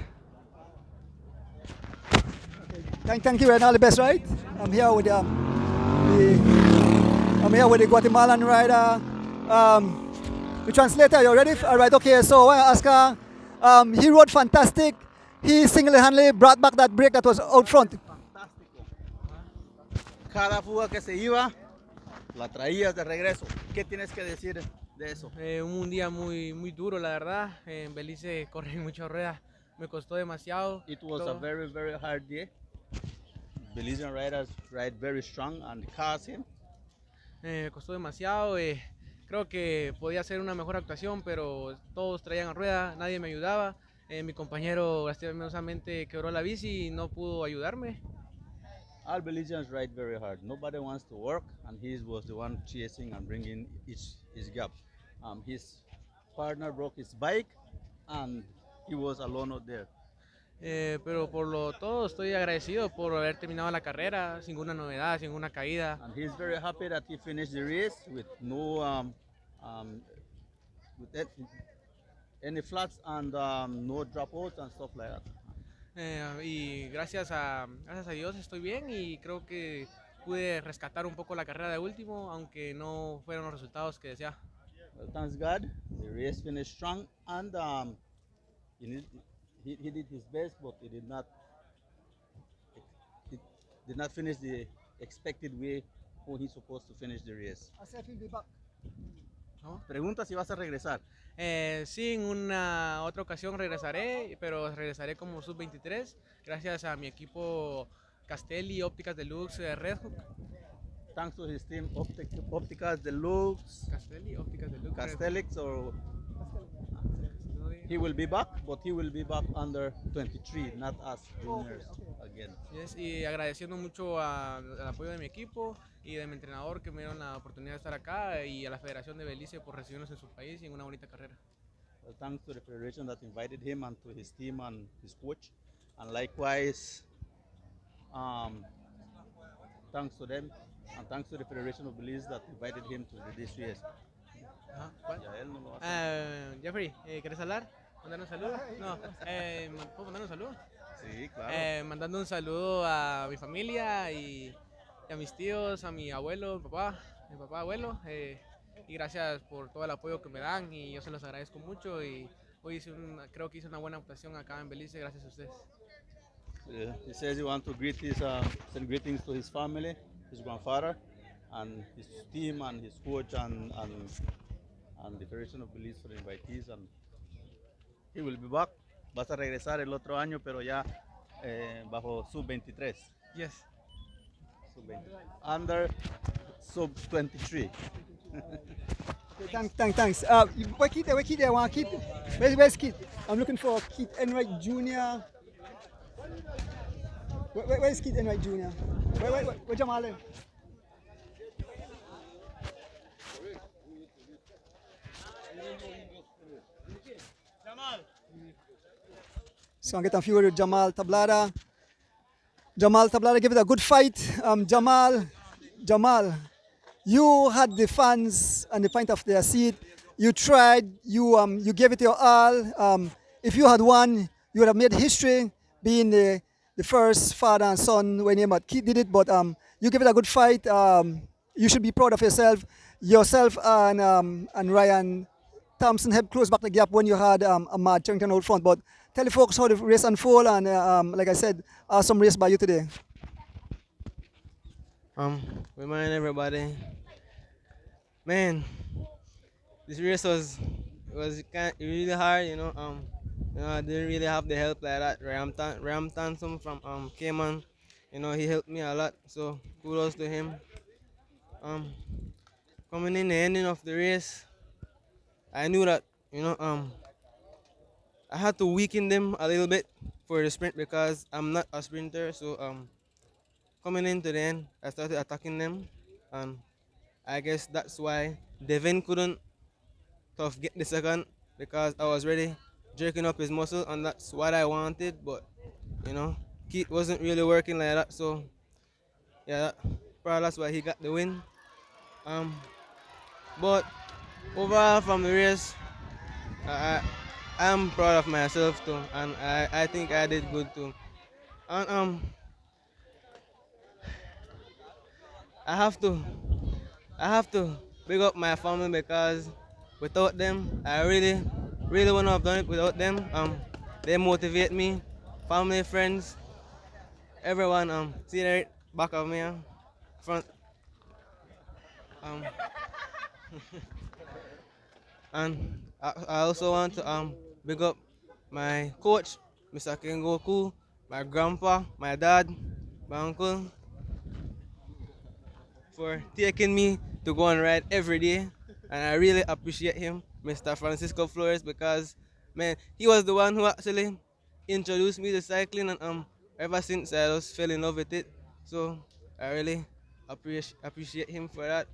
Thank you and all the best, right? I'm here with the Guatemalan rider. The translator, you ready? All right, okay, so I ask her, he rode fantastic. He single-handedly brought back that break that was out front. Cada fuga que se iba, la traías de regreso. ¿Qué tienes que decir de eso? Un día muy duro, la verdad. En Belice corren muchas ruedas. Me costó demasiado. It was a very hard day. Belizean riders ride very strong and cars him. Me costó demasiado. Creo que podía hacer una mejor actuación, pero todos traían a rueda, nadie me ayudaba. Mi compañero lastimosamente quebró la bici y no pudo ayudarme. All Belizeans ride very hard. Nobody wants to work, and he was the one chasing and bringing his gap. His partner broke his bike, and he was alone out there. Pero por lo todo estoy agradecido por haber terminado la carrera sin ninguna novedad, sin ninguna caída. And he's very happy that he finished the race with no with any flats and no dropouts and stuff like that. Y gracias a Dios estoy bien y creo que pude rescatar un poco la carrera de último, aunque no fueron los resultados que deseaba. Well, thanks God, the race finished strong, and he did his best, but he did not finish the expected way how he's supposed to finish the race. ¿No? Pregunta si vas a regresar. Sí, en una otra ocasión regresaré, pero regresaré como sub-23, gracias a mi equipo Castelli, Ópticas Deluxe, Red Hook. Thanks to his team, Ópticas Deluxe. Castelli, Ópticas Deluxe. Castellix, or he will be back, but he will be back under 23, not us juniors again. Yes, y agradeciendo mucho al apoyo de mi equipo y de mi entrenador que me dieron la oportunidad de estar acá, y a la Federación de Belice por recibirnos en su país y en una bonita carrera. Well, thanks to the federation that invited him, and to his team and his coach, and likewise thanks to them, and thanks to the Federation of Belize that invited him to this race. Jeffrey, ¿quieres hablar? ¿Mandar un saludo? No, ¿puedo mandar un saludo? Sí, claro. Mandando un saludo a mi familia y a mis tíos, a mi abuelo, mi papá, abuelo, y gracias por todo el apoyo que me dan, y yo se los agradezco mucho, y hoy creo que hice una buena actuación acá en Belice gracias a ustedes. Yeah, he says he wants to send greetings to his family, his grandfather, and his team, and his coach, and the Federation of Belize for the invitees, and he will be back. Vas a regresar el otro año, pero ya bajo sub-23. Yes. Under sub-23. Thanks. Where Keith? I want Keith. Where's Keith? I'm looking for Keith Enwright Jr. Where's Keith Enwright Jr.? Where Jamal? So I'm getting a few with Jamal Tablada. Jamal Tablada gave it a good fight. Jamal, you had the fans on the point of their seat. You tried. You gave it your all. If you had won, you would have made history, being the first father and son when Keith did it. But you gave it a good fight. You should be proud of yourself. Yourself and Ryan Thompson helped close back the gap when you had Ahmaad Cherrington out front. But tell the folks how the race unfold, and like I said, awesome race by you today. Remind everybody, man, this race was really hard. I didn't really have the help like that. Ryan Thompson from Cayman, he helped me a lot. So kudos to him. Coming in the ending of the race, I knew that I had to weaken them a little bit for the sprint because I'm not a sprinter. So coming into the end, I started attacking them, and I guess that's why Devin couldn't get the second, because I was ready jerking up his muscle, and that's what I wanted. But Keith wasn't really working like that. So yeah, probably that's why he got the win. But overall from the race, I'm proud of myself too, and I think I did good too. And I have to big up my family, because without them, I really wouldn't have done it without them. They motivate me, family, friends, everyone. See right back of me, front. And I also want to big up my coach, Mr. Kengoku, my grandpa, my dad, my uncle, for taking me to go and ride every day. And I really appreciate him, Mr. Francisco Flores, because man, he was the one who actually introduced me to cycling, and ever since I just fell in love with it. So I really appreciate him for that.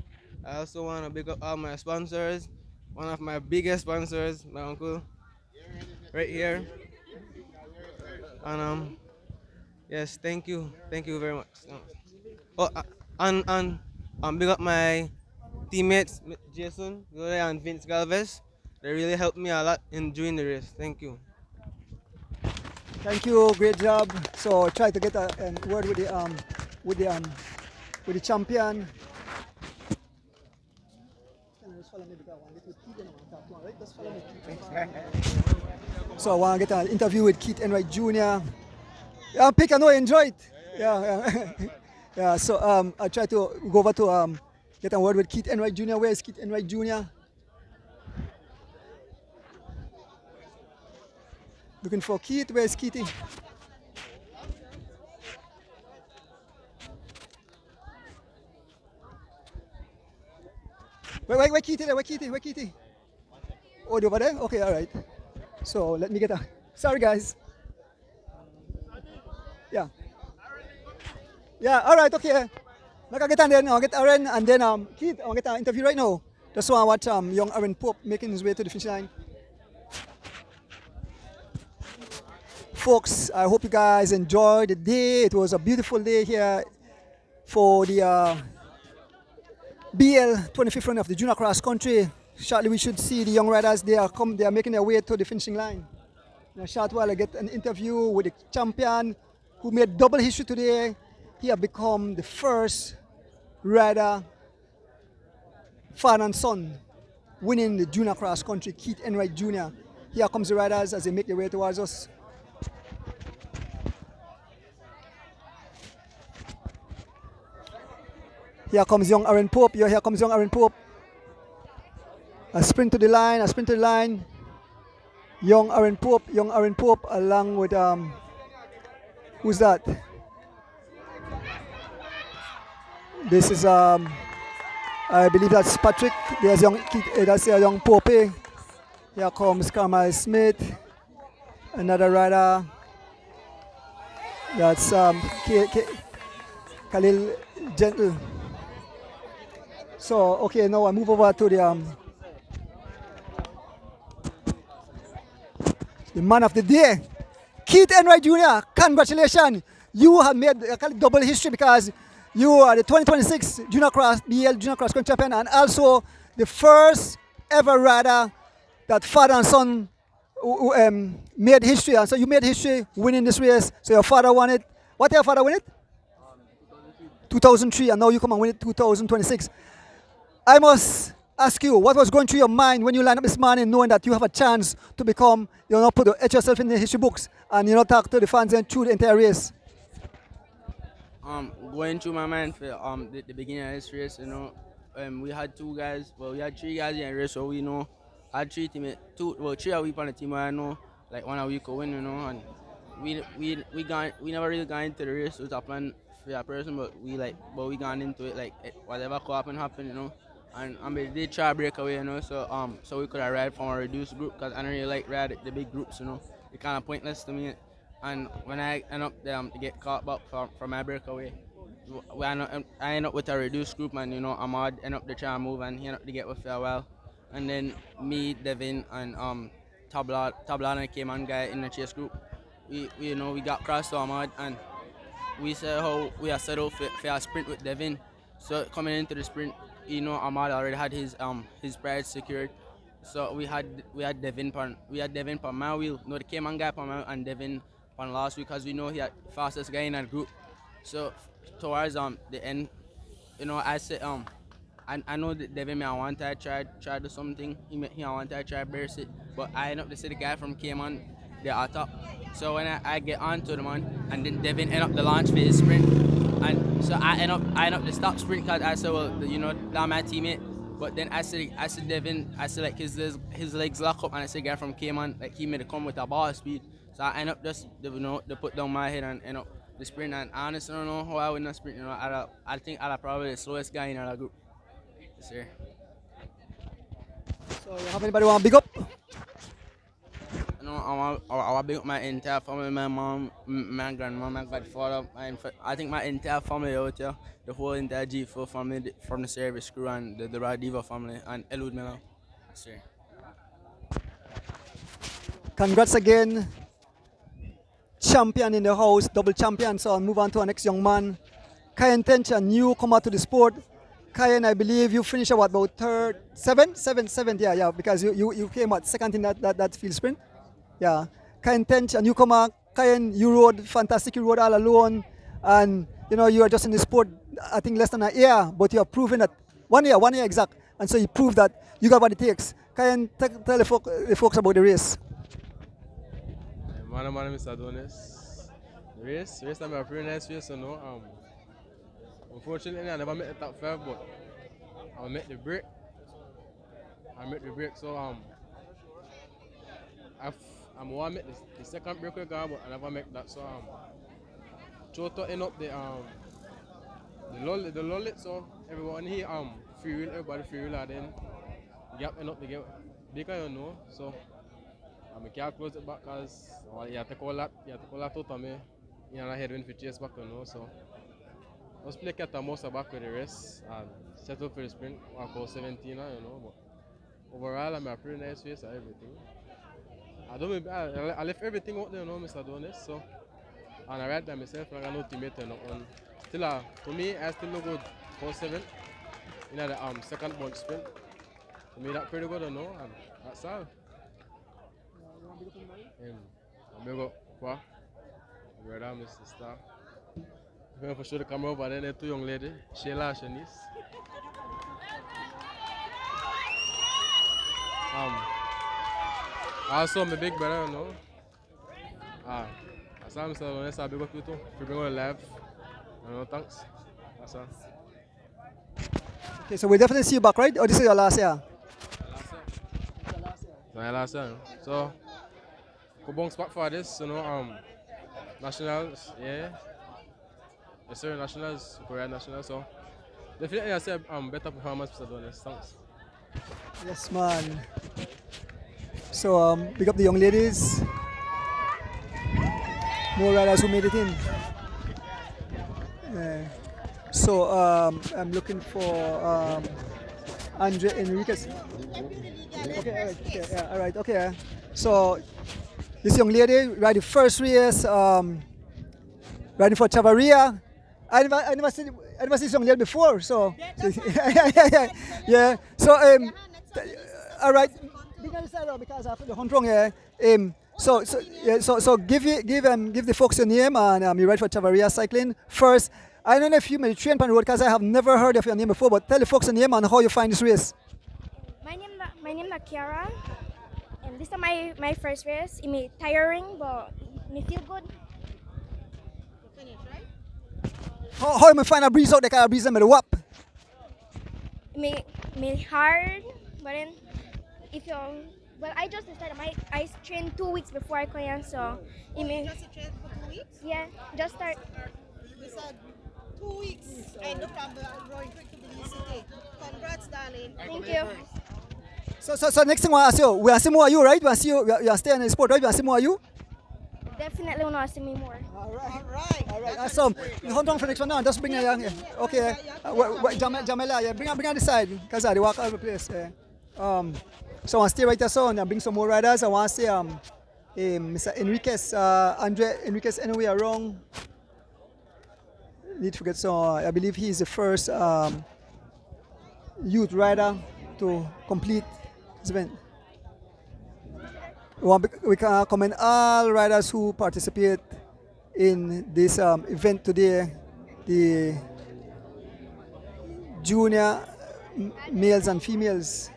I also want to big up all my sponsors. One of my biggest sponsors, my uncle, right here. And yes, thank you very much. Oh, and big up my teammates, Jason and Vince Galvez. They really helped me a lot in during the race. Thank you. Thank you, great job. So try to get a word with the champion. So I want to get an interview with Keith Enwright Jr. Yeah, pick, I know you enjoy it. Yeah. Yeah. So I try to go over to get a word with Keith Enwright Jr. Where is Keith Enwright Jr.? Looking for Keith. Where is Keithy? Where Keithy there? Where Keithy? Oh, over there? Okay, all right. So let me get a... Sorry, guys. Yeah. Yeah, all right, okay. I'll get on then, I'll get Aaron, and then Keith, I'll get an interview right now. Just want to watch young Aaron Pope making his way to the finish line. Folks, I hope you guys enjoyed the day. It was a beautiful day here for the BEL 25th round of the Junior Cross Country. Shortly we should see the young riders. They are making their way to the finishing line. In a short while I get an interview with the champion who made double history today. He has become the first rider, father and son, winning the Junior Cross Country, Keith Enwright Jr. Here comes the riders as they make their way towards us. Here comes young Aaron Pope. Here comes young Aaron Pope. A sprint to the line, Young Aaron Pope along with, who's that? This is I believe that's Patrick. There's that's young Pope. Here comes Carmel Smith. Another rider. That's Khalil Gentle. So, okay, now I move over to the man of the day, Keith Enwright Jr. Congratulations. You have made double history because you are the 2026 BEL Junior Cross Country Champion and also the first ever rider that father and son made history. And so you made history winning this race. So your father won it. What year your father win it? 2003, and now you come and win it 2026. I must ask you, what was going through your mind when you lined up this morning knowing that you have a chance to become, etch yourself in the history books and, talk to the fans and through the entire race? Going through my mind for the beginning of this race, we had three guys in the race, so we had three teammates, three of we on the team I know, like one of we could win, and we never really got into the race with a plan for that person, but we gone into it like whatever could happen, and we did try to break away, so we could have ride from a reduced group because I don't really like ride the big groups, It's kind of pointless to me. And when I end up to get caught back from my breakaway, I end up with a reduced group, and Ahmaad end up to try and move, and he end up to get with for a while. And then me, Devin, and Tablada and Cayman guy in the chase group, we got crossed to Ahmaad, and we said how we are set up for a sprint with Devin. So coming into the sprint, Ahmaad already had his prize secured. So we had Devin on my wheel. The Cayman guy on my wheel and Devin on last week because we know he had fastest guy in our group. So towards the end, I said I know that Devin I want to try do something. He want to try burst it, but I end up to see the guy from Cayman there at top. So when I get onto the man, and then Devin end up the launch for his sprint, and so I end up the stop sprint because I said, well, that's my teammate. But then I said Devin, like his legs lock up, and I said guy from Cayman, like he made it come with a ball speed. So I end up just to put down my head and end up the sprint. And honestly, I don't know how I win the sprint. I think I'm probably the slowest guy in our group. Yes, sir. So you have anybody want to big up? I want to big up my entire family, my mom, my grandma, my godfather. I think my entire family out here, the whole entire G4 family from the service crew and the Radiva family and Elwood Miller. Yes, sir. Congrats again. Champion in the house, double champion. So I'll move on to our next young man. Kyan Tench, a newcomer to the sport. Kyan, I believe you finished about seventh, yeah, because you came at second in that field sprint. Yeah. Kyan Tench, a newcomer. Kyan, you rode fantastic, you rode all alone. And you are just in the sport, I think less than a year, but you have proven that 1 year exact. And so you proved that you got what it takes. Kyan, tell the folks about the race. My name is Adonis. The race is a pretty nice race, unfortunately, I never met the top 5, but I met the break. So I'm one met the second break with God, but I never met that. So try to end up the lullet. So everyone here everybody free wheel, and then gap end up to get bigger, So I can't close it back because you have to call that out of me. You know, headwind for chase back, So let's play cat and mouse back with the rest and settle for the sprint. I call 17, But overall, I'm a pretty nice race and everything. I left everything out there, Mr. Adonis. So, and I ride by myself, and I got no teammate on. Still, for me, I still look good. 4-7 in the second bunch sprint. For me, that's pretty good, and that's all. I'm big up, brother, Mr. Star. I'm going to show the camera over there, two young ladies, Sheila and Shanice. Also, my big brother, that's all, Mr. Adonis, I big up you too. For being on live. Thanks. That's all. Okay, so we'll definitely see you back, right? Or this is your last year? My last year. So, go bounce back for this, nationals, yeah. Yes, sir, nationals, Korean nationals. So, Definitely, I say better performance for Adonis. Thanks. Yes, man. So, pick up the young ladies. More riders who made it in. So, I'm looking for Andre Enriquez. Okay, all right, okay, yeah, all right, okay. So, this young lady ride the first race, riding for Chavaria. I never seen this young lady before, so yeah. So all right, because I the hunt wrong here. So give the folks your name and you ride for Chavaria Cycling first. I don't know if you may train on the road because I have never heard of your name before, but tell the folks your name and how you find this race. My name is Kiara, and this is my first race. It may tiring, but me feel good. How you find a breeze out there? Can a breeze them with the wap? Me hard, but then if you I just started. I trained 2 weeks before I come here, so it may. Just trained for 2 weeks? Yeah, just start. This 2 weeks. I know from Rowing Creek to Belizean. Congrats, darling. Thank you. So next thing I ask you, we are see more of you, right? We are see you are staying in the sport, right? We are see more of you. Definitely want to see me more. All right. Awesome. Hold on for next one now. Just bring a young. Okay. Jamela, yeah. Bring her this side because they walk all over the place. So I want to stay right there, so and bring some more riders. I want to see Mr. Enriquez, Andre Enriquez, anywhere wrong. Need to forget. So I believe he is the first youth rider to complete this event. We can commend all riders who participate in this event today, the junior males and females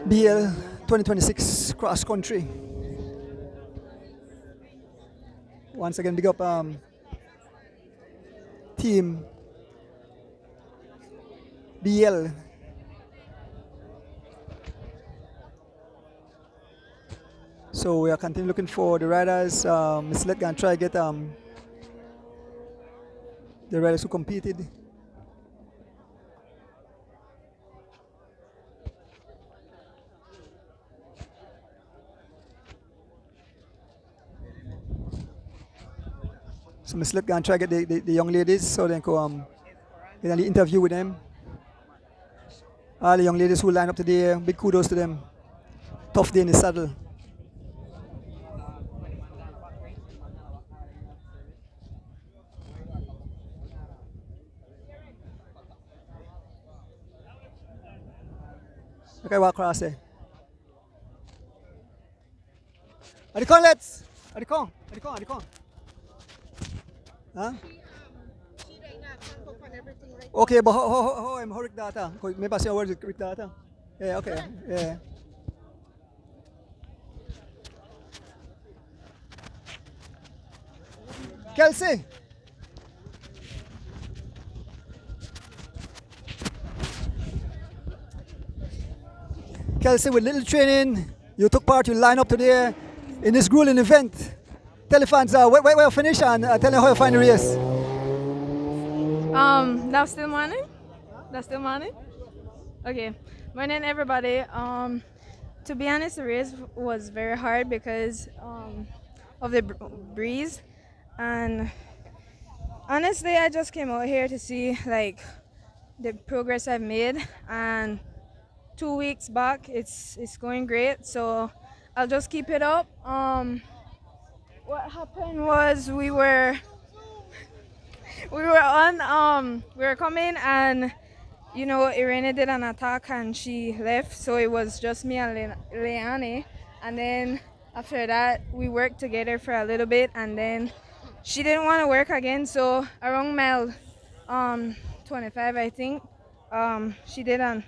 BEL 2026 cross country. Once again, big up team BEL. So we are continuing looking for the riders. Ms. Let and try to get the riders who competed. So Ms. Let and try to get the young ladies so they can get an interview with them. All the young ladies who line up today, big kudos to them. Tough day in the saddle. Okay, walk across there. Adikon, let's. Adikon. Huh? Okay, but how I'm Rick data? Maybe I say a word with Rick data. Yeah, okay. Yeah. Kelsey. Kelsey, with little training, you took part, you line up today in this grueling event. Tell the fans where you finish and tell them how you find the race. That's still morning? Okay. Morning, everybody. To be honest, the race was very hard because of the breeze. And honestly, I just came out here to see like the progress I've made. And 2 weeks back, it's going great. So I'll just keep it up. What happened was we were coming and Irene did an attack and she left, so it was just me and Leanne, and then after that we worked together for a little bit and then she didn't want to work again, so around mile 25 I think she did an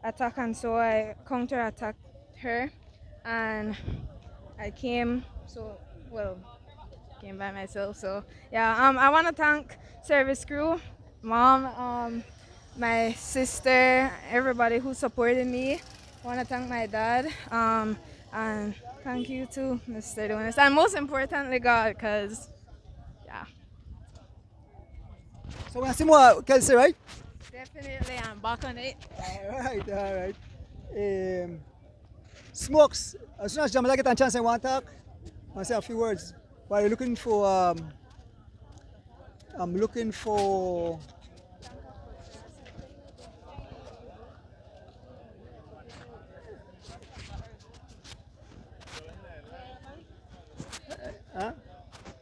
attack and so I counter-attacked her and I came by myself. So yeah, I want to thank service crew, mom, my sister, everybody who supported me. I want to thank my dad, and thank you to Mr. Donis, and most importantly God, because yeah. So we see more Kelsey, right? Definitely, I'm back on it. All right. Smokes, as soon as Jamal get a chance, I want to talk. I want to say a few words. While you're looking for, I'm looking for.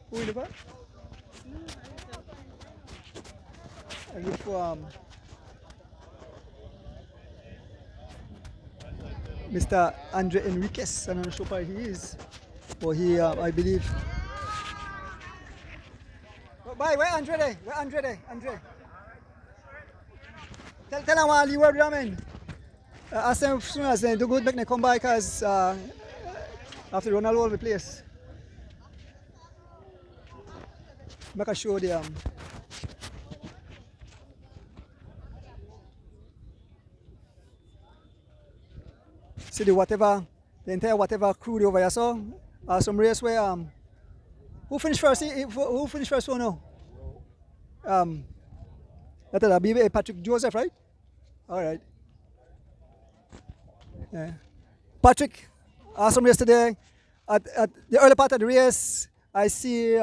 Who will you look for? I look for Mr. Andre Enriquez. I'm not sure where he is, but he, I believe. Bye, where Andre there? Where Andre there? Andre. Tell him what you were doing. As soon as they do good, make them come by because after run all over the place. Make a show them. See the entire whatever crew over here. So some race where who finished first? Who finished first? Who no? That'll be Patrick Joseph, right? All right. Yeah. Patrick, awesome race today. At the early part of the race, I see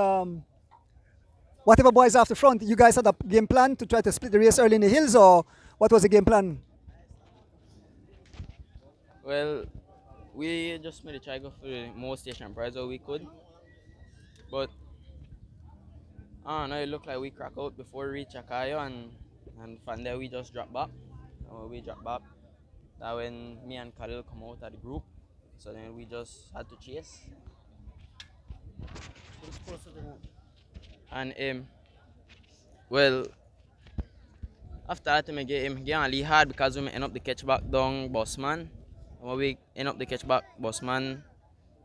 whatever boys off the front. You guys had a game plan to try to split the race early in the hills, or what was the game plan? Well, we just made a try go for the most station prize all we could. But I don't know, it looked like we crack out before we reach Akayo, and from there we just dropped back. We dropped back. That when me and Khalil come out of the group, so then we just had to chase. And well, after that I get really hard because we end up the catch back down Bossman. When we end up the catch back Bossman,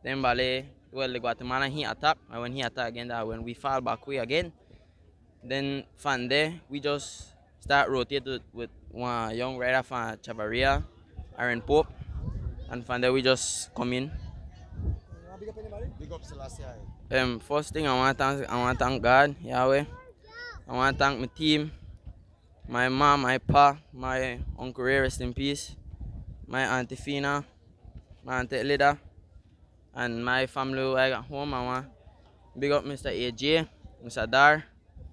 then Bale, well the Guatemalan he attack, and when he attack again, that when we fall back way again, then from there we just start rotated with one young rider from Chavaria, Aaron Pope, and from there we just come in. Big up Selassie. First thing I want to thank God, Yahweh. I want to thank my team, my mom, my pa, my uncle Ray, rest in peace, my auntie Fina, my auntie Lida, and my family who I got home. I want to big up Mr. AJ, Mr. Dar,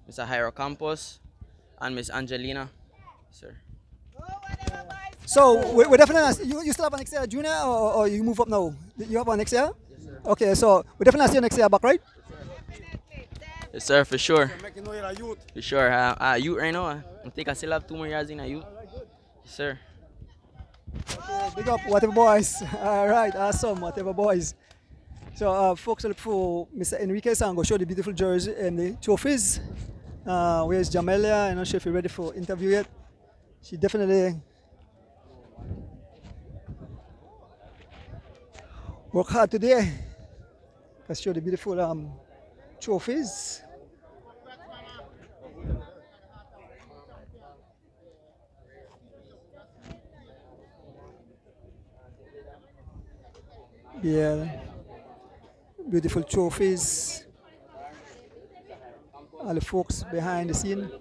Mr. Jairo Campos, and Miss Angelina, sir. So we're definitely you still have an next year junior, or you move up now? You have one next year? Yes, sir. Okay, so we definitely see you next year back, right? Yes, sir, for sure. For sure. Youth right now. I think I still have 2 more years in a youth. Yes, sir. Okay, big up whatever boys. All right, awesome, whatever boys. So folks, look for Mr. Enriquez and go show the beautiful jersey and the trophies. Where's Jamelia? I'm not sure if you're ready for interview yet. She definitely work hard today. Let's show the beautiful trophies. Yeah, beautiful trophies. All the folks behind the scene.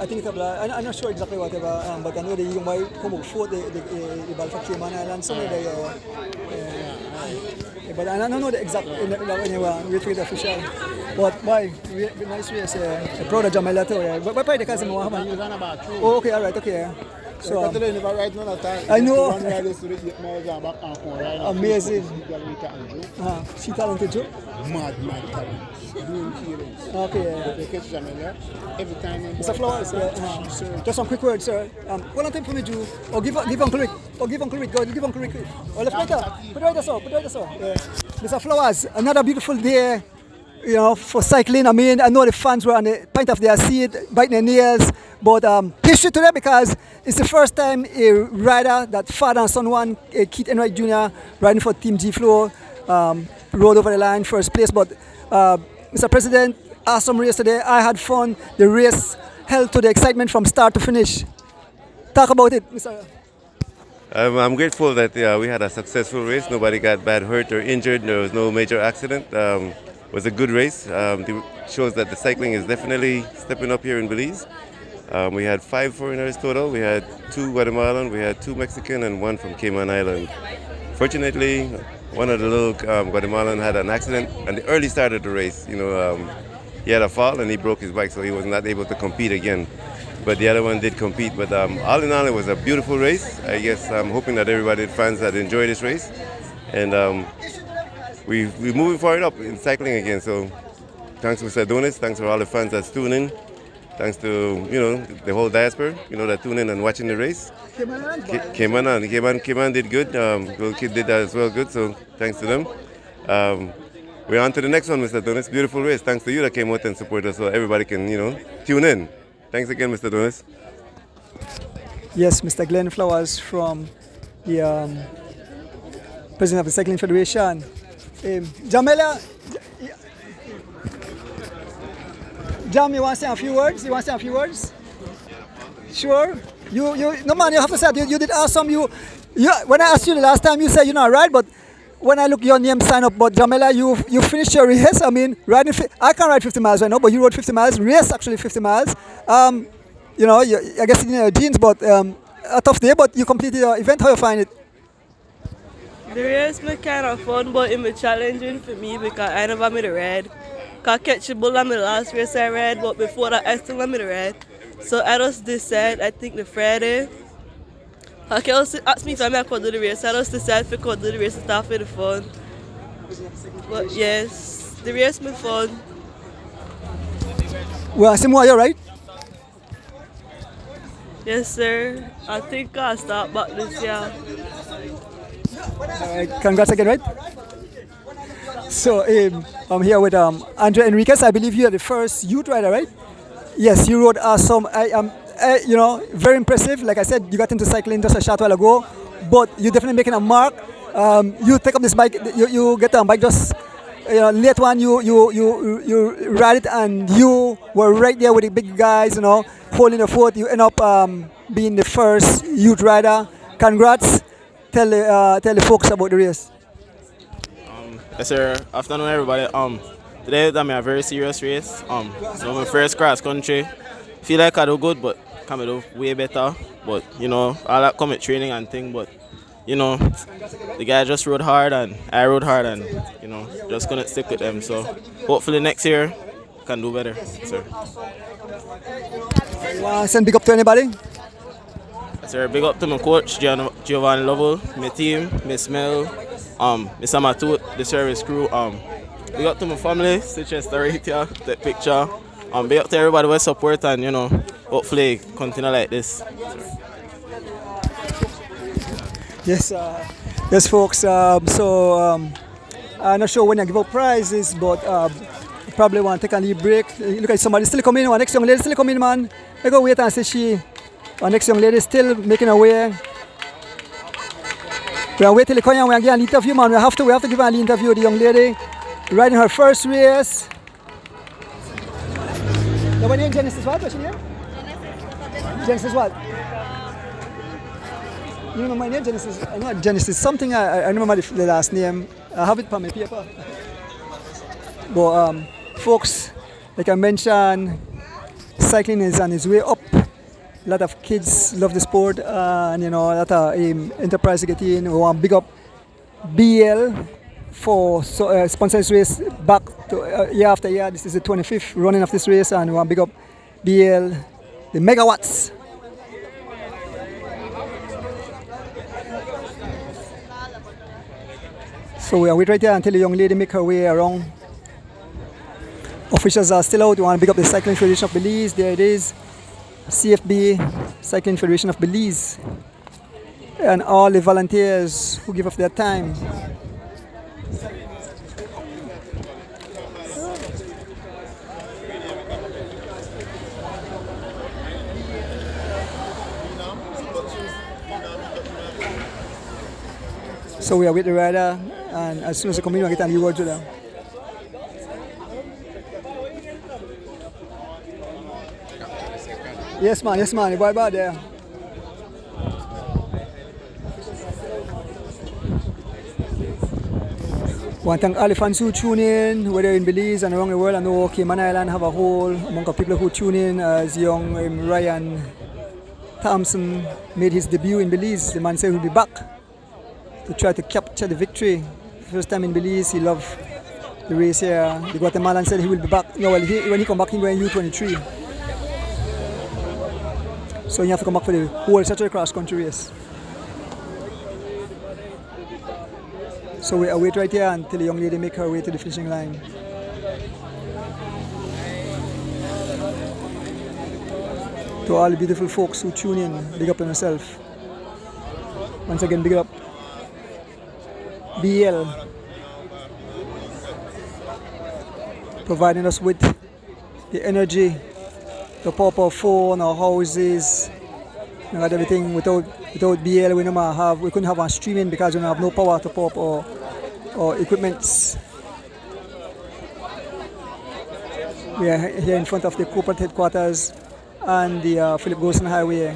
I think Tablada. I'm not sure exactly whatever, but I know they might come up for the ball for Cayman Islands somewhere there. But I don't know the exact anyway. Wait for the official. But boy, nice race. Proud of Jamal too. But probably the cousin Mohammed. Oh, okay, all right, okay. So I I know. Amazing. She talented too. Mad talent. Doing feelings. Okay. They catch Jamila every time. Mr. Flowers, just some quick words, sir. One time for me, Drew. Or give Uncle Rick. Or give Uncle Rick. Go, give Uncle Rick. Or let's put right there, put right there. Mr. Flowers, another beautiful day, you know, for cycling. I mean, I know the fans were on the point of their seat, biting their nails, but history today because it's the first time a rider that father and son won, Keith Enwright Jr. riding for Team G Flow, rode over the line first place. But Mr. President, awesome race today. I had fun. The race held to the excitement from start to finish. Talk about it, Mr. I'm grateful that we had a successful race. Nobody got bad hurt or injured. There was no major accident. It was a good race. It shows that the cycling is definitely stepping up here in Belize. We had 5 foreigners total. We had 2 Guatemalan, we had 2 Mexican, and 1 from Cayman Islands. Fortunately, one of the little Guatemalan had an accident at the early start of the race. You know, he had a fall and he broke his bike, so he was not able to compete again. But the other one did compete. But all in all, it was a beautiful race. I guess I'm hoping that everybody, fans, had enjoyed this race. And we're moving forward up in cycling again. So thanks, Mr. Adonis. Thanks for all the fans that's tuning in. Thanks to, you know, the whole diaspora, you know, that tune in and watching the race. Cayman did good. Little kid did that as well good. So thanks to them. We're on to the next one, Mr. Adonis. Beautiful race. Thanks to you that came out and supported us so everybody can, you know, tune in. Thanks again, Mr. Adonis. Yes, Mr. Glenn Flowers from the President of the Cycling Federation. Jamela, Jam, you want to say a few words? Sure. No man, you have to say it. You did awesome. When I asked you the last time, you said you're not right, but when I look your name sign up, but Jamela, you finished your race. I mean, I can't ride 50 miles right now, but you rode 50 miles. Race actually 50 miles. You know, I guess in your jeans, but a tough day. But you completed your event. How you find it? The race was kind of fun, but it was challenging for me because I never made a ride. I catch the bull on my last race I ran, but before that I still made a ride. So I just decided, I think the Friday, I can also ask me if I could do the race. I just decided if I could do the race and start with the fun. But yes, the race was fun. Well, Simon, you're right. Yes, sir. I think I'll start back this year. Congrats again, right? So I'm here with Andre Enriquez. I believe you are the first youth rider, right? Yes, you rode awesome. You know, very impressive. Like I said, you got into cycling just a short while ago, but you're definitely making a mark. You take up this bike, you get on bike just, you know, late one, you ride it, and you were right there with the big guys, you know, holding the fort. You end up being the first youth rider. Congrats. Tell the folks about the race. Yes, sir. Afternoon, everybody. Today I'm a very serious race. So my first cross country. Feel like I do good, but can do way better. But you know, all that come with training and thing. But you know, the guy just rode hard and I rode hard, and you know, just couldn't stick with them. So hopefully next year can do better, sir. Send big up to anybody. Yes, sir. Big up to my coach Giovanni Lovell, my team, Miss Mel. Mr. Matut, the service crew. Big up to my family, Chichester right here, that picture. Big up to everybody who support, and you know, hopefully continue like this. Yes, yes, folks. I'm not sure when I give out prizes, but probably want to take a little break. Look at somebody still coming. One next young lady still coming, man. I go wait and see she. Our next young lady still making her way. We are waiting till the we are getting an interview, man. We have to give her an interview. The young lady riding her first race. Your name Genesis what? What's your name? Genesis what? You remember my name, Genesis? Not Genesis. Something I remember the last name. I have it on my paper. But folks, like I mentioned, cycling is on its way up. A lot of kids love the sport, and you know, a lot of enterprise to get in. We want to big up BEL for sponsoring this race back to year after year. This is the 25th running of this race, and we want to big up BEL, the megawatts. So we are waiting right there until the young lady make her way around. Officials are still out. We want to pick up the Cycling Federation of Belize. There it is. CFB, Cycling Federation of Belize. And all the volunteers who give up their time. So we are with the rider, and as soon as they come in, we'll get a new word to them. Yes, man, the boy back there. I want to thank all the fans who tune in, whether in Belize and around the world. I know Cayman Islands have a whole amount of people who tune in, as young Ryan Thompson made his debut in Belize. The man said he'll be back to try to capture the victory. First time in Belize, he loved the race here. The Guatemalan said he will be back. No, well, when he come back, he going U23. So you have to come back for the whole Saturday cross country race. So we wait right here until the young lady make her way to the finishing line. To all the beautiful folks who tune in, big up on yourself. Once again, big up BEL, providing us with the energy to pop our phone, our houses, and everything. Without BEL, we couldn't have our streaming because we don't have no power to pop our equipments. We are here in front of the corporate headquarters and the Philip Golson Highway.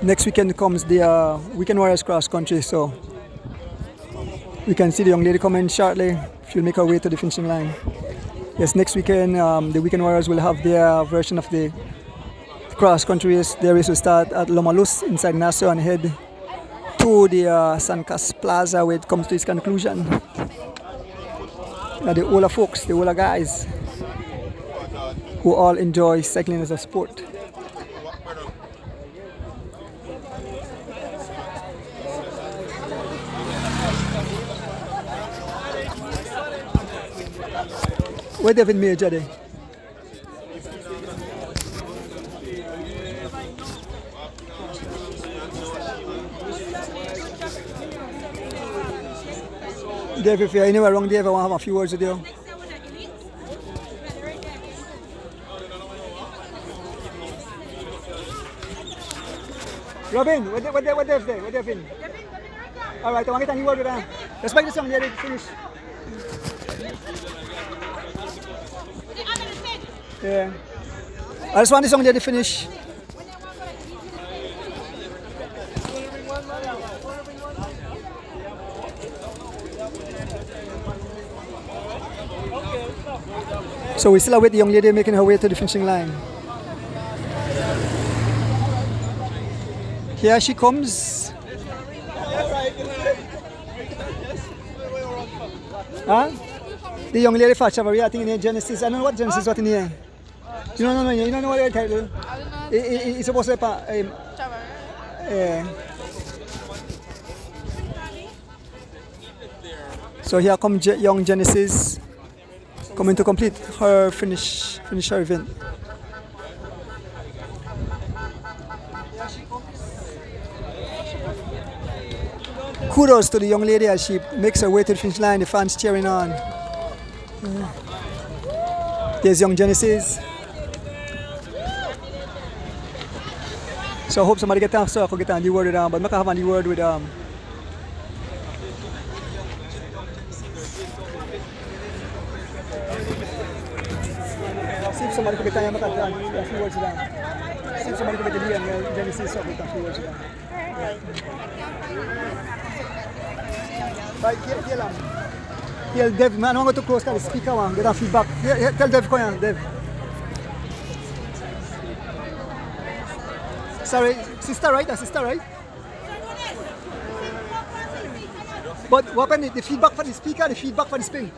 Next weekend comes the Weekend Warriors Cross Country, so we can see the young lady coming shortly. She'll make her way to the finishing line. Yes, next weekend the Weekend Warriors will have their version of the cross country race. Their race will start at Lomalus inside Nassau and head to the San Cas Plaza, where it comes to its conclusion. The older folks, the older guys who all enjoy cycling as a sport. Where David Major there? Dave, if you're anywhere wrong, Dave, I want to have a few words with you. Robin, what Dave there? What Dave in? All right, I want to get a new word with them. Respect the song, they finish. Yeah. I just want this song there to finish. So we still await the young lady making her way to the finishing line. Here she comes. Huh? The young lady for Chavarria, I think in here Genesis. I don't know what Genesis what in here. You don't know what the title? It's supposed to be yeah. So here comes young Genesis coming to complete her finish her event. Kudos to the young lady as she makes her way to the finish line, the fans cheering on. There's young Genesis. So I hope somebody get down so I could get on the word with but I can have on the word with see if somebody could get down a few words with them. See if somebody could get the young Genesis so I get a few words with them. Right, here, Dev, man, I'm going to close to the speaker one, get a feedback. Here, tell Dev, come on, Dev. Sorry, sister, right? Sister, right? But what happened? The feedback for the speaker, the feedback for the spin.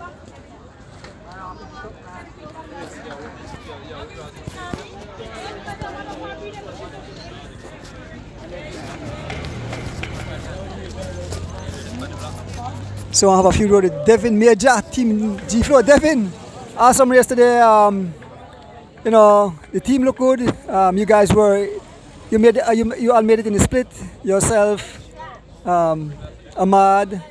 So I have a few road with Devin Major, Team G-Flow. Devin, awesome race today. You know, the team looked good. You guys were, you all made it in the split. Yourself, Ahmaad,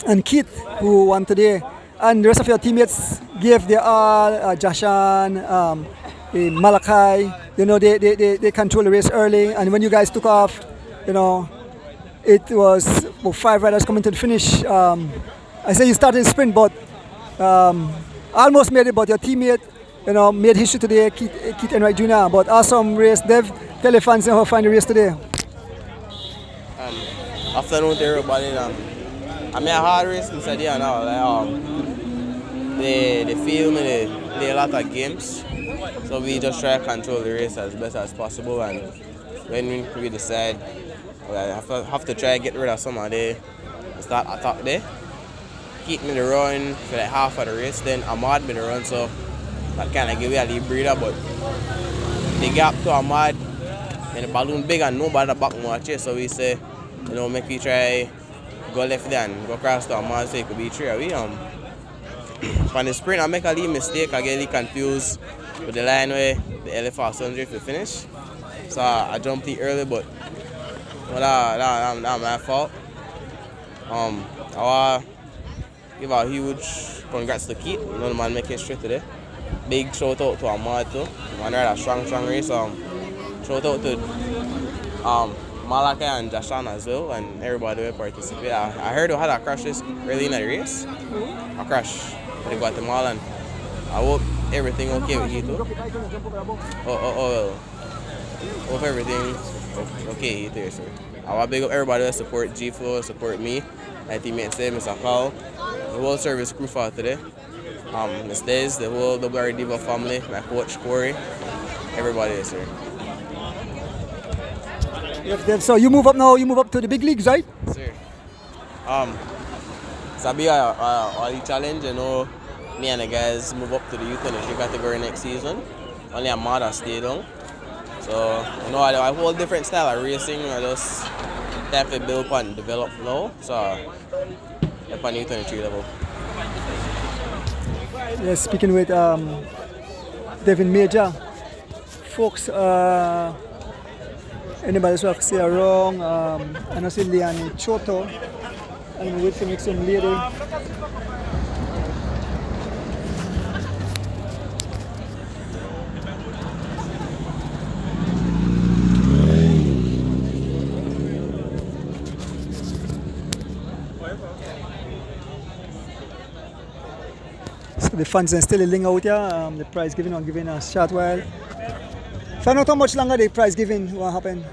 and Keith, who won today. And the rest of your teammates gave their all, Jashan, Malachi, you know, they controlled the race early. And when you guys took off, you know, it was about 5 riders coming to the finish. I say you started in sprint, but almost made it, but your teammate, you know, made history today, Keith Enwright Jr. But awesome race. Dev, tell the fans how to find the race today. Afternoon to everybody. I mean, a hard race inside here now. Like, they feel me, they play a lot of games. So we just try to control the race as best as possible. And when we decide, we have to try to get rid of some of the start attack there. Keep me the run for like half of the race, then Ahmaad me the run, so that kind of give me a lead breather. But the gap to Ahmaad and the balloon big and nobody back much, so we say, you know, make we try go left there and go across to Ahmaad so it could be 3 away. For the sprint, I make a little mistake, I get a little confused with the line where the LFR 100 to finish. So I jumped it early, but that's my fault. I give a huge congrats to Keith, you know, the man making straight today. Big shout out to Ahmaad too. Man had a strong race. Shout out to Malachi and Jashan as well, and everybody who participated. I heard we had a crash early in the race. A crash with the Guatemalan. I hope everything okay with you too. Hope everything okay with you too, sir. I want to big up everybody that support G-Flow, support me, my teammates there, Mr. Carl, the whole service crew for today. Ms. Des, the whole WR Diva family, my coach Corey, everybody there, sir. Yes, Dev. So you move up now, you move up to the big leagues, right? Sir. It's a big challenge, you know. Me and the guys move up to the U23 category next season. Only Ahmaad has stayed on. So, you know, I whole different style of racing. I just have to build and develop now. So, up on U23 level. Yes, speaking with Devin Major. Folks, anybody else who say wrong? I know see Liani Choto. I'm waiting to make some lady. So the fans are still linger out here. The prize giving on giving a short while. Find out how much longer the prize giving will happen.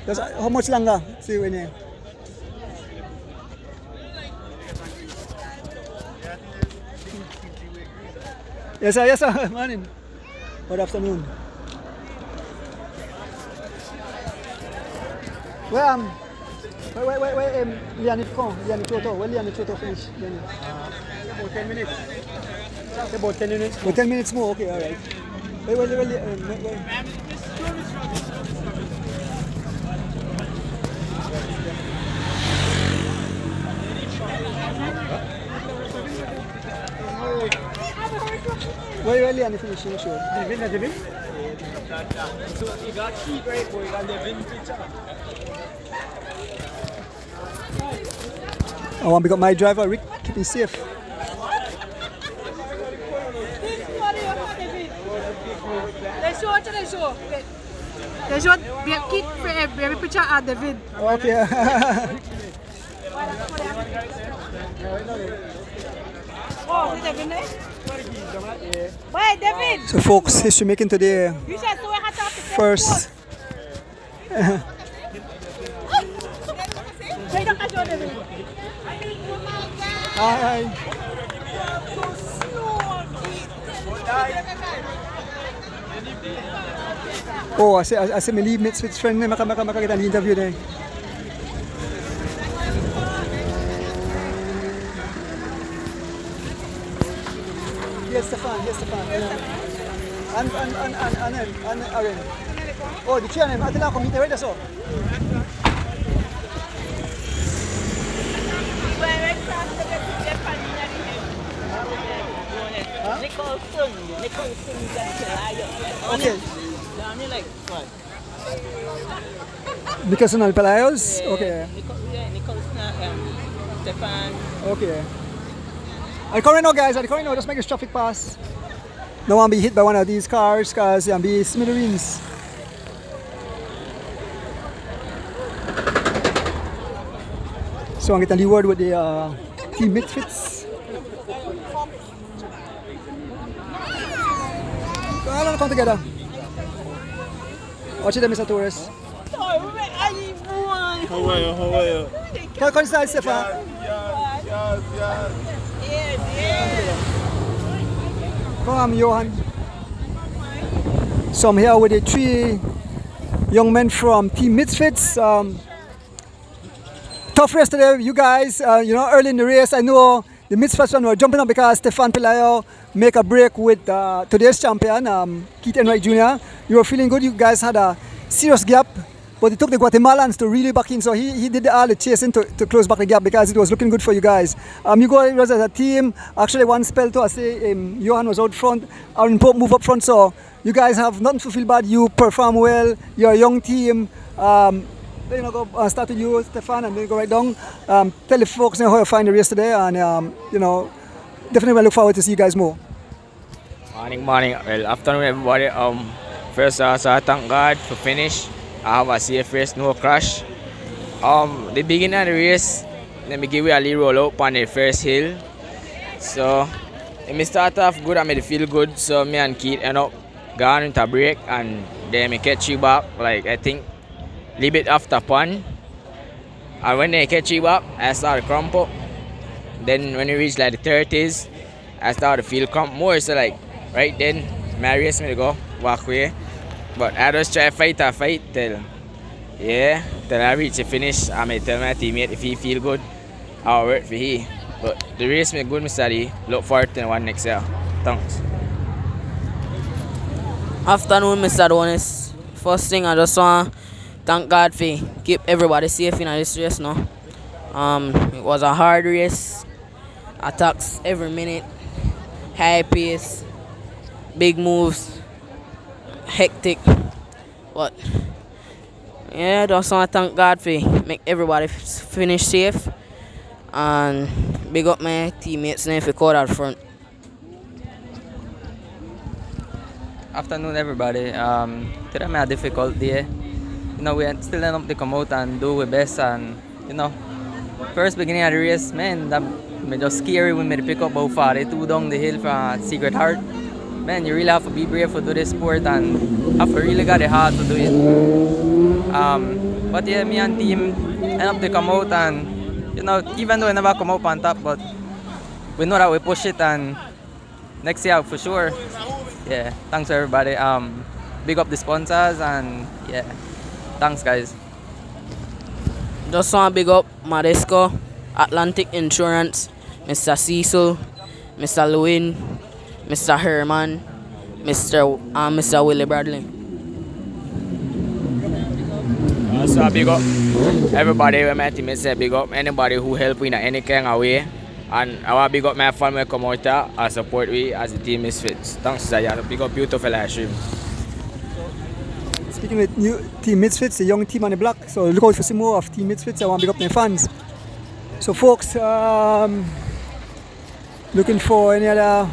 Just how much longer? See when you. Yes sir, morning. Good afternoon. Wait, Liani Toto. Where Liani Toto finish? About 10 minutes. About 10 minutes? About 10 minutes more, okay, alright. Wait. Where Liani finish? You sure? Devin? So you got Keith right, boy. You got Devin picture. I want to pick up my driver, Rick, keep him safe. They show keep every picture at David. Okay. Oh, David. Wait, David. So folks, history making today first. Hi. Oh, I say me leave Misfits friend na makakita ang interview na. Yes, Stefan. And Aaron. Oh, the chair na, atila ko meet right so. Okay. Because of Pelayos? Okay. Okay. I current now, guys. I current now. Just make this traffic pass. No one be hit by one of these cars, cause be smithereens. So I'm getting the word with the team Misfits. Come together. Watch it, Mr. Torres. How are you? Come inside, Stefan. Come on, Johan. So I'm here with the 3 young men from Team Misfits. Tough race today, you guys. Early in the race, I know the Misfits were jumping up because Stefan Pelayo make a break with today's champion, Enwright Jr. You were feeling good. You guys had a serious gap, but it took the Guatemalans to really back in. So he did all the chasing to close back the gap because it was looking good for you guys. You guys as a team, actually one spell to I say Johan was out front, Aaron Pope move up front. So you guys have nothing to feel bad. You perform well. You're a young team. Then go start with you, Stefan, and then go right down. Tell the folks how you find the race today, and definitely look forward to see you guys more. Morning. Well, afternoon, everybody. First, I thank God for finish. I have a safe race, no crash. The beginning of the race, let me give you a little roll up on the first hill. So, let me start off good. I made it feel good. So, me and Keith end up going into a break, and then me catch you back. Like I think. A little bit after pan, and when they catch you up, I start to cramp up. Then when you reach like the 30s, I start to feel cramp more. So like right then, my race me to go walk away. But I just try to fight till I reach the finish. I may tell my teammate if he feel good, I'll work for he. But the race me good, Mr. D. Look forward to the one next year. Thanks. Afternoon, Mr. Adonis. First thing I just want to thank God for keep everybody safe in this race now. It was a hard race. Attacks every minute. High pace. Big moves. Hectic. But yeah, just want to thank God for make everybody finish safe. And big up my teammates now for caught out front. Afternoon, everybody. Today I had a difficult day. We still end up to come out and do our best, and first beginning of the race, man, that was just scary when we pick up about 42 down the hill from Secret Heart. Man, you really have to be brave to do this sport and have to really got the heart to do it. But yeah, me and team end up to come out, and even though we never come up on top, but we know that we push it, and next year for sure. Yeah, thanks everybody. Big up the sponsors, and yeah. Thanks, guys. Just want to big up Maresco, Atlantic Insurance, Mr. Cecil, Mr. Lewin, Mr. Herman, Mr. Willie Bradley. So big up everybody. My team say big up anybody who help in any kind of way, and I want big up my family come out here and support we as the team Misfits. Thanks, Zaya. Big up beautiful live stream. Speaking with new Team Misfits, a young team on the block, so look out for some more of Team Misfits. I want to big up my fans. So folks, looking for any other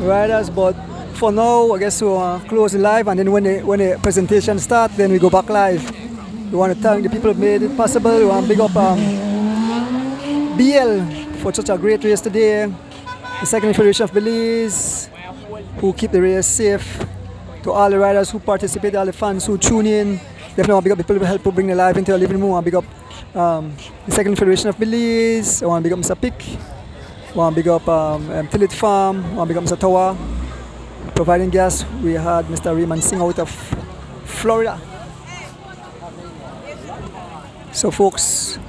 riders, but for now, I guess we'll close the live, and then when the presentation starts, then we go back live. We want to thank the people who made it possible. We want to big up BEL for such a great race today, the Cycling Federation of Belize, who keep the race safe. To all the riders who participate, all the fans who tune in, definitely want to big up the people who help bring the live into a living room. I want to big up the Cycling Federation of Belize. I want to big up Mr. Pick. I want to big up Tillit Farm. I want to big up Mr. Tower. Providing gas, we had Mr. Raymond Singh out of Florida. So folks,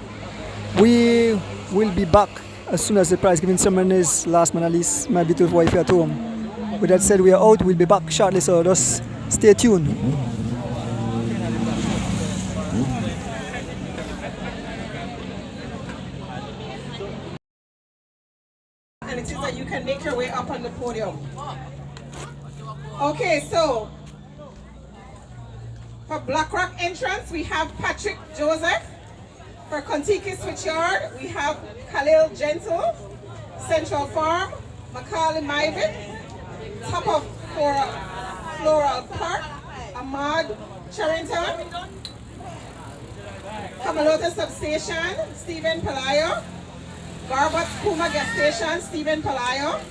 we will be back as soon as the prize giving ceremony is last but not least, my beautiful wife at home. With that said, we are out. We'll be back shortly, so just stay tuned. and it is that you can make your way up on the podium. Okay, so for Black Rock entrance, we have Patrick Joseph. For Contiki Switchyard, we have Khalil Gentle. Central Farm, Macaulay Myvin. Top of Floral Park, Ahmaad Cherrington. Camalota Substation, Stephen Pelayo. Garbutt Puma Gas Station, Stephen Pelayo.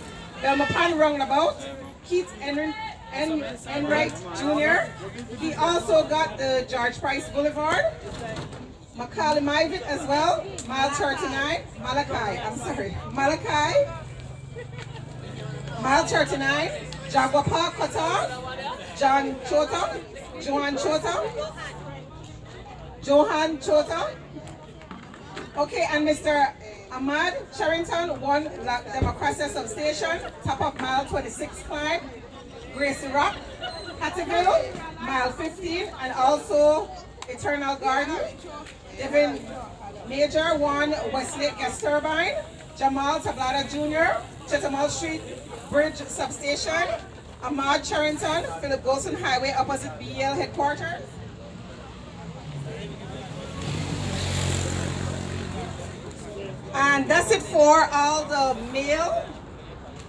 Belmopan Roundabout, Keith Enwright Jr. He also got the George Price Boulevard. Macaulay Myvin as well, mile 39, Malachi, mile 39, Jaguapa Qatar, Johan Chota. Okay, and Mr. Ahmaad Cherrington won La Democracia Substation, top of mile 26 climb, Gracie Rock, Hattieville, mile 15, and also Eternal Garden. Devin Major won Westlake Gas Turbine, Jamal Tablada Jr., Chetamall Street Bridge Substation, Ahmaad Cherrington, Philip Golson Highway opposite BEL headquarters. And that's it for all the mail.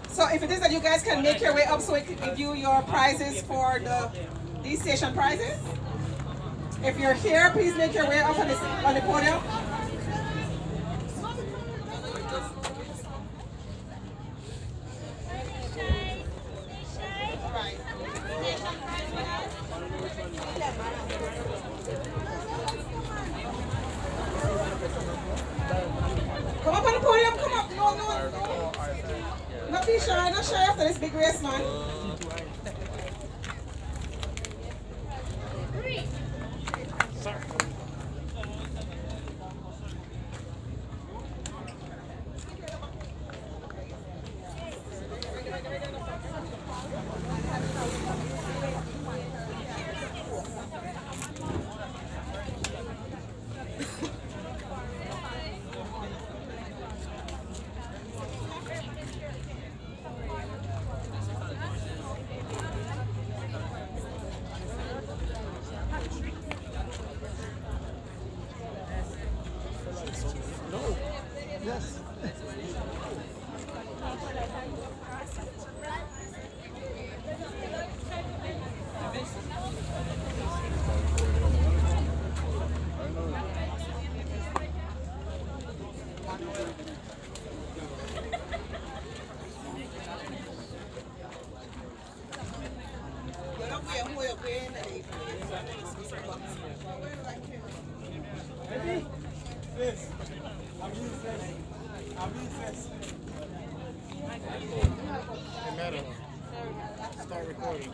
So if it is that you guys can make your way up so we can give you your prizes for these station prizes. If you're here, please make your way up on the podium. Come up on the podium, come up. No. Not be shy, not shy after this big race, man. Yes. Start recording.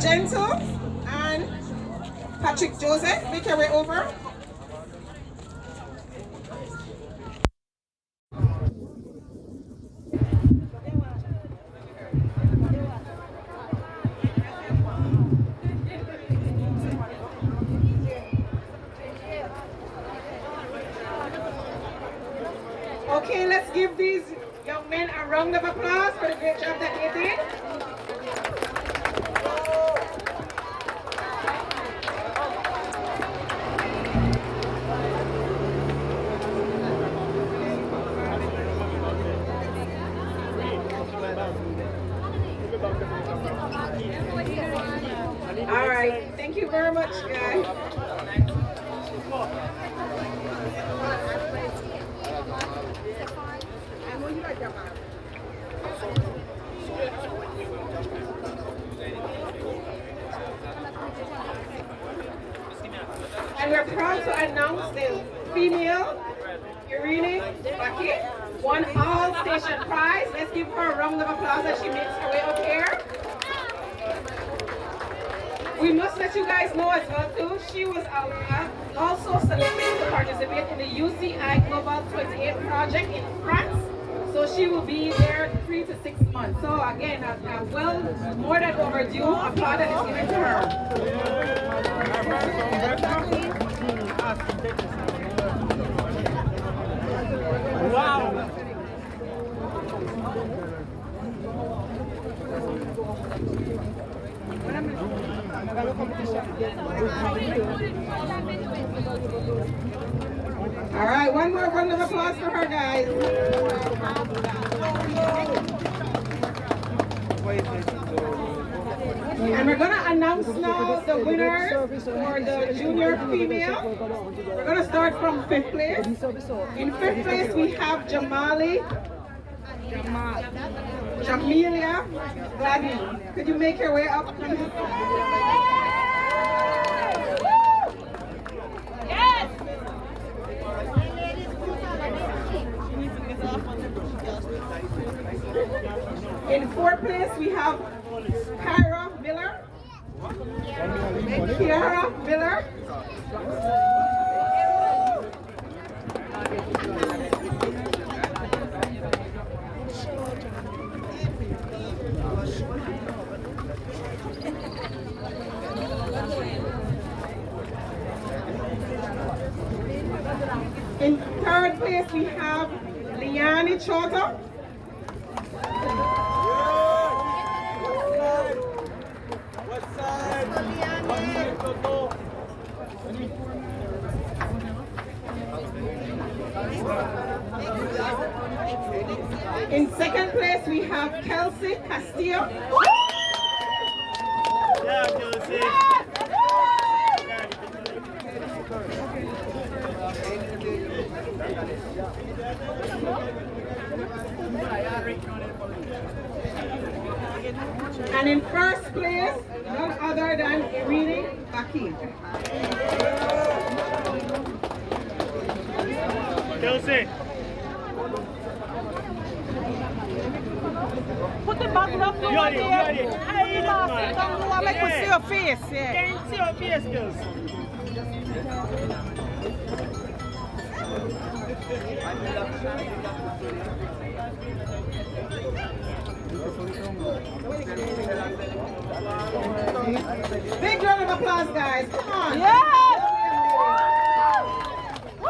Gentle and Patrick Joseph, make your way over. Okay, let's give these young men a round of applause for the great job that they did. All right, thank you very much, guys. And we're proud to announce the female Irene Baki won all station prize. Let's give her a round of applause as she makes her way up here. We must let you guys know as well too, she was also selected to participate in the UCI Global 28 project in France. So she will be there 3 to 6 months. So again, well, more than overdue applaud that is given to her. Wow. All right, one more round of applause for her, guys. And we're gonna announce now the winners for the junior female. We're gonna start from 5th place. In 5th place, we have Jamilia Gladney. Could you make your way up? Yes! In 4th place, we have Kyra Miller. Kiara Miller. In 3rd place, we have Liani Chota. In 2nd place, we have Kelsey Castillo. Yeah, Kelsey. And in 1st place, none other than Irene Baki. Kelsey. Put the bottle up over there. Hey, boss, don't go and make us see your face. Yeah. Can't see your face, girls. Big round of applause, guys. Come on. Yes! Woo!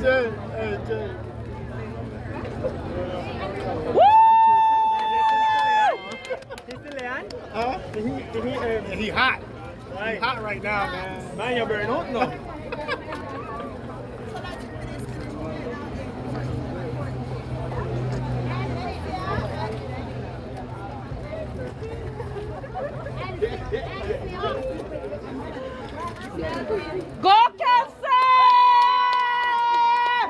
Jay, hey Jay. Huh? He hot. Right. He hot right now, man. Man, you're burning out now. Go, Kelsey!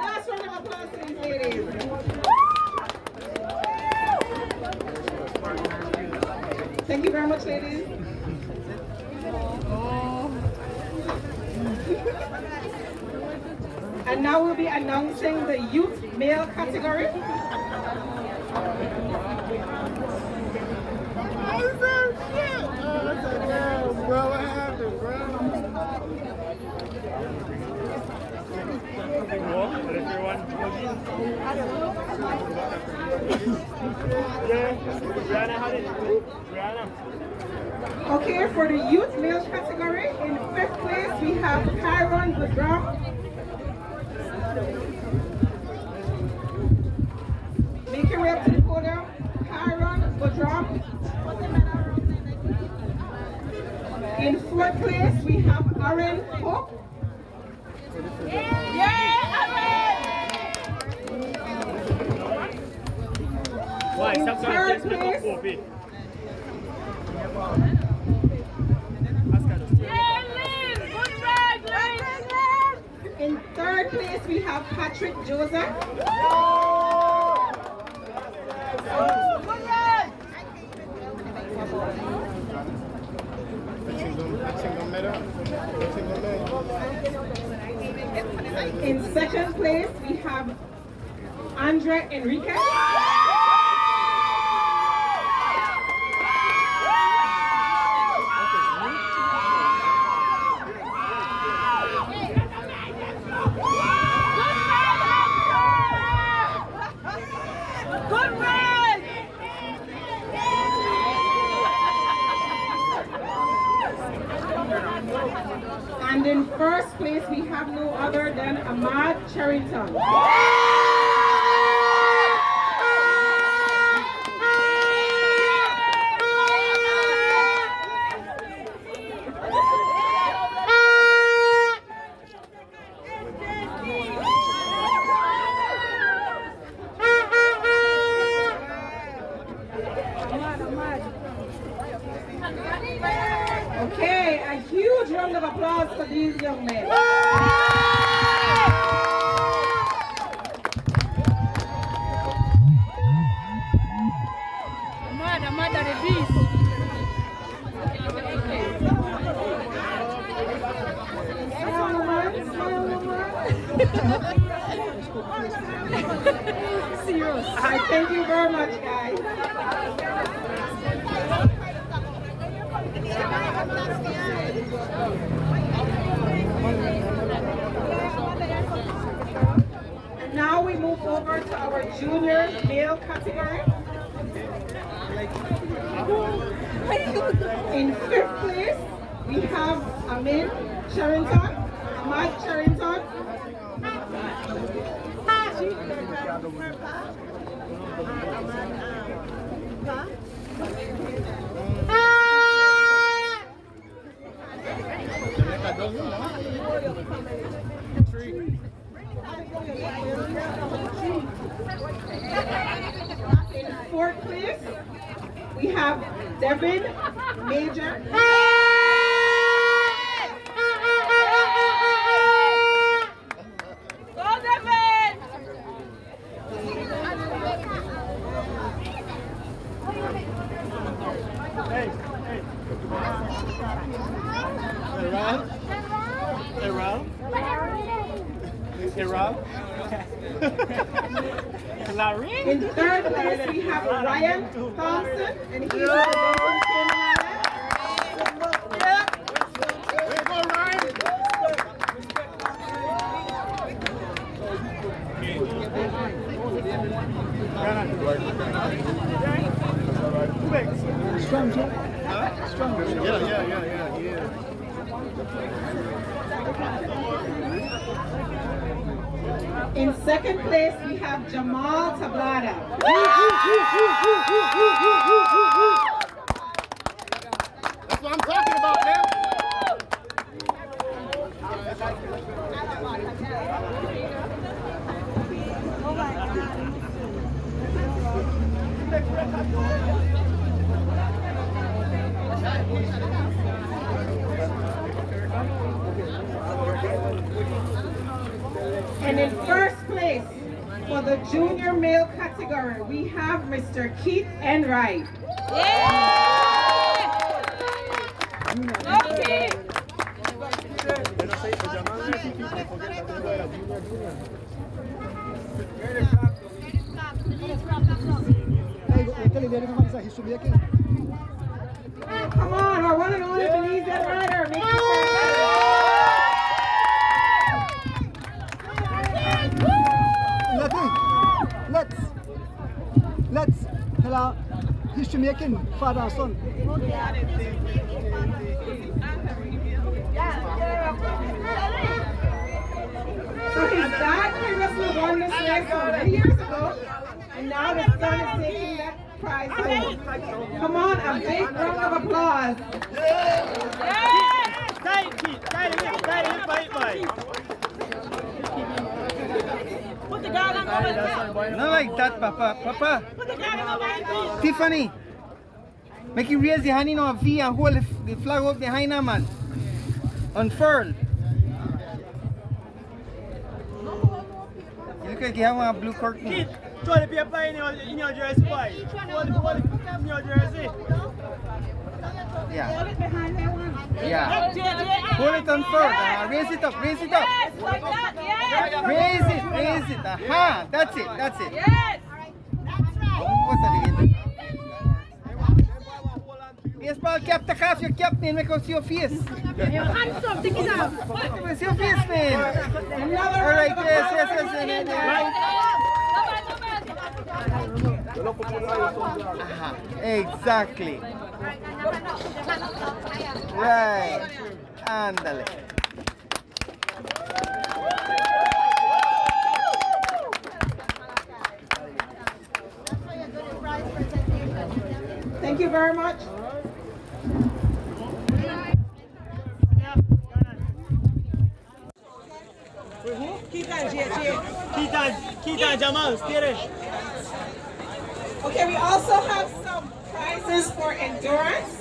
Last round of applause to these ladies. Thank you very much, ladies. And now we'll be announcing the youth male category. Bro, what happened, bro? Okay, for the youth male category, in 5th place we have Kyron Budram. Make your way up to the podium. Kyron Budram. In 4th place we have Aaron Hope. Yeah, Aaron! In third place, in third place we have Patrick Joseph. In second place we have Andre Enriquez. And in first place, we have no other than Ahmaad Cherrington. Okay, a huge round of applause for these young men. Ahmaad are the beast. Serious. I thank you very much, guys. And now we move over to our junior male category. In fifth place, we have Ahmaad Cherrington. In fourth place, we have Devin Major. Go Devin! Hey, Rob? Hey, Rob? Hey, Rob? In third place, we have Ryan Thompson, and he's from the Cayman Islands. Way to go, Ryan! Strong, Joe. Huh? Strong. Yeah. In second place, we have Jamal Tablada. That's what I'm talking about, man. And in first place, for the junior male category, we have Mr. Keith Enwright. Okay. Come on, our one and only Belizean rider. Make Let's tell our history making father and son. So his dad previously won this race so many years ago, and now the son is taking that prize home. Come on, a big round of applause. Put the Not like that, Papa. Papa. Tiffany. Make you raise your hand in a V and hold the flag up behind her, man. Unfurl. You look like you have a blue curtain. Throw the paper in your jersey, boy. Hold it in your jersey. Yeah. Yeah. Hold it unfurled. Raise it up. Raise it up. Raise it. Aha. That's it. Yes. What's that again? Baseball cap, take off your cap, man. Make us see your face. Your hands up, take it off. See your face, man. All right, yes. Exactly. Right. Ándale. Thank you very much. Keaton, Jamal, stay there. Okay, we also have some prizes for endurance.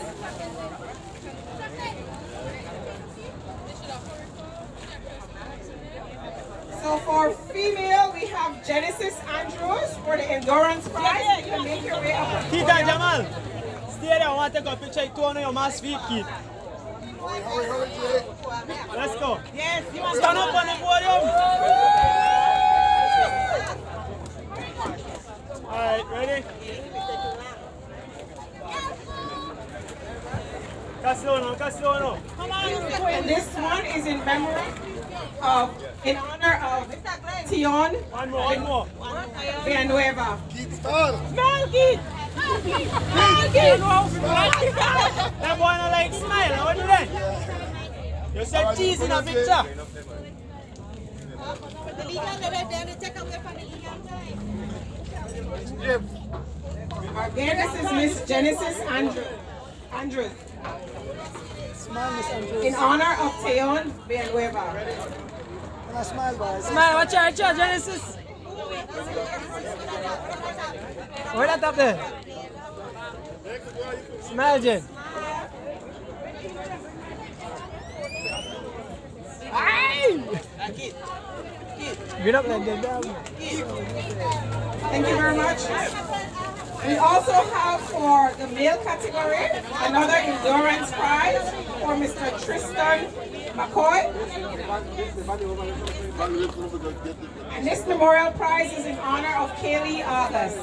So for female, we have Genesis Andrews for the endurance prize. You can make your way up. Keaton, Jamal, stay there. I want to take a picture. Two on your mass feet, Keith. Let's go. Yes, you want stand up on the podium. All right, ready? Castellano. Come on. And this one is in memory of, in honor of Tion. One more. Villanueva. Smile, Keith. That boy not like smile. What you doing? You said cheese in a picture. Again, this is Miss Genesis Andrews. In honor of Tion Villanueva. Smile, boys. Smile, watch out, Genesis. Hold that up there. Smile, Jen. Get up like that. Thank you very much. We also have for the male category another endurance prize for Mr. Tristan McCoy. And this memorial prize is in honor of Kaylee August.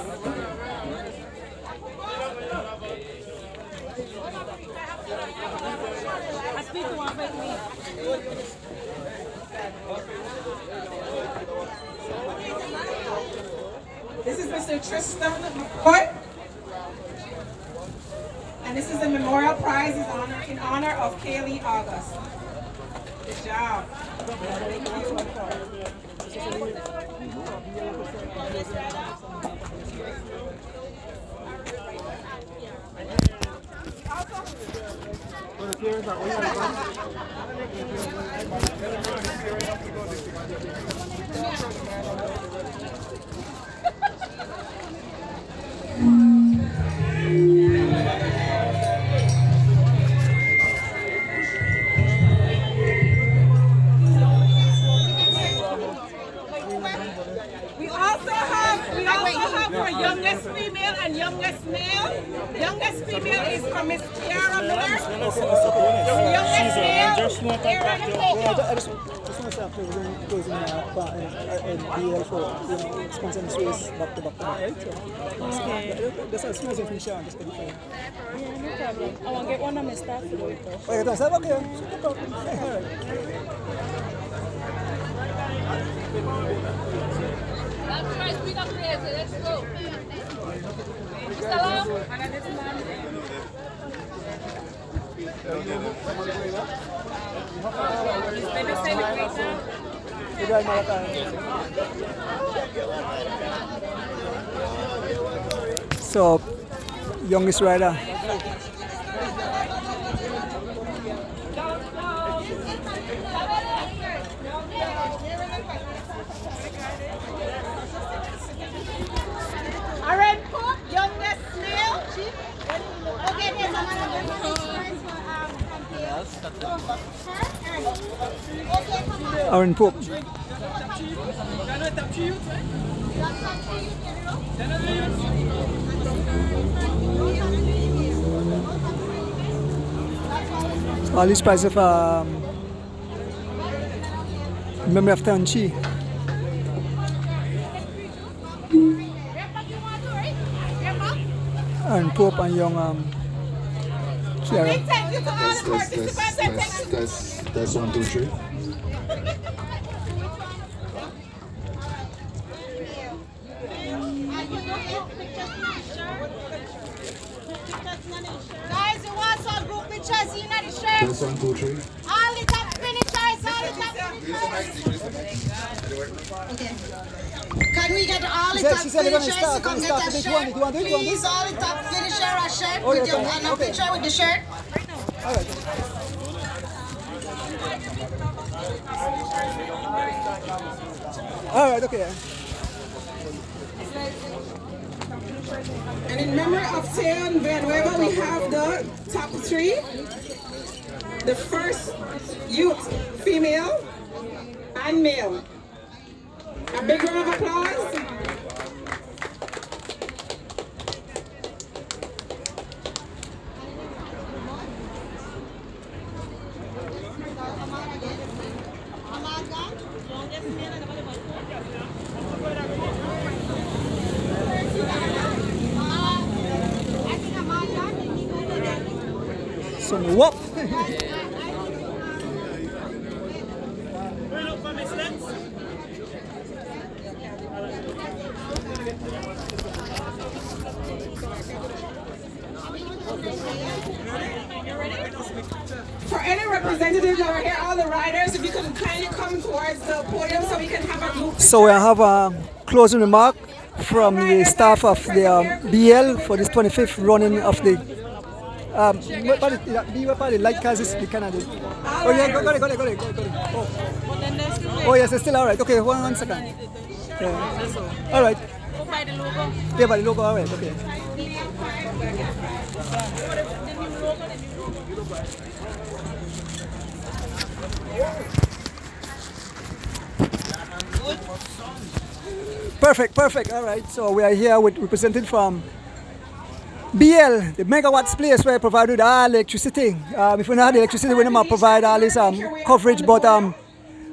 This is Mr. Tristan McCoy. And this is the memorial prize in honor of Kaylee August. Good job. We also have for youngest female and youngest male. Youngest female is from Miss Tiara Miller. Youngest male, Aaron Hope. I just want to say after we're closing and BEL for sponsoring this race back to back, right? Okay. That's a small thing finish on, just to be fair. Yeah, no problem. I want to get one of my staff to do it though. Oh, you don't have okay. Let's go. Salam. So, youngest rider. Aaron Pope. All these prizes of memory of Tanchi. Aaron Pope and young Kiara. Thank you to all the participants. That's 1, 2, 3. Guys, you want some group pictures in the shirt? That's 1, 2, 3. All the top finishers, all the top finishers. Okay. Can we get all the top finishers to come get a shirt? Please, all the top finisher a shirt with your and a picture with the shirt. All right, okay. And in memory of Teo and Villanueva, we have the top 3. The first youth, female and male. A big round of applause. Some whoop. For any representatives that are here, all the riders, if you could kindly come towards the podium so we can have a group. So we have a closing remark from the staff of the BL for this 25th running of the what part of the light cars is the Canada. Oh yeah, go it. Oh yes, it's still all right. Okay, one second. Yeah. All right. By the logo. Yeah, by the logo. All right. Okay. Perfect. All right. So we are here with represented from BL, the megawatts place where I provide with all electricity. If we don't have the electricity, we don't provide all this coverage. But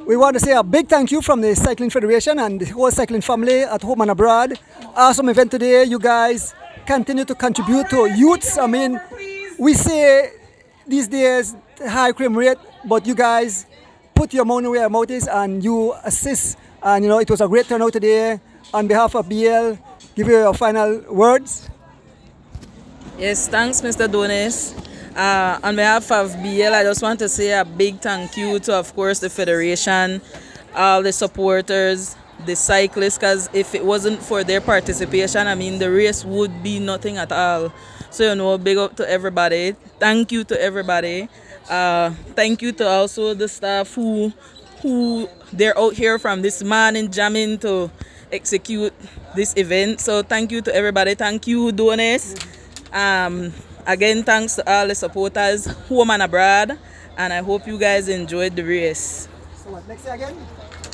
we want to say a big thank you from the Cycling Federation and the whole cycling family at home and abroad. Awesome event today. You guys continue to contribute to youths. I mean, we say these days high crime rate, but you guys put your money where your mouth is and you assist. And you know, it was a great turnout today. On behalf of BL, give you your final words. Yes, thanks, Mr. Donis. On behalf of BL, I just want to say a big thank you to, of course, the Federation, all the supporters, the cyclists, because if it wasn't for their participation, I mean, the race would be nothing at all. So, you know, big up to everybody. Thank you to everybody. Thank you to also the staff who they're out here from this morning jamming to execute this event. So thank you to everybody. Thank you, donors. Again, thanks to all the supporters, home and abroad. And I hope you guys enjoyed the race. So what, next year again?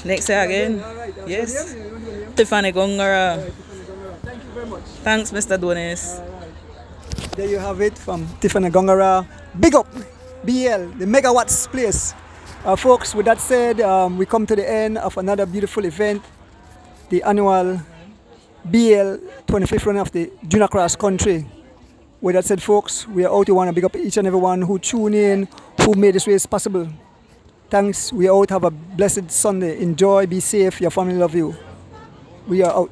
Next year again? Right. Yes. Tiffany Gongara. Thank you very much. Thanks, Mr. Donis. There you have it from Tiffany Gongara. Big up BL, the megawatts place. Folks, with that said, we come to the end of another beautiful event, the annual BL 25th run of the Junior Cross Country. With that said, folks, we are out. We want to big up each and everyone who tuned in, who made this race possible. Thanks. We are out. Have a blessed Sunday. Enjoy. Be safe. Your family love you. We are out.